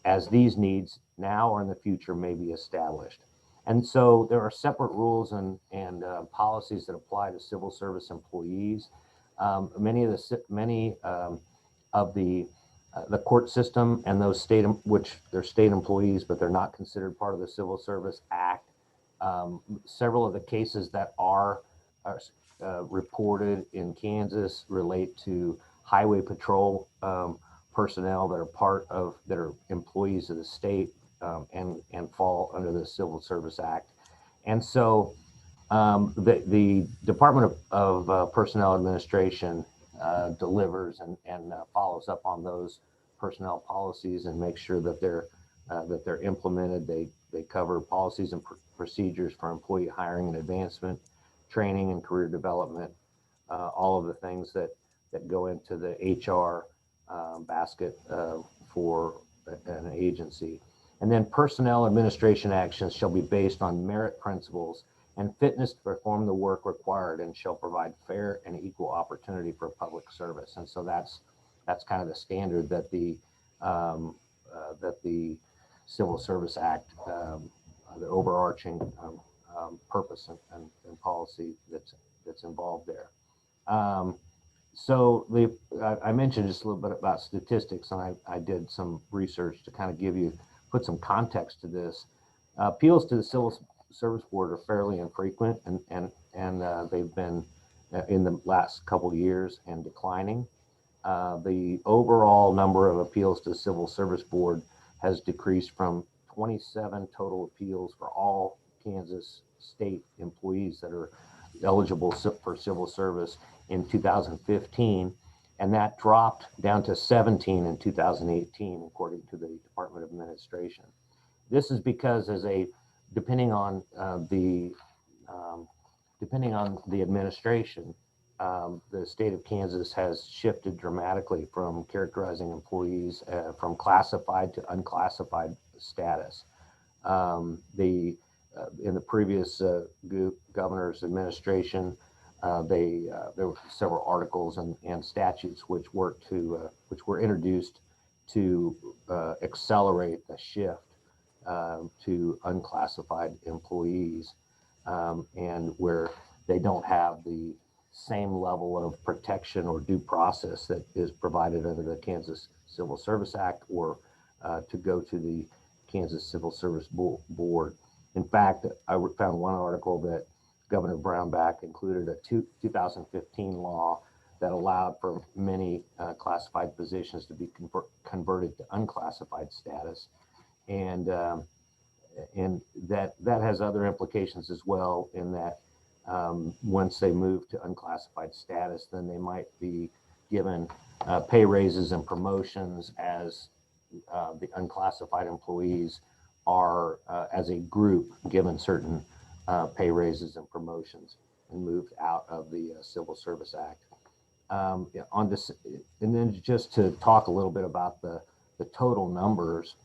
as these needs now or in the future may be established. And so there are separate rules and policies that apply to civil service employees. Many of the court system and those which they're state employees, but they're not considered part of the Civil Service Act. Several of the cases that are reported in Kansas relate to highway patrol personnel that are employees of the state and fall under the Civil Service Act. And so the Department of Personnel Administration delivers and follows up on those personnel policies and makes sure that they're implemented. They cover policies and procedures for employee hiring and advancement, training and career development, all of the things that go into the HR basket for an agency. And then personnel administration actions shall be based on merit principles and fitness to perform the work required and shall provide fair and equal opportunity for public service. And so that's kind of the standard that the Civil Service Act, the overarching purpose and policy that's involved there. So I mentioned just a little bit about statistics, and I did some research to kind of put some context to this. Appeals to the Civil Service Board are fairly infrequent, and they've been in the last couple of years and declining. The overall number of appeals to the Civil Service Board has decreased from 27 total appeals for all Kansas state employees that are eligible for civil service in 2015, and that dropped down to 17 in 2018, according to the Department of Administration. This is because depending on the administration, the state of Kansas has shifted dramatically from characterizing employees from classified to unclassified status. In the previous governor's administration, there were several articles and statutes which were introduced to accelerate the shift to unclassified employees, and where they don't have the same level of protection or due process that is provided under the Kansas Civil Service Act or to go to the Kansas Civil Service Board. In fact, I found one article that Governor Brownback included a 2015 law that allowed for many classified positions to be converted to unclassified status, and that has other implications as well. In that once they move to unclassified status, then they might be given pay raises and promotions as the unclassified employees are, as a group, given certain pay raises and promotions and moved out of the Civil Service Act. And then just to talk a little bit about the total numbers,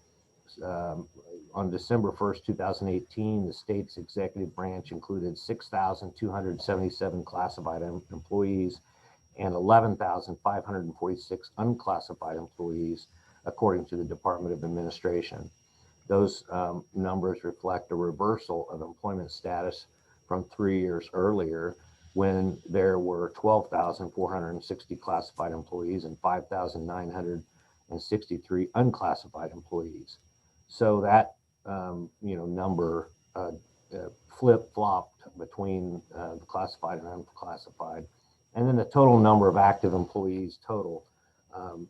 on December 1st, 2018, the state's executive branch included 6,277 classified employees and 11,546 unclassified employees, according to the Department of Administration. Those numbers reflect a reversal of employment status from 3 years earlier, when there were 12,460 classified employees and 5,963 unclassified employees. So that number flip-flopped between the classified and unclassified. And then the total number of active employees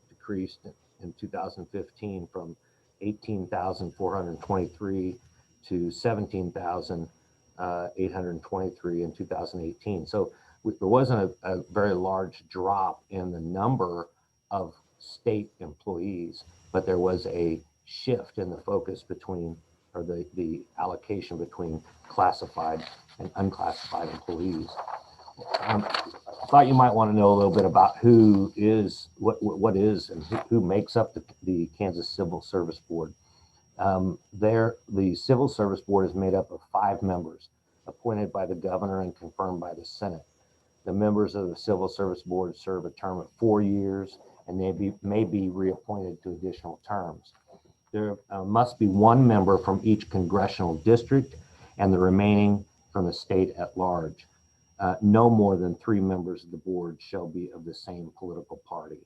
decreased in 2015 from 18,423 to 17,823 in 2018. So there wasn't a very large drop in the number of state employees, but there was a shift in the focus between, or the allocation between classified and unclassified employees. thought you might want to know a little bit about who is, what is, and who makes up the Kansas Civil Service Board. The Civil Service Board is made up of 5 members appointed by the governor and confirmed by the Senate. The members of the Civil Service Board serve a term of 4 years, and they may be reappointed to additional terms. There must be 1 member from each congressional district and the remaining from the state at large. No more than 3 members of the board shall be of the same political party.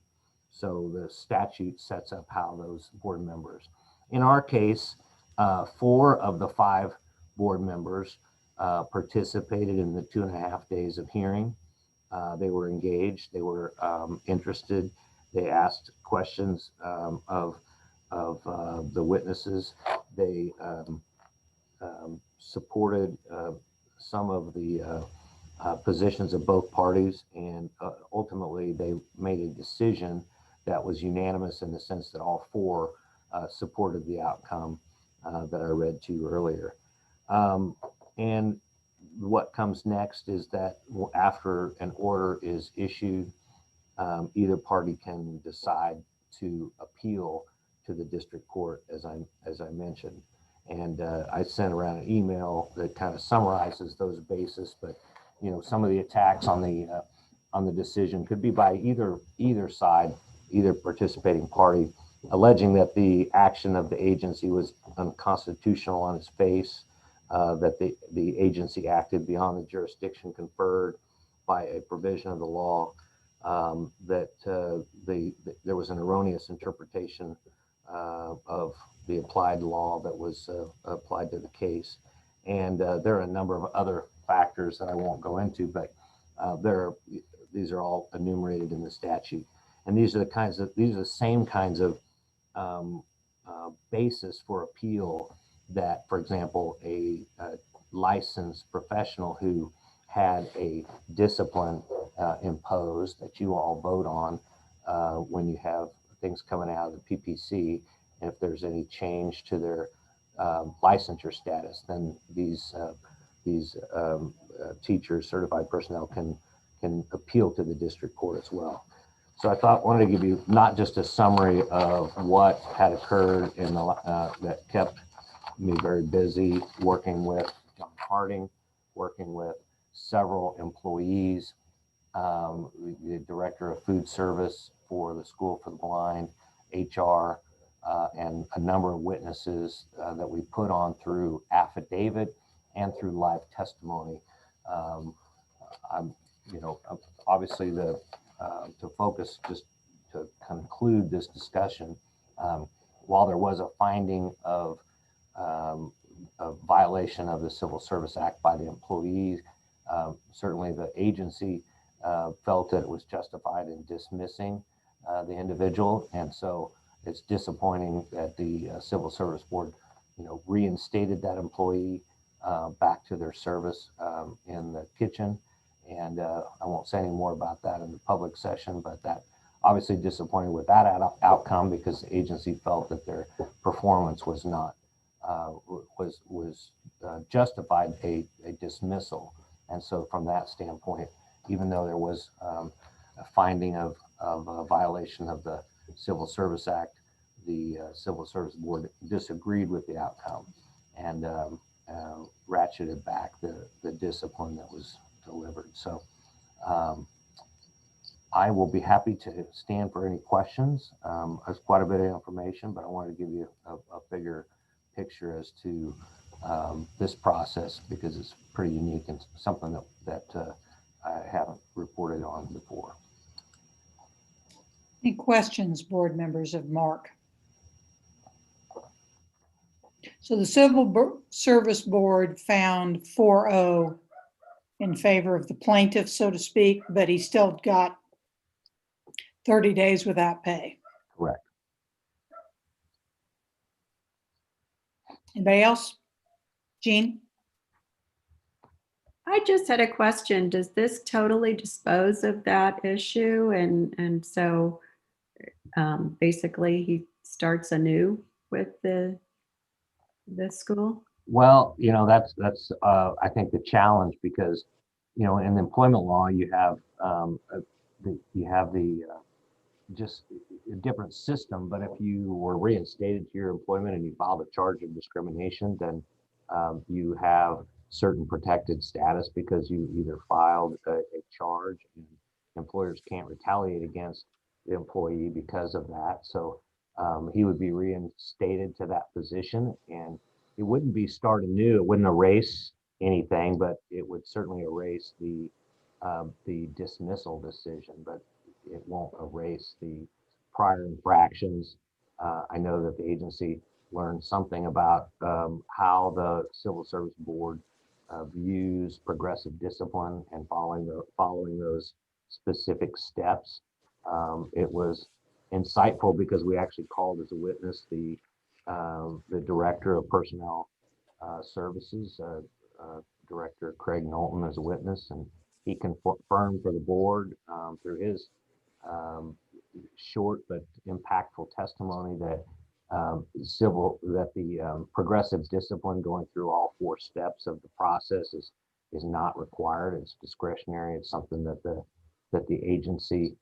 So the statute sets up how those board members. In our case, 4 of the 5 board members participated in the 2.5 days of hearing. They were engaged, they were interested, they asked questions of the witnesses. They supported some of the positions of both parties, and ultimately they made a decision that was unanimous in the sense that all 4 supported the outcome that I read to you earlier. And what comes next is that after an order is issued, either party can decide to appeal to the district court, as I mentioned. And I sent around an email that kind of summarizes those bases, but you know, some of the attacks on the decision could be by either side, either participating party, alleging that the action of the agency was unconstitutional on its face, that the agency acted beyond the jurisdiction conferred by a provision of the law, that there was an erroneous interpretation of the applied law that was applied to the case. And there are a number of other factors that I won't go into, but these are all enumerated in the statute. And these are the same kinds of basis for appeal that, for example, a licensed professional who had a discipline imposed that you all vote on when you have things coming out of the PPC, and if there's any change to their licensure status, then these teachers, certified personnel, can appeal to the district court as well. So I wanted to give you not just a summary of what had occurred in that kept me very busy, working with John Harding, working with several employees, the director of food service for the School for the Blind, HR, and a number of witnesses that we put on through affidavit and through live testimony. Obviously to focus, just to conclude this discussion, while there was a finding of a violation of the Civil Service Act by the employees, certainly the agency felt that it was justified in dismissing the individual. And so it's disappointing that the Civil Service Board, reinstated that employee back to their service in the kitchen. And I won't say any more about that in the public session, but that obviously disappointed with that outcome, because the agency felt that their performance was not justified a dismissal. And so from that standpoint, even though there was a finding of a violation of the Civil Service Act, the Civil Service Board disagreed with the outcome and ratcheted back the discipline that was delivered. So I will be happy to stand for any questions. There's quite a bit of information, but I wanted to give you a bigger picture as to this process, because it's pretty unique and something that I haven't reported on before. Any questions, board members of Mark? So the Civil Service Board found 4-0 in favor of the plaintiff, so to speak, but he still got 30 days without pay. Correct. Anybody else? Jean? I just had a question. Does this totally dispose of that issue? And so basically he starts anew with the school? Well, that's I think the challenge, because in the employment law you have you have the just a different system, but if you were reinstated to your employment and you filed a charge of discrimination, then you have certain protected status because you either filed a charge, and employers can't retaliate against the employee because of that. So he would be reinstated to that position, and it wouldn't be start anew. It wouldn't erase anything, but it would certainly erase the dismissal decision, but it won't erase the prior infractions. I know that the agency learned something about how the Civil Service Board views progressive discipline and following those specific steps. It was insightful because we actually called as a witness the Director of Personnel Services, Director Craig Knowlton, as a witness, and he confirmed for the board through his short but impactful testimony that the progressive discipline going through all 4 steps of the process is not required. It's discretionary. It's something that the agency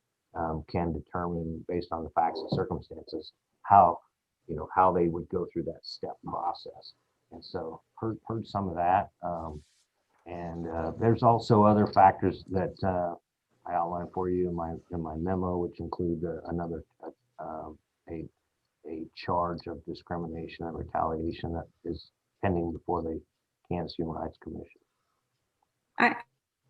can determine based on the facts and circumstances how they would go through that step process. And so heard some of that. And there's also other factors that I outlined for you in my memo, which include a charge of discrimination and retaliation that is pending before the Kansas Human Rights Commission.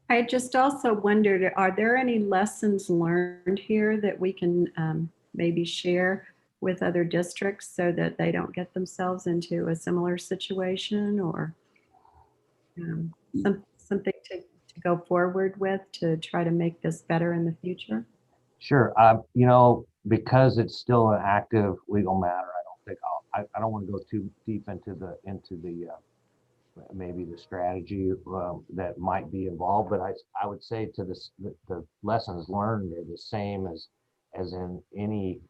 I just also wondered, are there any lessons learned here that we can maybe share with other districts so that they don't get themselves into a similar situation, or something to go forward with to try to make this better in the future? Sure. Because it's still an active legal matter, I don't want to go too deep into the maybe the strategy that might be involved, but I would say to the lessons learned are the same as in any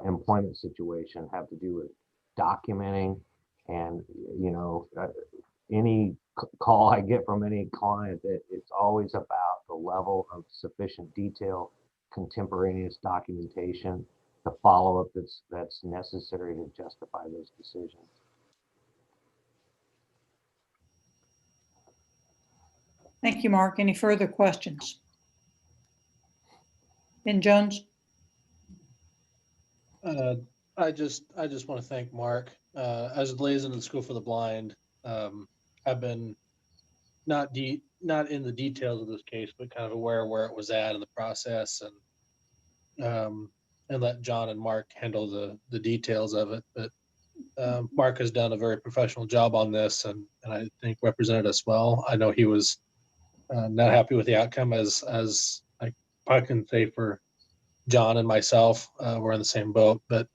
employment situation, have to do with documenting, and any call I get from any client, it's always about the level of sufficient detail, contemporaneous documentation, the follow-up that's necessary to justify those decisions. Thank you, Mark. Any further questions? Ben Jones? I just want to thank Mark. As a liaison to the School for the Blind, I've been not in the details of this case, but kind of aware of where it was at in the process, and let John and Mark handle the details of it. But Mark has done a very professional job on this, and I think represented us well. I know he was not happy with the outcome, as I probably can say for John and myself. We're in the same boat, but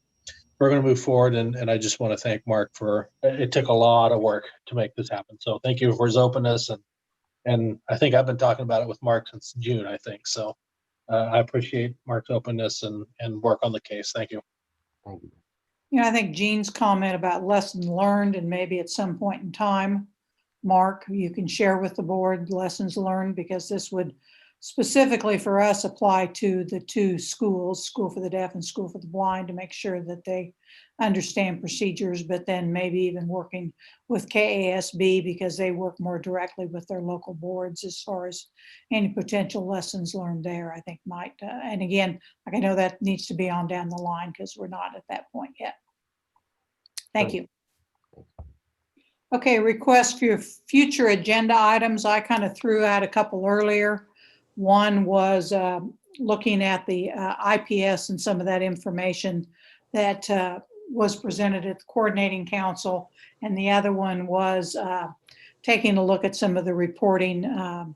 we're going to move forward, and I just want to thank Mark for it. Took a lot of work to make this happen, so thank you for his openness, and I think I've been talking about it with Mark since June, I think. So I appreciate Mark's openness and work on the case. Thank you. Thank you. I think Jean's comment about lessons learned, and maybe at some point in time, Mark, you can share with the board lessons learned, because this would specifically for us apply to the 2 schools, School for the Deaf and School for the Blind, to make sure that they understand procedures, but then maybe even working with KASB, because they work more directly with their local boards as far as any potential lessons learned there, I think might, and again, like I know that needs to be on down the line because we're not at that point yet. Thank you. Okay, request for your future agenda items. I kind of threw out a couple earlier. One was looking at the IPS and some of that information that was presented at the coordinating council. And the other one was taking a look at some of the reporting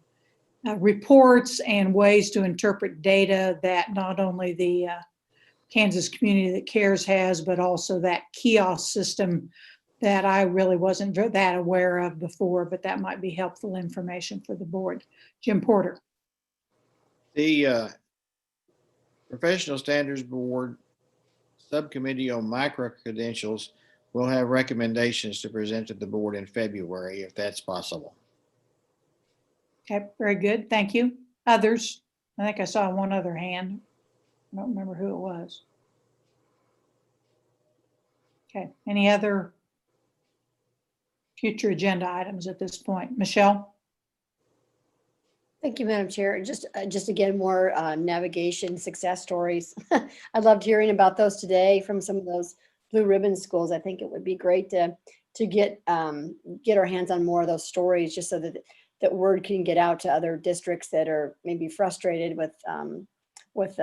reports and ways to interpret data that not only the Kansas Community That Cares has, but also that kiosk system that I really wasn't that aware of before, but that might be helpful information for the board. Jim Porter. The Professional Standards Board Subcommittee on Micro-Credentials will have recommendations to present to the board in February, if that's possible. Okay, very good. Thank you. Others? I think I saw one other hand. I don't remember who it was. Okay, any other future agenda items at this point? Michelle? Thank you, Madam Chair. Just again, more navigation success stories. I loved hearing about those today from some of those blue ribbon schools. I think it would be great to get our hands on more of those stories, just so that word can get out to other districts that are maybe frustrated with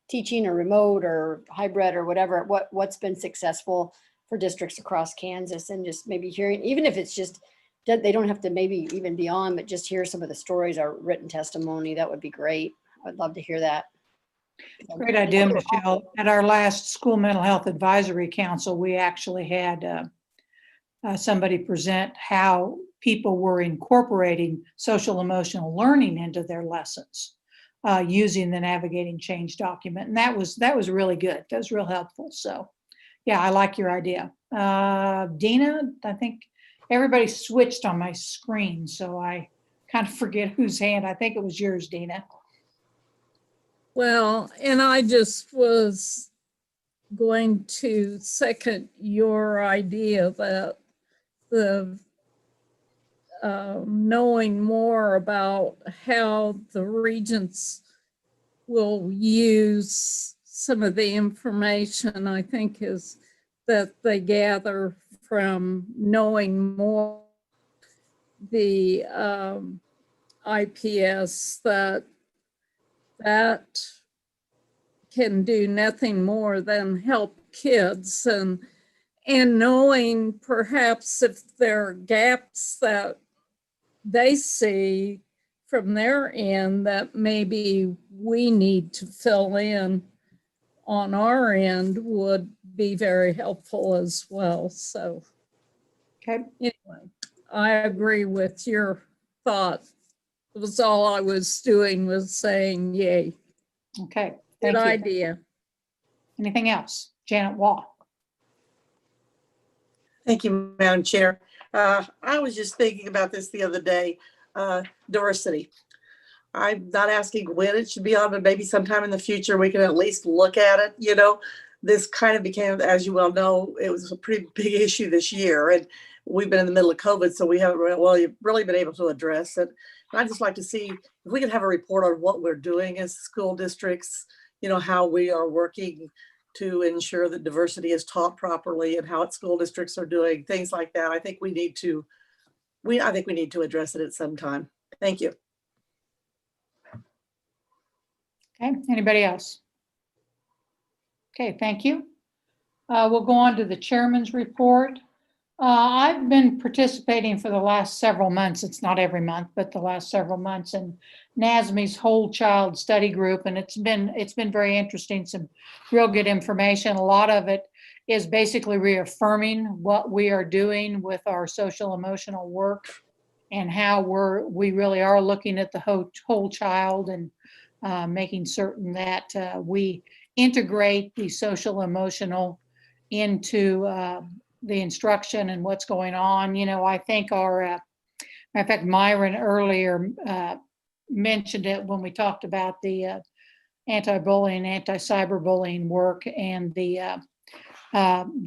teaching or remote or hybrid or whatever. What's been successful for districts across Kansas, and just maybe hearing, even if it's just they don't have to maybe even be on, but just hear some of the stories or written testimony. That would be great. I'd love to hear that. Great idea, Michelle. At our last School Mental Health Advisory Council, we actually had somebody present how people were incorporating social emotional learning into their lessons using the Navigating Change document. And that was really good. That was real helpful. So yeah, I like your idea. Dina, I think everybody switched on my screen, so I kind of forget whose hand. I think it was yours, Dina. Well, and I just was going to second your idea that the knowing more about how the regents will use some of the information, I think, is that they gather from knowing more the IPS, that can do nothing more than help kids, and knowing perhaps if there are gaps that they see from their end that maybe we need to fill in on our end would be very helpful as well. So okay. Anyway, I agree with your thought. It was all I was doing was saying yay. Okay. Good Thank you. idea. Anything else? Janet Wall. Thank you, Madam Chair. I was just thinking about this the other day, diversity. I'm not asking when it should be on, but maybe sometime in the future we can at least look at it. You know, this kind of became, as you well know, it was a pretty big issue this year, and we've been in the middle of COVID, so we haven't really been able to address it. And I'd just like to see if we could have a report on what we're doing as school districts, you know, how we are working to ensure that diversity is taught properly and how school districts are doing things like that. I think we need to address it at some time. Thank you. Okay, anybody else? Okay, thank you. We'll go on to the chairman's report. I've been participating for the last several months. It's not every month, but the last several months in NASME's whole child study group. And it's been very interesting, some real good information. A lot of it is basically reaffirming what we are doing with our social emotional work and how we really are looking at the whole child and making certain that we integrate the social emotional into the instruction and what's going on. You know, I think matter of fact, Myron earlier mentioned it when we talked about the anti-bullying, anti-cyberbullying work and the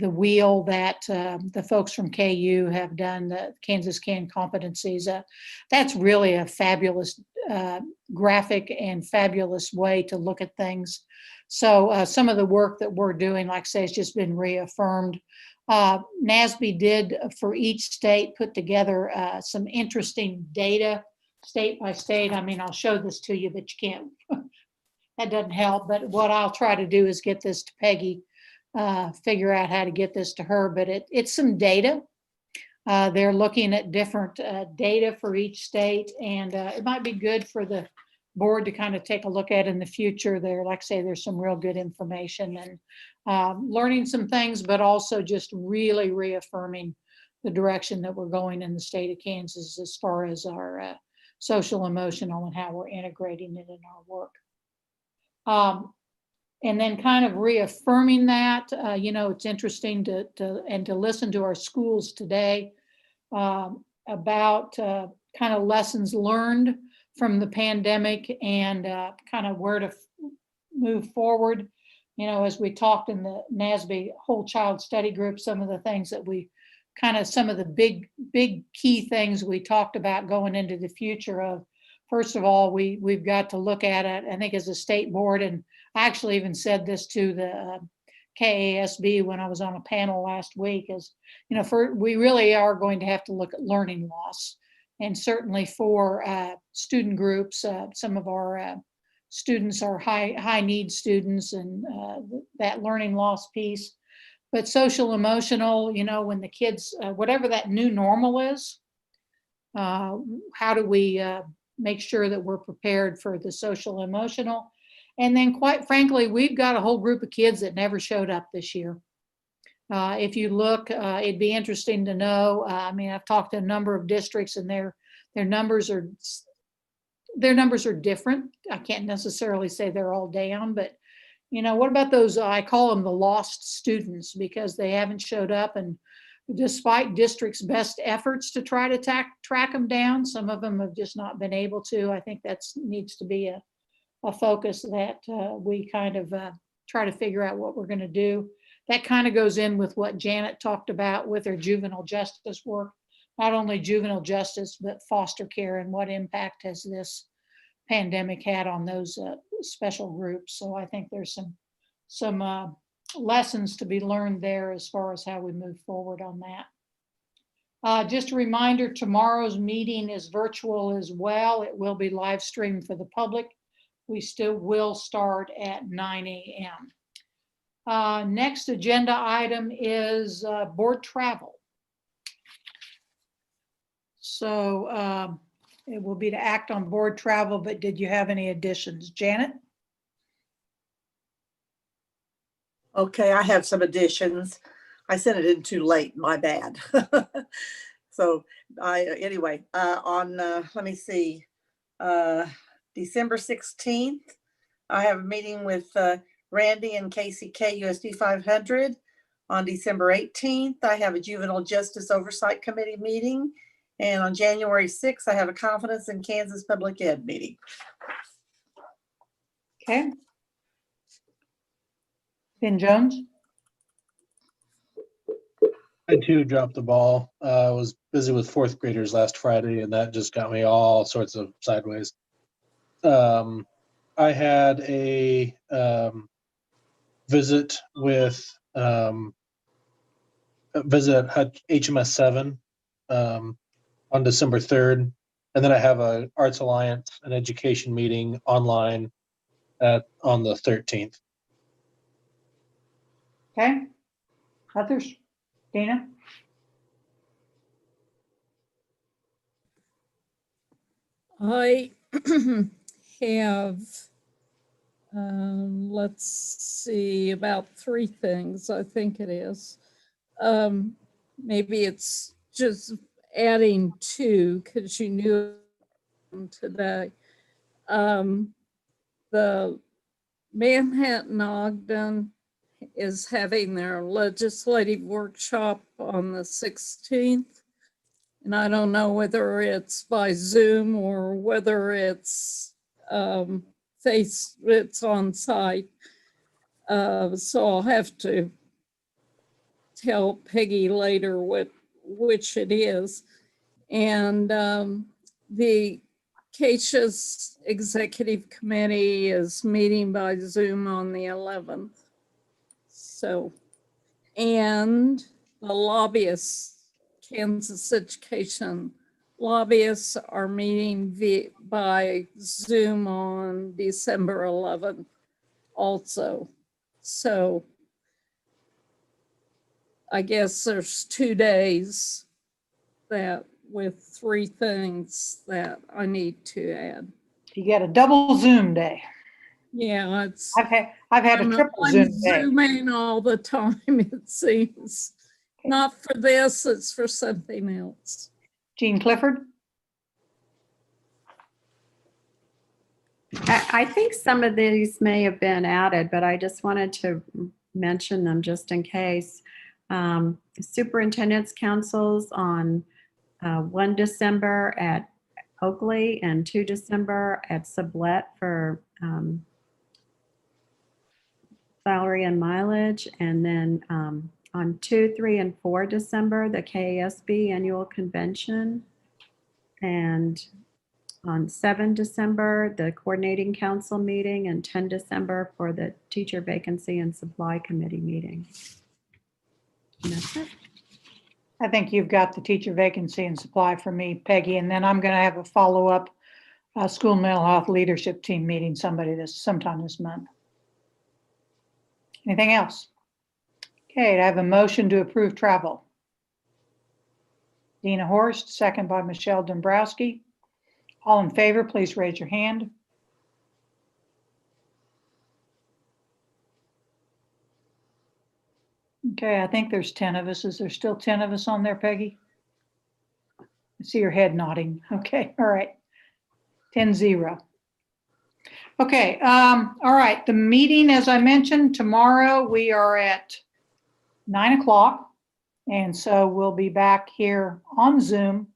wheel that the folks from KU have done, the Kansas CAN competencies. That's really a fabulous graphic and fabulous way to look at things. So some of the work that we're doing, like I say, has just been reaffirmed. NASB did, for each state, put together some interesting data, state by state. I mean, I'll show this to you, but you can't, that doesn't help. But what I'll try to do is get this to Peggy, figure out how to get this to her. But it's some data. They're looking at different data for each state, and it might be good for the board to kind of take a look at in the future. There, like I say, there's some real good information and learning some things, but also just really reaffirming the direction that we're going in the state of Kansas as far as our social emotional and how we're integrating it in our work. And then kind of reaffirming that, you know, it's interesting to listen to our schools today about kind of lessons learned from the pandemic and kind of where to move forward. You know, as we talked in the NASB whole child study group, some of the things that we some of the big key things we talked about going into the future of, first of all, we've got to look at it, I think, as a state board. And I actually even said this to the KASB when I was on a panel last week, is, you know, we really are going to have to look at learning loss. And certainly for student groups, some of our students are high need students, and that learning loss piece. But social emotional, you know, when the kids, whatever that new normal is, how do we make sure that we're prepared for the social emotional? And then, quite frankly, we've got a whole group of kids that never showed up this year. If you look, it'd be interesting to know. I mean, I've talked to a number of districts, and their numbers are different. I can't necessarily say they're all down, but you know, what about those, I call them the lost students, because they haven't showed up, and despite district's best efforts to try to track them down, some of them have just not been able to. I think that needs to be a focus that we kind of try to figure out what we're going to do. That kind of goes in with what Janet talked about with her juvenile justice work, not only juvenile justice, but foster care, and what impact has this pandemic had on those special groups. So I think there's some lessons to be learned there as far as how we move forward on that. Just a reminder, tomorrow's meeting is virtual as well. It will be live streamed for the public. We still will start at 9 a.m. Next agenda item is board travel. So it will be to act on board travel, but did you have any additions? Janet? Okay, I have some additions. I sent it in too late, my bad. So anyway, let me see, December 16th, I have a meeting with Randy and KCK USD 500. On December 18th, I have a Juvenile Justice Oversight Committee meeting. And on January 6th, I have a Confidence in Kansas Public Ed meeting. Okay. Ben Jones? I too dropped the ball. I was busy with fourth graders last Friday, and that just got me all sorts of sideways. I had a visit with visit at HMS 7 on December 3rd, and then I have a Arts Alliance and Education meeting online on the 13th. Okay. Others? Dana? I have, let's see, about 3 things, I think it is. Maybe it's just adding 2, because you knew today. The Manhattan Ogden is having their legislative workshop on the 16th. And I don't know whether it's by Zoom or whether it's it's on site. So I'll have to tell Peggy later which it is. And the CASH's executive committee is meeting by Zoom on the 11th. So, and the lobbyists, Kansas Education lobbyists, are meeting by Zoom on December 11th also. So I guess there's 2 days that with 3 things that I need to add. You get a double Zoom day. Yeah, it's. I've had a triple Zoom day. Zooming all the time, it seems. Okay. Not for this, it's for something else. Jean Clifford? I think some of these may have been added, but I just wanted to mention them just in case. Superintendent's councils on 1 December at Oakley, and 2 December at Sublette for salary and mileage. And then on 2, 3, and 4 December, the KASB annual convention. And on 7 December, the coordinating council meeting, and 10 December for the teacher vacancy and supply committee meeting. And that's it. I think you've got the teacher vacancy and supply for me, Peggy, and then I'm going to have a follow-up school mental health leadership team meeting sometime this month. Anything else? Okay, I have a motion to approve travel. Dina Horst, second by Michelle Dombrowski. All in favor, please raise your hand. Okay, I think there's 10 of us. Is there still 10 of us on there, Peggy? I see your head nodding. Okay, all right. 10-0. Okay, all right. The meeting, as I mentioned, tomorrow we are at 9 o'clock. And so we'll be back here on Zoom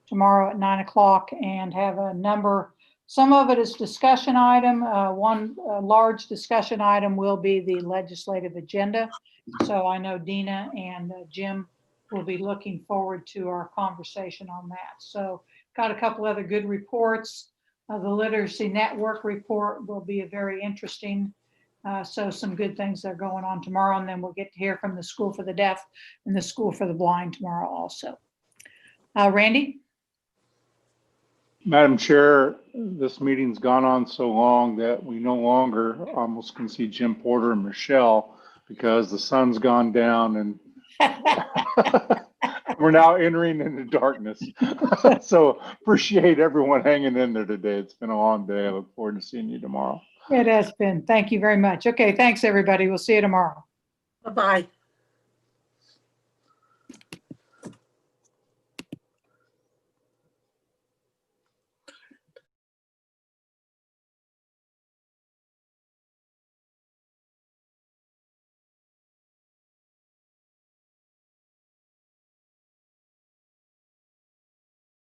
tomorrow at 9 o'clock and have a number. Some of it is discussion item. One large discussion item will be the legislative agenda. So I know Dina and Jim will be looking forward to our conversation on that. So got a couple other good reports. The Literacy Network report will be a very interesting. So some good things that are going on tomorrow, and then we'll get to hear from the School for the Deaf and the School for the Blind tomorrow also. Randy? Madam Chair, this meeting's gone on so long that we no longer almost can see Jim Porter and Michelle because the sun's gone down and we're now entering into darkness. So appreciate everyone hanging in there today. It's been a long day. I look forward to seeing you tomorrow. It has been. Thank you very much. Okay, thanks everybody. We'll see you tomorrow. Bye-bye.